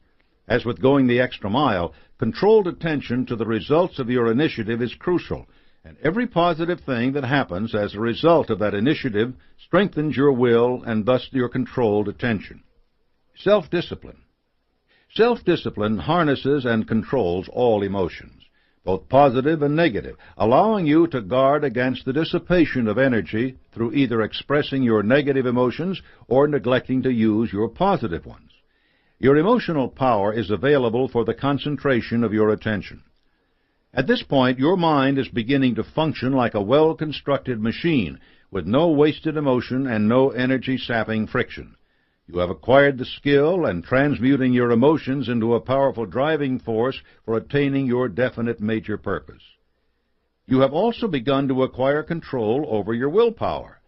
As with going the extra mile, controlled attention to the results of your initiative is crucial, and every positive thing that happens as a result of that initiative strengthens your will and thus your controlled attention. Self-discipline. Self-discipline harnesses and controls all emotions, both positive and negative, allowing you to guard against the dissipation of energy through either expressing your negative emotions or neglecting to use your positive ones. Your emotional power is available for the concentration of your attention. At this point, your mind is beginning to function like a well-constructed machine with no wasted emotion and no energy-sapping friction. You have acquired the skill in transmuting your emotions into a powerful driving force for attaining your definite major purpose. You have also begun to acquire control over your willpower.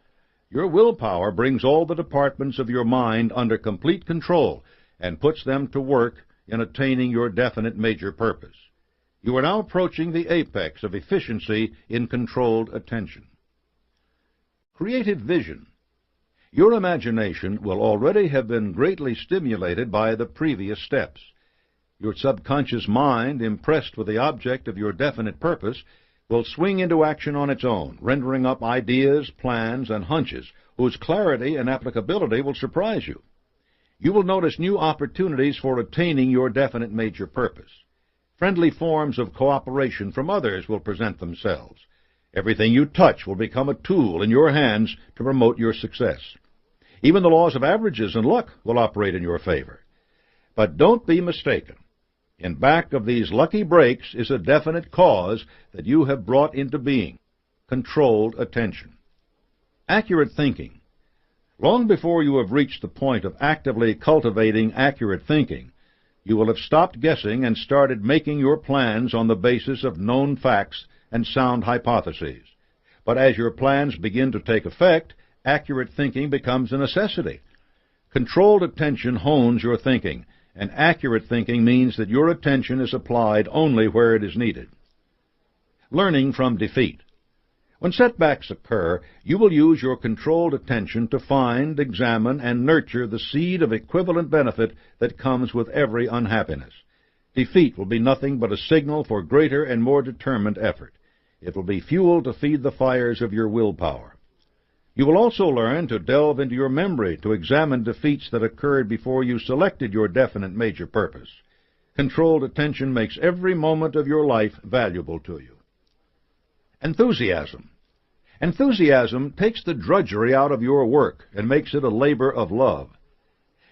Your willpower brings all the departments of your mind under complete control and puts them to work in attaining your definite major purpose. You are now approaching the apex of efficiency in controlled attention. Creative vision. Your imagination will already have been greatly stimulated by the previous steps. Your subconscious mind, impressed with the object of your definite purpose, will swing into action on its own, rendering up ideas, plans, and hunches whose clarity and applicability will surprise you. You will notice new opportunities for attaining your definite major purpose. Friendly forms of cooperation from others will present themselves. Everything you touch will become a tool in your hands to promote your success. Even the laws of averages and luck will operate in your favor. But don't be mistaken. In back of these lucky breaks is a definite cause that you have brought into being: controlled attention. Accurate thinking. Long before you have reached the point of actively cultivating accurate thinking, you will have stopped guessing and started making your plans on the basis of known facts and sound hypotheses. But as your plans begin to take effect, accurate thinking becomes a necessity. Controlled attention hones your thinking, and accurate thinking means that your attention is applied only where it is needed. Learning from defeat. When setbacks occur, you will use your controlled attention to find, examine, and nurture the seed of equivalent benefit that comes with every unhappiness. Defeat will be nothing but a signal for greater and more determined effort. It will be fuel to feed the fires of your willpower. You will also learn to delve into your memory to examine defeats that occurred before you selected your definite major purpose. Controlled attention makes every moment of your life valuable to you. Enthusiasm. Enthusiasm takes the drudgery out of your work and makes it a labor of love.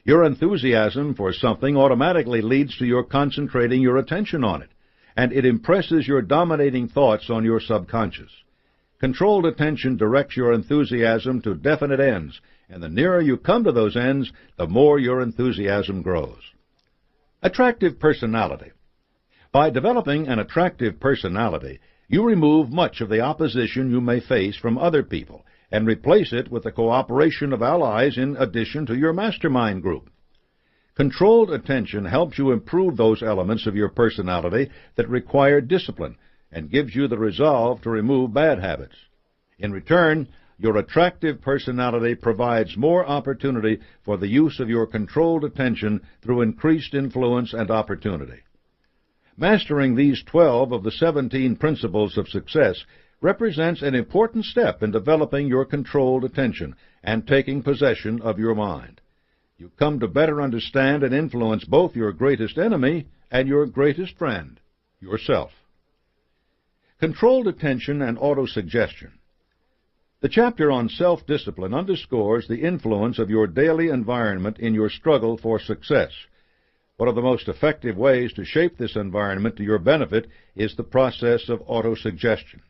Your enthusiasm for something automatically leads to your concentrating your attention on it, and it impresses your dominating thoughts on your subconscious. Controlled attention directs your enthusiasm to definite ends, and the nearer you come to those ends, the more your enthusiasm grows. Attractive personality. By developing an attractive personality, you remove much of the opposition you may face from other people and replace it with the cooperation of allies in addition to your mastermind group. Controlled attention helps you improve those elements of your personality that require discipline and gives you the resolve to remove bad habits. In return, your attractive personality provides more opportunity for the use of your controlled attention through increased influence and opportunity. Mastering these 12 of the 17 principles of success represents an important step in developing your controlled attention and taking possession of your mind. You come to better understand and influence both your greatest enemy and your greatest friend, yourself. Controlled attention and autosuggestion. The chapter on self-discipline underscores the influence of your daily environment in your struggle for success. One of the most effective ways to shape this environment to your benefit is the process of autosuggestion.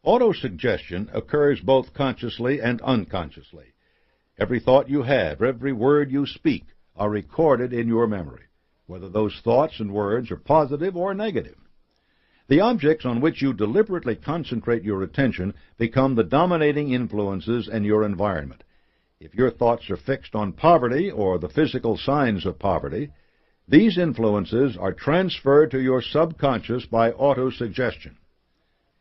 Autosuggestion occurs both consciously and unconsciously. Every thought you have, every word you speak, are recorded in your memory, whether those thoughts and words are positive or negative. The objects on which you deliberately concentrate your attention become the dominating influences in your environment. If your thoughts are fixed on poverty or the physical signs of poverty, these influences are transferred to your subconscious by autosuggestion.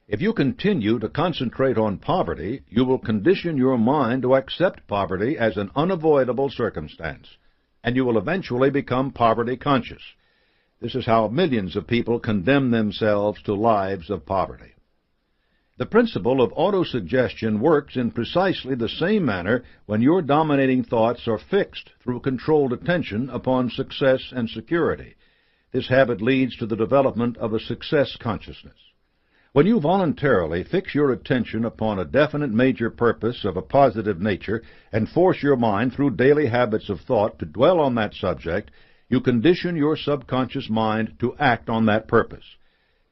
If you continue to concentrate on poverty, you will condition your mind to accept poverty as an unavoidable circumstance, and you will eventually become poverty conscious. This is how millions of people condemn themselves to lives of poverty. The principle of autosuggestion works in precisely the same manner when your dominating thoughts are fixed through controlled attention upon success and security. This habit leads to the development of a success consciousness. When you voluntarily fix your attention upon a definite major purpose of a positive nature and force your mind through daily habits of thought to dwell on that subject, you condition your subconscious mind to act on that purpose.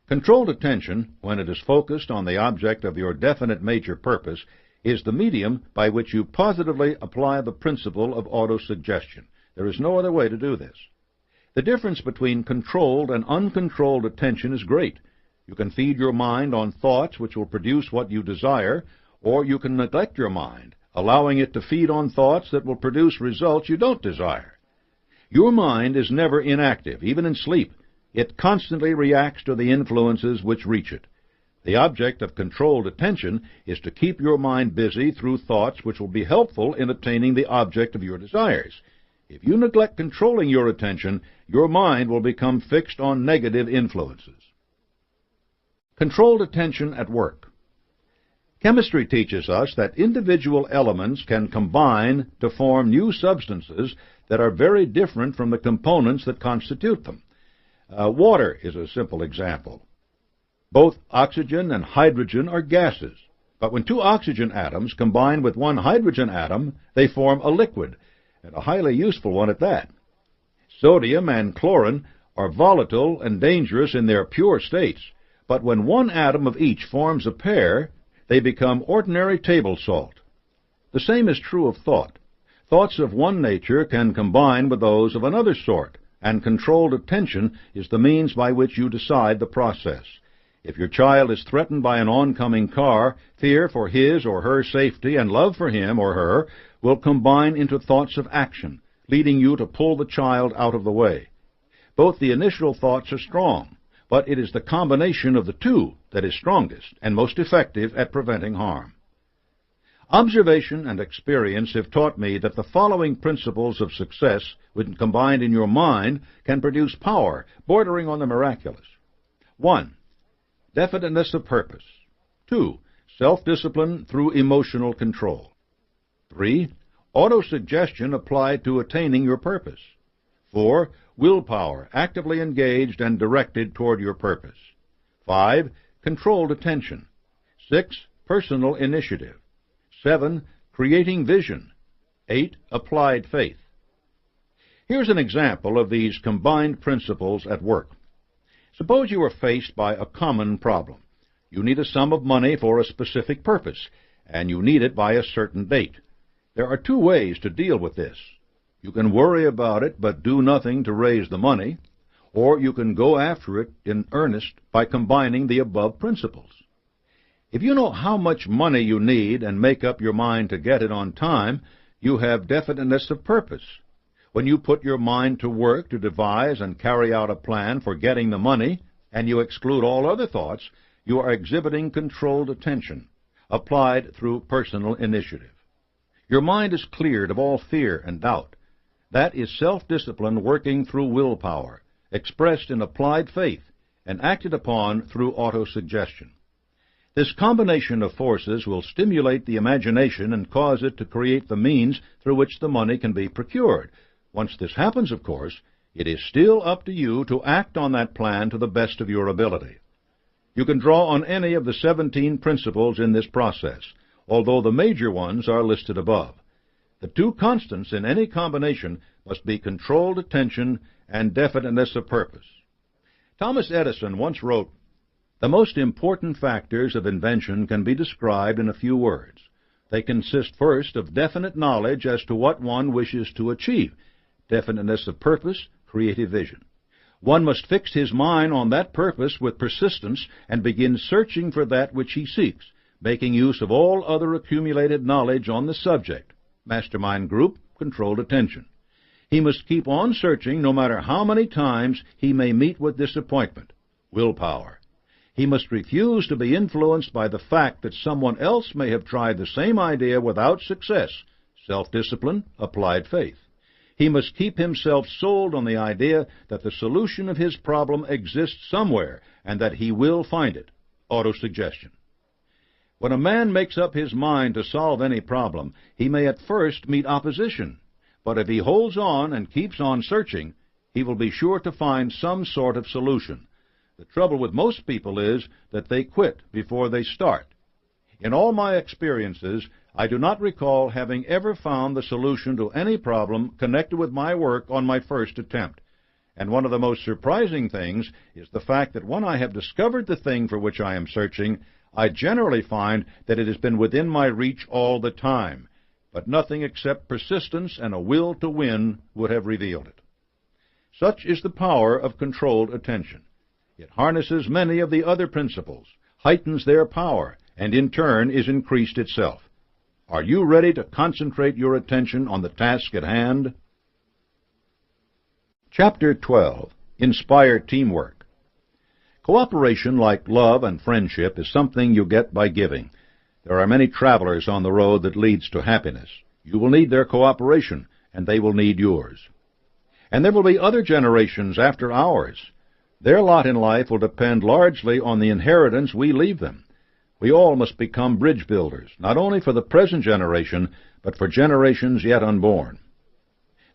Controlled attention, when it is focused on the object of your definite major purpose, is the medium by which you positively apply the principle of autosuggestion. There is no other way to do this. The difference between controlled and uncontrolled attention is great. You can feed your mind on thoughts which will produce what you desire, or you can neglect your mind, allowing it to feed on thoughts that will produce results you don't desire. Your mind is never inactive, even in sleep. It constantly reacts to the influences which reach it. The object of controlled attention is to keep your mind busy through thoughts which will be helpful in attaining the object of your desires. If you neglect controlling your attention, your mind will become fixed on negative influences. Controlled attention at work. Chemistry teaches us that individual elements can combine to form new substances that are very different from the components that constitute them. Water is a simple example. Both oxygen and hydrogen are gases, but when two oxygen atoms combine with one hydrogen atom, they form a liquid, and a highly useful one at that. Sodium and chlorine are volatile and dangerous in their pure states, but when one atom of each forms a pair, they become ordinary table salt. The same is true of thought. Thoughts of one nature can combine with those of another sort, and controlled attention is the means by which you decide the process. If your child is threatened by an oncoming car, fear for his or her safety and love for him or her will combine into thoughts of action, leading you to pull the child out of the way. Both the initial thoughts are strong, but it is the combination of the two that is strongest and most effective at preventing harm. Observation and experience have taught me that the following principles of success, when combined in your mind, can produce power bordering on the miraculous. 1. Definiteness of purpose. 2. Self-discipline through emotional control. 3. Autosuggestion applied to attaining your purpose. 4. Willpower, actively engaged and directed toward your purpose. 5. Controlled attention. 6. Personal initiative. 7. Creating vision. 8. Applied faith. Here's an example of these combined principles at work. Suppose you are faced by a common problem. You need a sum of money for a specific purpose, and you need it by a certain date. There are two ways to deal with this. You can worry about it but do nothing to raise the money, or you can go after it in earnest by combining the above principles. If you know how much money you need and make up your mind to get it on time, you have definiteness of purpose. When you put your mind to work to devise and carry out a plan for getting the money, and you exclude all other thoughts, you are exhibiting controlled attention, applied through personal initiative. Your mind is cleared of all fear and doubt. That is self-discipline working through willpower, expressed in applied faith, and acted upon through autosuggestion. This combination of forces will stimulate the imagination and cause it to create the means through which the money can be procured. Once this happens, of course, it is still up to you to act on that plan to the best of your ability. You can draw on any of the 17 principles in this process, although the major ones are listed above. The two constants in any combination must be controlled attention and definiteness of purpose. Thomas Edison once wrote, "The most important factors of invention can be described in a few words. They consist first of definite knowledge as to what one wishes to achieve, definiteness of purpose, creative vision. One must fix his mind on that purpose with persistence and begin searching for that which he seeks, making use of all other accumulated knowledge on the subject, mastermind group, controlled attention. He must keep on searching no matter how many times he may meet with disappointment, willpower. He must refuse to be influenced by the fact that someone else may have tried the same idea without success, self-discipline, applied faith. He must keep himself sold on the idea that the solution of his problem exists somewhere and that he will find it, autosuggestion. When a man makes up his mind to solve any problem, he may at first meet opposition, but if he holds on and keeps on searching, he will be sure to find some sort of solution. The trouble with most people is that they quit before they start. In all my experiences, I do not recall having ever found the solution to any problem connected with my work on my first attempt. And one of the most surprising things is the fact that when I have discovered the thing for which I am searching, I generally find that it has been within my reach all the time, but nothing except persistence and a will to win would have revealed it. Such is the power of controlled attention. It harnesses many of the other principles, heightens their power, and in turn is increased itself. Are you ready to concentrate your attention on the task at hand? Chapter 12. Inspire Teamwork. Cooperation, like love and friendship, is something you get by giving. There are many travelers on the road that leads to happiness. You will need their cooperation, and they will need yours. And there will be other generations after ours. Their lot in life will depend largely on the inheritance we leave them. We all must become bridge builders, not only for the present generation, but for generations yet unborn.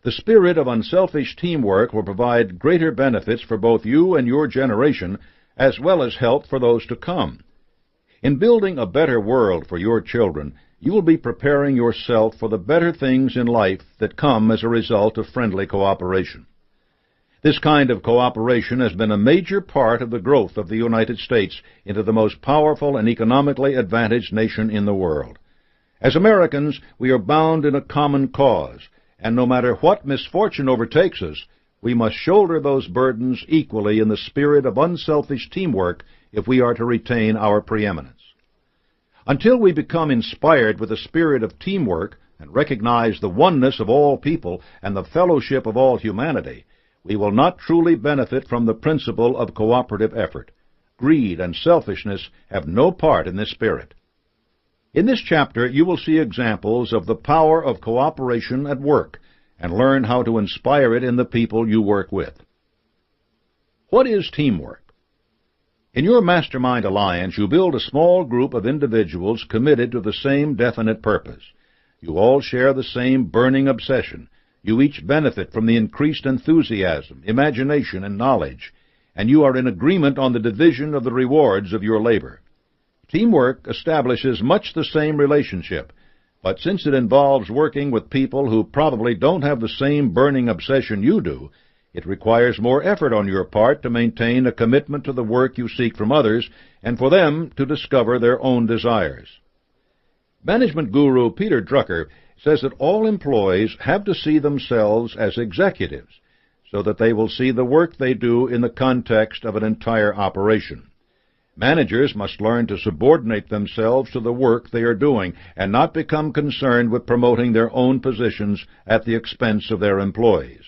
The spirit of unselfish teamwork will provide greater benefits for both you and your generation, as well as help for those to come. In building a better world for your children, you will be preparing yourself for the better things in life that come as a result of friendly cooperation. This kind of cooperation has been a major part of the growth of the United States into the most powerful and economically advantaged nation in the world. As Americans, we are bound in a common cause, and no matter what misfortune overtakes us, we must shoulder those burdens equally in the spirit of unselfish teamwork if we are to retain our preeminence. Until we become inspired with the spirit of teamwork and recognize the oneness of all people and the fellowship of all humanity, we will not truly benefit from the principle of cooperative effort. Greed and selfishness have no part in this spirit. In this chapter, you will see examples of the power of cooperation at work and learn how to inspire it in the people you work with. What is teamwork? In your mastermind alliance, you build a small group of individuals committed to the same definite purpose. You all share the same burning obsession. You each benefit from the increased enthusiasm, imagination, and knowledge, and you are in agreement on the division of the rewards of your labor. Teamwork establishes much the same relationship, but since it involves working with people who probably don't have the same burning obsession you do, it requires more effort on your part to maintain a commitment to the work you seek from others and for them to discover their own desires. Management guru Peter Drucker says that all employees have to see themselves as executives so that they will see the work they do in the context of an entire operation. Managers must learn to subordinate themselves to the work they are doing and not become concerned with promoting their own positions at the expense of their employees.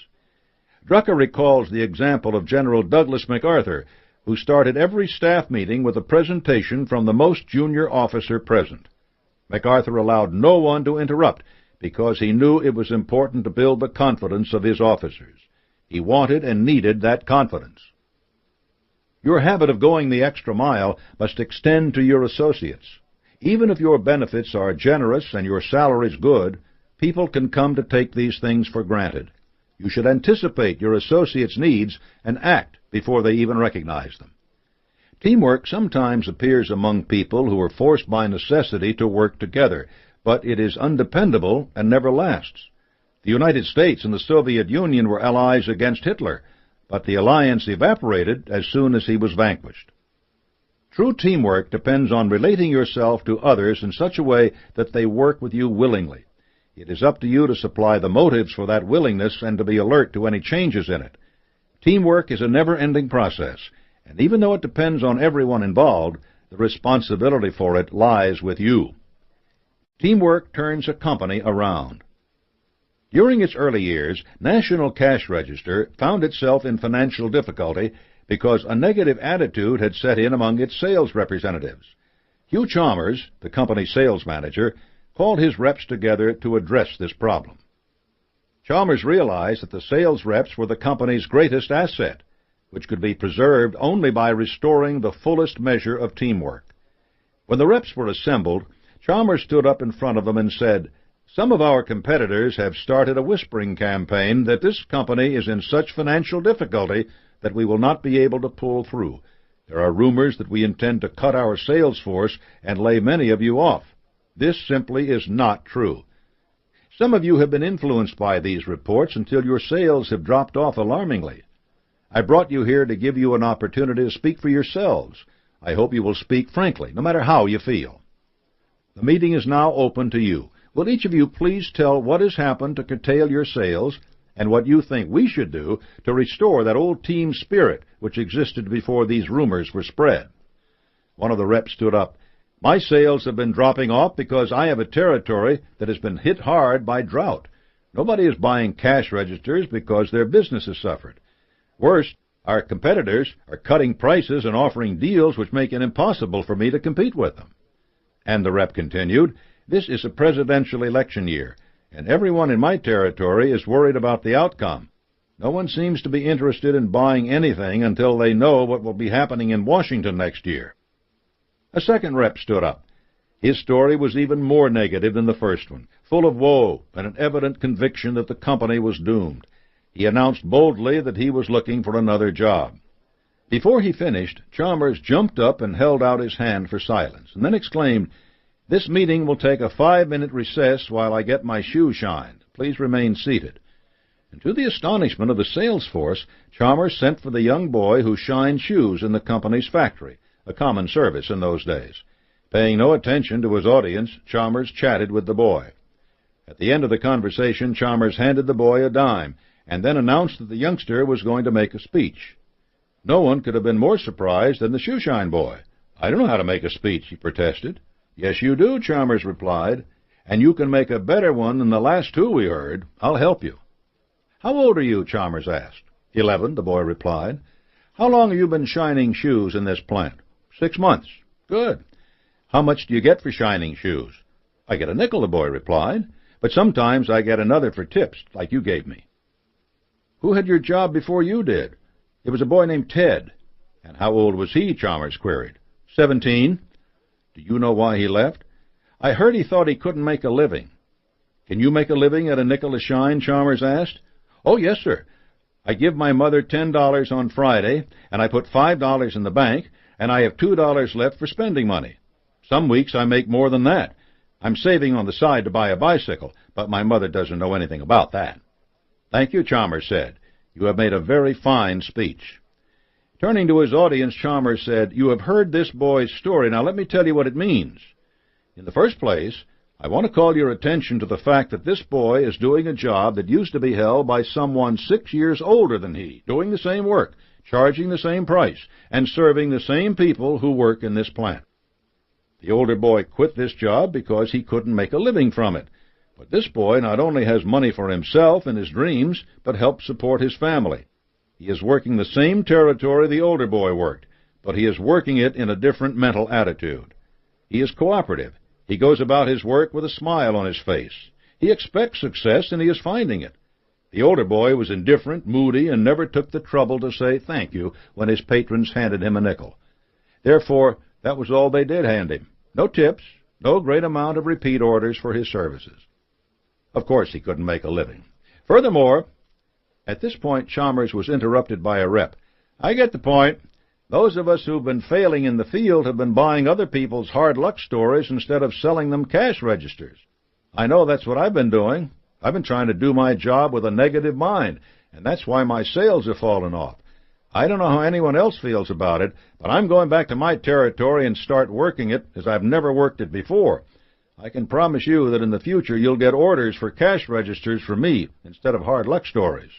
Drucker recalls the example of General Douglas MacArthur, who started every staff meeting with a presentation from the most junior officer present. MacArthur allowed no one to interrupt because he knew it was important to build the confidence of his officers. He wanted and needed that confidence. Your habit of going the extra mile must extend to your associates. Even if your benefits are generous and your salaries good, people can come to take these things for granted. You should anticipate your associates' needs and act before they even recognize them. Teamwork sometimes appears among people who are forced by necessity to work together, but it is undependable and never lasts. The United States and the Soviet Union were allies against Hitler, but the alliance evaporated as soon as he was vanquished. True teamwork depends on relating yourself to others in such a way that they work with you willingly. It is up to you to supply the motives for that willingness and to be alert to any changes in it. Teamwork is a never-ending process, and even though it depends on everyone involved, the responsibility for it lies with you. Teamwork turns a company around. During its early years, National Cash Register found itself in financial difficulty because a negative attitude had set in among its sales representatives. Hugh Chalmers, the company's sales manager, called his reps together to address this problem. Chalmers realized that the sales reps were the company's greatest asset, which could be preserved only by restoring the fullest measure of teamwork. When the reps were assembled, Chalmers stood up in front of them and said, "Some of our competitors have started a whispering campaign that this company is in such financial difficulty that we will not be able to pull through. There are rumors that we intend to cut our sales force and lay many of you off. This simply is not true. Some of you have been influenced by these reports until your sales have dropped off alarmingly. I brought you here to give you an opportunity to speak for yourselves. I hope you will speak frankly, no matter how you feel. The meeting is now open to you. Will each of you please tell what has happened to curtail your sales and what you think we should do to restore that old team spirit which existed before these rumors were spread?" One of the reps stood up. "My sales have been dropping off because I have a territory that has been hit hard by drought. Nobody is buying cash registers because their business has suffered. Worse, our competitors are cutting prices and offering deals which make it impossible for me to compete with them." And the rep continued, "This is a presidential election year, and everyone in my territory is worried about the outcome. No one seems to be interested in buying anything until they know what will be happening in Washington next year." A second rep stood up. His story was even more negative than the first one, full of woe and an evident conviction that the company was doomed. He announced boldly that he was looking for another job. Before he finished, Chalmers jumped up and held out his hand for silence, and then exclaimed, "This meeting will take a 5-minute recess while I get my shoe shined. Please remain seated." And to the astonishment of the sales force, Chalmers sent for the young boy who shined shoes in the company's factory, a common service in those days. Paying no attention to his audience, Chalmers chatted with the boy. At the end of the conversation, Chalmers handed the boy a dime, and then announced that the youngster was going to make a speech. No one could have been more surprised than the shoeshine boy. "I don't know how to make a speech," he protested. "Yes, you do," Chalmers replied, "and you can make a better one than the last two we heard. I'll help you." "How old are you?" Chalmers asked. 11, the boy replied. "How long have you been shining shoes in this plant?" 6 months. "Good. How much do you get for shining shoes?" "I get a nickel," the boy replied, "but sometimes I get another for tips, like you gave me." "Who had your job before you did?" "It was a boy named Ted." "And how old was he?" Chalmers queried. 17. "Do you know why he left?" "I heard he thought he couldn't make a living." "Can you make a living at a nickel a shine?" Chalmers asked. "Oh, yes, sir. I give my mother $10 on Friday, and I put $5 in the bank, and I have $2 left for spending money. Some weeks I make more than that. I'm saving on the side to buy a bicycle, but my mother doesn't know anything about that." "Thank you," Chalmers said. "You have made a very fine speech." Turning to his audience, Chalmers said, "You have heard this boy's story. Now let me tell you what it means. In the first place, I want to call your attention to the fact that this boy is doing a job that used to be held by someone 6 years older than he, doing the same work, charging the same price, and serving the same people who work in this plant. The older boy quit this job because he couldn't make a living from it. But this boy not only has money for himself and his dreams, but helps support his family. He is working the same territory the older boy worked, but he is working it in a different mental attitude. He is cooperative. He goes about his work with a smile on his face. He expects success, and he is finding it. The older boy was indifferent, moody, and never took the trouble to say thank you when his patrons handed him a nickel. Therefore, that was all they did hand him. No tips, no great amount of repeat orders for his services. Of course he couldn't make a living. Furthermore, at this point Chalmers was interrupted by a rep. "I get the point. Those of us who've been failing in the field have been buying other people's hard luck stories instead of selling them cash registers. I know that's what I've been doing. I've been trying to do my job with a negative mind, and that's why my sales have fallen off. I don't know how anyone else feels about it, but I'm going back to my territory and start working it as I've never worked it before. I can promise you that in the future you'll get orders for cash registers from me instead of hard luck stories.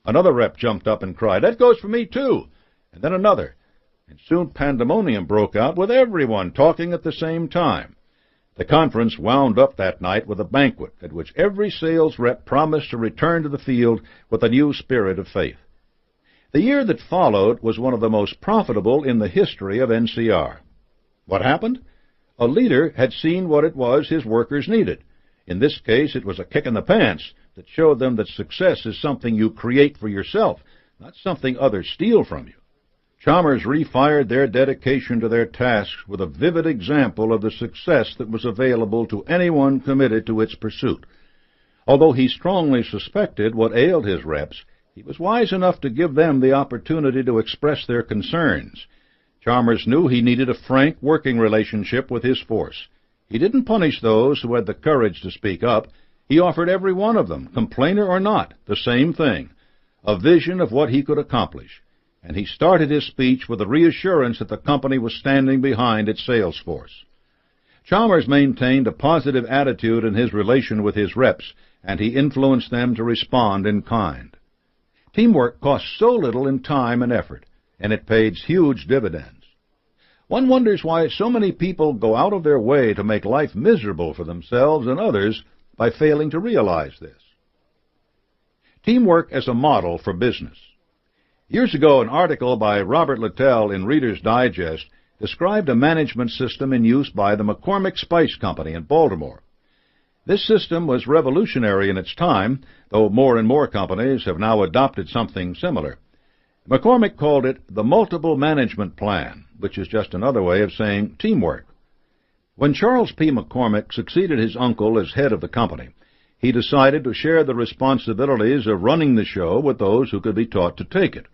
Another rep jumped up and cried, "That goes for me too!" And then another, and soon pandemonium broke out with everyone talking at the same time. The conference wound up that night with a banquet at which every sales rep promised to return to the field with a new spirit of faith. The year that followed was one of the most profitable in the history of NCR. What happened? A leader had seen what it was his workers needed. In this case, it was a kick in the pants that showed them that success is something you create for yourself, not something others steal from you. Chalmers refired their dedication to their tasks with a vivid example of the success that was available to anyone committed to its pursuit. Although he strongly suspected what ailed his reps, he was wise enough to give them the opportunity to express their concerns. Chalmers knew he needed a frank working relationship with his force. He didn't punish those who had the courage to speak up. He offered every one of them, complainer or not, the same thing, a vision of what he could accomplish. And he started his speech with the reassurance that the company was standing behind its sales force. Chalmers maintained a positive attitude in his relation with his reps, and he influenced them to respond in kind. Teamwork costs so little in time and effort, and it pays huge dividends. One wonders why so many people go out of their way to make life miserable for themselves and others by failing to realize this. Teamwork as a model for business. Years ago, an article by Robert Littell in Reader's Digest described a management system in use by the McCormick Spice Company in Baltimore. This system was revolutionary in its time, though more and more companies have now adopted something similar. McCormick called it the multiple management plan, which is just another way of saying teamwork. When Charles P. McCormick succeeded his uncle as head of the company, he decided to share the responsibilities of running the show with those who could be taught to take it.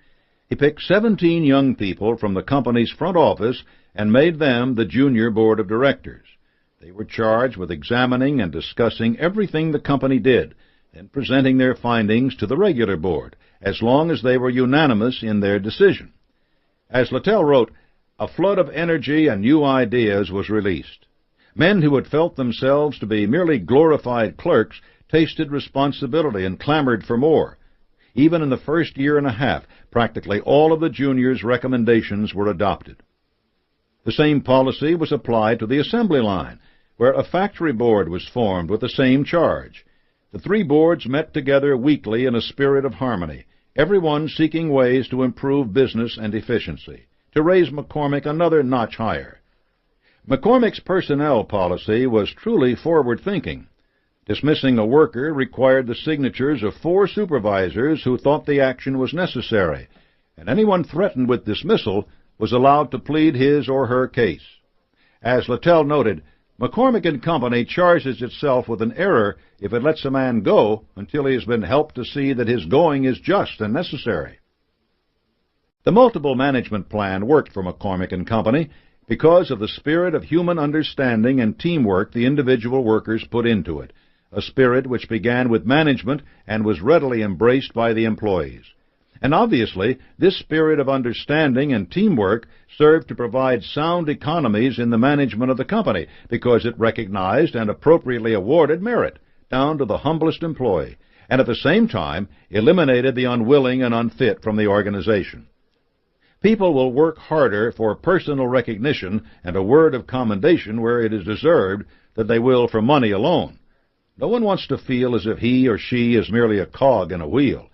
He picked 17 young people from the company's front office and made them the junior board of directors. They were charged with examining and discussing everything the company did, and presenting their findings to the regular board, as long as they were unanimous in their decision. As Littell wrote, a flood of energy and new ideas was released. Men who had felt themselves to be merely glorified clerks tasted responsibility and clamored for more. Even in the first year and a half, practically all of the juniors' recommendations were adopted. The same policy was applied to the assembly line, where a factory board was formed with the same charge. The three boards met together weekly in a spirit of harmony, everyone seeking ways to improve business and efficiency, to raise McCormick another notch higher. McCormick's personnel policy was truly forward-thinking. Dismissing a worker required the signatures of 4 supervisors who thought the action was necessary, and anyone threatened with dismissal was allowed to plead his or her case. As Littell noted, McCormick & Company charges itself with an error if it lets a man go until he has been helped to see that his going is just and necessary. The multiple management plan worked for McCormick & Company because of the spirit of human understanding and teamwork the individual workers put into it, a spirit which began with management and was readily embraced by the employees. And obviously, this spirit of understanding and teamwork served to provide sound economies in the management of the company because it recognized and appropriately awarded merit down to the humblest employee, and at the same time eliminated the unwilling and unfit from the organization. People will work harder for personal recognition and a word of commendation where it is deserved than they will for money alone. No one wants to feel as if he or she is merely a cog in a wheel.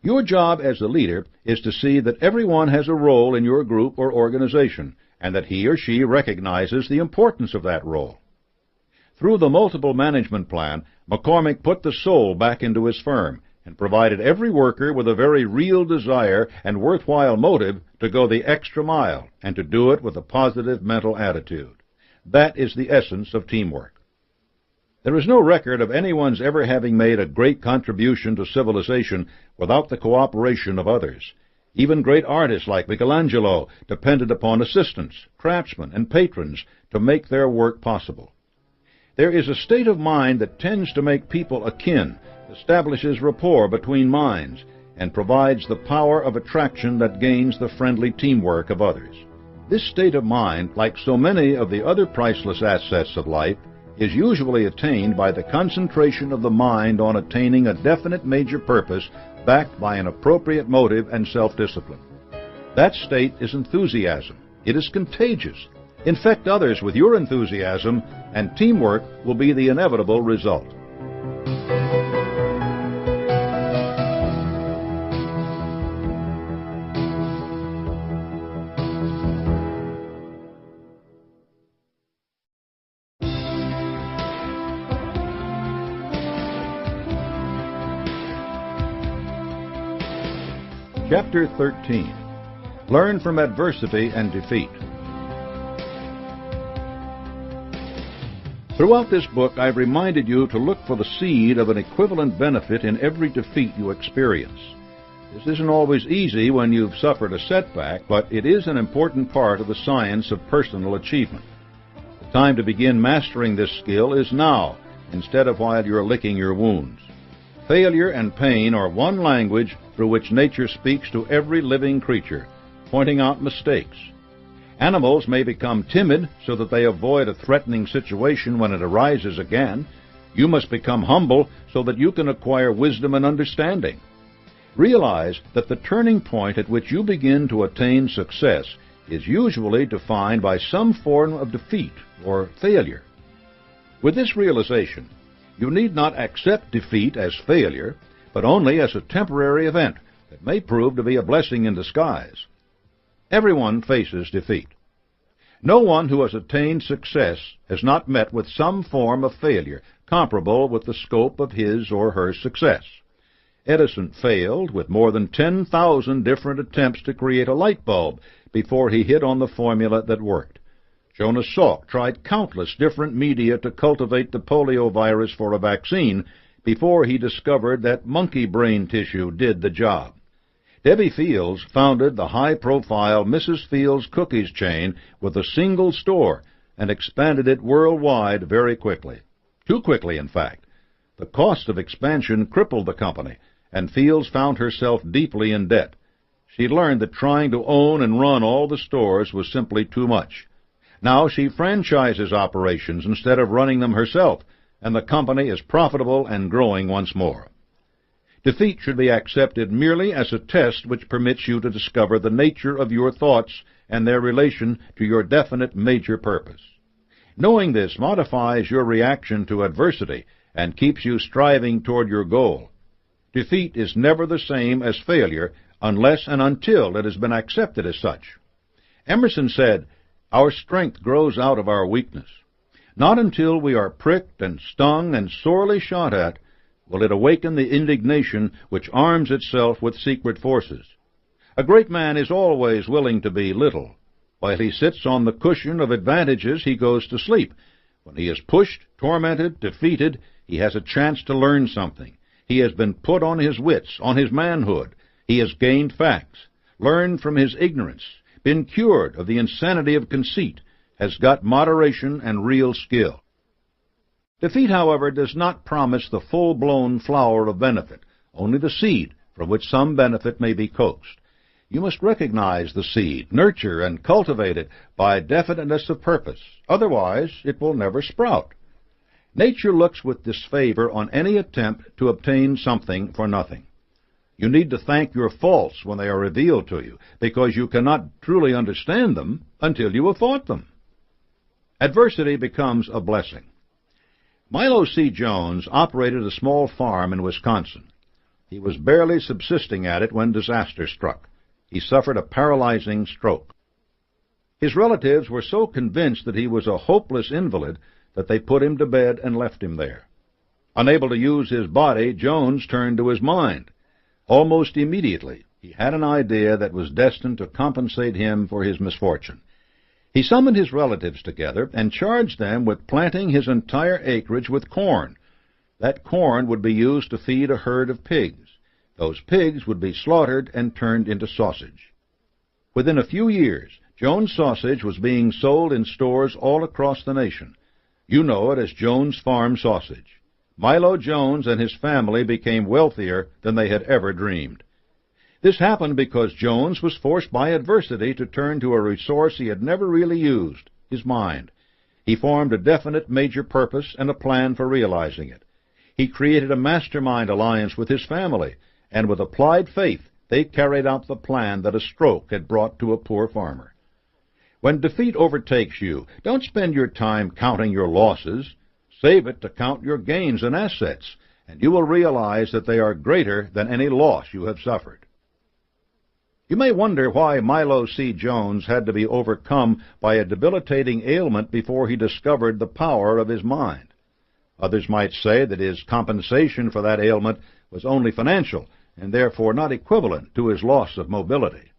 Your job as a leader is to see that everyone has a role in your group or organization, and that he or she recognizes the importance of that role. Through the multiple management plan, McCormick put the soul back into his firm and provided every worker with a very real desire and worthwhile motive to go the extra mile and to do it with a positive mental attitude. That is the essence of teamwork. There is no record of anyone's ever having made a great contribution to civilization without the cooperation of others. Even great artists like Michelangelo depended upon assistants, craftsmen, and patrons to make their work possible. There is a state of mind that tends to make people akin, establishes rapport between minds, and provides the power of attraction that gains the friendly teamwork of others. This state of mind, like so many of the other priceless assets of life, is usually attained by the concentration of the mind on attaining a definite major purpose backed by an appropriate motive and self-discipline. That state is enthusiasm. It is contagious. Infect others with your enthusiasm, and teamwork will be the inevitable result. Chapter 13. Learn from adversity and defeat. Throughout this book, I've reminded you to look for the seed of an equivalent benefit in every defeat you experience. This isn't always easy when you've suffered a setback, but it is an important part of the science of personal achievement. The time to begin mastering this skill is now, instead of while you're licking your wounds. Failure and pain are one language through which nature speaks to every living creature, pointing out mistakes. Animals may become timid so that they avoid a threatening situation when it arises again. You must become humble so that you can acquire wisdom and understanding. Realize that the turning point at which you begin to attain success is usually defined by some form of defeat or failure. With this realization, you need not accept defeat as failure, but only as a temporary event that may prove to be a blessing in disguise. Everyone faces defeat. No one who has attained success has not met with some form of failure comparable with the scope of his or her success. Edison failed with more than 10,000 different attempts to create a light bulb before he hit on the formula that worked. Jonas Salk tried countless different media to cultivate the polio virus for a vaccine before he discovered that monkey brain tissue did the job. Debbie Fields founded the high-profile Mrs. Fields cookies chain with a single store and expanded it worldwide very quickly. Too quickly, in fact. The cost of expansion crippled the company, and Fields found herself deeply in debt. She learned that trying to own and run all the stores was simply too much. Now she franchises operations instead of running them herself, and the company is profitable and growing once more. Defeat should be accepted merely as a test which permits you to discover the nature of your thoughts and their relation to your definite major purpose. Knowing this modifies your reaction to adversity and keeps you striving toward your goal. Defeat is never the same as failure unless and until it has been accepted as such. Emerson said, "Our strength grows out of our weakness. Not until we are pricked and stung and sorely shot at will it awaken the indignation which arms itself with secret forces. A great man is always willing to be little. While he sits on the cushion of advantages, he goes to sleep. When he is pushed, tormented, defeated, he has a chance to learn something. He has been put on his wits, on his manhood. He has gained facts, learned from his ignorance, been cured of the insanity of conceit, has got moderation and real skill." Defeat, however, does not promise the full-blown flower of benefit, only the seed from which some benefit may be coaxed. You must recognize the seed, nurture and cultivate it by definiteness of purpose. Otherwise, it will never sprout. Nature looks with disfavor on any attempt to obtain something for nothing. You need to thank your faults when they are revealed to you, because you cannot truly understand them until you have fought them. Adversity becomes a blessing. Milo C. Jones operated a small farm in Wisconsin. He was barely subsisting at it when disaster struck. He suffered a paralyzing stroke. His relatives were so convinced that he was a hopeless invalid that they put him to bed and left him there. Unable to use his body, Jones turned to his mind. Almost immediately, he had an idea that was destined to compensate him for his misfortune. He summoned his relatives together and charged them with planting his entire acreage with corn. That corn would be used to feed a herd of pigs. Those pigs would be slaughtered and turned into sausage. Within a few years, Jones sausage was being sold in stores all across the nation. You know it as Jones Farm sausage. Milo Jones and his family became wealthier than they had ever dreamed. This happened because Jones was forced by adversity to turn to a resource he had never really used, his mind. He formed a definite major purpose and a plan for realizing it. He created a mastermind alliance with his family, and with applied faith, they carried out the plan that a stroke had brought to a poor farmer. When defeat overtakes you, don't spend your time counting your losses. Save it to count your gains and assets, and you will realize that they are greater than any loss you have suffered. You may wonder why Milo C. Jones had to be overcome by a debilitating ailment before he discovered the power of his mind. Others might say that his compensation for that ailment was only financial, and therefore not equivalent to his loss of mobility.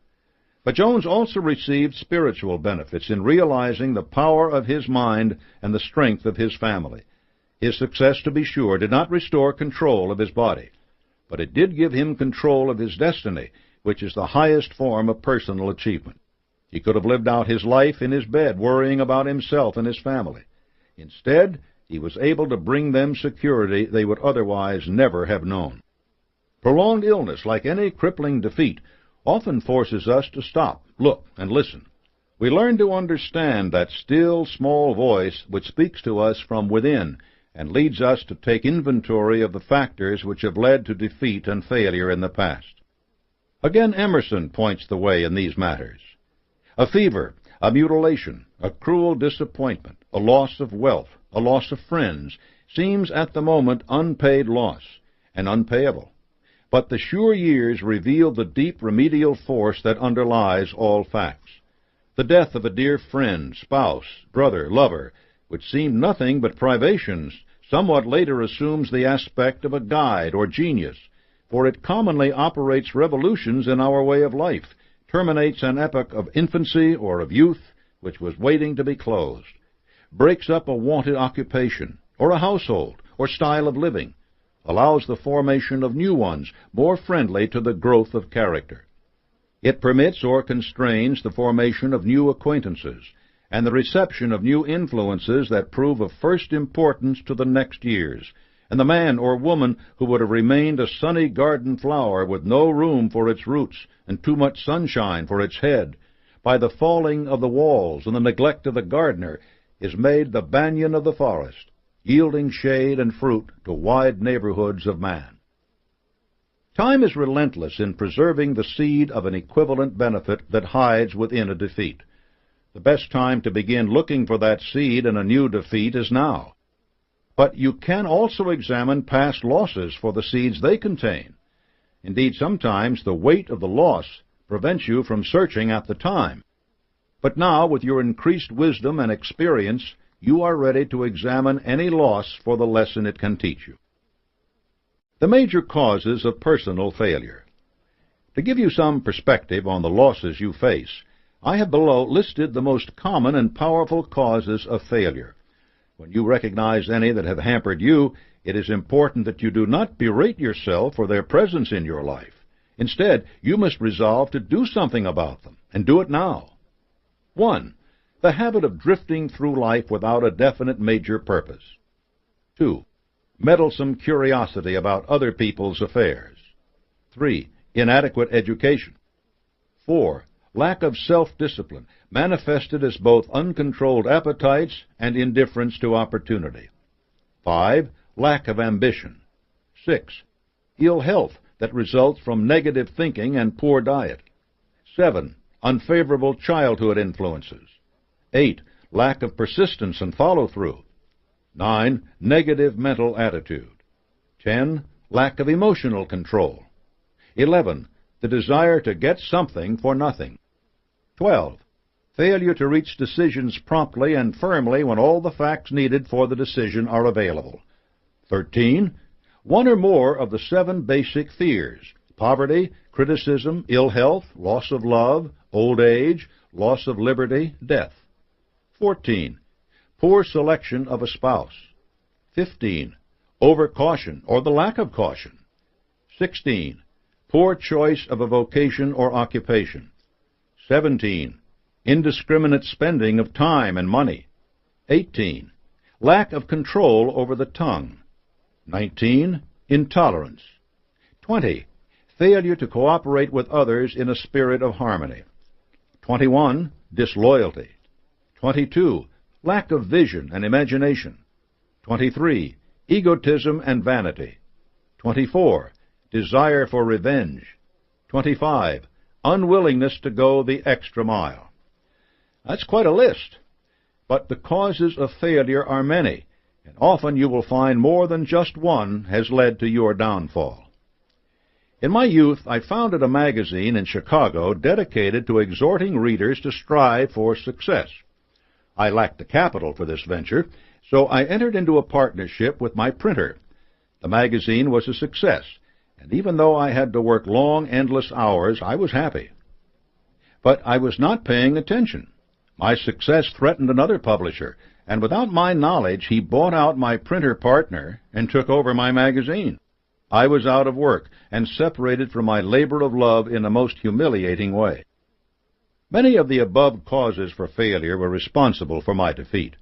But Jones also received spiritual benefits in realizing the power of his mind and the strength of his family. His success, to be sure, did not restore control of his body, but it did give him control of his destiny, which is the highest form of personal achievement. He could have lived out his life in his bed, worrying about himself and his family. Instead, he was able to bring them security they would otherwise never have known. Prolonged illness, like any crippling defeat, often forces us to stop, look, and listen. We learn to understand that still, small voice which speaks to us from within and leads us to take inventory of the factors which have led to defeat and failure in the past. Again, Emerson points the way in these matters. A fever, a mutilation, a cruel disappointment, a loss of wealth, a loss of friends, seems at the moment unpaid loss and unpayable. But the sure years reveal the deep remedial force that underlies all facts. The death of a dear friend, spouse, brother, lover, which seemed nothing but privations, somewhat later assumes the aspect of a guide or genius, for it commonly operates revolutions in our way of life, terminates an epoch of infancy or of youth which was waiting to be closed, breaks up a wanted occupation, or a household, or style of living, allows the formation of new ones more friendly to the growth of character. It permits or constrains the formation of new acquaintances, and the reception of new influences that prove of first importance to the next years, and the man or woman who would have remained a sunny garden flower with no room for its roots and too much sunshine for its head, by the falling of the walls and the neglect of the gardener, is made the banyan of the forest, yielding shade and fruit to wide neighborhoods of man. Time is relentless in preserving the seed of an equivalent benefit that hides within a defeat. The best time to begin looking for that seed in a new defeat is now. But you can also examine past losses for the seeds they contain. Indeed, sometimes the weight of the loss prevents you from searching at the time. But now, with your increased wisdom and experience, you are ready to examine any loss for the lesson it can teach you. The major causes of personal failure. To give you some perspective on the losses you face, I have below listed the most common and powerful causes of failure. When you recognize any that have hampered you, it is important that you do not berate yourself for their presence in your life. Instead, you must resolve to do something about them, and do it now. 1. The habit of drifting through life without a definite major purpose. 2. Meddlesome curiosity about other people's affairs. 3. Inadequate education. 4. Lack of self-discipline, manifested as both uncontrolled appetites and indifference to opportunity. 5. Lack of ambition. 6. Ill health that results from negative thinking and poor diet. 7. Unfavorable childhood influences. 8. Lack of persistence and follow-through. 9. Negative mental attitude. 10. Lack of emotional control. 11. The desire to get something for nothing. 12. Failure to reach decisions promptly and firmly when all the facts needed for the decision are available. 13. One or more of the 7 basic fears: poverty, criticism, ill health, loss of love, old age, loss of liberty, death. 14. Poor selection of a spouse. 15. Overcaution or the lack of caution. 16. poor choice of a vocation or occupation. 17. Indiscriminate spending of time and money. 18. Lack of control over the tongue. 19. Intolerance. 20. Failure to cooperate with others in a spirit of harmony. 21. Disloyalty. 22. Lack of vision and imagination. 23. Egotism and vanity. 24. Desire for revenge. 25. Unwillingness to go the extra mile. That's quite a list. But the causes of failure are many, and often you will find more than just one has led to your downfall. In my youth, I founded a magazine in Chicago dedicated to exhorting readers to strive for success. I lacked the capital for this venture, so I entered into a partnership with my printer. The magazine was a success, and even though I had to work long, endless hours, I was happy. But I was not paying attention. My success threatened another publisher, and without my knowledge, he bought out my printer partner and took over my magazine. I was out of work and separated from my labor of love in a most humiliating way. Many of the above causes for failure were responsible for my defeat.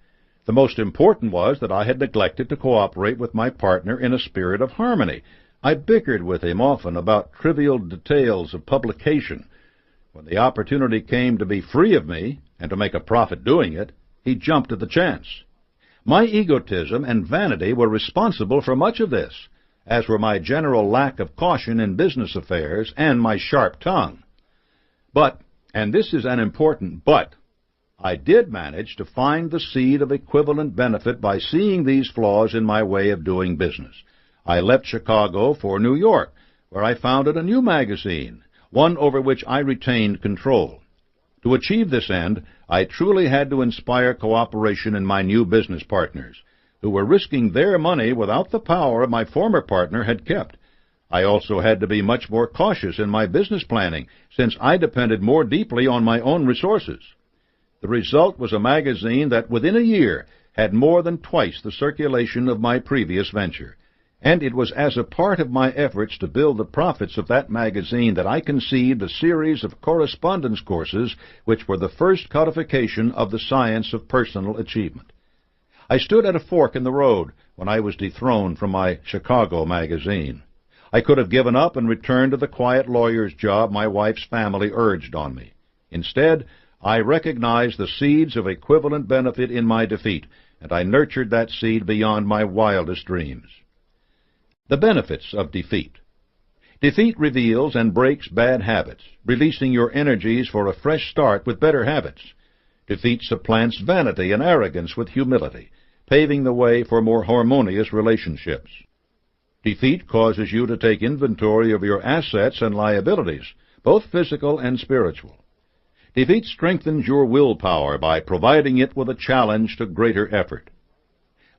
The most important was that I had neglected to cooperate with my partner in a spirit of harmony. I bickered with him often about trivial details of publication. When the opportunity came to be free of me and to make a profit doing it, he jumped at the chance. My egotism and vanity were responsible for much of this, as were my general lack of caution in business affairs and my sharp tongue. But, and this is an important but, I did manage to find the seed of equivalent benefit by seeing these flaws in my way of doing business. I left Chicago for New York, where I founded a new magazine, one over which I retained control. To achieve this end, I truly had to inspire cooperation in my new business partners, who were risking their money without the power my former partner had kept. I also had to be much more cautious in my business planning, since I depended more deeply on my own resources. The result was a magazine that within a year had more than twice the circulation of my previous venture. And it was as a part of my efforts to build the profits of that magazine that I conceived a series of correspondence courses which were the first codification of the science of personal achievement. I stood at a fork in the road when I was dethroned from my Chicago magazine. I could have given up and returned to the quiet lawyer's job my wife's family urged on me. Instead, I recognized the seeds of equivalent benefit in my defeat, and I nurtured that seed beyond my wildest dreams. The benefits of defeat. Defeat reveals and breaks bad habits, releasing your energies for a fresh start with better habits. Defeat supplants vanity and arrogance with humility, paving the way for more harmonious relationships. Defeat causes you to take inventory of your assets and liabilities, both physical and spiritual. Defeat strengthens your willpower by providing it with a challenge to greater effort.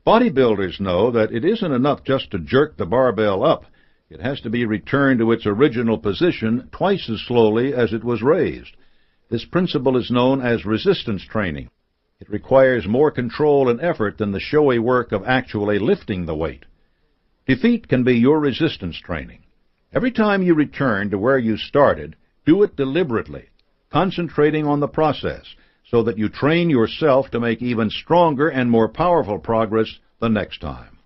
Bodybuilders know that it isn't enough just to jerk the barbell up. It has to be returned to its original position twice as slowly as it was raised. This principle is known as resistance training. It requires more control and effort than the showy work of actually lifting the weight. Defeat can be your resistance training. Every time you return to where you started, do it deliberately, concentrating on the process, so that you train yourself to make even stronger and more powerful progress the next time.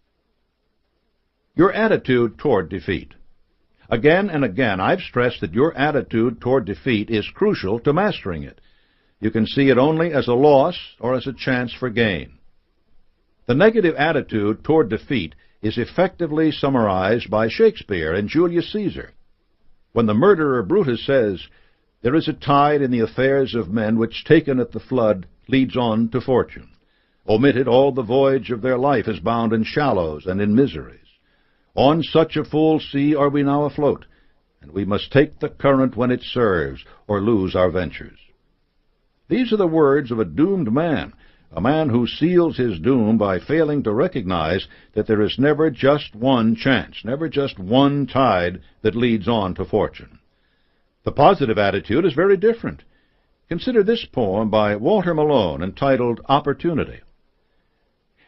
Your attitude toward defeat. Again and again, I've stressed that your attitude toward defeat is crucial to mastering it. You can see it only as a loss or as a chance for gain. The negative attitude toward defeat is effectively summarized by Shakespeare and Julius Caesar. When the murderer Brutus says, "There is a tide in the affairs of men which, taken at the flood, leads on to fortune. Omitted, all the voyage of their life is bound in shallows and in miseries. On such a full sea are we now afloat, and we must take the current when it serves, or lose our ventures." These are the words of a doomed man, a man who seals his doom by failing to recognize that there is never just one chance, never just one tide that leads on to fortune. The positive attitude is very different. Consider this poem by Walter Malone entitled Opportunity.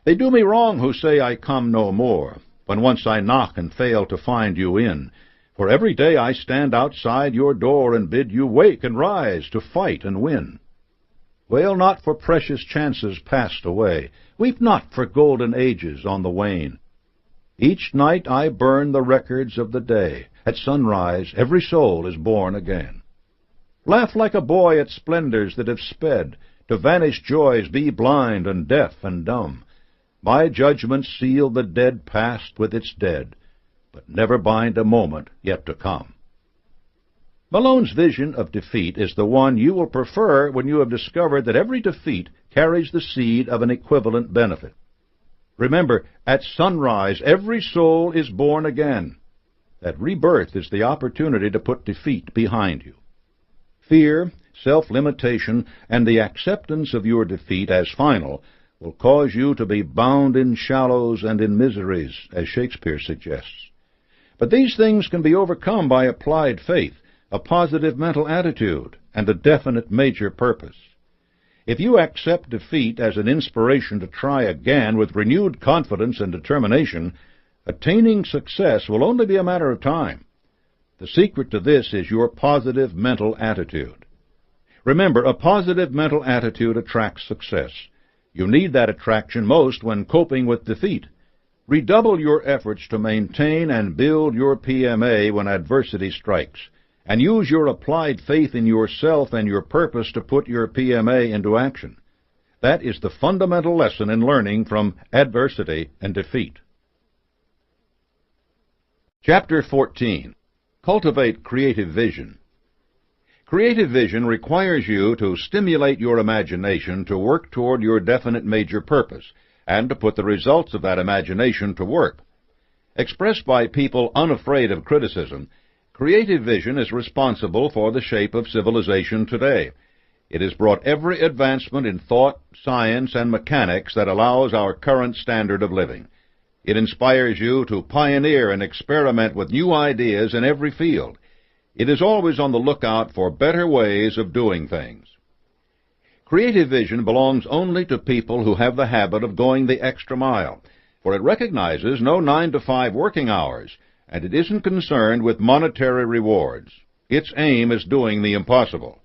"They do me wrong who say I come no more, when once I knock and fail to find you in. For every day I stand outside your door and bid you wake and rise to fight and win. Wail not for precious chances passed away. Weep not for golden ages on the wane. Each night I burn the records of the day. At sunrise every soul is born again. Laugh like a boy at splendors that have sped. To vanished joys be blind and deaf and dumb. My judgment seal the dead past with its dead, but never bind a moment yet to come. Malone's vision of defeat is the one you will prefer when you have discovered that every defeat carries the seed of an equivalent benefit. Remember, at sunrise every soul is born again. That rebirth is the opportunity to put defeat behind you. Fear, self-limitation, and the acceptance of your defeat as final will cause you to be bound in shallows and in miseries, as Shakespeare suggests. But these things can be overcome by applied faith, a positive mental attitude, and a definite major purpose. If you accept defeat as an inspiration to try again with renewed confidence and determination, attaining success will only be a matter of time. The secret to this is your positive mental attitude. Remember, a positive mental attitude attracts success. You need that attraction most when coping with defeat. Redouble your efforts to maintain and build your PMA when adversity strikes, and use your applied faith in yourself and your purpose to put your PMA into action. That is the fundamental lesson in learning from adversity and defeat. Chapter 14. Cultivate Creative Vision. Creative vision requires you to stimulate your imagination to work toward your definite major purpose, and to put the results of that imagination to work. Expressed by people unafraid of criticism, creative vision is responsible for the shape of civilization today. It has brought every advancement in thought, science, and mechanics that allows our current standard of living. It inspires you to pioneer and experiment with new ideas in every field. It is always on the lookout for better ways of doing things. Creative vision belongs only to people who have the habit of going the extra mile, for it recognizes no 9-to-5 working hours, and it isn't concerned with monetary rewards. Its aim is doing the impossible.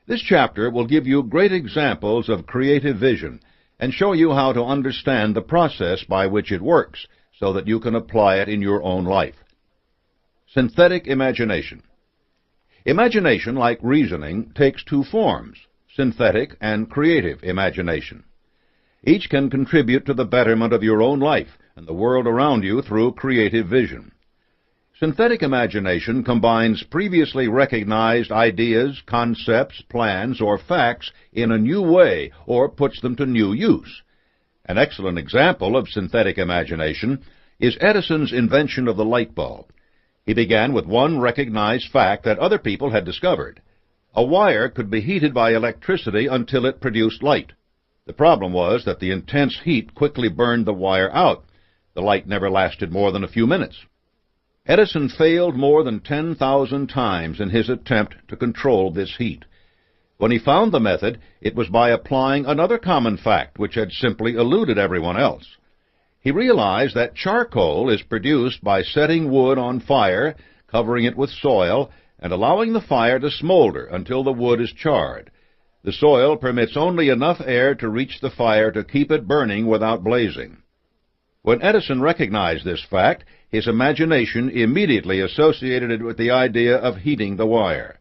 This chapter will give you great examples of creative vision and show you how to understand the process by which it works so that you can apply it in your own life. Synthetic imagination. Imagination, like reasoning, takes two forms, synthetic and creative imagination. Each can contribute to the betterment of your own life and the world around you through creative vision. Synthetic imagination combines previously recognized ideas, concepts, plans, or facts in a new way, or puts them to new use. An excellent example of synthetic imagination is Edison's invention of the light bulb. He began with one recognized fact that other people had discovered. A wire could be heated by electricity until it produced light. The problem was that the intense heat quickly burned the wire out. The light never lasted more than a few minutes. Edison failed more than 10,000 times in his attempt to control this heat. When he found the method, it was by applying another common fact which had simply eluded everyone else. He realized that charcoal is produced by setting wood on fire, covering it with soil, and allowing the fire to smolder until the wood is charred. The soil permits only enough air to reach the fire to keep it burning without blazing. When Edison recognized this fact, his imagination immediately associated it with the idea of heating the wire.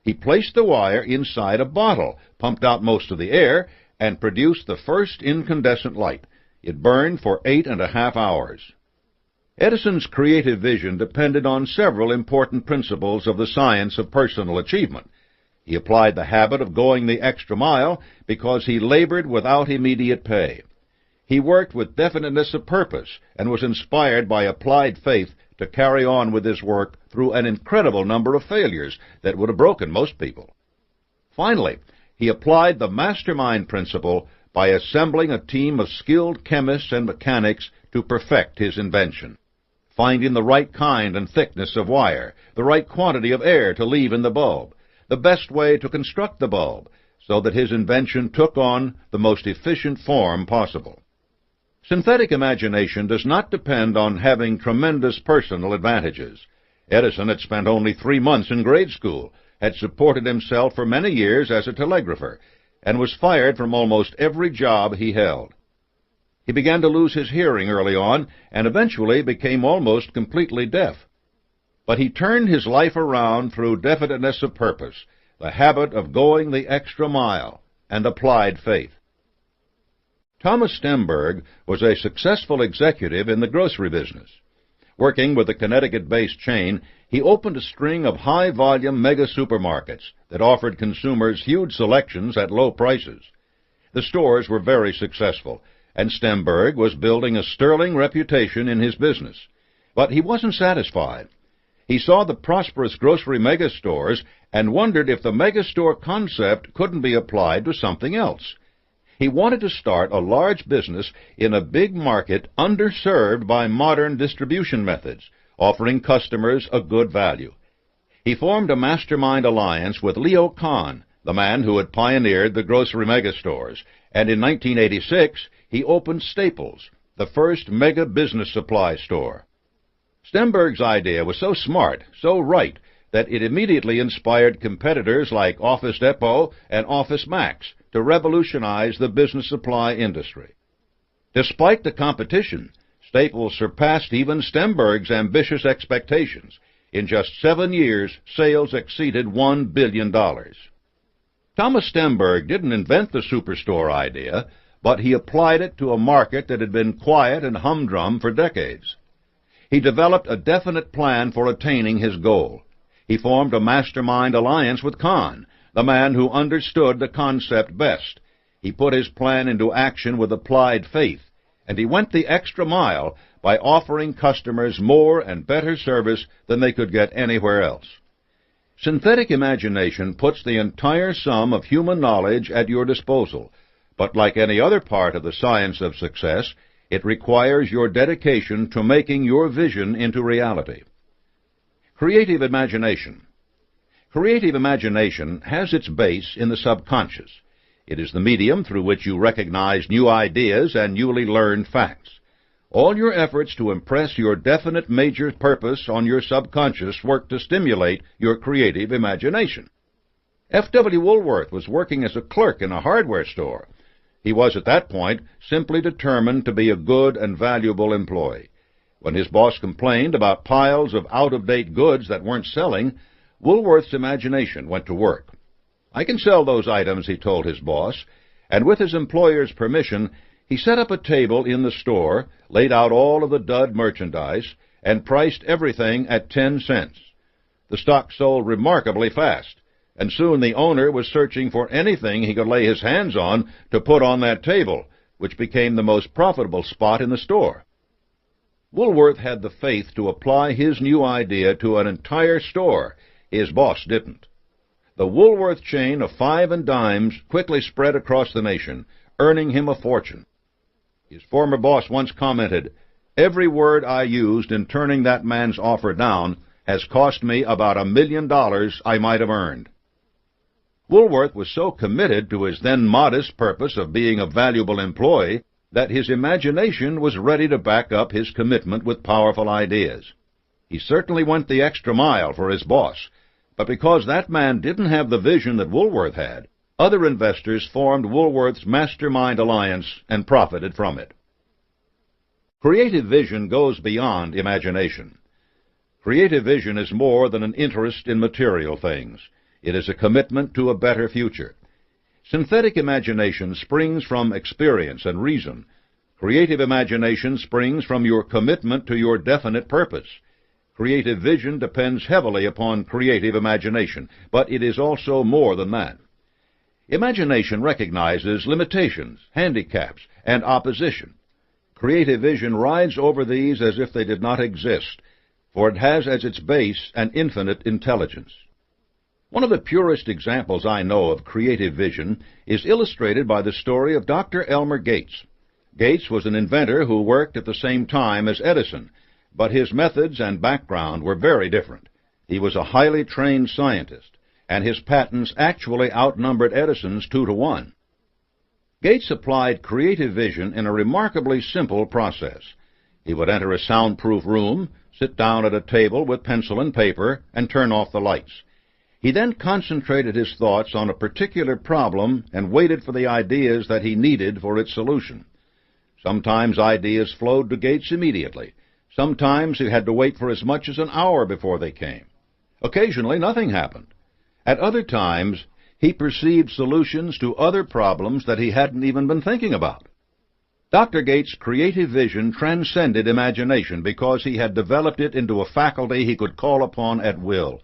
He placed the wire inside a bottle, pumped out most of the air, and produced the first incandescent light. It burned for 8.5 hours. Edison's creative vision depended on several important principles of the science of personal achievement. He applied the habit of going the extra mile because he labored without immediate pay. He worked with definiteness of purpose and was inspired by applied faith to carry on with his work through an incredible number of failures that would have broken most people. Finally, he applied the mastermind principle by assembling a team of skilled chemists and mechanics to perfect his invention, finding the right kind and thickness of wire, the right quantity of air to leave in the bulb, the best way to construct the bulb, so that his invention took on the most efficient form possible. Synthetic imagination does not depend on having tremendous personal advantages. Edison had spent only 3 months in grade school, had supported himself for many years as a telegrapher, and was fired from almost every job he held. He began to lose his hearing early on, and eventually became almost completely deaf. But he turned his life around through definiteness of purpose, the habit of going the extra mile, and applied faith. Thomas Stemberg was a successful executive in the grocery business. Working with a Connecticut-based chain, he opened a string of high-volume mega supermarkets that offered consumers huge selections at low prices. The stores were very successful, and Stemberg was building a sterling reputation in his business. But he wasn't satisfied. He saw the prosperous grocery megastores and wondered if the megastore concept couldn't be applied to something else. He wanted to start a large business in a big market underserved by modern distribution methods, offering customers a good value. He formed a mastermind alliance with Leo Kahn, the man who had pioneered the grocery megastores, and in 1986 he opened Staples, the first mega business supply store. Stemberg's idea was so smart, so right, that it immediately inspired competitors like Office Depot and Office Max to revolutionize the business supply industry. Despite the competition, Staples surpassed even Stemberg's ambitious expectations. In just 7 years, sales exceeded $1 billion. Thomas Stemberg didn't invent the superstore idea, but he applied it to a market that had been quiet and humdrum for decades. He developed a definite plan for attaining his goal. He formed a mastermind alliance with Kahn, the man who understood the concept best. He put his plan into action with applied faith, and he went the extra mile by offering customers more and better service than they could get anywhere else. Synthetic imagination puts the entire sum of human knowledge at your disposal, but like any other part of the science of success, it requires your dedication to making your vision into reality. Creative imagination. Creative imagination has its base in the subconscious. It is the medium through which you recognize new ideas and newly learned facts. All your efforts to impress your definite major purpose on your subconscious work to stimulate your creative imagination. F. W. Woolworth was working as a clerk in a hardware store. He was at that point simply determined to be a good and valuable employee. When his boss complained about piles of out-of-date goods that weren't selling, Woolworth's imagination went to work. "I can sell those items," he told his boss, and with his employer's permission, he set up a table in the store, laid out all of the dud merchandise, and priced everything at 10 cents. The stock sold remarkably fast, and soon the owner was searching for anything he could lay his hands on to put on that table, which became the most profitable spot in the store. Woolworth had the faith to apply his new idea to an entire store. His boss didn't. The Woolworth chain of five and dimes quickly spread across the nation, earning him a fortune. His former boss once commented, "Every word I used in turning that man's offer down has cost me about $1 million I might have earned." Woolworth was so committed to his then modest purpose of being a valuable employee that his imagination was ready to back up his commitment with powerful ideas. He certainly went the extra mile for his boss, but because that man didn't have the vision that Woolworth had, other investors formed Woolworth's Mastermind Alliance and profited from it. Creative vision goes beyond imagination. Creative vision is more than an interest in material things. It is a commitment to a better future. Synthetic imagination springs from experience and reason. Creative imagination springs from your commitment to your definite purpose. Creative vision depends heavily upon creative imagination, but it is also more than that. Imagination recognizes limitations, handicaps, and opposition. Creative vision rides over these as if they did not exist, for it has as its base an infinite intelligence. One of the purest examples I know of creative vision is illustrated by the story of Dr. Elmer Gates. Gates was an inventor who worked at the same time as Edison, but his methods and background were very different. He was a highly trained scientist, and his patents actually outnumbered Edison's 2-to-1. Gates applied creative vision in a remarkably simple process. He would enter a soundproof room, sit down at a table with pencil and paper, and turn off the lights. He then concentrated his thoughts on a particular problem and waited for the ideas that he needed for its solution. Sometimes ideas flowed to Gates immediately. Sometimes he had to wait for as much as an hour before they came. Occasionally, nothing happened. At other times, he perceived solutions to other problems that he hadn't even been thinking about. Dr. Gates' creative vision transcended imagination because he had developed it into a faculty he could call upon at will.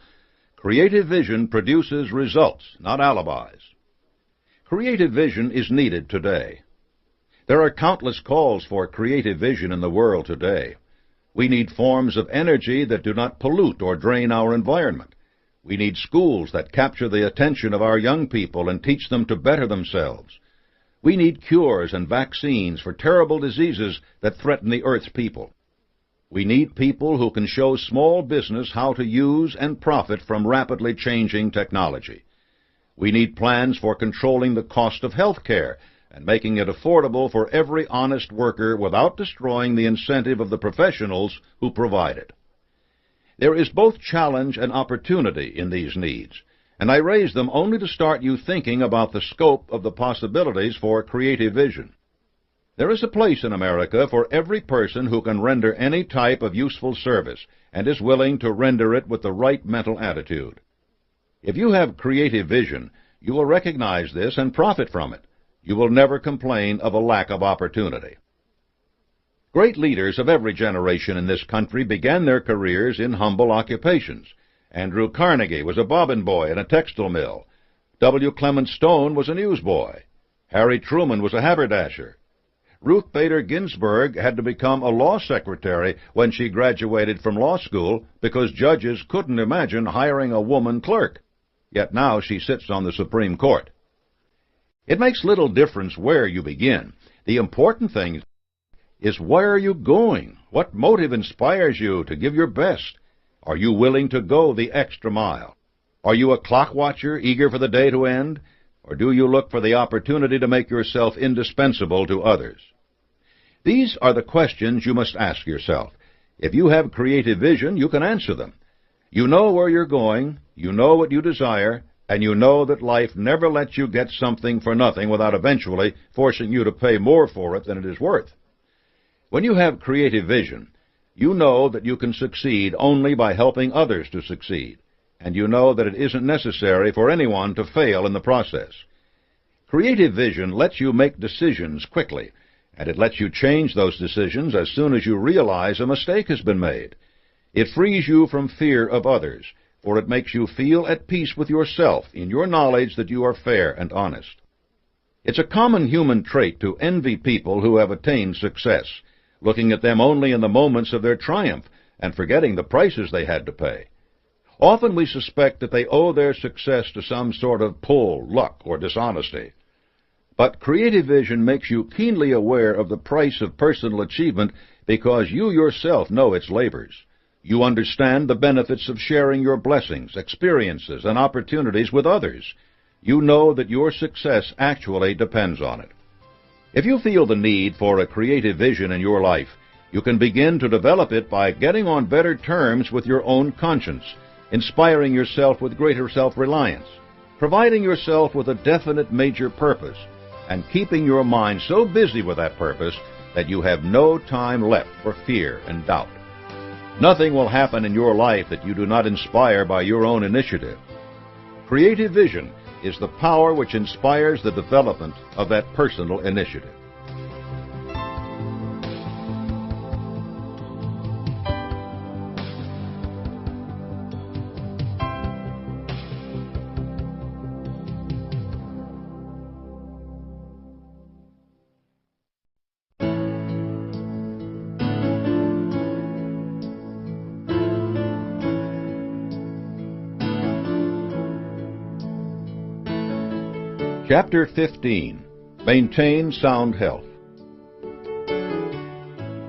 Creative vision produces results, not alibis. Creative vision is needed today. There are countless calls for creative vision in the world today. We need forms of energy that do not pollute or drain our environment. We need schools that capture the attention of our young people and teach them to better themselves. We need cures and vaccines for terrible diseases that threaten the Earth's people. We need people who can show small business how to use and profit from rapidly changing technology. We need plans for controlling the cost of health care and making it affordable for every honest worker without destroying the incentive of the professionals who provide it. There is both challenge and opportunity in these needs, and I raise them only to start you thinking about the scope of the possibilities for creative vision. There is a place in America for every person who can render any type of useful service and is willing to render it with the right mental attitude. If you have creative vision, you will recognize this and profit from it. You will never complain of a lack of opportunity. Great leaders of every generation in this country began their careers in humble occupations. Andrew Carnegie was a bobbin boy in a textile mill. W. Clement Stone was a newsboy. Harry Truman was a haberdasher. Ruth Bader Ginsburg had to become a law secretary when she graduated from law school because judges couldn't imagine hiring a woman clerk. Yet now she sits on the Supreme Court. It makes little difference where you begin. The important thing is, where are you going? What motive inspires you to give your best? Are you willing to go the extra mile? Are you a clock watcher, eager for the day to end? Or do you look for the opportunity to make yourself indispensable to others? These are the questions you must ask yourself. If you have creative vision, you can answer them. You know where you're going, you know what you desire, and you know that life never lets you get something for nothing without eventually forcing you to pay more for it than it is worth. When you have creative vision, you know that you can succeed only by helping others to succeed, and you know that it isn't necessary for anyone to fail in the process. Creative vision lets you make decisions quickly, and it lets you change those decisions as soon as you realize a mistake has been made. It frees you from fear of others, for it makes you feel at peace with yourself in your knowledge that you are fair and honest. It's a common human trait to envy people who have attained success, looking at them only in the moments of their triumph and forgetting the prices they had to pay. Often we suspect that they owe their success to some sort of pull, luck, or dishonesty. But creative vision makes you keenly aware of the price of personal achievement because you yourself know its labors. You understand the benefits of sharing your blessings, experiences, and opportunities with others. You know that your success actually depends on it. If you feel the need for a creative vision in your life, you can begin to develop it by getting on better terms with your own conscience, inspiring yourself with greater self-reliance, providing yourself with a definite major purpose, and keeping your mind so busy with that purpose that you have no time left for fear and doubt. Nothing will happen in your life that you do not inspire by your own initiative. Creative vision is the power which inspires the development of that personal initiative. Chapter 15. Maintain Sound Health.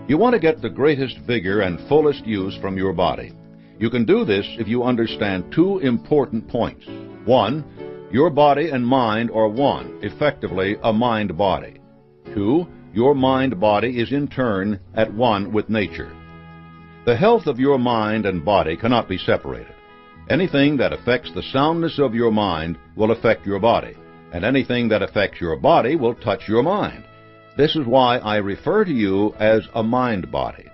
You want to get the greatest vigor and fullest use from your body. You can do this if you understand two important points. 1. Your body and mind are one, effectively a mind-body. 2. Your mind-body is in turn at one with nature. The health of your mind and body cannot be separated. Anything that affects the soundness of your mind will affect your body, and anything that affects your body will touch your mind. This is why I refer to you as a mind body.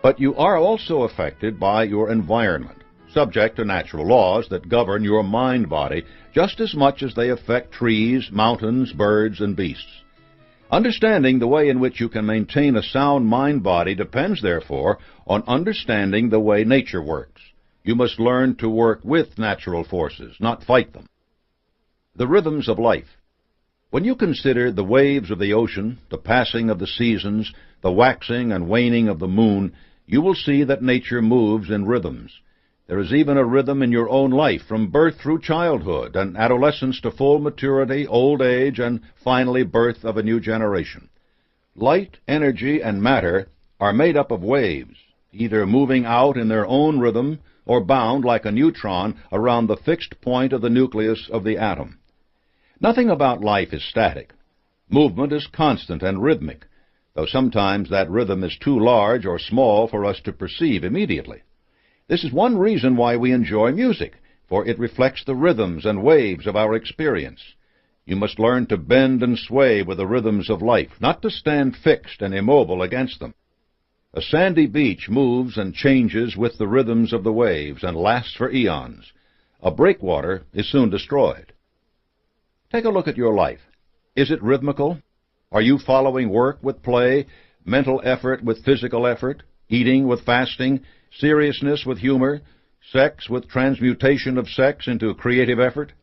But you are also affected by your environment, subject to natural laws that govern your mind body just as much as they affect trees, mountains, birds, and beasts. Understanding the way in which you can maintain a sound mind body depends, therefore, on understanding the way nature works. You must learn to work with natural forces, not fight them. The rhythms of life. When you consider the waves of the ocean, the passing of the seasons, the waxing and waning of the moon, you will see that nature moves in rhythms. There is even a rhythm in your own life, from birth through childhood and adolescence to full maturity, old age, and finally birth of a new generation. Light, energy, and matter are made up of waves, either moving out in their own rhythm or bound like a neutron around the fixed point of the nucleus of the atom. Nothing about life is static. Movement is constant and rhythmic, though sometimes that rhythm is too large or small for us to perceive immediately. This is one reason why we enjoy music, for it reflects the rhythms and waves of our experience. You must learn to bend and sway with the rhythms of life, not to stand fixed and immobile against them. A sandy beach moves and changes with the rhythms of the waves and lasts for eons. A breakwater is soon destroyed. Take a look at your life. Is it rhythmical? Are you following work with play, mental effort with physical effort, eating with fasting, seriousness with humor, sex with transmutation of sex into creative effort?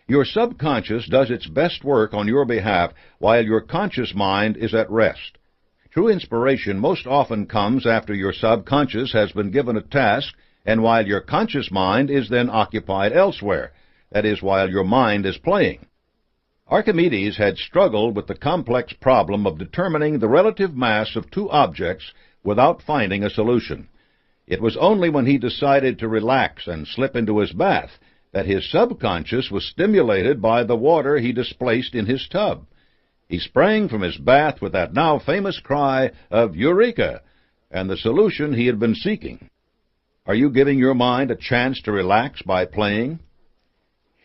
Your subconscious does its best work on your behalf while your conscious mind is at rest. True inspiration most often comes after your subconscious has been given a task and while your conscious mind is then occupied elsewhere, that is, while your mind is playing. Archimedes had struggled with the complex problem of determining the relative mass of two objects without finding a solution. It was only when he decided to relax and slip into his bath that his subconscious was stimulated by the water he displaced in his tub. He sprang from his bath with that now famous cry of "Eureka!" and the solution he had been seeking. Are you giving your mind a chance to relax by playing?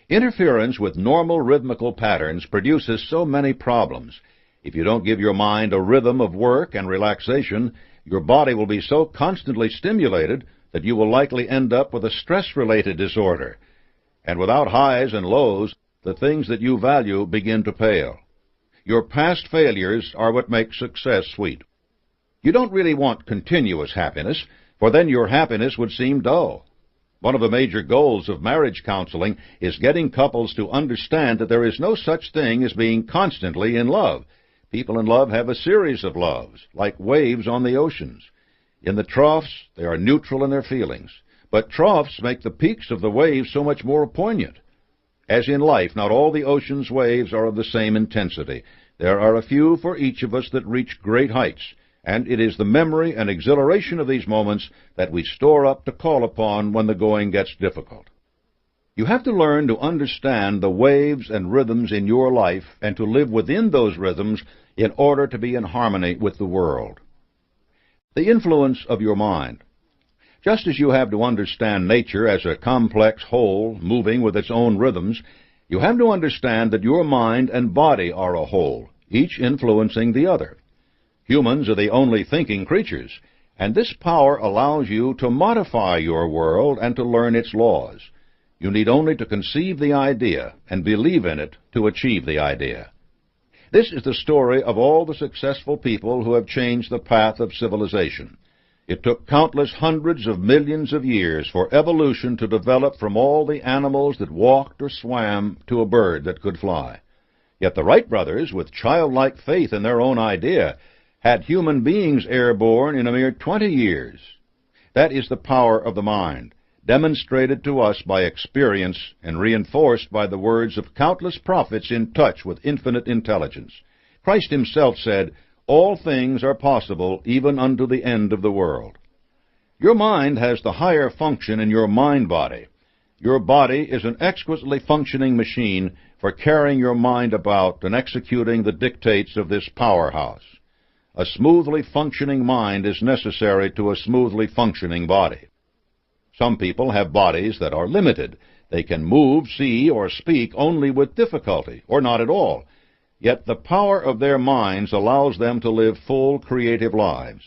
Interference with normal rhythmical patterns produces so many problems. If you don't give your mind a rhythm of work and relaxation, your body will be so constantly stimulated that you will likely end up with a stress-related disorder. And without highs and lows, the things that you value begin to pale. Your past failures are what make success sweet. You don't really want continuous happiness, for then your happiness would seem dull. One of the major goals of marriage counseling is getting couples to understand that there is no such thing as being constantly in love. People in love have a series of loves, like waves on the oceans. In the troughs, they are neutral in their feelings, but troughs make the peaks of the waves so much more poignant. As in life, not all the ocean's waves are of the same intensity. There are a few for each of us that reach great heights, and it is the memory and exhilaration of these moments that we store up to call upon when the going gets difficult. You have to learn to understand the waves and rhythms in your life and to live within those rhythms in order to be in harmony with the world. The influence of your mind. Just as you have to understand nature as a complex whole moving with its own rhythms, you have to understand that your mind and body are a whole, each influencing the other. Humans are the only thinking creatures, and this power allows you to modify your world and to learn its laws. You need only to conceive the idea and believe in it to achieve the idea. This is the story of all the successful people who have changed the path of civilization. It took countless hundreds of millions of years for evolution to develop from all the animals that walked or swam to a bird that could fly. Yet the Wright brothers, with childlike faith in their own idea, had human beings airborne in a mere 20 years. That is the power of the mind, demonstrated to us by experience and reinforced by the words of countless prophets in touch with infinite intelligence. Christ himself said, "All things are possible even unto the end of the world." Your mind has the higher function in your mind body. Your body is an exquisitely functioning machine for carrying your mind about and executing the dictates of this powerhouse. A smoothly functioning mind is necessary to a smoothly functioning body. Some people have bodies that are limited. They can move, see, or speak only with difficulty, or not at all. Yet the power of their minds allows them to live full, creative lives.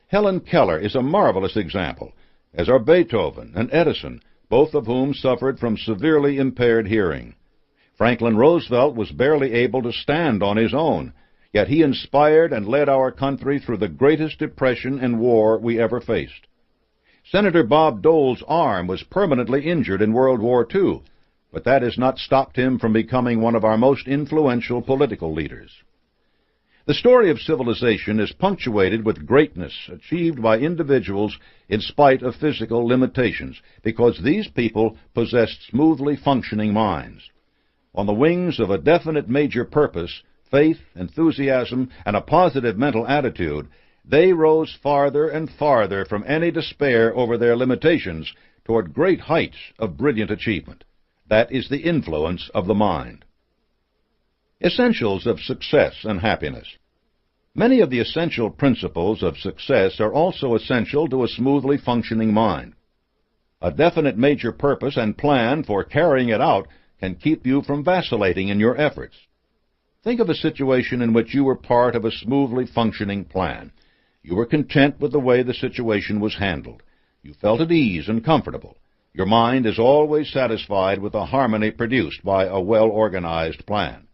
Helen Keller is a marvelous example, as are Beethoven and Edison, both of whom suffered from severely impaired hearing. Franklin Roosevelt was barely able to stand on his own, yet he inspired and led our country through the greatest depression and war we ever faced. Senator Bob Dole's arm was permanently injured in World War II, but that has not stopped him from becoming one of our most influential political leaders. The story of civilization is punctuated with greatness achieved by individuals in spite of physical limitations, because these people possessed smoothly functioning minds. On the wings of a definite major purpose, faith, enthusiasm, and a positive mental attitude, they rose farther and farther from any despair over their limitations toward great heights of brilliant achievement. That is the influence of the mind. Essentials of success and happiness. Many of the essential principles of success are also essential to a smoothly functioning mind. A definite major purpose and plan for carrying it out can keep you from vacillating in your efforts. Think of a situation in which you were part of a smoothly functioning plan. You were content with the way the situation was handled. You felt at ease and comfortable. Your mind is always satisfied with the harmony produced by a well-organized plan.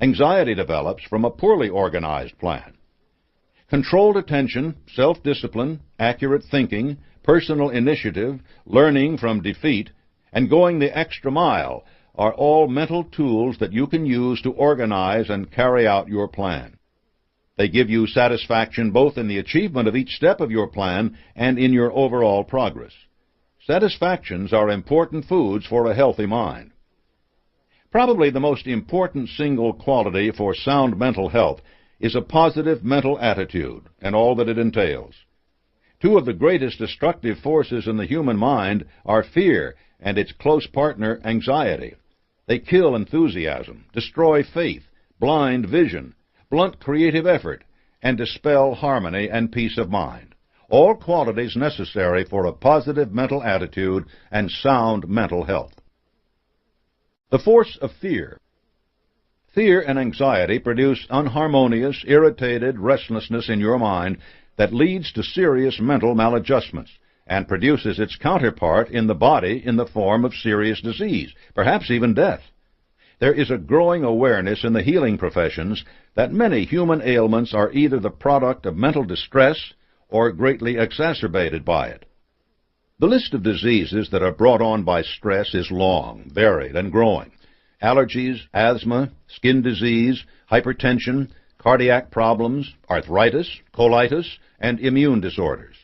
Anxiety develops from a poorly organized plan. Controlled attention, self-discipline, accurate thinking, personal initiative, learning from defeat, and going the extra mile are all mental tools that you can use to organize and carry out your plan. They give you satisfaction both in the achievement of each step of your plan and in your overall progress. Satisfactions are important foods for a healthy mind. Probably the most important single quality for sound mental health is a positive mental attitude and all that it entails. Two of the greatest destructive forces in the human mind are fear and its close partner, anxiety. They kill enthusiasm, destroy faith, blind vision, blunt creative effort, and dispel harmony and peace of mind, all qualities necessary for a positive mental attitude and sound mental health. The force of fear. Fear and anxiety produce unharmonious, irritated restlessness in your mind that leads to serious mental maladjustments and produces its counterpart in the body in the form of serious disease, perhaps even death. There is a growing awareness in the healing professions that many human ailments are either the product of mental distress or greatly exacerbated by it. The list of diseases that are brought on by stress is long, varied, and growing. Allergies, asthma, skin disease, hypertension, cardiac problems, arthritis, colitis, and immune disorders.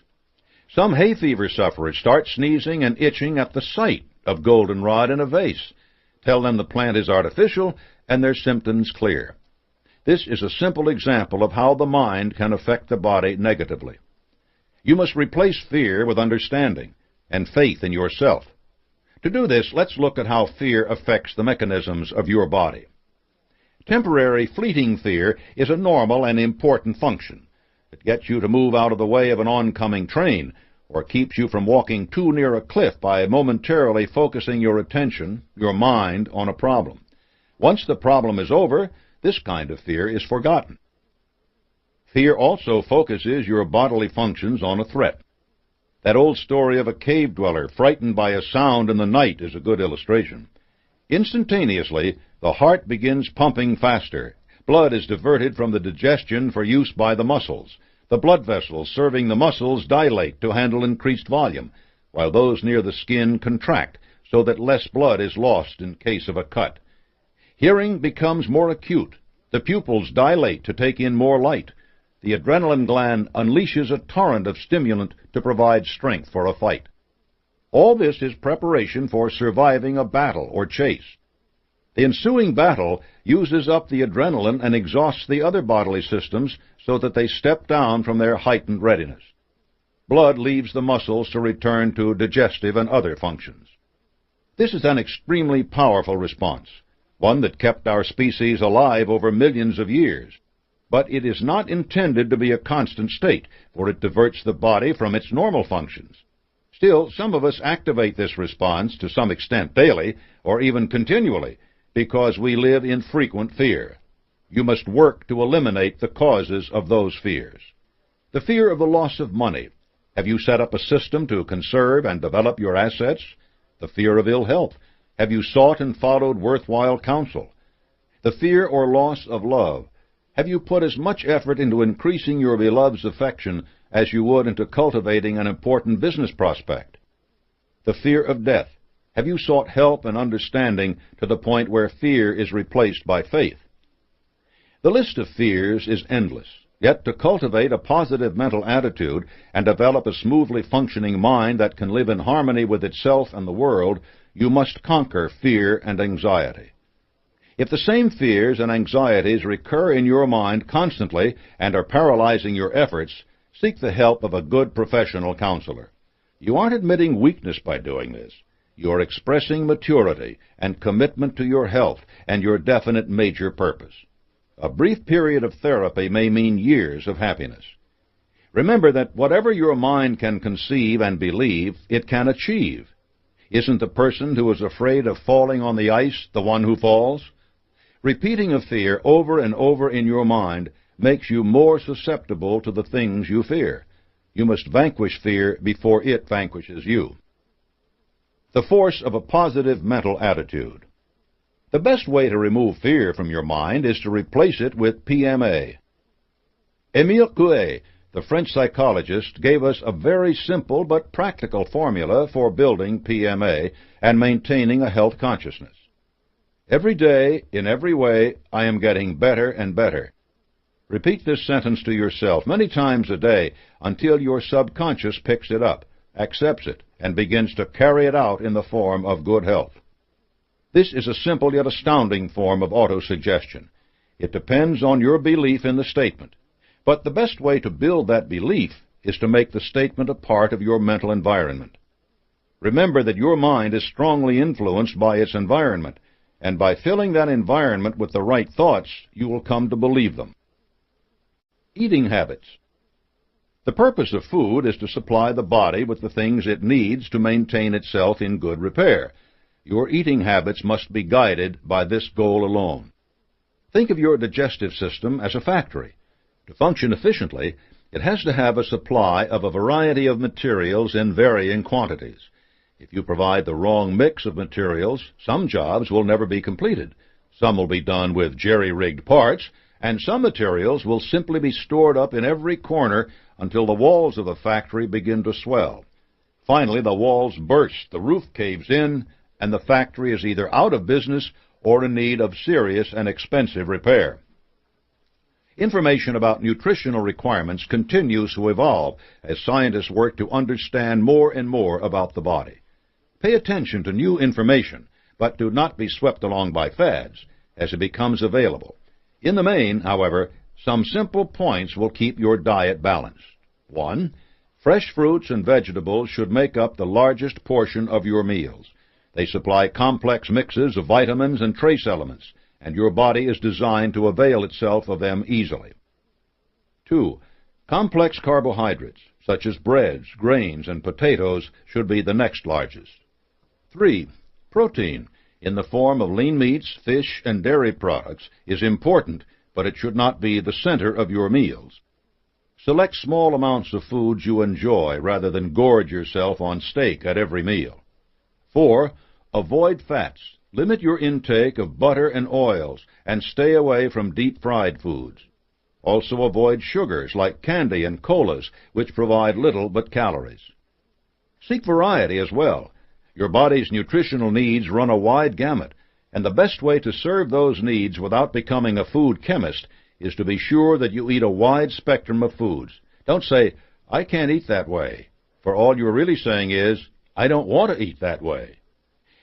Some hay fever sufferers start sneezing and itching at the sight of goldenrod in a vase. Tell them the plant is artificial, and their symptoms clear. This is a simple example of how the mind can affect the body negatively. You must replace fear with understanding and faith in yourself. To do this, let's look at how fear affects the mechanisms of your body. Temporary, fleeting fear is a normal and important function. It gets you to move out of the way of an oncoming train, or keeps you from walking too near a cliff by momentarily focusing your attention, your mind, on a problem. Once the problem is over, this kind of fear is forgotten. Fear also focuses your bodily functions on a threat. That old story of a cave dweller frightened by a sound in the night is a good illustration. Instantaneously, the heart begins pumping faster. Blood is diverted from the digestion for use by the muscles. The blood vessels serving the muscles dilate to handle increased volume, while those near the skin contract so that less blood is lost in case of a cut. Hearing becomes more acute. The pupils dilate to take in more light. The adrenaline gland unleashes a torrent of stimulant to provide strength for a fight. All this is preparation for surviving a battle or chase. The ensuing battle uses up the adrenaline and exhausts the other bodily systems so that they step down from their heightened readiness. Blood leaves the muscles to return to digestive and other functions. This is an extremely powerful response, one that kept our species alive over millions of years. but it is not intended to be a constant state, for it diverts the body from its normal functions. Still, some of us activate this response to some extent daily, or even continually, because we live in frequent fear. You must work to eliminate the causes of those fears. The fear of the loss of money. Have you set up a system to conserve and develop your assets? The fear of ill health. Have you sought and followed worthwhile counsel? The fear or loss of love. Have you put as much effort into increasing your beloved's affection as you would into cultivating an important business prospect? The fear of death. Have you sought help and understanding to the point where fear is replaced by faith? The list of fears is endless, yet to cultivate a positive mental attitude and develop a smoothly functioning mind that can live in harmony with itself and the world, you must conquer fear and anxiety. If the same fears and anxieties recur in your mind constantly and are paralyzing your efforts, seek the help of a good professional counselor. You aren't admitting weakness by doing this. You are expressing maturity and commitment to your health and your definite major purpose. A brief period of therapy may mean years of happiness. Remember that whatever your mind can conceive and believe, it can achieve. Isn't the person who is afraid of falling on the ice the one who falls? Repeating a fear over and over in your mind makes you more susceptible to the things you fear. You must vanquish fear before it vanquishes you. The force of a positive mental attitude. The best way to remove fear from your mind is to replace it with PMA. Émile Coué, the French psychologist, gave us a very simple but practical formula for building PMA and maintaining a health consciousness. Every day, in every way, I am getting better and better. Repeat this sentence to yourself many times a day until your subconscious picks it up, accepts it, and begins to carry it out in the form of good health. This is a simple yet astounding form of autosuggestion. It depends on your belief in the statement. But the best way to build that belief is to make the statement a part of your mental environment. Remember that your mind is strongly influenced by its environment, and by filling that environment with the right thoughts, you will come to believe them. Eating habits. The purpose of food is to supply the body with the things it needs to maintain itself in good repair. Your eating habits must be guided by this goal alone. Think of your digestive system as a factory. To function efficiently, it has to have a supply of a variety of materials in varying quantities. If you provide the wrong mix of materials, some jobs will never be completed. Some will be done with jerry-rigged parts, and some materials will simply be stored up in every corner until the walls of the factory begin to swell. Finally, the walls burst, the roof caves in, and the factory is either out of business or in need of serious and expensive repair. Information about nutritional requirements continues to evolve as scientists work to understand more and more about the body. Pay attention to new information, but do not be swept along by fads as it becomes available. In the main, however, some simple points will keep your diet balanced. 1. Fresh fruits and vegetables should make up the largest portion of your meals. They supply complex mixes of vitamins and trace elements, and your body is designed to avail itself of them easily. 2. Complex carbohydrates, such as breads, grains, and potatoes, should be the next largest. 3. Protein, in the form of lean meats, fish, and dairy products, is important, but it should not be the center of your meals. Select small amounts of foods you enjoy rather than gorge yourself on steak at every meal. 4. Avoid fats. Limit your intake of butter and oils, and stay away from deep-fried foods. Also avoid sugars like candy and colas, which provide little but calories. Seek variety as well. Your body's nutritional needs run a wide gamut, and the best way to serve those needs without becoming a food chemist is to be sure that you eat a wide spectrum of foods. Don't say, "I can't eat that way," for all you're really saying is, "I don't want to eat that way."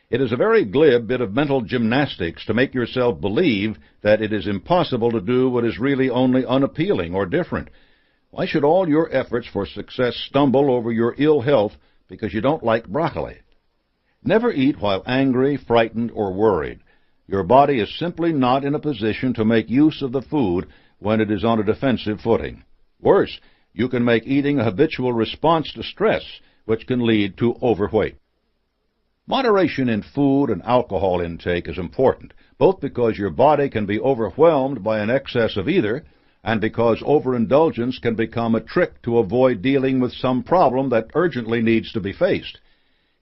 It is a very glib bit of mental gymnastics to make yourself believe that it is impossible to do what is really only unappealing or different. Why should all your efforts for success stumble over your ill health because you don't like broccoli? Never eat while angry, frightened, or worried. Your body is simply not in a position to make use of the food when it is on a defensive footing. Worse, you can make eating a habitual response to stress, which can lead to overweight. Moderation in food and alcohol intake is important, both because your body can be overwhelmed by an excess of either, and because overindulgence can become a trick to avoid dealing with some problem that urgently needs to be faced.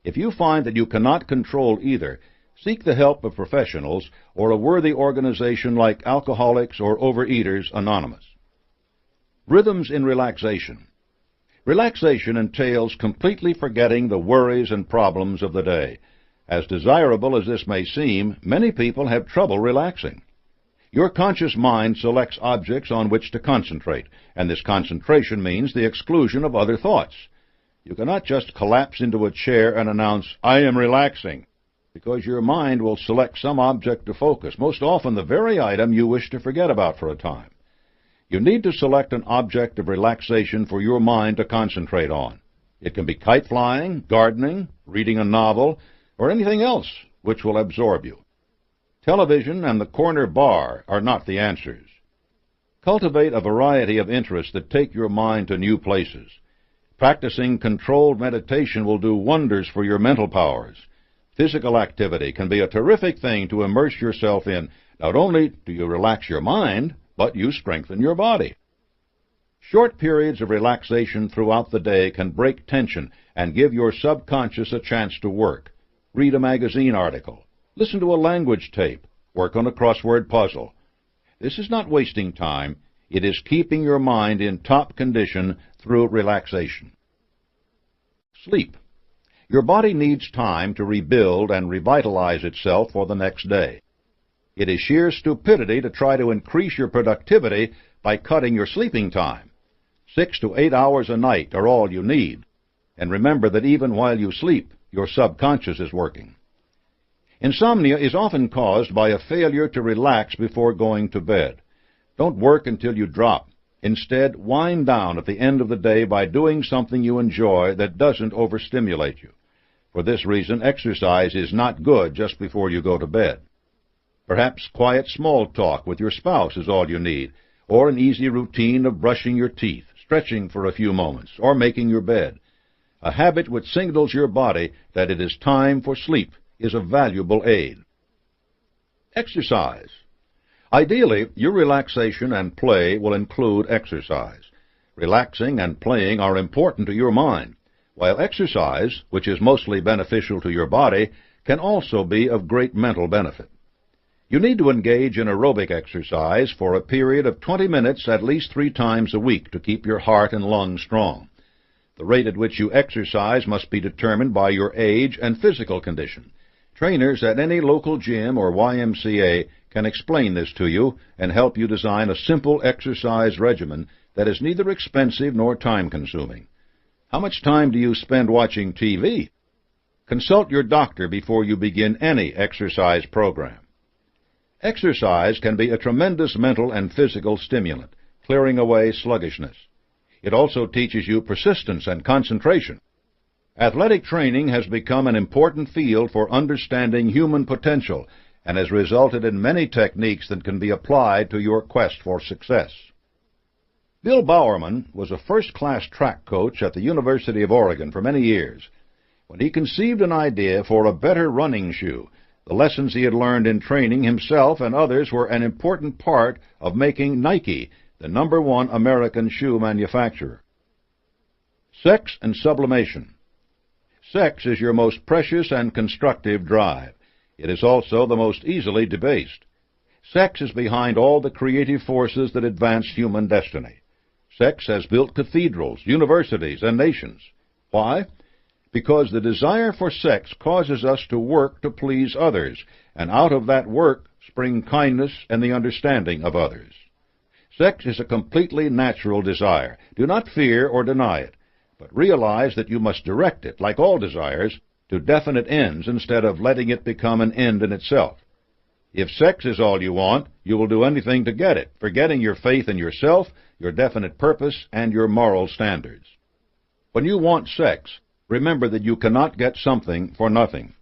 If you find that you cannot control either, seek the help of professionals or a worthy organization like Alcoholics or Overeaters Anonymous. Rhythms in relaxation. Relaxation entails completely forgetting the worries and problems of the day. As desirable as this may seem, many people have trouble relaxing. Your conscious mind selects objects on which to concentrate, and this concentration means the exclusion of other thoughts. You cannot just collapse into a chair and announce, "I am relaxing," because your mind will select some object to focus, most often the very item you wish to forget about for a time. You need to select an object of relaxation for your mind to concentrate on. It can be kite flying, gardening, reading a novel, or anything else which will absorb you. Television and the corner bar are not the answers. Cultivate a variety of interests that take your mind to new places. Practicing controlled meditation will do wonders for your mental powers. Physical activity can be a terrific thing to immerse yourself in. Not only do you relax your mind, but you strengthen your body. Short periods of relaxation throughout the day can break tension and give your subconscious a chance to work. Read a magazine article. Listen to a language tape. Work on a crossword puzzle. This is not wasting time. It is keeping your mind in top condition through relaxation. Sleep. Your body needs time to rebuild and revitalize itself for the next day. It is sheer stupidity to try to increase your productivity by cutting your sleeping time. 6 to 8 hours a night are all you need. And remember that even while you sleep, your subconscious is working. Insomnia is often caused by a failure to relax before going to bed. Don't work until you drop. Instead, wind down at the end of the day by doing something you enjoy that doesn't overstimulate you. For this reason, exercise is not good just before you go to bed. Perhaps quiet small talk with your spouse is all you need, or an easy routine of brushing your teeth, stretching for a few moments, or making your bed. A habit which signals your body that it is time for sleep is a valuable aid. Exercise. Ideally, your relaxation and play will include exercise. Relaxing and playing are important to your mind, while exercise, which is mostly beneficial to your body, can also be of great mental benefit. You need to engage in aerobic exercise for a period of 20 minutes at least 3 times a week to keep your heart and lungs strong. The rate at which you exercise must be determined by your age and physical condition. Trainers at any local gym or YMCA can explain this to you and help you design a simple exercise regimen that is neither expensive nor time-consuming. How much time do you spend watching TV? Consult your doctor before you begin any exercise program. Exercise can be a tremendous mental and physical stimulant, clearing away sluggishness. It also teaches you persistence and concentration. Athletic training has become an important field for understanding human potential and has resulted in many techniques that can be applied to your quest for success. Bill Bowerman was a first-class track coach at the University of Oregon for many years. When he conceived an idea for a better running shoe, the lessons he had learned in training himself and others were an important part of making Nike the #1 American shoe manufacturer. Sex and sublimation. Sex is your most precious and constructive drive. It is also the most easily debased. Sex is behind all the creative forces that advance human destiny. Sex has built cathedrals, universities, and nations. Why? Because the desire for sex causes us to work to please others, and out of that work spring kindness and the understanding of others. Sex is a completely natural desire. Do not fear or deny it, but realize that you must direct it, like all desires, to definite ends instead of letting it become an end in itself. If sex is all you want, you will do anything to get it, forgetting your faith in yourself, your definite purpose, and your moral standards. When you want sex, remember that you cannot get something for nothing.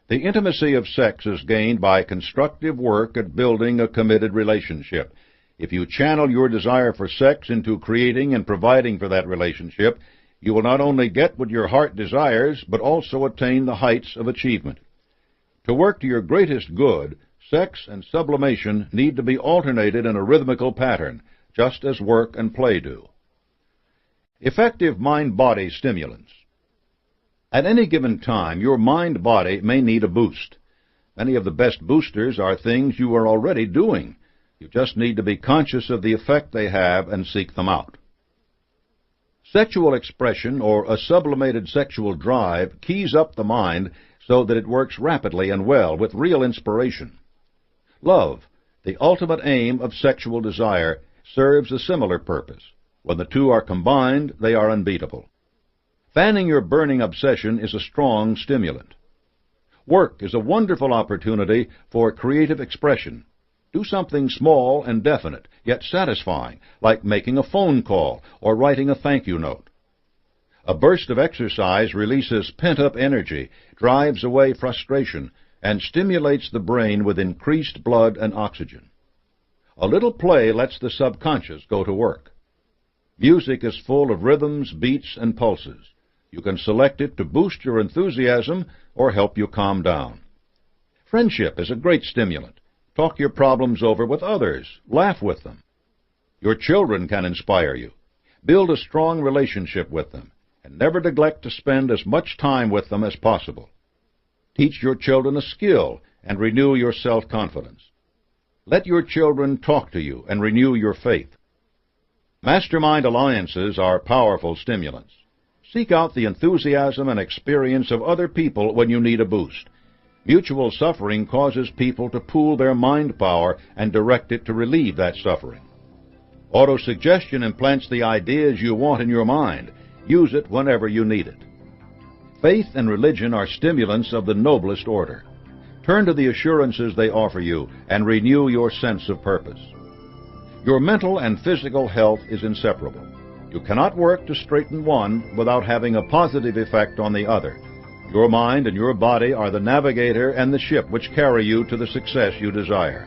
The intimacy of sex is gained by constructive work at building a committed relationship. If you channel your desire for sex into creating and providing for that relationship, you will not only get what your heart desires, but also attain the heights of achievement. To work to your greatest good, sex and sublimation need to be alternated in a rhythmical pattern, just as work and play do. Effective mind-body stimulants. At any given time, your mind-body may need a boost. Many of the best boosters are things you are already doing. You just need to be conscious of the effect they have and seek them out. Sexual expression, or a sublimated sexual drive, keys up the mind so that it works rapidly and well with real inspiration. Love, the ultimate aim of sexual desire, serves a similar purpose. When the two are combined, they are unbeatable. Fanning your burning obsession is a strong stimulant. Work is a wonderful opportunity for creative expression. Do something small and definite, yet satisfying, like making a phone call or writing a thank you note. A burst of exercise releases pent-up energy, drives away frustration, and stimulates the brain with increased blood and oxygen. A little play lets the subconscious go to work. Music is full of rhythms, beats, and pulses. You can select it to boost your enthusiasm or help you calm down. Friendship is a great stimulant. Talk your problems over with others. Laugh with them. Your children can inspire you. Build a strong relationship with them, and never neglect to spend as much time with them as possible. Teach your children a skill and renew your self-confidence. Let your children talk to you and renew your faith. Mastermind alliances are powerful stimulants. Seek out the enthusiasm and experience of other people when you need a boost. Mutual suffering causes people to pool their mind power and direct it to relieve that suffering. Autosuggestion implants the ideas you want in your mind. Use it whenever you need it. Faith and religion are stimulants of the noblest order. Turn to the assurances they offer you and renew your sense of purpose. Your mental and physical health is inseparable. You cannot work to straighten one without having a positive effect on the other. Your mind and your body are the navigator and the ship which carry you to the success you desire.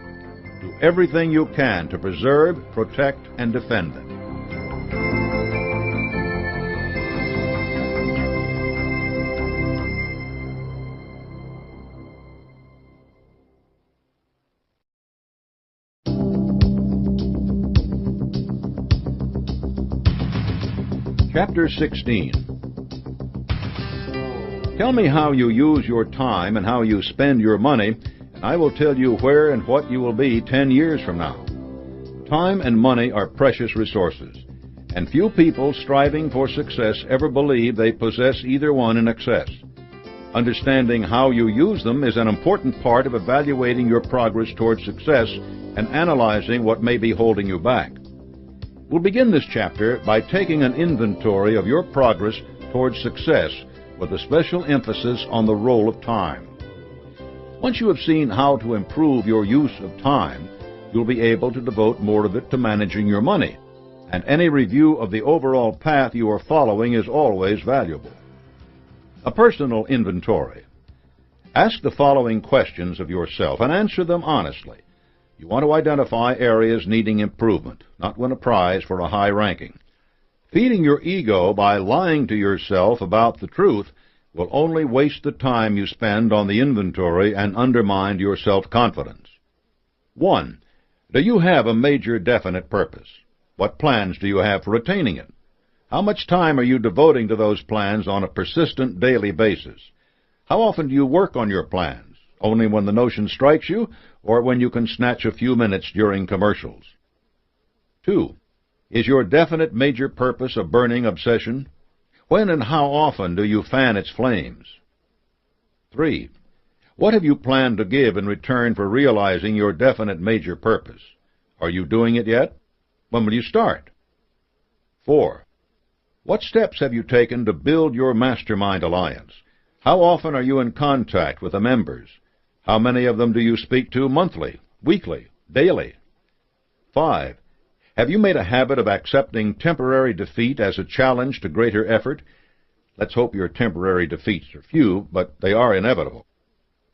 Do everything you can to preserve, protect, and defend them. Chapter 16. Tell me how you use your time and how you spend your money, and I will tell you where and what you will be 10 years from now. Time and money are precious resources, and few people striving for success ever believe they possess either one in excess. Understanding how you use them is an important part of evaluating your progress toward success and analyzing what may be holding you back. We'll begin this chapter by taking an inventory of your progress towards success with a special emphasis on the role of time. Once you have seen how to improve your use of time, you'll be able to devote more of it to managing your money, and any review of the overall path you are following is always valuable. A personal inventory. Ask the following questions of yourself and answer them honestly. You want to identify areas needing improvement, not win a prize for a high ranking. Feeding your ego by lying to yourself about the truth will only waste the time you spend on the inventory and undermine your self-confidence. 1. Do you have a major definite purpose? What plans do you have for attaining it? How much time are you devoting to those plans on a persistent daily basis? How often do you work on your plans? Only when the notion strikes you, or when you can snatch a few minutes during commercials? 2. Is your definite major purpose a burning obsession? When and how often do you fan its flames? 3. What have you planned to give in return for realizing your definite major purpose? Are you doing it yet? When will you start? 4. What steps have you taken to build your mastermind alliance? How often are you in contact with the members? How many of them do you speak to monthly, weekly, daily? 5. Have you made a habit of accepting temporary defeat as a challenge to greater effort? Let's hope your temporary defeats are few, but they are inevitable.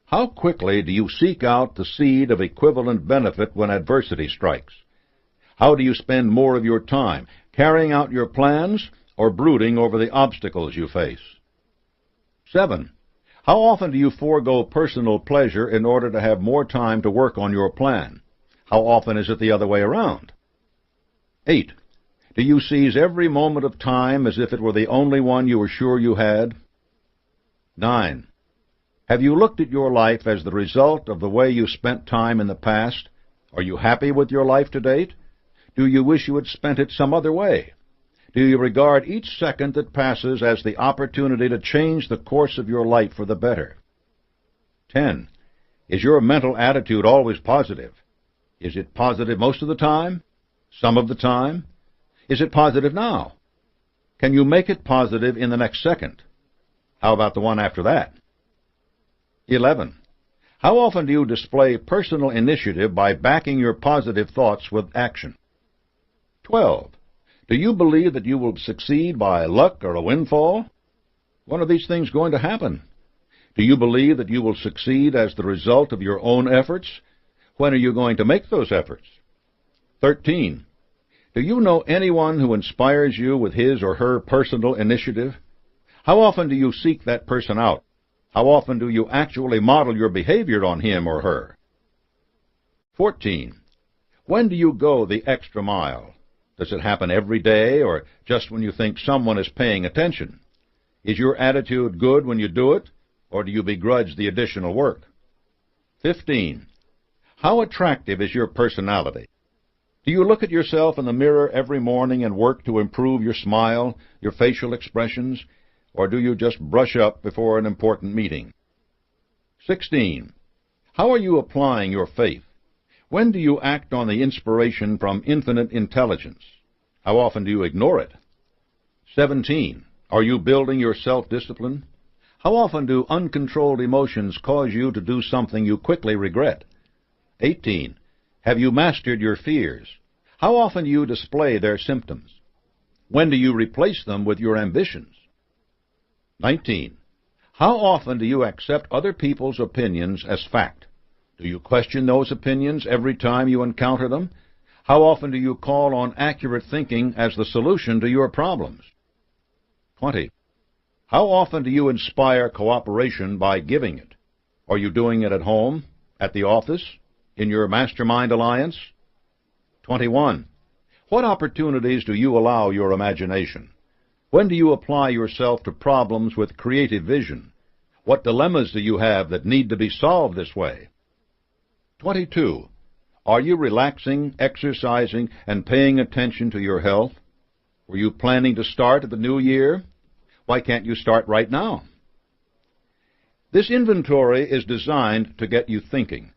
How quickly do you seek out the seed of equivalent benefit when adversity strikes? How do you spend more of your time, carrying out your plans or brooding over the obstacles you face? 7. How often do you forego personal pleasure in order to have more time to work on your plan? How often is it the other way around? 8. Do you seize every moment of time as if it were the only one you were sure you had? 9. Have you looked at your life as the result of the way you spent time in the past? Are you happy with your life to date? Do you wish you had spent it some other way? Do you regard each second that passes as the opportunity to change the course of your life for the better? 10. Is your mental attitude always positive? Is it positive most of the time? Some of the time? Is it positive now? Can you make it positive in the next second? How about the one after that? 11. How often do you display personal initiative by backing your positive thoughts with action? 12. Do you believe that you will succeed by luck or a windfall? When are these things going to happen? Do you believe that you will succeed as the result of your own efforts? When are you going to make those efforts? 13. Do you know anyone who inspires you with his or her personal initiative? How often do you seek that person out? How often do you actually model your behavior on him or her? 14. When do you go the extra mile? Does it happen every day or just when you think someone is paying attention? Is your attitude good when you do it, or do you begrudge the additional work? 15. How attractive is your personality? Do you look at yourself in the mirror every morning and work to improve your smile, your facial expressions, or do you just brush up before an important meeting? 16. How are you applying your faith? When do you act on the inspiration from infinite intelligence? How often do you ignore it? 17. Are you building your self-discipline? How often do uncontrolled emotions cause you to do something you quickly regret? 18. Have you mastered your fears? How often do you display their symptoms? When do you replace them with your ambitions? 19. How often do you accept other people's opinions as fact? Do you question those opinions every time you encounter them? How often do you call on accurate thinking as the solution to your problems? 20. How often do you inspire cooperation by giving it? Are you doing it at home, at the office, in your mastermind alliance? 21. What opportunities do you allow your imagination? When do you apply yourself to problems with creative vision? What dilemmas do you have that need to be solved this way? 22. Are you relaxing, exercising, and paying attention to your health? Were you planning to start at the new year? Why can't you start right now? This inventory is designed to get you thinking.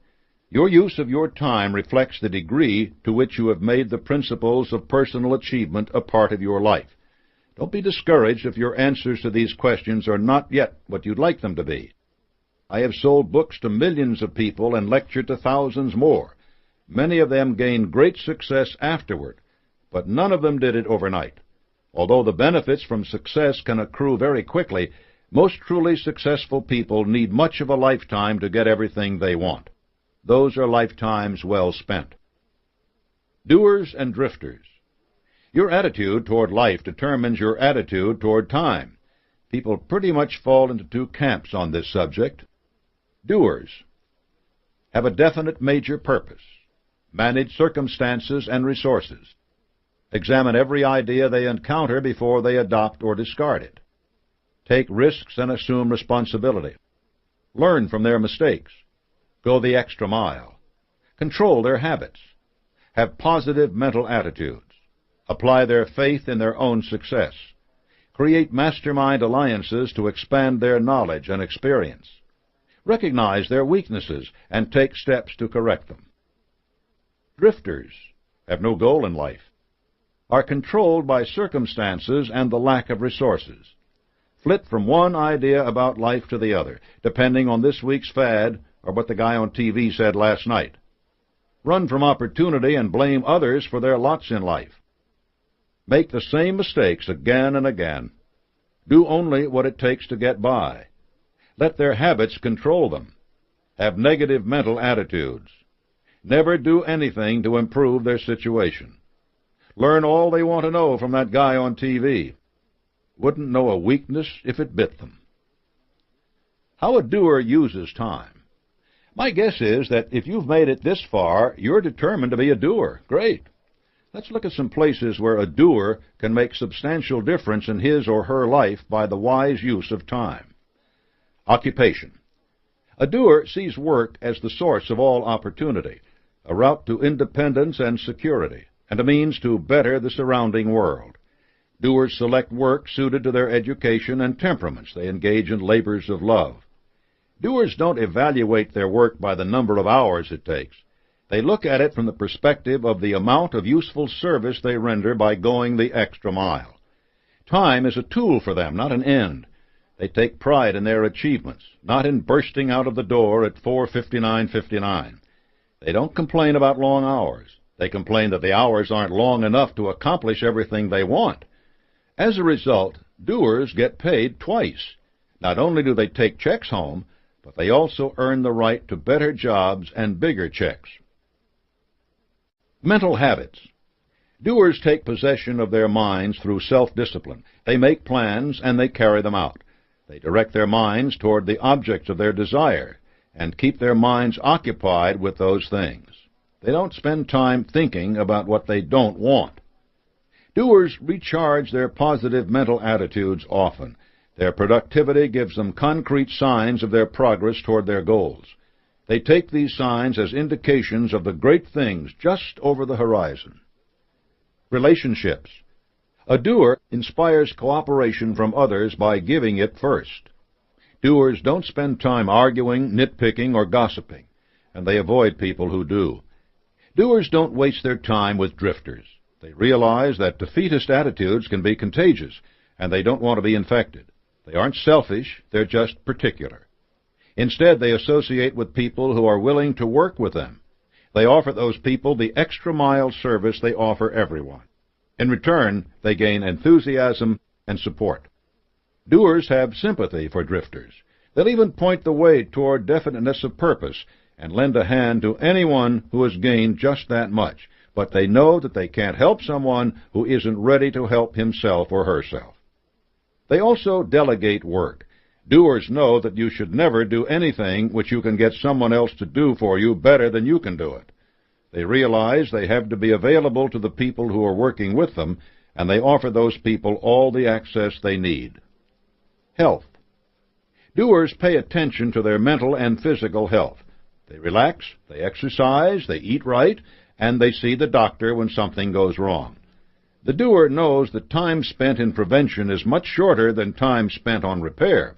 Your use of your time reflects the degree to which you have made the principles of personal achievement a part of your life. Don't be discouraged if your answers to these questions are not yet what you'd like them to be. I have sold books to millions of people and lectured to thousands more. Many of them gained great success afterward, but none of them did it overnight. Although the benefits from success can accrue very quickly, most truly successful people need much of a lifetime to get everything they want. Those are lifetimes well spent. Doers and drifters. Your attitude toward life determines your attitude toward time. People pretty much fall into two camps on this subject. Doers have a definite major purpose. Manage circumstances and resources. Examine every idea they encounter before they adopt or discard it. Take risks and assume responsibility. Learn from their mistakes. Go the extra mile. Control their habits. Have positive mental attitudes. Apply their faith in their own success. Create mastermind alliances to expand their knowledge and experience. Recognize their weaknesses and take steps to correct them. Drifters have no goal in life, are controlled by circumstances and the lack of resources. Flit from one idea about life to the other, depending on this week's fad or what the guy on TV said last night. Run from opportunity and blame others for their lots in life. Make the same mistakes again and again. Do only what it takes to get by. Let their habits control them. Have negative mental attitudes. Never do anything to improve their situation. learn all they want to know from that guy on TV. Wouldn't know a weakness if it bit them. How a doer uses time. My guess is that if you've made it this far, you're determined to be a doer. Great. Let's look at some places where a doer can make substantial difference in his or her life by the wise use of time. Occupation. A doer sees work as the source of all opportunity, a route to independence and security, and a means to better the surrounding world. Doers select work suited to their education and temperaments. They engage in labors of love. Doers don't evaluate their work by the number of hours it takes. They look at it from the perspective of the amount of useful service they render by going the extra mile. Time is a tool for them, not an end. They take pride in their achievements, not in bursting out of the door at 4:59:59. They don't complain about long hours. They complain that the hours aren't long enough to accomplish everything they want. As a result, doers get paid twice. Not only do they take checks home, but they also earn the right to better jobs and bigger checks. Mental habits. Doers take possession of their minds through self-discipline. They make plans and they carry them out. They direct their minds toward the objects of their desire and keep their minds occupied with those things. They don't spend time thinking about what they don't want. Doers recharge their positive mental attitudes often. Their productivity gives them concrete signs of their progress toward their goals. They take these signs as indications of the great things just over the horizon. Relationships. A doer inspires cooperation from others by giving it first. Doers don't spend time arguing, nitpicking, or gossiping, and they avoid people who do. Doers don't waste their time with drifters. They realize that defeatist attitudes can be contagious, and they don't want to be infected. They aren't selfish, they're just particular. Instead, they associate with people who are willing to work with them. They offer those people the extra-mile service they offer everyone. In return, they gain enthusiasm and support. Doers have sympathy for drifters. They'll even point the way toward definiteness of purpose and lend a hand to anyone who has gained just that much, but they know that they can't help someone who isn't ready to help himself or herself. They also delegate work. Doers know that you should never do anything which you can get someone else to do for you better than you can do it. They realize they have to be available to the people who are working with them, and they offer those people all the access they need. Health. Doers pay attention to their mental and physical health. They relax, they exercise, they eat right, and they see the doctor when something goes wrong. The doer knows that time spent in prevention is much shorter than time spent on repair.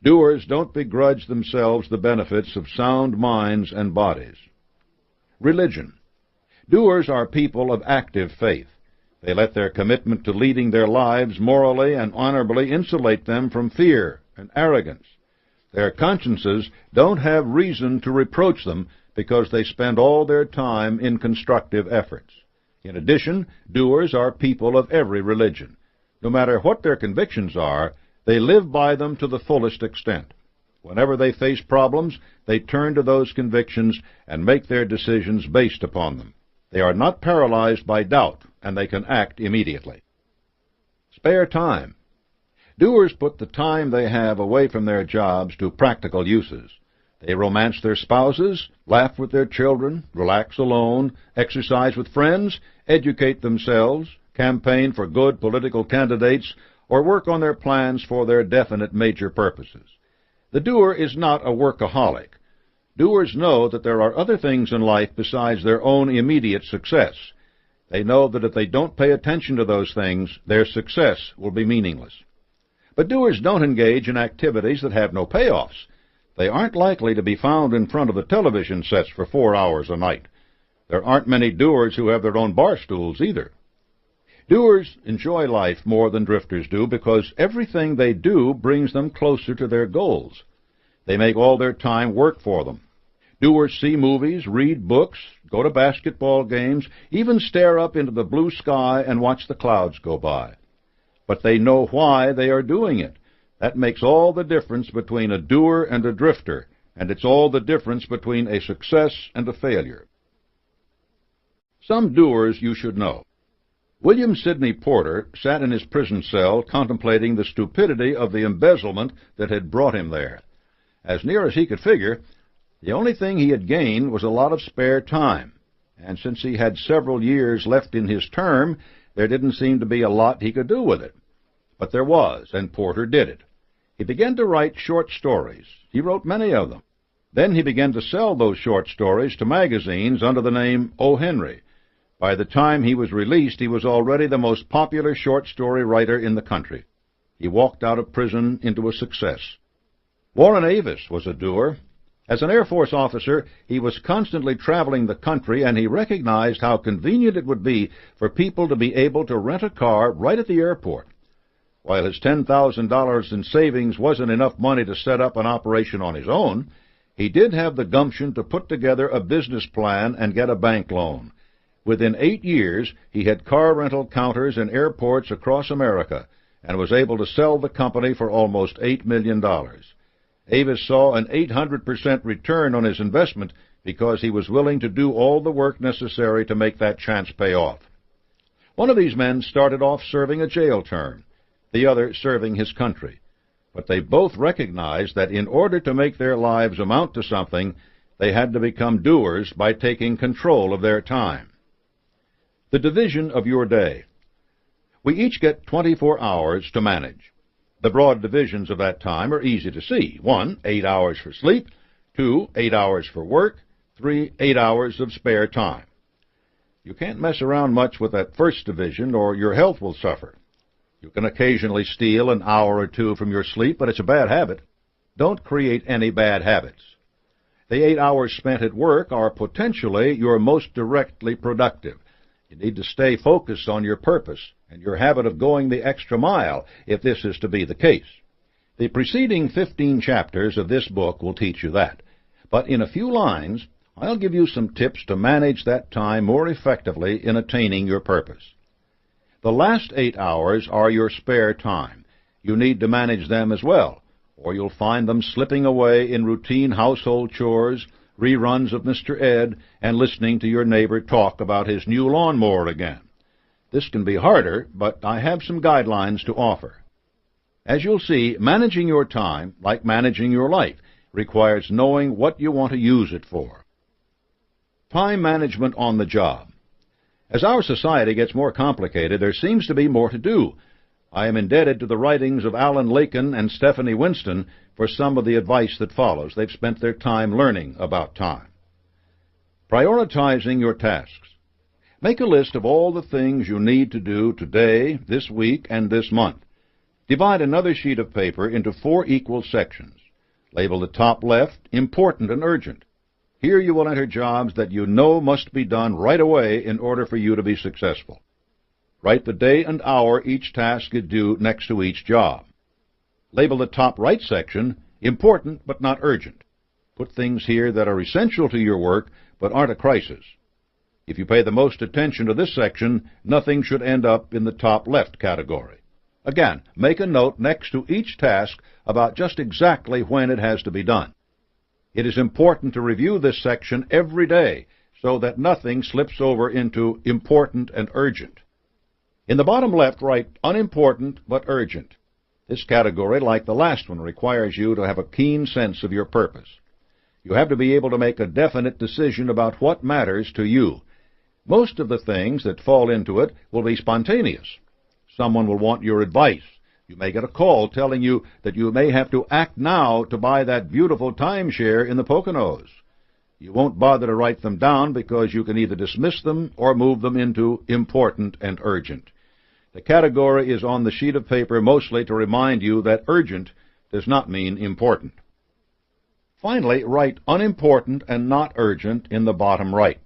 Doers don't begrudge themselves the benefits of sound minds and bodies. Religion. Doers are people of active faith. They let their commitment to leading their lives morally and honorably insulate them from fear and arrogance. Their consciences don't have reason to reproach them because they spend all their time in constructive efforts. In addition, doers are people of every religion. No matter what their convictions are, they live by them to the fullest extent. Whenever they face problems, they turn to those convictions and make their decisions based upon them. They are not paralyzed by doubt, and they can act immediately. Spare time. Doers put the time they have away from their jobs to practical uses. They romance their spouses, laugh with their children, relax alone, exercise with friends, educate themselves, campaign for good political candidates, or work on their plans for their definite major purposes. The doer is not a workaholic. Doers know that there are other things in life besides their own immediate success. They know that if they don't pay attention to those things, their success will be meaningless. But doers don't engage in activities that have no payoffs. They aren't likely to be found in front of the television sets for 4 hours a night. There aren't many doers who have their own bar stools either. Doers enjoy life more than drifters do because everything they do brings them closer to their goals. They make all their time work for them. Doers see movies, read books, go to basketball games, even stare up into the blue sky and watch the clouds go by. But they know why they are doing it. That makes all the difference between a doer and a drifter, and it's all the difference between a success and a failure. Some doers you should know. William Sidney Porter sat in his prison cell contemplating the stupidity of the embezzlement that had brought him there. As near as he could figure, the only thing he had gained was a lot of spare time, and since he had several years left in his term, there didn't seem to be a lot he could do with it. But there was, and Porter did it. He began to write short stories. He wrote many of them. Then he began to sell those short stories to magazines under the name O. Henry. By the time he was released, he was already the most popular short story writer in the country. He walked out of prison into a success. Warren Avis was a doer. As an Air Force officer, he was constantly traveling the country, and he recognized how convenient it would be for people to be able to rent a car right at the airport. While his $10,000 in savings wasn't enough money to set up an operation on his own, he did have the gumption to put together a business plan and get a bank loan. Within 8 years, he had car rental counters in airports across America and was able to sell the company for almost $8 million. Avis saw an 800% return on his investment because he was willing to do all the work necessary to make that chance pay off. One of these men started off serving a jail term, the other serving his country. But they both recognized that in order to make their lives amount to something, they had to become doers by taking control of their time. The division of your day. We each get 24 hours to manage. The broad divisions of that time are easy to see. 1, 8 hours for sleep. 2, 8 hours for work. 3, 8 hours of spare time. You can't mess around much with that first division or your health will suffer. You can occasionally steal an hour or two from your sleep, but it's a bad habit. Don't create any bad habits. The 8 hours spent at work are potentially your most directly productive. You need to stay focused on your purpose and your habit of going the extra mile if this is to be the case. The preceding 15 chapters of this book will teach you that. But in a few lines, I'll give you some tips to manage that time more effectively in attaining your purpose. The last 8 hours are your spare time. You need to manage them as well, or you'll find them slipping away in routine household chores, reruns of Mr. Ed, and listening to your neighbor talk about his new lawnmower again. This can be harder, but I have some guidelines to offer. As you'll see, managing your time, like managing your life, requires knowing what you want to use it for. Time management on the job. As our society gets more complicated, there seems to be more to do. I am indebted to the writings of Alan Laken and Stephanie Winston for some of the advice that follows. They've spent their time learning about time. Prioritizing your tasks. Make a list of all the things you need to do today, this week, and this month. Divide another sheet of paper into 4 equal sections. Label the top left important and urgent. Here you will enter jobs that you know must be done right away in order for you to be successful. Write the day and hour each task is due next to each job. Label the top right section important but not urgent. Put things here that are essential to your work but aren't a crisis. If you pay the most attention to this section, nothing should end up in the top left category. Again, make a note next to each task about just exactly when it has to be done. It is important to review this section every day so that nothing slips over into important and urgent. In the bottom left, write unimportant but urgent. This category, like the last one, requires you to have a keen sense of your purpose. You have to be able to make a definite decision about what matters to you. Most of the things that fall into it will be spontaneous. Someone will want your advice. You may get a call telling you that you may have to act now to buy that beautiful timeshare in the Poconos. You won't bother to write them down because you can either dismiss them or move them into important and urgent. The category is on the sheet of paper mostly to remind you that urgent does not mean important. Finally, write unimportant and not urgent in the bottom right.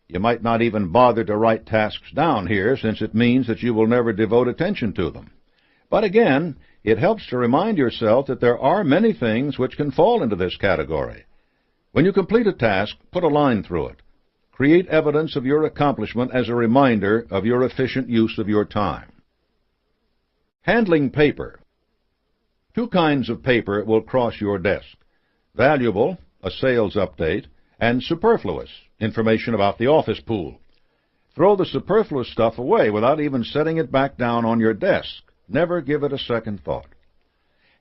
You might not even bother to write tasks down here, since it means that you will never devote attention to them. But again, it helps to remind yourself that there are many things which can fall into this category. When you complete a task, put a line through it. Create evidence of your accomplishment as a reminder of your efficient use of your time. Handling paper. 2 kinds of paper will cross your desk. Valuable, a sales update, and superfluous, information about the office pool. Throw the superfluous stuff away without even setting it back down on your desk. Never give it a second thought.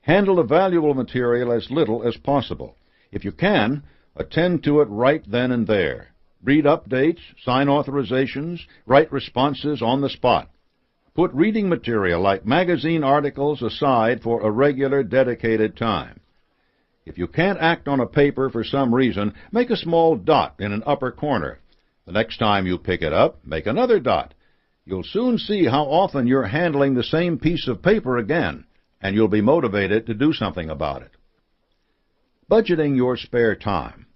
Handle the valuable material as little as possible. If you can, attend to it right then and there. Read updates, sign authorizations, write responses on the spot. Put reading material like magazine articles aside for a regular, dedicated time. If you can't act on a paper for some reason, make a small dot in an upper corner. The next time you pick it up, make another dot. You'll soon see how often you're handling the same piece of paper again, and you'll be motivated to do something about it. Budgeting your spare time.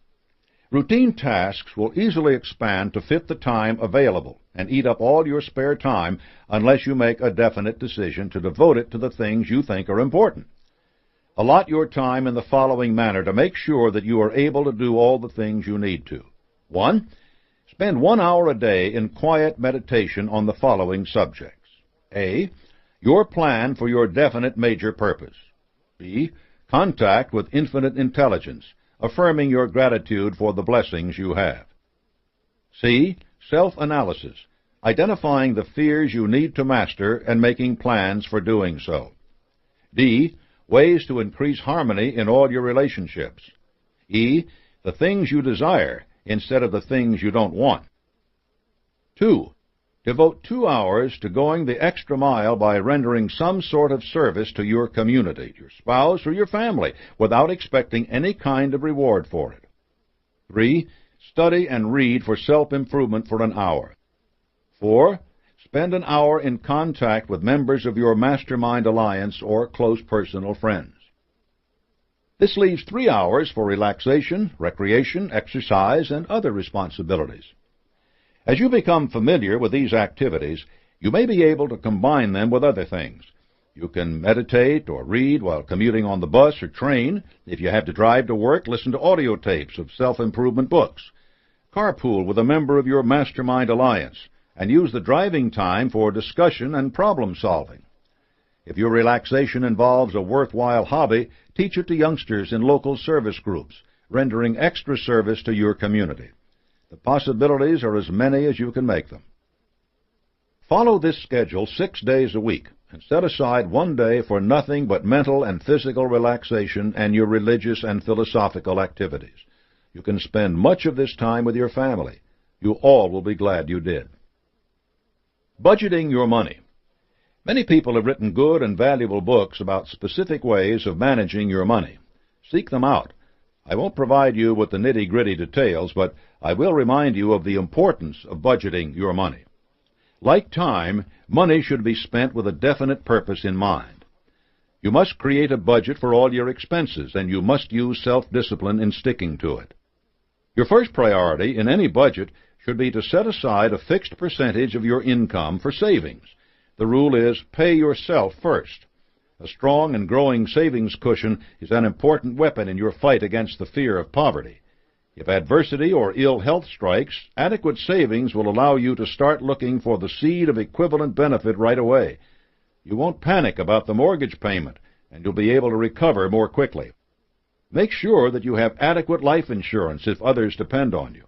Routine tasks will easily expand to fit the time available and eat up all your spare time unless you make a definite decision to devote it to the things you think are important. Allot your time in the following manner to make sure that you are able to do all the things you need to. 1. Spend 1 hour a day in quiet meditation on the following subjects. A. Your plan for your definite major purpose. B. Contact with infinite intelligence, affirming your gratitude for the blessings you have. C. Self-analysis, identifying the fears you need to master and making plans for doing so. D. Ways to increase harmony in all your relationships. E. The things you desire instead of the things you don't want. 2. Devote 2 hours to going the extra mile by rendering some sort of service to your community, your spouse, or your family, without expecting any kind of reward for it. 3. Study and read for self-improvement for an hour. 4. Spend an hour in contact with members of your mastermind alliance or close personal friends. This leaves 3 hours for relaxation, recreation, exercise, and other responsibilities. As you become familiar with these activities, you may be able to combine them with other things. You can meditate or read while commuting on the bus or train. If you have to drive to work, listen to audio tapes of self-improvement books. Carpool with a member of your mastermind alliance, and use the driving time for discussion and problem solving. If your relaxation involves a worthwhile hobby, teach it to youngsters in local service groups, rendering extra service to your community. The possibilities are as many as you can make them. Follow this schedule 6 days a week, and set aside 1 day for nothing but mental and physical relaxation and your religious and philosophical activities. You can spend much of this time with your family. You all will be glad you did. Budgeting your money. Many people have written good and valuable books about specific ways of managing your money. Seek them out. I won't provide you with the nitty-gritty details, but I will remind you of the importance of budgeting your money. Like time, money should be spent with a definite purpose in mind. You must create a budget for all your expenses, and you must use self-discipline in sticking to it. Your first priority in any budget should be to set aside a fixed percentage of your income for savings. The rule is pay yourself first. A strong and growing savings cushion is an important weapon in your fight against the fear of poverty. If adversity or ill health strikes, adequate savings will allow you to start looking for the seed of equivalent benefit right away. You won't panic about the mortgage payment, and you'll be able to recover more quickly. Make sure that you have adequate life insurance if others depend on you.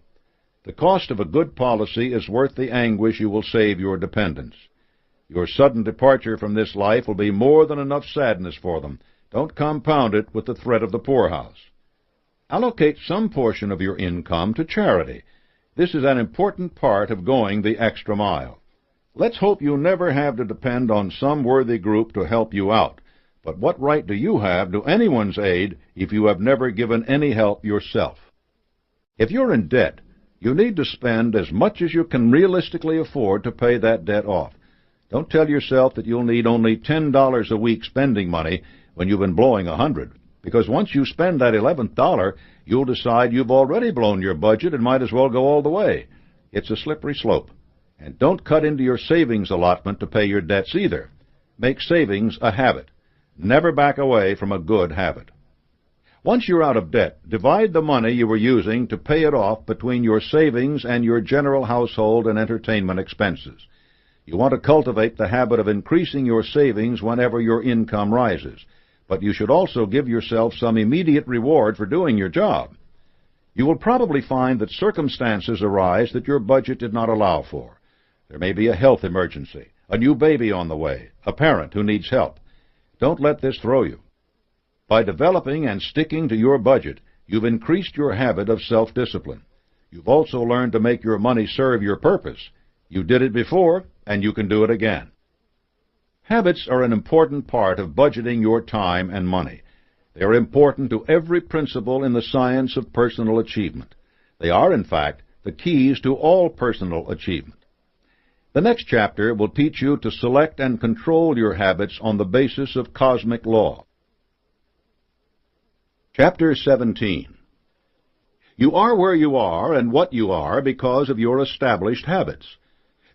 The cost of a good policy is worth the anguish you will save your dependents. Your sudden departure from this life will be more than enough sadness for them. Don't compound it with the threat of the poorhouse. Allocate some portion of your income to charity. This is an important part of going the extra mile. Let's hope you never have to depend on some worthy group to help you out. But what right do you have to anyone's aid if you have never given any help yourself? If you're in debt, you need to spend as much as you can realistically afford to pay that debt off. Don't tell yourself that you'll need only $10 a week spending money when you've been blowing $100, because once you spend that 11th dollar, you'll decide you've already blown your budget and might as well go all the way. It's a slippery slope. And don't cut into your savings allotment to pay your debts either. Make savings a habit. Never back away from a good habit. Once you're out of debt, divide the money you were using to pay it off between your savings and your general household and entertainment expenses. You want to cultivate the habit of increasing your savings whenever your income rises, but you should also give yourself some immediate reward for doing your job. You will probably find that circumstances arise that your budget did not allow for. There may be a health emergency, a new baby on the way, a parent who needs help. Don't let this throw you. By developing and sticking to your budget, you've increased your habit of self-discipline. You've also learned to make your money serve your purpose. You did it before, and you can do it again. Habits are an important part of budgeting your time and money. They are important to every principle in the science of personal achievement. They are, in fact, the keys to all personal achievement. The next chapter will teach you to select and control your habits on the basis of cosmic law. Chapter 17. You are where you are and what you are because of your established habits.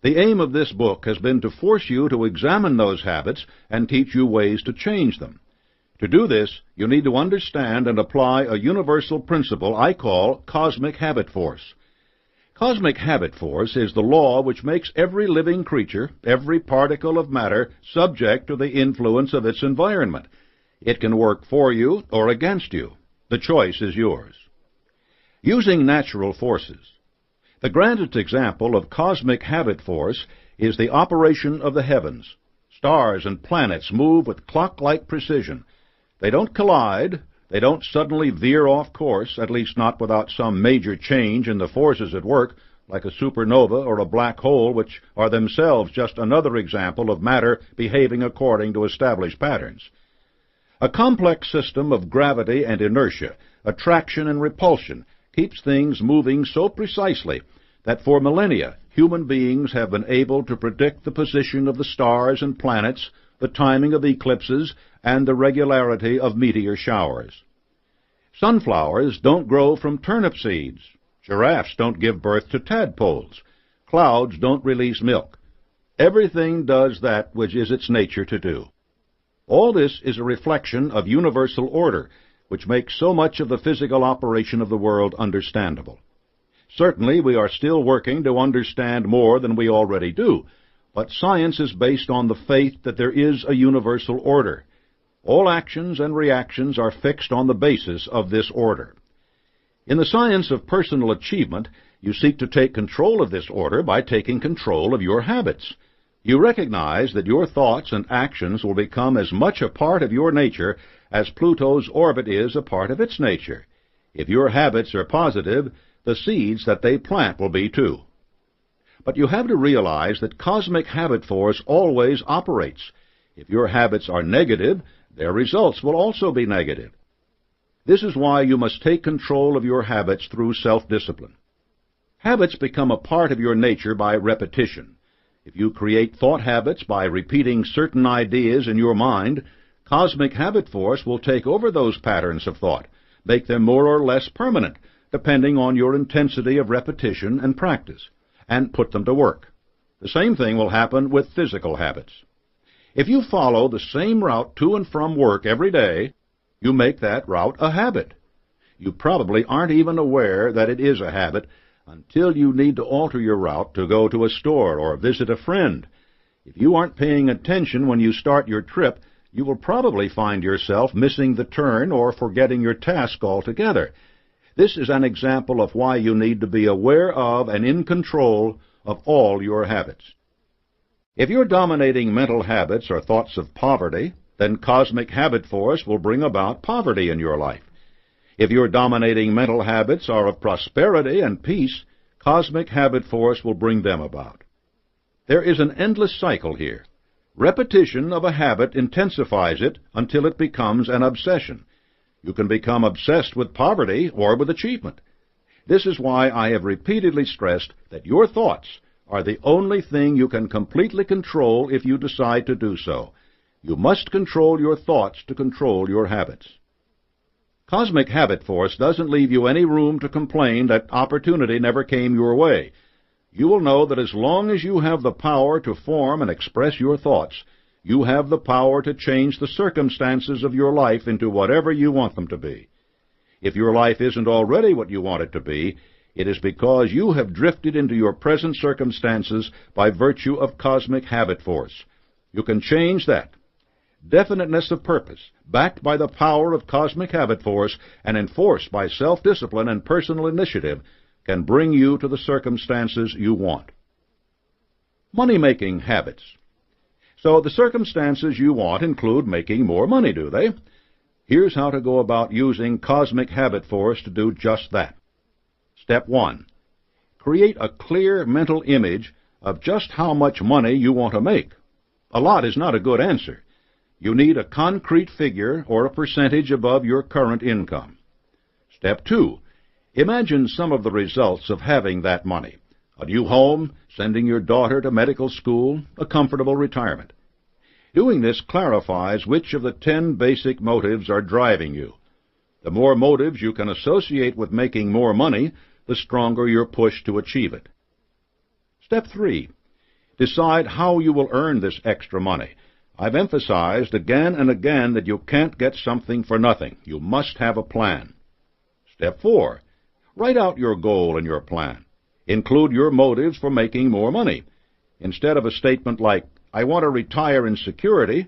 The aim of this book has been to force you to examine those habits and teach you ways to change them. To do this, you need to understand and apply a universal principle I call cosmic habit force. Cosmic habit force is the law which makes every living creature, every particle of matter, subject to the influence of its environment. It can work for you or against you. The choice is yours. Using natural forces. The grandest example of cosmic habit force is the operation of the heavens. Stars and planets move with clock-like precision. They don't collide. They don't suddenly veer off course, at least not without some major change in the forces at work, like a supernova or a black hole, which are themselves just another example of matter behaving according to established patterns. A complex system of gravity and inertia, attraction and repulsion, keeps things moving so precisely that for millennia human beings have been able to predict the position of the stars and planets, the timing of eclipses, and the regularity of meteor showers. Sunflowers don't grow from turnip seeds. Giraffes don't give birth to tadpoles. Clouds don't release milk. Everything does that which is its nature to do. All this is a reflection of universal order, which makes so much of the physical operation of the world understandable. Certainly, we are still working to understand more than we already do, but science is based on the faith that there is a universal order. All actions and reactions are fixed on the basis of this order. In the science of personal achievement, you seek to take control of this order by taking control of your habits. You recognize that your thoughts and actions will become as much a part of your nature as Pluto's orbit is a part of its nature. If your habits are positive, the seeds that they plant will be too. But you have to realize that cosmic habit force always operates. If your habits are negative, their results will also be negative. This is why you must take control of your habits through self-discipline. Habits become a part of your nature by repetition. If you create thought habits by repeating certain ideas in your mind, cosmic habit force will take over those patterns of thought, make them more or less permanent, depending on your intensity of repetition and practice, and put them to work. The same thing will happen with physical habits. If you follow the same route to and from work every day, you make that route a habit. You probably aren't even aware that it is a habit until you need to alter your route to go to a store or visit a friend. If you aren't paying attention when you start your trip, you will probably find yourself missing the turn or forgetting your task altogether. This is an example of why you need to be aware of and in control of all your habits. If your dominating mental habits are thoughts of poverty, then cosmic habit force will bring about poverty in your life. If your dominating mental habits are of prosperity and peace, cosmic habit force will bring them about. There is an endless cycle here. Repetition of a habit intensifies it until it becomes an obsession. You can become obsessed with poverty or with achievement. This is why I have repeatedly stressed that your thoughts are the only thing you can completely control if you decide to do so. You must control your thoughts to control your habits. Cosmic habit force doesn't leave you any room to complain that opportunity never came your way. You will know that as long as you have the power to form and express your thoughts, you have the power to change the circumstances of your life into whatever you want them to be. If your life isn't already what you want it to be, it is because you have drifted into your present circumstances by virtue of cosmic habit force. You can change that. Definiteness of purpose, backed by the power of cosmic habit force and enforced by self-discipline and personal initiative, can bring you to the circumstances you want. Money-making habits. So the circumstances you want include making more money, do they? Here's how to go about using Cosmic Habit Force to do just that. Step 1. Create a clear mental image of just how much money you want to make. A lot is not a good answer. You need a concrete figure or a percentage above your current income. Step 2. Imagine some of the results of having that money. A new home, sending your daughter to medical school, a comfortable retirement. Doing this clarifies which of the 10 basic motives are driving you. The more motives you can associate with making more money, the stronger your push to achieve it. Step 3. Decide how you will earn this extra money. I've emphasized again and again that you can't get something for nothing. You must have a plan. Step 4. Write out your goal and your plan. Include your motives for making more money. Instead of a statement like, I want to retire in security,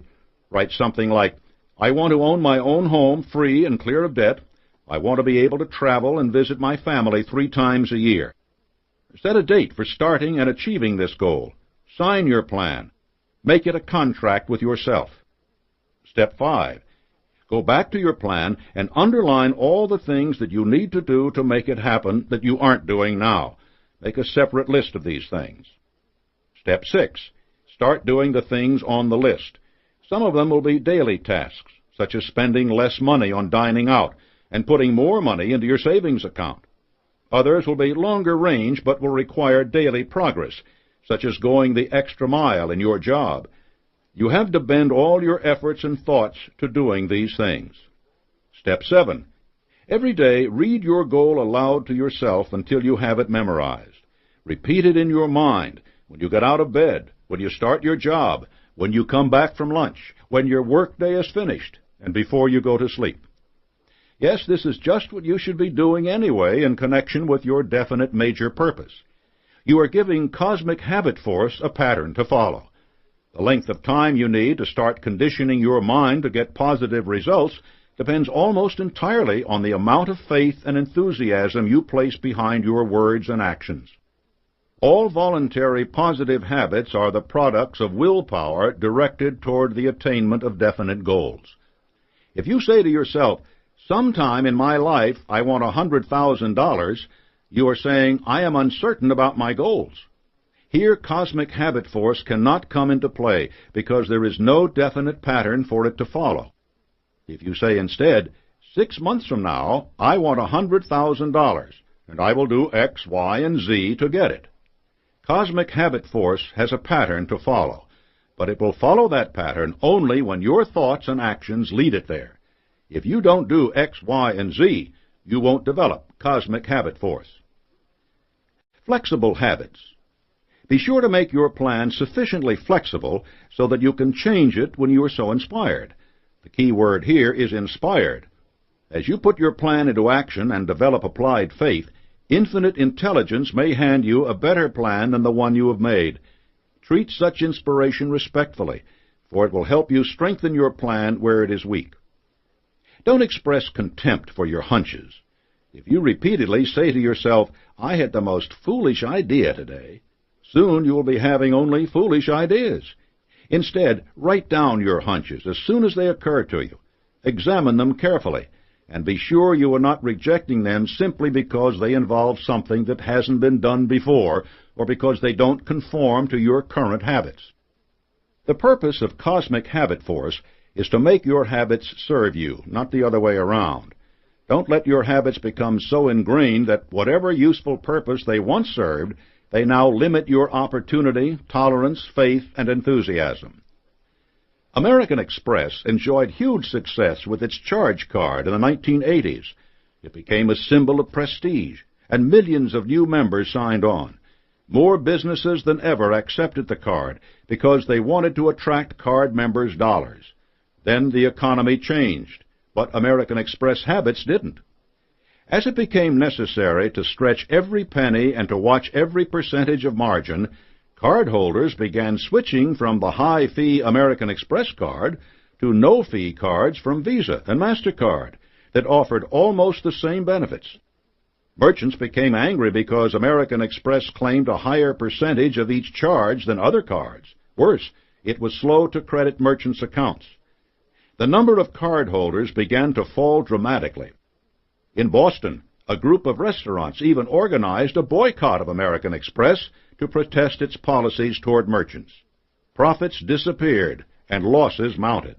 write something like, I want to own my own home free and clear of debt. I want to be able to travel and visit my family 3 times a year. Set a date for starting and achieving this goal. Sign your plan. Make it a contract with yourself. Step 5. Go back to your plan and underline all the things that you need to do to make it happen that you aren't doing now. Make a separate list of these things. Step 6. Start doing the things on the list. Some of them will be daily tasks, such as spending less money on dining out and putting more money into your savings account. Others will be longer range but will require daily progress, such as going the extra mile in your job. You have to bend all your efforts and thoughts to doing these things. Step 7. Every day, read your goal aloud to yourself until you have it memorized. Repeat it in your mind when you get out of bed, when you start your job, when you come back from lunch, when your workday is finished, and before you go to sleep. Yes, this is just what you should be doing anyway in connection with your definite major purpose. You are giving Cosmic Habit Force a pattern to follow. The length of time you need to start conditioning your mind to get positive results depends almost entirely on the amount of faith and enthusiasm you place behind your words and actions. All voluntary positive habits are the products of willpower directed toward the attainment of definite goals. If you say to yourself, sometime in my life I want $100,000, you are saying, I am uncertain about my goals. Here, Cosmic Habit Force cannot come into play because there is no definite pattern for it to follow. If you say instead, 6 months from now, I want $100,000, and I will do X, Y, and Z to get it. Cosmic Habit Force has a pattern to follow, but it will follow that pattern only when your thoughts and actions lead it there. If you don't do X, Y, and Z, you won't develop Cosmic Habit Force. Flexible habits. Be sure to make your plan sufficiently flexible so that you can change it when you are so inspired. The key word here is inspired. As you put your plan into action and develop applied faith, infinite intelligence may hand you a better plan than the one you have made. Treat such inspiration respectfully, for it will help you strengthen your plan where it is weak. Don't express contempt for your hunches. If you repeatedly say to yourself, I had the most foolish idea today, soon you will be having only foolish ideas. Instead, write down your hunches as soon as they occur to you. Examine them carefully, and be sure you are not rejecting them simply because they involve something that hasn't been done before or because they don't conform to your current habits. The purpose of Cosmic Habit Force is to make your habits serve you, not the other way around. Don't let your habits become so ingrained that whatever useful purpose they once served, they now limit your opportunity, tolerance, faith, and enthusiasm. American Express enjoyed huge success with its charge card in the 1980s. It became a symbol of prestige, and millions of new members signed on. More businesses than ever accepted the card because they wanted to attract card members' dollars. Then the economy changed, but American Express habits didn't. As it became necessary to stretch every penny and to watch every percentage of margin, cardholders began switching from the high-fee American Express card to no-fee cards from Visa and MasterCard that offered almost the same benefits. Merchants became angry because American Express claimed a higher percentage of each charge than other cards. Worse, it was slow to credit merchants' accounts. The number of cardholders began to fall dramatically. In Boston, a group of restaurants even organized a boycott of American Express to protest its policies toward merchants. Profits disappeared and losses mounted.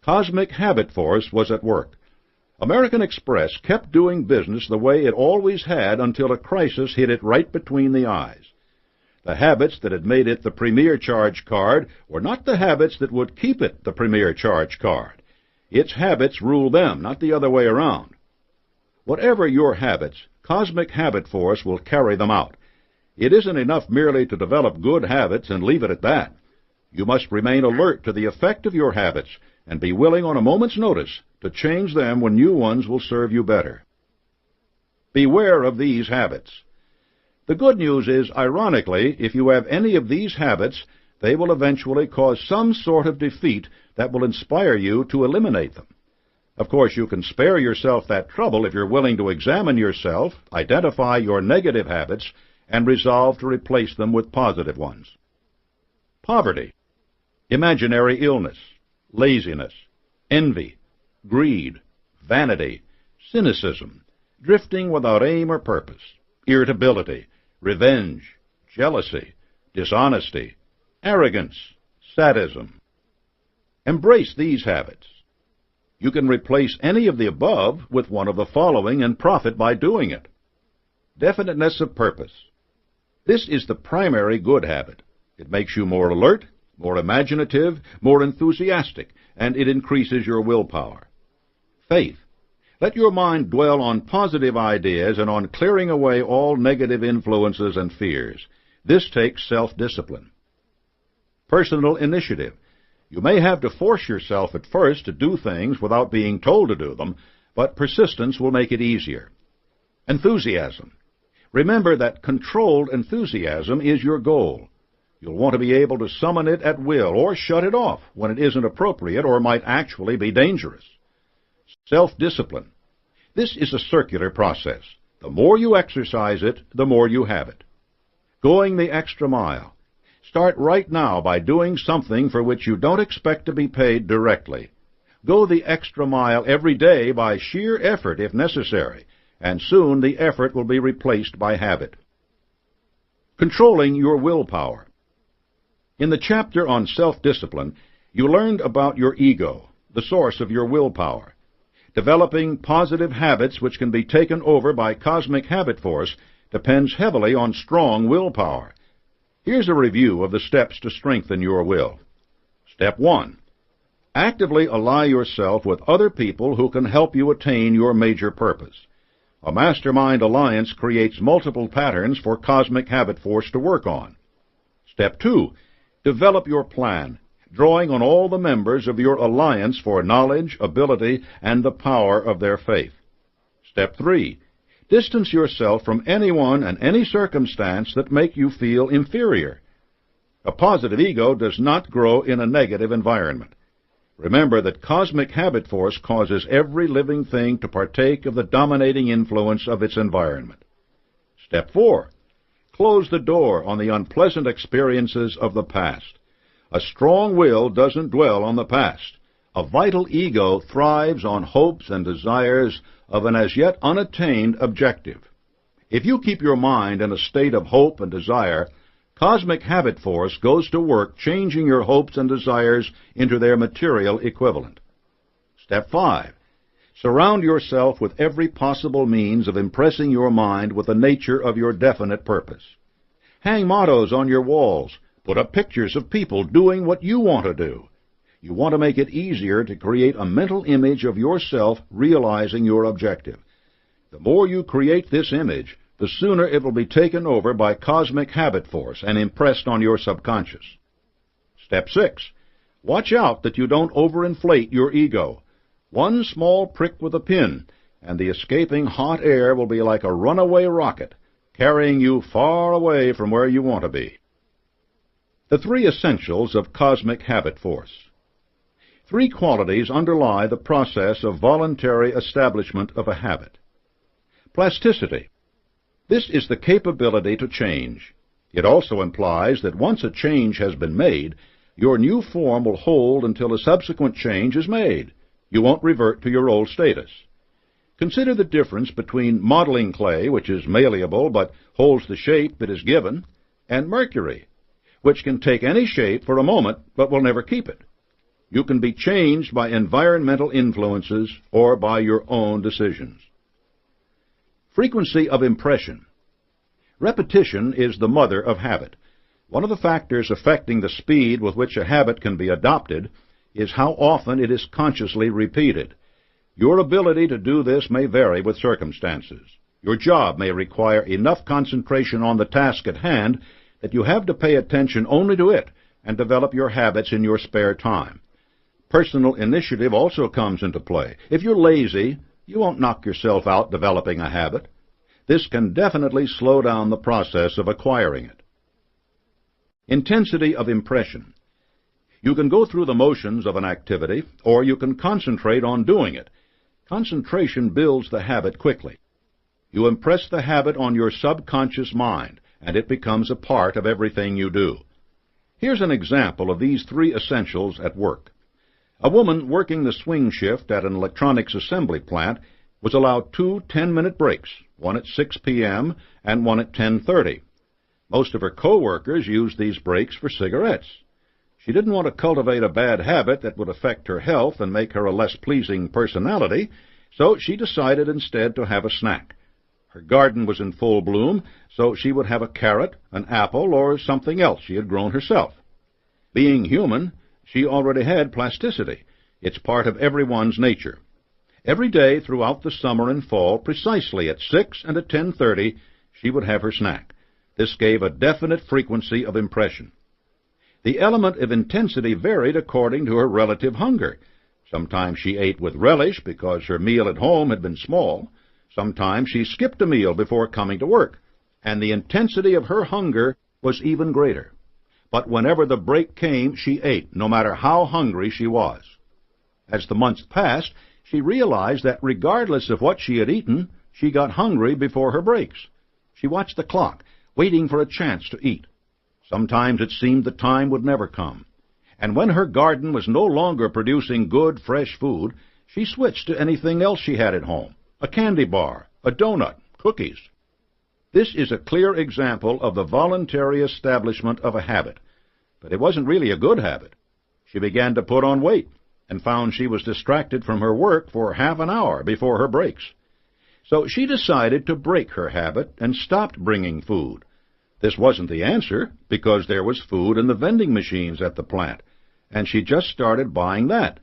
Cosmic habit force was at work. American Express kept doing business the way it always had until a crisis hit it right between the eyes. The habits that had made it the premier charge card were not the habits that would keep it the premier charge card. Its habits ruled them, not the other way around. Whatever your habits, cosmic habit force will carry them out. It isn't enough merely to develop good habits and leave it at that. You must remain alert to the effect of your habits and be willing on a moment's notice to change them when new ones will serve you better. Beware of these habits. The good news is, ironically, if you have any of these habits, they will eventually cause some sort of defeat that will inspire you to eliminate them. Of course, you can spare yourself that trouble if you're willing to examine yourself, identify your negative habits, and resolve to replace them with positive ones. Poverty, imaginary illness, laziness, envy, greed, vanity, cynicism, drifting without aim or purpose, irritability, revenge, jealousy, dishonesty, arrogance, sadism. Embrace these habits. You can replace any of the above with one of the following and profit by doing it. Definiteness of purpose. This is the primary good habit. It makes you more alert, more imaginative, more enthusiastic, and it increases your willpower. Faith. Let your mind dwell on positive ideas and on clearing away all negative influences and fears. This takes self-discipline. Personal initiative. You may have to force yourself at first to do things without being told to do them, but persistence will make it easier. Enthusiasm. Remember that controlled enthusiasm is your goal. You'll want to be able to summon it at will or shut it off when it isn't appropriate or might actually be dangerous. Self-discipline. This is a circular process. The more you exercise it, the more you have it. Going the extra mile. Start right now by doing something for which you don't expect to be paid directly. Go the extra mile every day by sheer effort if necessary, and soon the effort will be replaced by habit. Controlling your willpower. In the chapter on self-discipline, you learned about your ego, the source of your willpower. Developing positive habits which can be taken over by cosmic habit force depends heavily on strong willpower. Here's a review of the steps to strengthen your will. Step 1. Actively ally yourself with other people who can help you attain your major purpose. A mastermind alliance creates multiple patterns for cosmic habit force to work on. Step 2. Develop your plan, drawing on all the members of your alliance for knowledge, ability, and the power of their faith. Step 3. Distance yourself from anyone and any circumstance that make you feel inferior. A positive ego does not grow in a negative environment. Remember that cosmic habit force causes every living thing to partake of the dominating influence of its environment. Step 4. Close the door on the unpleasant experiences of the past. A strong will doesn't dwell on the past. A vital ego thrives on hopes and desires of an as yet unattained objective. If you keep your mind in a state of hope and desire, cosmic habit force goes to work changing your hopes and desires into their material equivalent. Step 5. Surround yourself with every possible means of impressing your mind with the nature of your definite purpose. Hang mottos on your walls. Put up pictures of people doing what you want to do. You want to make it easier to create a mental image of yourself realizing your objective. The more you create this image, the sooner it will be taken over by cosmic habit force and impressed on your subconscious. Step 6. Watch out that you don't overinflate your ego. One small prick with a pin, and the escaping hot air will be like a runaway rocket, carrying you far away from where you want to be. The 3 essentials of cosmic habit force. 3 qualities underlie the process of voluntary establishment of a habit. Plasticity. This is the capability to change. It also implies that once a change has been made, your new form will hold until a subsequent change is made. You won't revert to your old status. Consider the difference between modeling clay, which is malleable but holds the shape it is given, and mercury, which can take any shape for a moment but will never keep it. You can be changed by environmental influences or by your own decisions. Frequency of impression. Repetition is the mother of habit. One of the factors affecting the speed with which a habit can be adopted is how often it is consciously repeated. Your ability to do this may vary with circumstances. Your job may require enough concentration on the task at hand that you have to pay attention only to it and develop your habits in your spare time. Personal initiative also comes into play. If you're lazy, you won't knock yourself out developing a habit. This can definitely slow down the process of acquiring it. Intensity of impression. You can go through the motions of an activity, or you can concentrate on doing it. Concentration builds the habit quickly. You impress the habit on your subconscious mind, and it becomes a part of everything you do. Here's an example of these three essentials at work. A woman working the swing shift at an electronics assembly plant was allowed 2 10-minute breaks, one at 6 p.m. and one at 10:30. Most of her co-workers used these breaks for cigarettes. She didn't want to cultivate a bad habit that would affect her health and make her a less pleasing personality, so she decided instead to have a snack. Her garden was in full bloom, so she would have a carrot, an apple, or something else she had grown herself. Being human, she already had plasticity. It's part of everyone's nature. Every day throughout the summer and fall, precisely at 6 and at 10:30, she would have her snack. This gave a definite frequency of impression. The element of intensity varied according to her relative hunger. Sometimes she ate with relish because her meal at home had been small. Sometimes she skipped a meal before coming to work, and the intensity of her hunger was even greater. But whenever the break came, she ate, no matter how hungry she was. As the months passed, she realized that regardless of what she had eaten, she got hungry before her breaks. She watched the clock, waiting for a chance to eat. Sometimes it seemed the time would never come. And when her garden was no longer producing good, fresh food, she switched to anything else she had at home. A candy bar, a donut, cookies. This is a clear example of the voluntary establishment of a habit. But it wasn't really a good habit. She began to put on weight and found she was distracted from her work for half an hour before her breaks. So she decided to break her habit and stopped bringing food. This wasn't the answer, because there was food in the vending machines at the plant, and she just started buying that.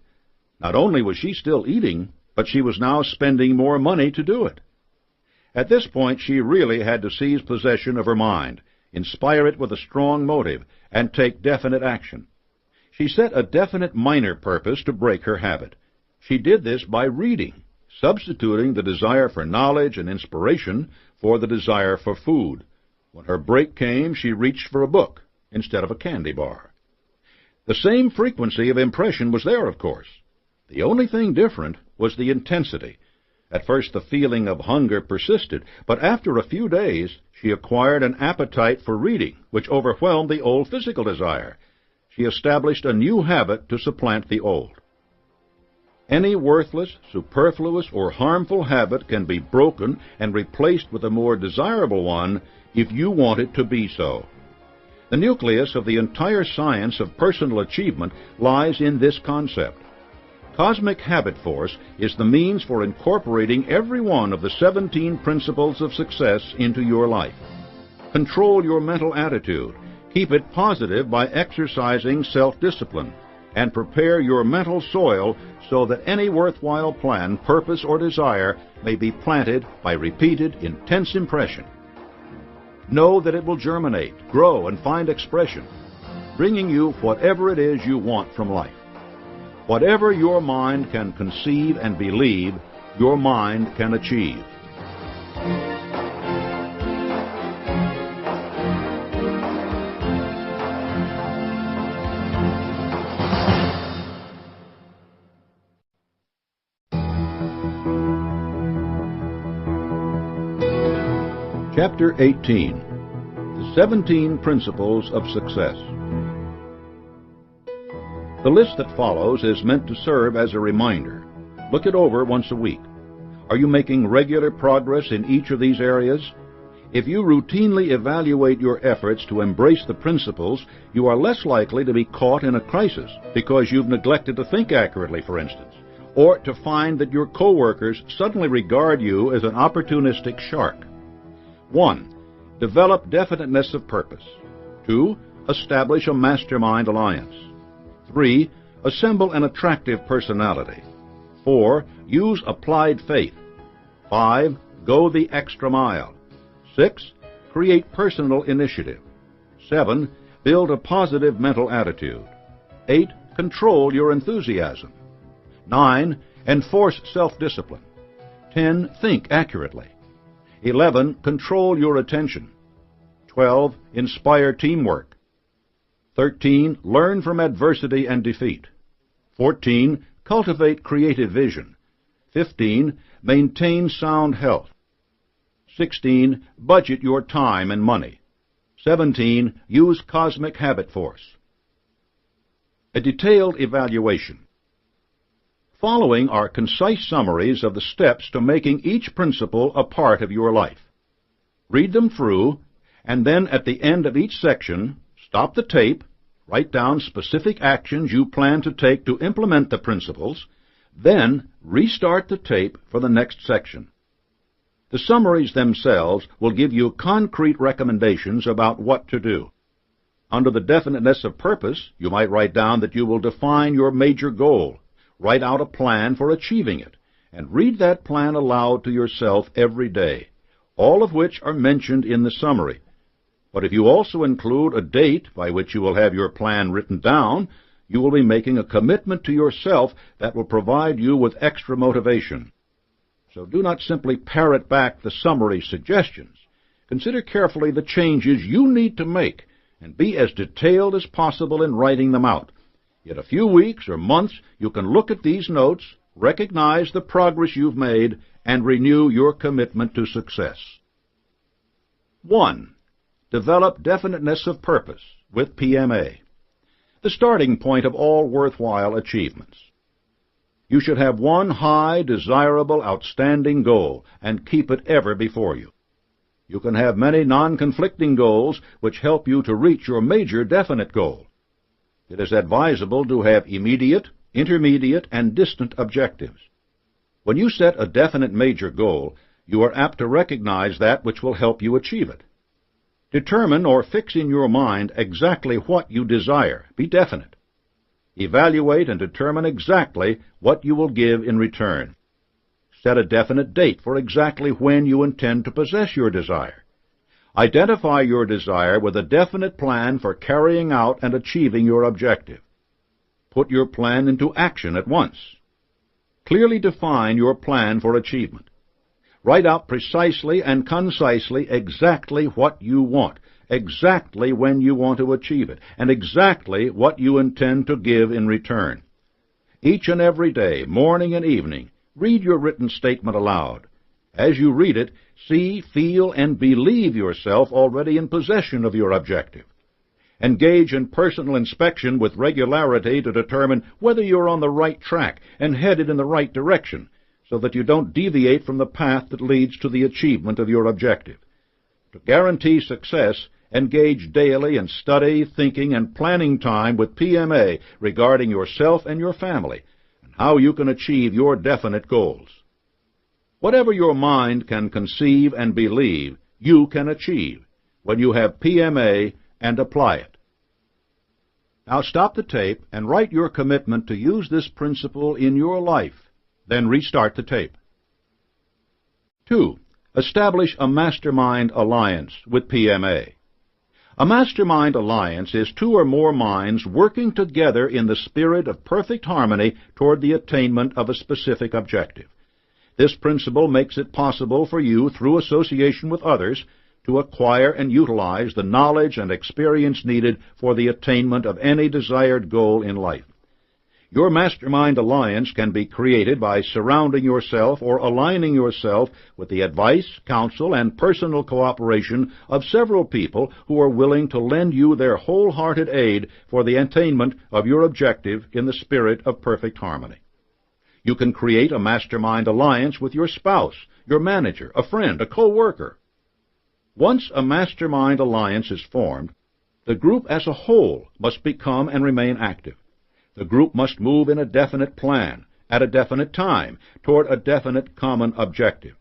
Not only was she still eating, but she was now spending more money to do it. At this point, she really had to seize possession of her mind, inspire it with a strong motive, and take definite action. She set a definite minor purpose to break her habit. She did this by reading, substituting the desire for knowledge and inspiration for the desire for food. When her break came, she reached for a book instead of a candy bar. The same frequency of impression was there, of course. The only thing different was the intensity. At first the feeling of hunger persisted, but after a few days she acquired an appetite for reading, which overwhelmed the old physical desire. She established a new habit to supplant the old. Any worthless, superfluous, or harmful habit can be broken and replaced with a more desirable one if you want it to be so. The nucleus of the entire science of personal achievement lies in this concept. Cosmic habit force is the means for incorporating every one of the 17 principles of success into your life. Control your mental attitude. Keep it positive by exercising self-discipline, and prepare your mental soil so that any worthwhile plan, purpose, or desire may be planted by repeated, intense impression. Know that it will germinate, grow, and find expression, bringing you whatever it is you want from life. Whatever your mind can conceive and believe, your mind can achieve. Chapter 18. The 17 Principles of Success. The list that follows is meant to serve as a reminder. Look it over once a week. Are you making regular progress in each of these areas? If you routinely evaluate your efforts to embrace the principles, you are less likely to be caught in a crisis because you've neglected to think accurately, for instance, or to find that your coworkers suddenly regard you as an opportunistic shark. 1. Develop definiteness of purpose. 2. Establish a mastermind alliance. 3. Assemble an attractive personality. 4. Use applied faith. 5. Go the extra mile. 6. Create personal initiative. 7. Build a positive mental attitude. 8. Control your enthusiasm. 9. Enforce self-discipline. 10. Think accurately. 11. Control your attention. 12. Inspire teamwork. 13. Learn from adversity and defeat. 14. Cultivate creative vision. 15. Maintain sound health. 16. Budget your time and money. 17. Use cosmic habit force. A detailed evaluation. Following are concise summaries of the steps to making each principle a part of your life. Read them through, and then at the end of each section, stop the tape, write down specific actions you plan to take to implement the principles, then restart the tape for the next section. The summaries themselves will give you concrete recommendations about what to do. Under the definiteness of purpose, you might write down that you will define your major goal, write out a plan for achieving it, and read that plan aloud to yourself every day, all of which are mentioned in the summary. But if you also include a date by which you will have your plan written down, you will be making a commitment to yourself that will provide you with extra motivation. So do not simply parrot back the summary suggestions. Consider carefully the changes you need to make, and be as detailed as possible in writing them out. In a few weeks or months, you can look at these notes, recognize the progress you've made, and renew your commitment to success. 1. Develop definiteness of purpose with PMA. The starting point of all worthwhile achievements. You should have one high, desirable, outstanding goal, and keep it ever before you. You can have many non-conflicting goals which help you to reach your major definite goal. It is advisable to have immediate, intermediate, and distant objectives. When you set a definite major goal, you are apt to recognize that which will help you achieve it. Determine or fix in your mind exactly what you desire. Be definite. Evaluate and determine exactly what you will give in return. Set a definite date for exactly when you intend to possess your desire. Identify your desire with a definite plan for carrying out and achieving your objective. Put your plan into action at once. Clearly define your plan for achievement. Write out precisely and concisely exactly what you want, exactly when you want to achieve it, and exactly what you intend to give in return. Each and every day, morning and evening, read your written statement aloud. As you read it, see, feel, and believe yourself already in possession of your objective. Engage in personal inspection with regularity to determine whether you're on the right track and headed in the right direction, so that you don't deviate from the path that leads to the achievement of your objective. To guarantee success, engage daily in study, thinking, and planning time with PMA regarding yourself and your family, and how you can achieve your definite goals. Whatever your mind can conceive and believe, you can achieve when you have PMA and apply it. Now stop the tape and write your commitment to use this principle in your life. Then restart the tape. 2. Establish a mastermind alliance with PMA. A mastermind alliance is two or more minds working together in the spirit of perfect harmony toward the attainment of a specific objective. This principle makes it possible for you, through association with others, to acquire and utilize the knowledge and experience needed for the attainment of any desired goal in life. Your mastermind alliance can be created by surrounding yourself or aligning yourself with the advice, counsel, and personal cooperation of several people who are willing to lend you their wholehearted aid for the attainment of your objective in the spirit of perfect harmony. You can create a mastermind alliance with your spouse, your manager, a friend, a co-worker. Once a mastermind alliance is formed, the group as a whole must become and remain active. The group must move in a definite plan, at a definite time, toward a definite common objective.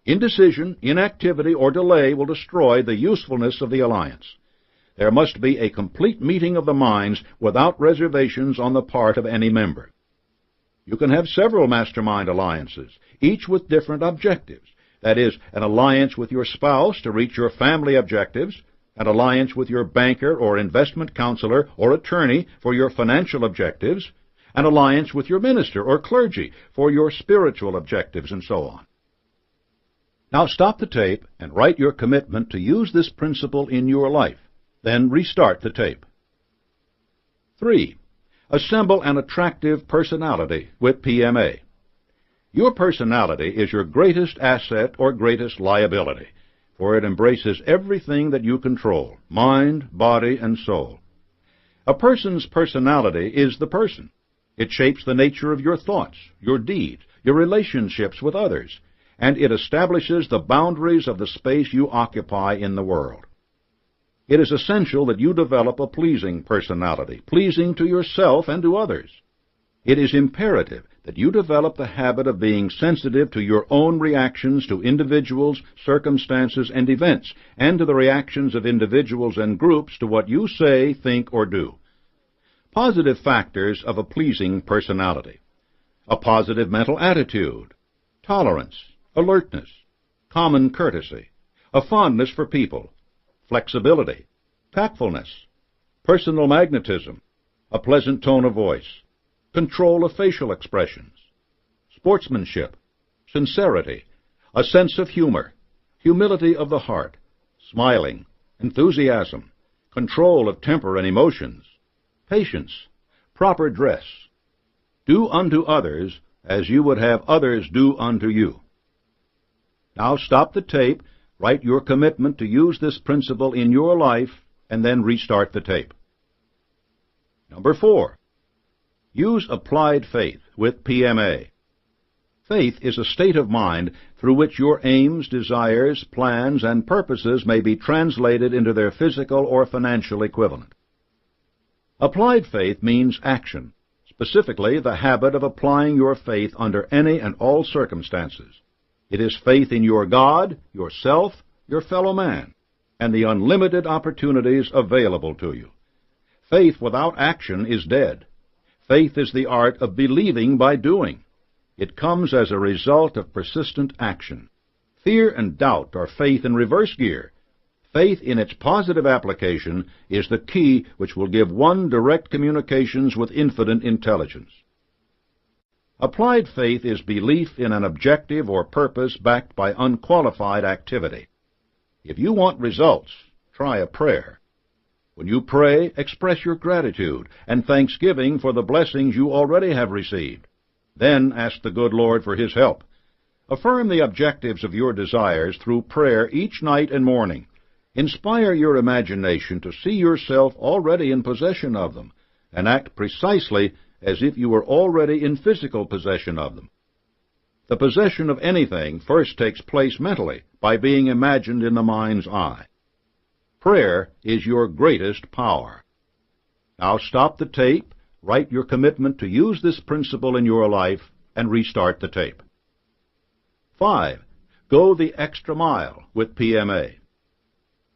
Indecision, inactivity, or delay will destroy the usefulness of the alliance. There must be a complete meeting of the minds without reservations on the part of any member. You can have several mastermind alliances, each with different objectives. That is, an alliance with your spouse to reach your family objectives, an alliance with your banker or investment counselor or attorney for your financial objectives, an alliance with your minister or clergy for your spiritual objectives, and so on. Now stop the tape and write your commitment to use this principle in your life. Then restart the tape. 3. Assemble an attractive personality with PMA. Your personality is your greatest asset or greatest liability, for it embraces everything that you control, mind, body, and soul. A person's personality is the person. It shapes the nature of your thoughts, your deeds, your relationships with others, and it establishes the boundaries of the space you occupy in the world. It is essential that you develop a pleasing personality, pleasing to yourself and to others. It is imperative that you develop the habit of being sensitive to your own reactions to individuals, circumstances, and events, and to the reactions of individuals and groups to what you say, think, or do. Positive factors of a pleasing personality: a positive mental attitude, tolerance, alertness, common courtesy, a fondness for people, flexibility, tactfulness, personal magnetism, a pleasant tone of voice, control of facial expressions, sportsmanship, sincerity, a sense of humor, humility of the heart, smiling, enthusiasm, control of temper and emotions, patience, proper dress. Do unto others as you would have others do unto you. Now stop the tape, write your commitment to use this principle in your life, and then restart the tape. Number 4. Use applied faith with PMA. Faith is a state of mind through which your aims, desires, plans, and purposes may be translated into their physical or financial equivalent. Applied faith means action, specifically the habit of applying your faith under any and all circumstances. It is faith in your God, yourself, your fellow man, and the unlimited opportunities available to you. Faith without action is dead. Faith is the art of believing by doing. It comes as a result of persistent action. Fear and doubt are faith in reverse gear. Faith in its positive application is the key which will give one direct communications with infinite intelligence. Applied faith is belief in an objective or purpose backed by unqualified activity. If you want results, try a prayer. When you pray, express your gratitude and thanksgiving for the blessings you already have received. Then ask the good Lord for His help. Affirm the objectives of your desires through prayer each night and morning. Inspire your imagination to see yourself already in possession of them, and act precisely as if you were already in physical possession of them. The possession of anything first takes place mentally, by being imagined in the mind's eye. Prayer is your greatest power. Now stop the tape, write your commitment to use this principle in your life, and restart the tape. 5. Go the extra mile with PMA.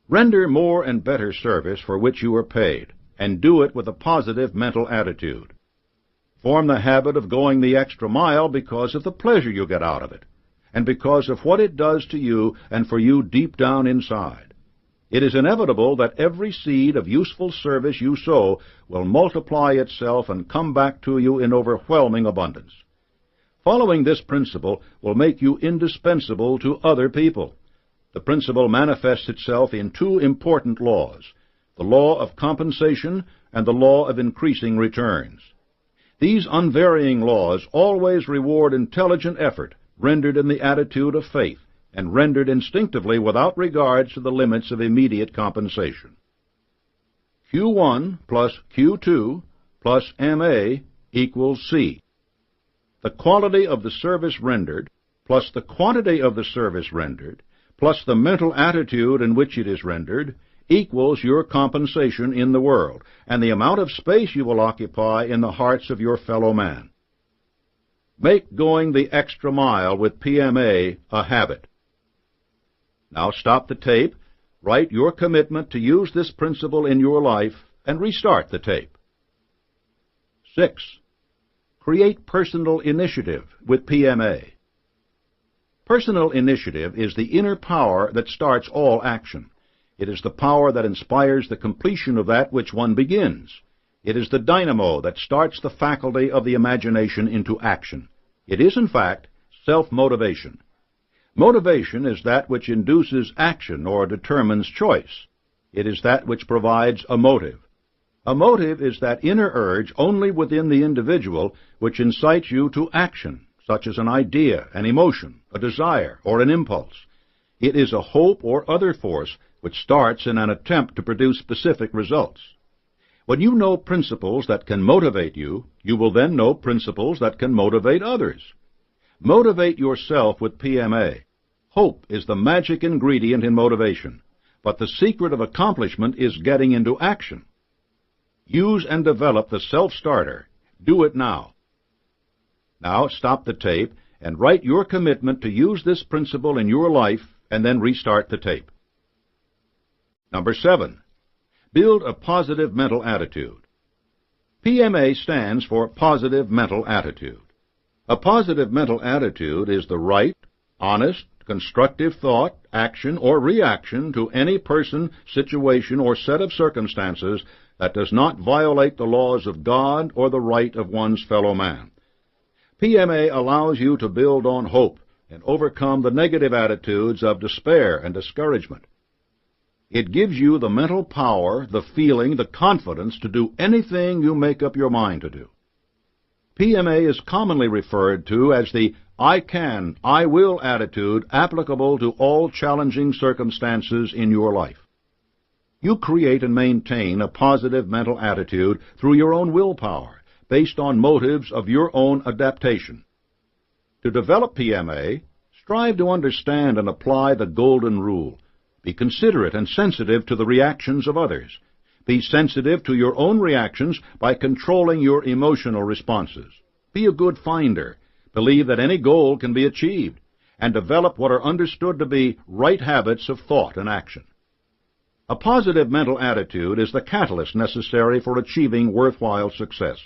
Render more and better service for which you are paid, and do it with a positive mental attitude. Form the habit of going the extra mile because of the pleasure you get out of it, and because of what it does to you and for you deep down inside. It is inevitable that every seed of useful service you sow will multiply itself and come back to you in overwhelming abundance. Following this principle will make you indispensable to other people. The principle manifests itself in two important laws: the law of compensation and the law of increasing returns. These unvarying laws always reward intelligent effort rendered in the attitude of faith and rendered instinctively without regards to the limits of immediate compensation. Q1 plus Q2 plus MA equals C. The quality of the service rendered plus the quantity of the service rendered plus the mental attitude in which it is rendered equals your compensation in the world and the amount of space you will occupy in the hearts of your fellow man. Make going the extra mile with PMA a habit. Now stop the tape, write your commitment to use this principle in your life, and restart the tape. 6. Create personal initiative with PMA. Personal initiative is the inner power that starts all action. It is the power that inspires the completion of that which one begins. It is the dynamo that starts the faculty of the imagination into action. It is, in fact, self-motivation. Motivation is that which induces action or determines choice. It is that which provides a motive. A motive is that inner urge only within the individual which incites you to action, such as an idea, an emotion, a desire, or an impulse. It is a hope or other force which starts in an attempt to produce specific results. When you know principles that can motivate you, you will then know principles that can motivate others. Motivate yourself with PMA. Hope is the magic ingredient in motivation, but the secret of accomplishment is getting into action. Use and develop the self-starter. Do it now. Now stop the tape and write your commitment to use this principle in your life and then restart the tape. Number 7. Build a positive mental attitude. PMA stands for Positive Mental Attitude. A positive mental attitude is the right, honest, constructive thought, action, or reaction to any person, situation, or set of circumstances that does not violate the laws of God or the right of one's fellow man. PMA allows you to build on hope and overcome the negative attitudes of despair and discouragement. It gives you the mental power, the feeling, the confidence to do anything you make up your mind to do. PMA is commonly referred to as the I can, I will attitude applicable to all challenging circumstances in your life. You create and maintain a positive mental attitude through your own willpower, based on motives of your own adaptation. To develop PMA, strive to understand and apply the golden rule. Be considerate and sensitive to the reactions of others. Be sensitive to your own reactions by controlling your emotional responses. Be a good finder. Believe that any goal can be achieved, and develop what are understood to be right habits of thought and action. A positive mental attitude is the catalyst necessary for achieving worthwhile success.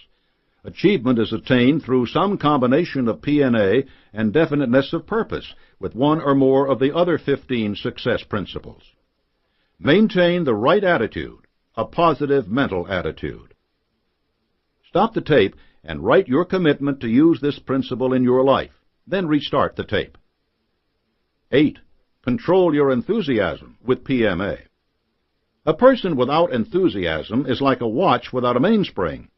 Achievement is attained through some combination of PMA and definiteness of purpose, with one or more of the other 15 success principles. Maintain the right attitude, a positive mental attitude. Stop the tape and write your commitment to use this principle in your life. Then restart the tape. 8. Control your enthusiasm with PMA. A person without enthusiasm is like a watch without a mainspring.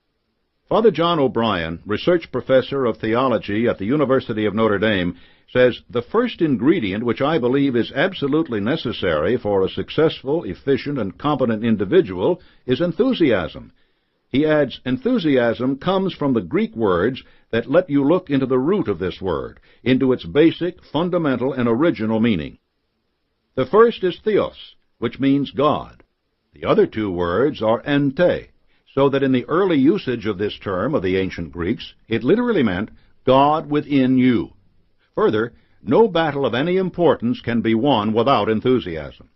Father John O'Brien, research professor of theology at the University of Notre Dame, says, "The first ingredient which I believe is absolutely necessary for a successful, efficient, and competent individual is enthusiasm." He adds, "Enthusiasm comes from the Greek words that let you look into the root of this word, into its basic, fundamental, and original meaning. The first is theos, which means God. The other two words are ente, so that in the early usage of this term of the ancient Greeks, it literally meant God within you. Further, no battle of any importance can be won without enthusiasm.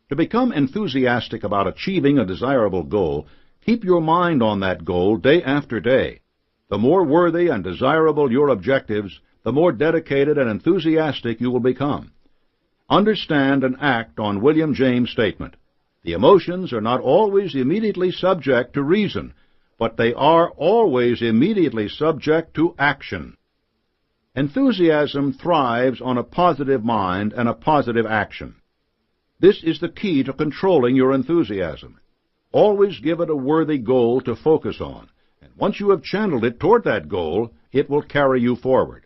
To become enthusiastic about achieving a desirable goal, keep your mind on that goal day after day. The more worthy and desirable your objectives, the more dedicated and enthusiastic you will become. Understand and act on William James' statement. The emotions are not always immediately subject to reason, but they are always immediately subject to action. Enthusiasm thrives on a positive mind and a positive action. This is the key to controlling your enthusiasm. Always give it a worthy goal to focus on, And once you have channeled it toward that goal, it will carry you forward.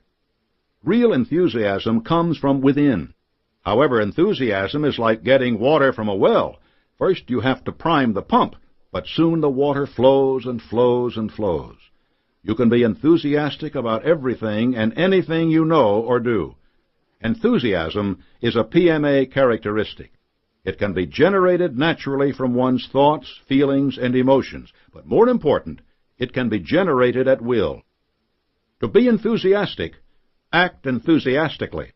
Real enthusiasm comes from within. However, enthusiasm is like getting water from a well. First you have to prime the pump, but soon the water flows and flows and flows. You can be enthusiastic about everything and anything you know or do. Enthusiasm is a PMA characteristic. It can be generated naturally from one's thoughts, feelings, and emotions, but more important, it can be generated at will. To be enthusiastic, act enthusiastically.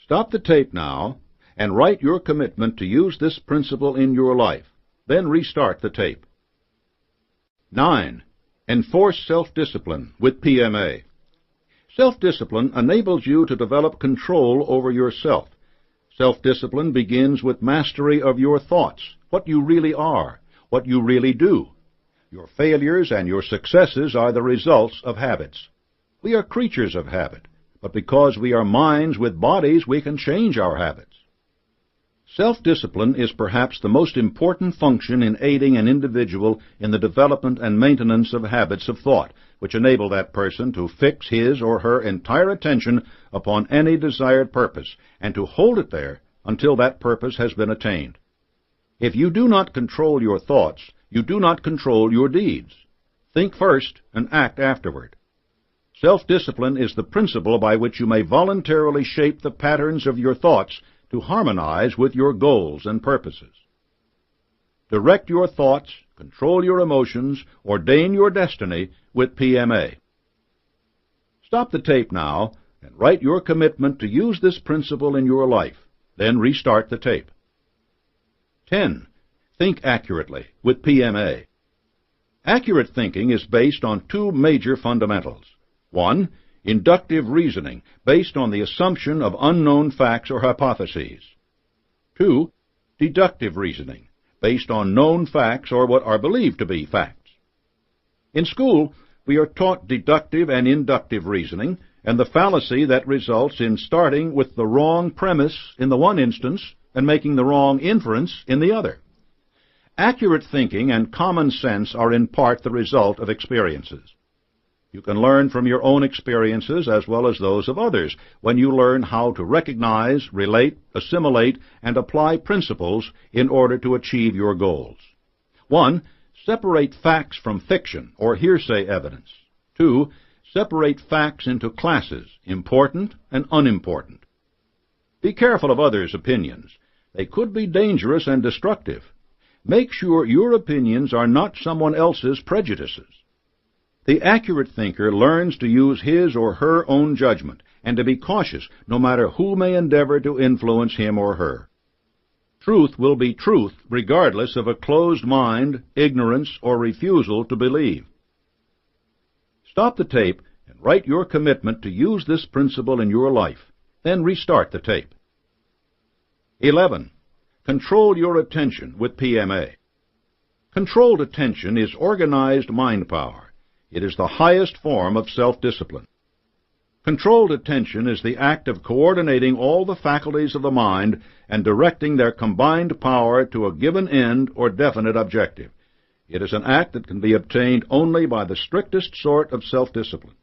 Stop the tape now and write your commitment to use this principle in your life. Then restart the tape. 9. Enforce self-discipline with PMA. Self-discipline enables you to develop control over yourself. Self-discipline begins with mastery of your thoughts, what you really are, what you really do. Your failures and your successes are the results of habits. We are creatures of habit, but because we are minds with bodies, we can change our habits. Self-discipline is perhaps the most important function in aiding an individual in the development and maintenance of habits of thought, which enable that person to fix his or her entire attention upon any desired purpose, and to hold it there until that purpose has been attained. If you do not control your thoughts, you do not control your deeds. Think first and act afterward. Self-discipline is the principle by which you may voluntarily shape the patterns of your thoughts to harmonize with your goals and purposes. Direct your thoughts, control your emotions, ordain your destiny with PMA. Stop the tape now and write your commitment to use this principle in your life. Then restart the tape. 10. Think accurately with PMA. Accurate thinking is based on two major fundamentals. 1. Inductive reasoning, based on the assumption of unknown facts or hypotheses. 2. Deductive reasoning, based on known facts or what are believed to be facts. In school, we are taught deductive and inductive reasoning, and the fallacy that results in starting with the wrong premise in the one instance and making the wrong inference in the other. Accurate thinking and common sense are in part the result of experiences. You can learn from your own experiences as well as those of others when you learn how to recognize, relate, assimilate, and apply principles in order to achieve your goals. 1. Separate facts from fiction or hearsay evidence. 2. Separate facts into classes, important and unimportant. Be careful of others' opinions. They could be dangerous and destructive. Make sure your opinions are not someone else's prejudices. The accurate thinker learns to use his or her own judgment and to be cautious no matter who may endeavor to influence him or her. Truth will be truth regardless of a closed mind, ignorance, or refusal to believe. Stop the tape and write your commitment to use this principle in your life. Then restart the tape. 11. Control your attention with PMA. Controlled attention is organized mind power. It is the highest form of self-discipline. Controlled attention is the act of coordinating all the faculties of the mind and directing their combined power to a given end or definite objective. It is an act that can be obtained only by the strictest sort of self-discipline.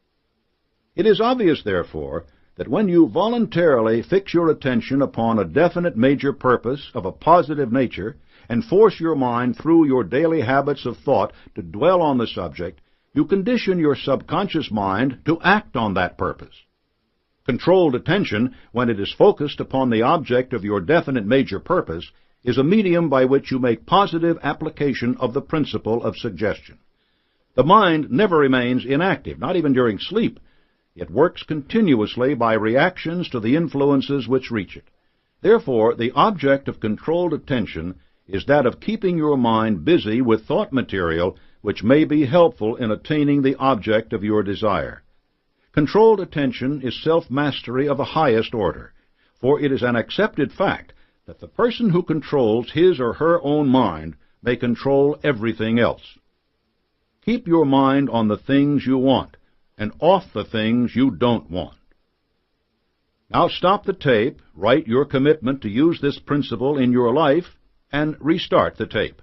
It is obvious, therefore, that when you voluntarily fix your attention upon a definite major purpose of a positive nature and force your mind through your daily habits of thought to dwell on the subject, you condition your subconscious mind to act on that purpose. Controlled attention, when it is focused upon the object of your definite major purpose, is a medium by which you make positive application of the principle of suggestion. The mind never remains inactive, not even during sleep. It works continuously by reactions to the influences which reach it. Therefore, the object of controlled attention is that of keeping your mind busy with thought material which may be helpful in attaining the object of your desire. Controlled attention is self-mastery of the highest order, for it is an accepted fact that the person who controls his or her own mind may control everything else. Keep your mind on the things you want, and off the things you don't want. Now stop the tape, write your commitment to use this principle in your life, and restart the tape.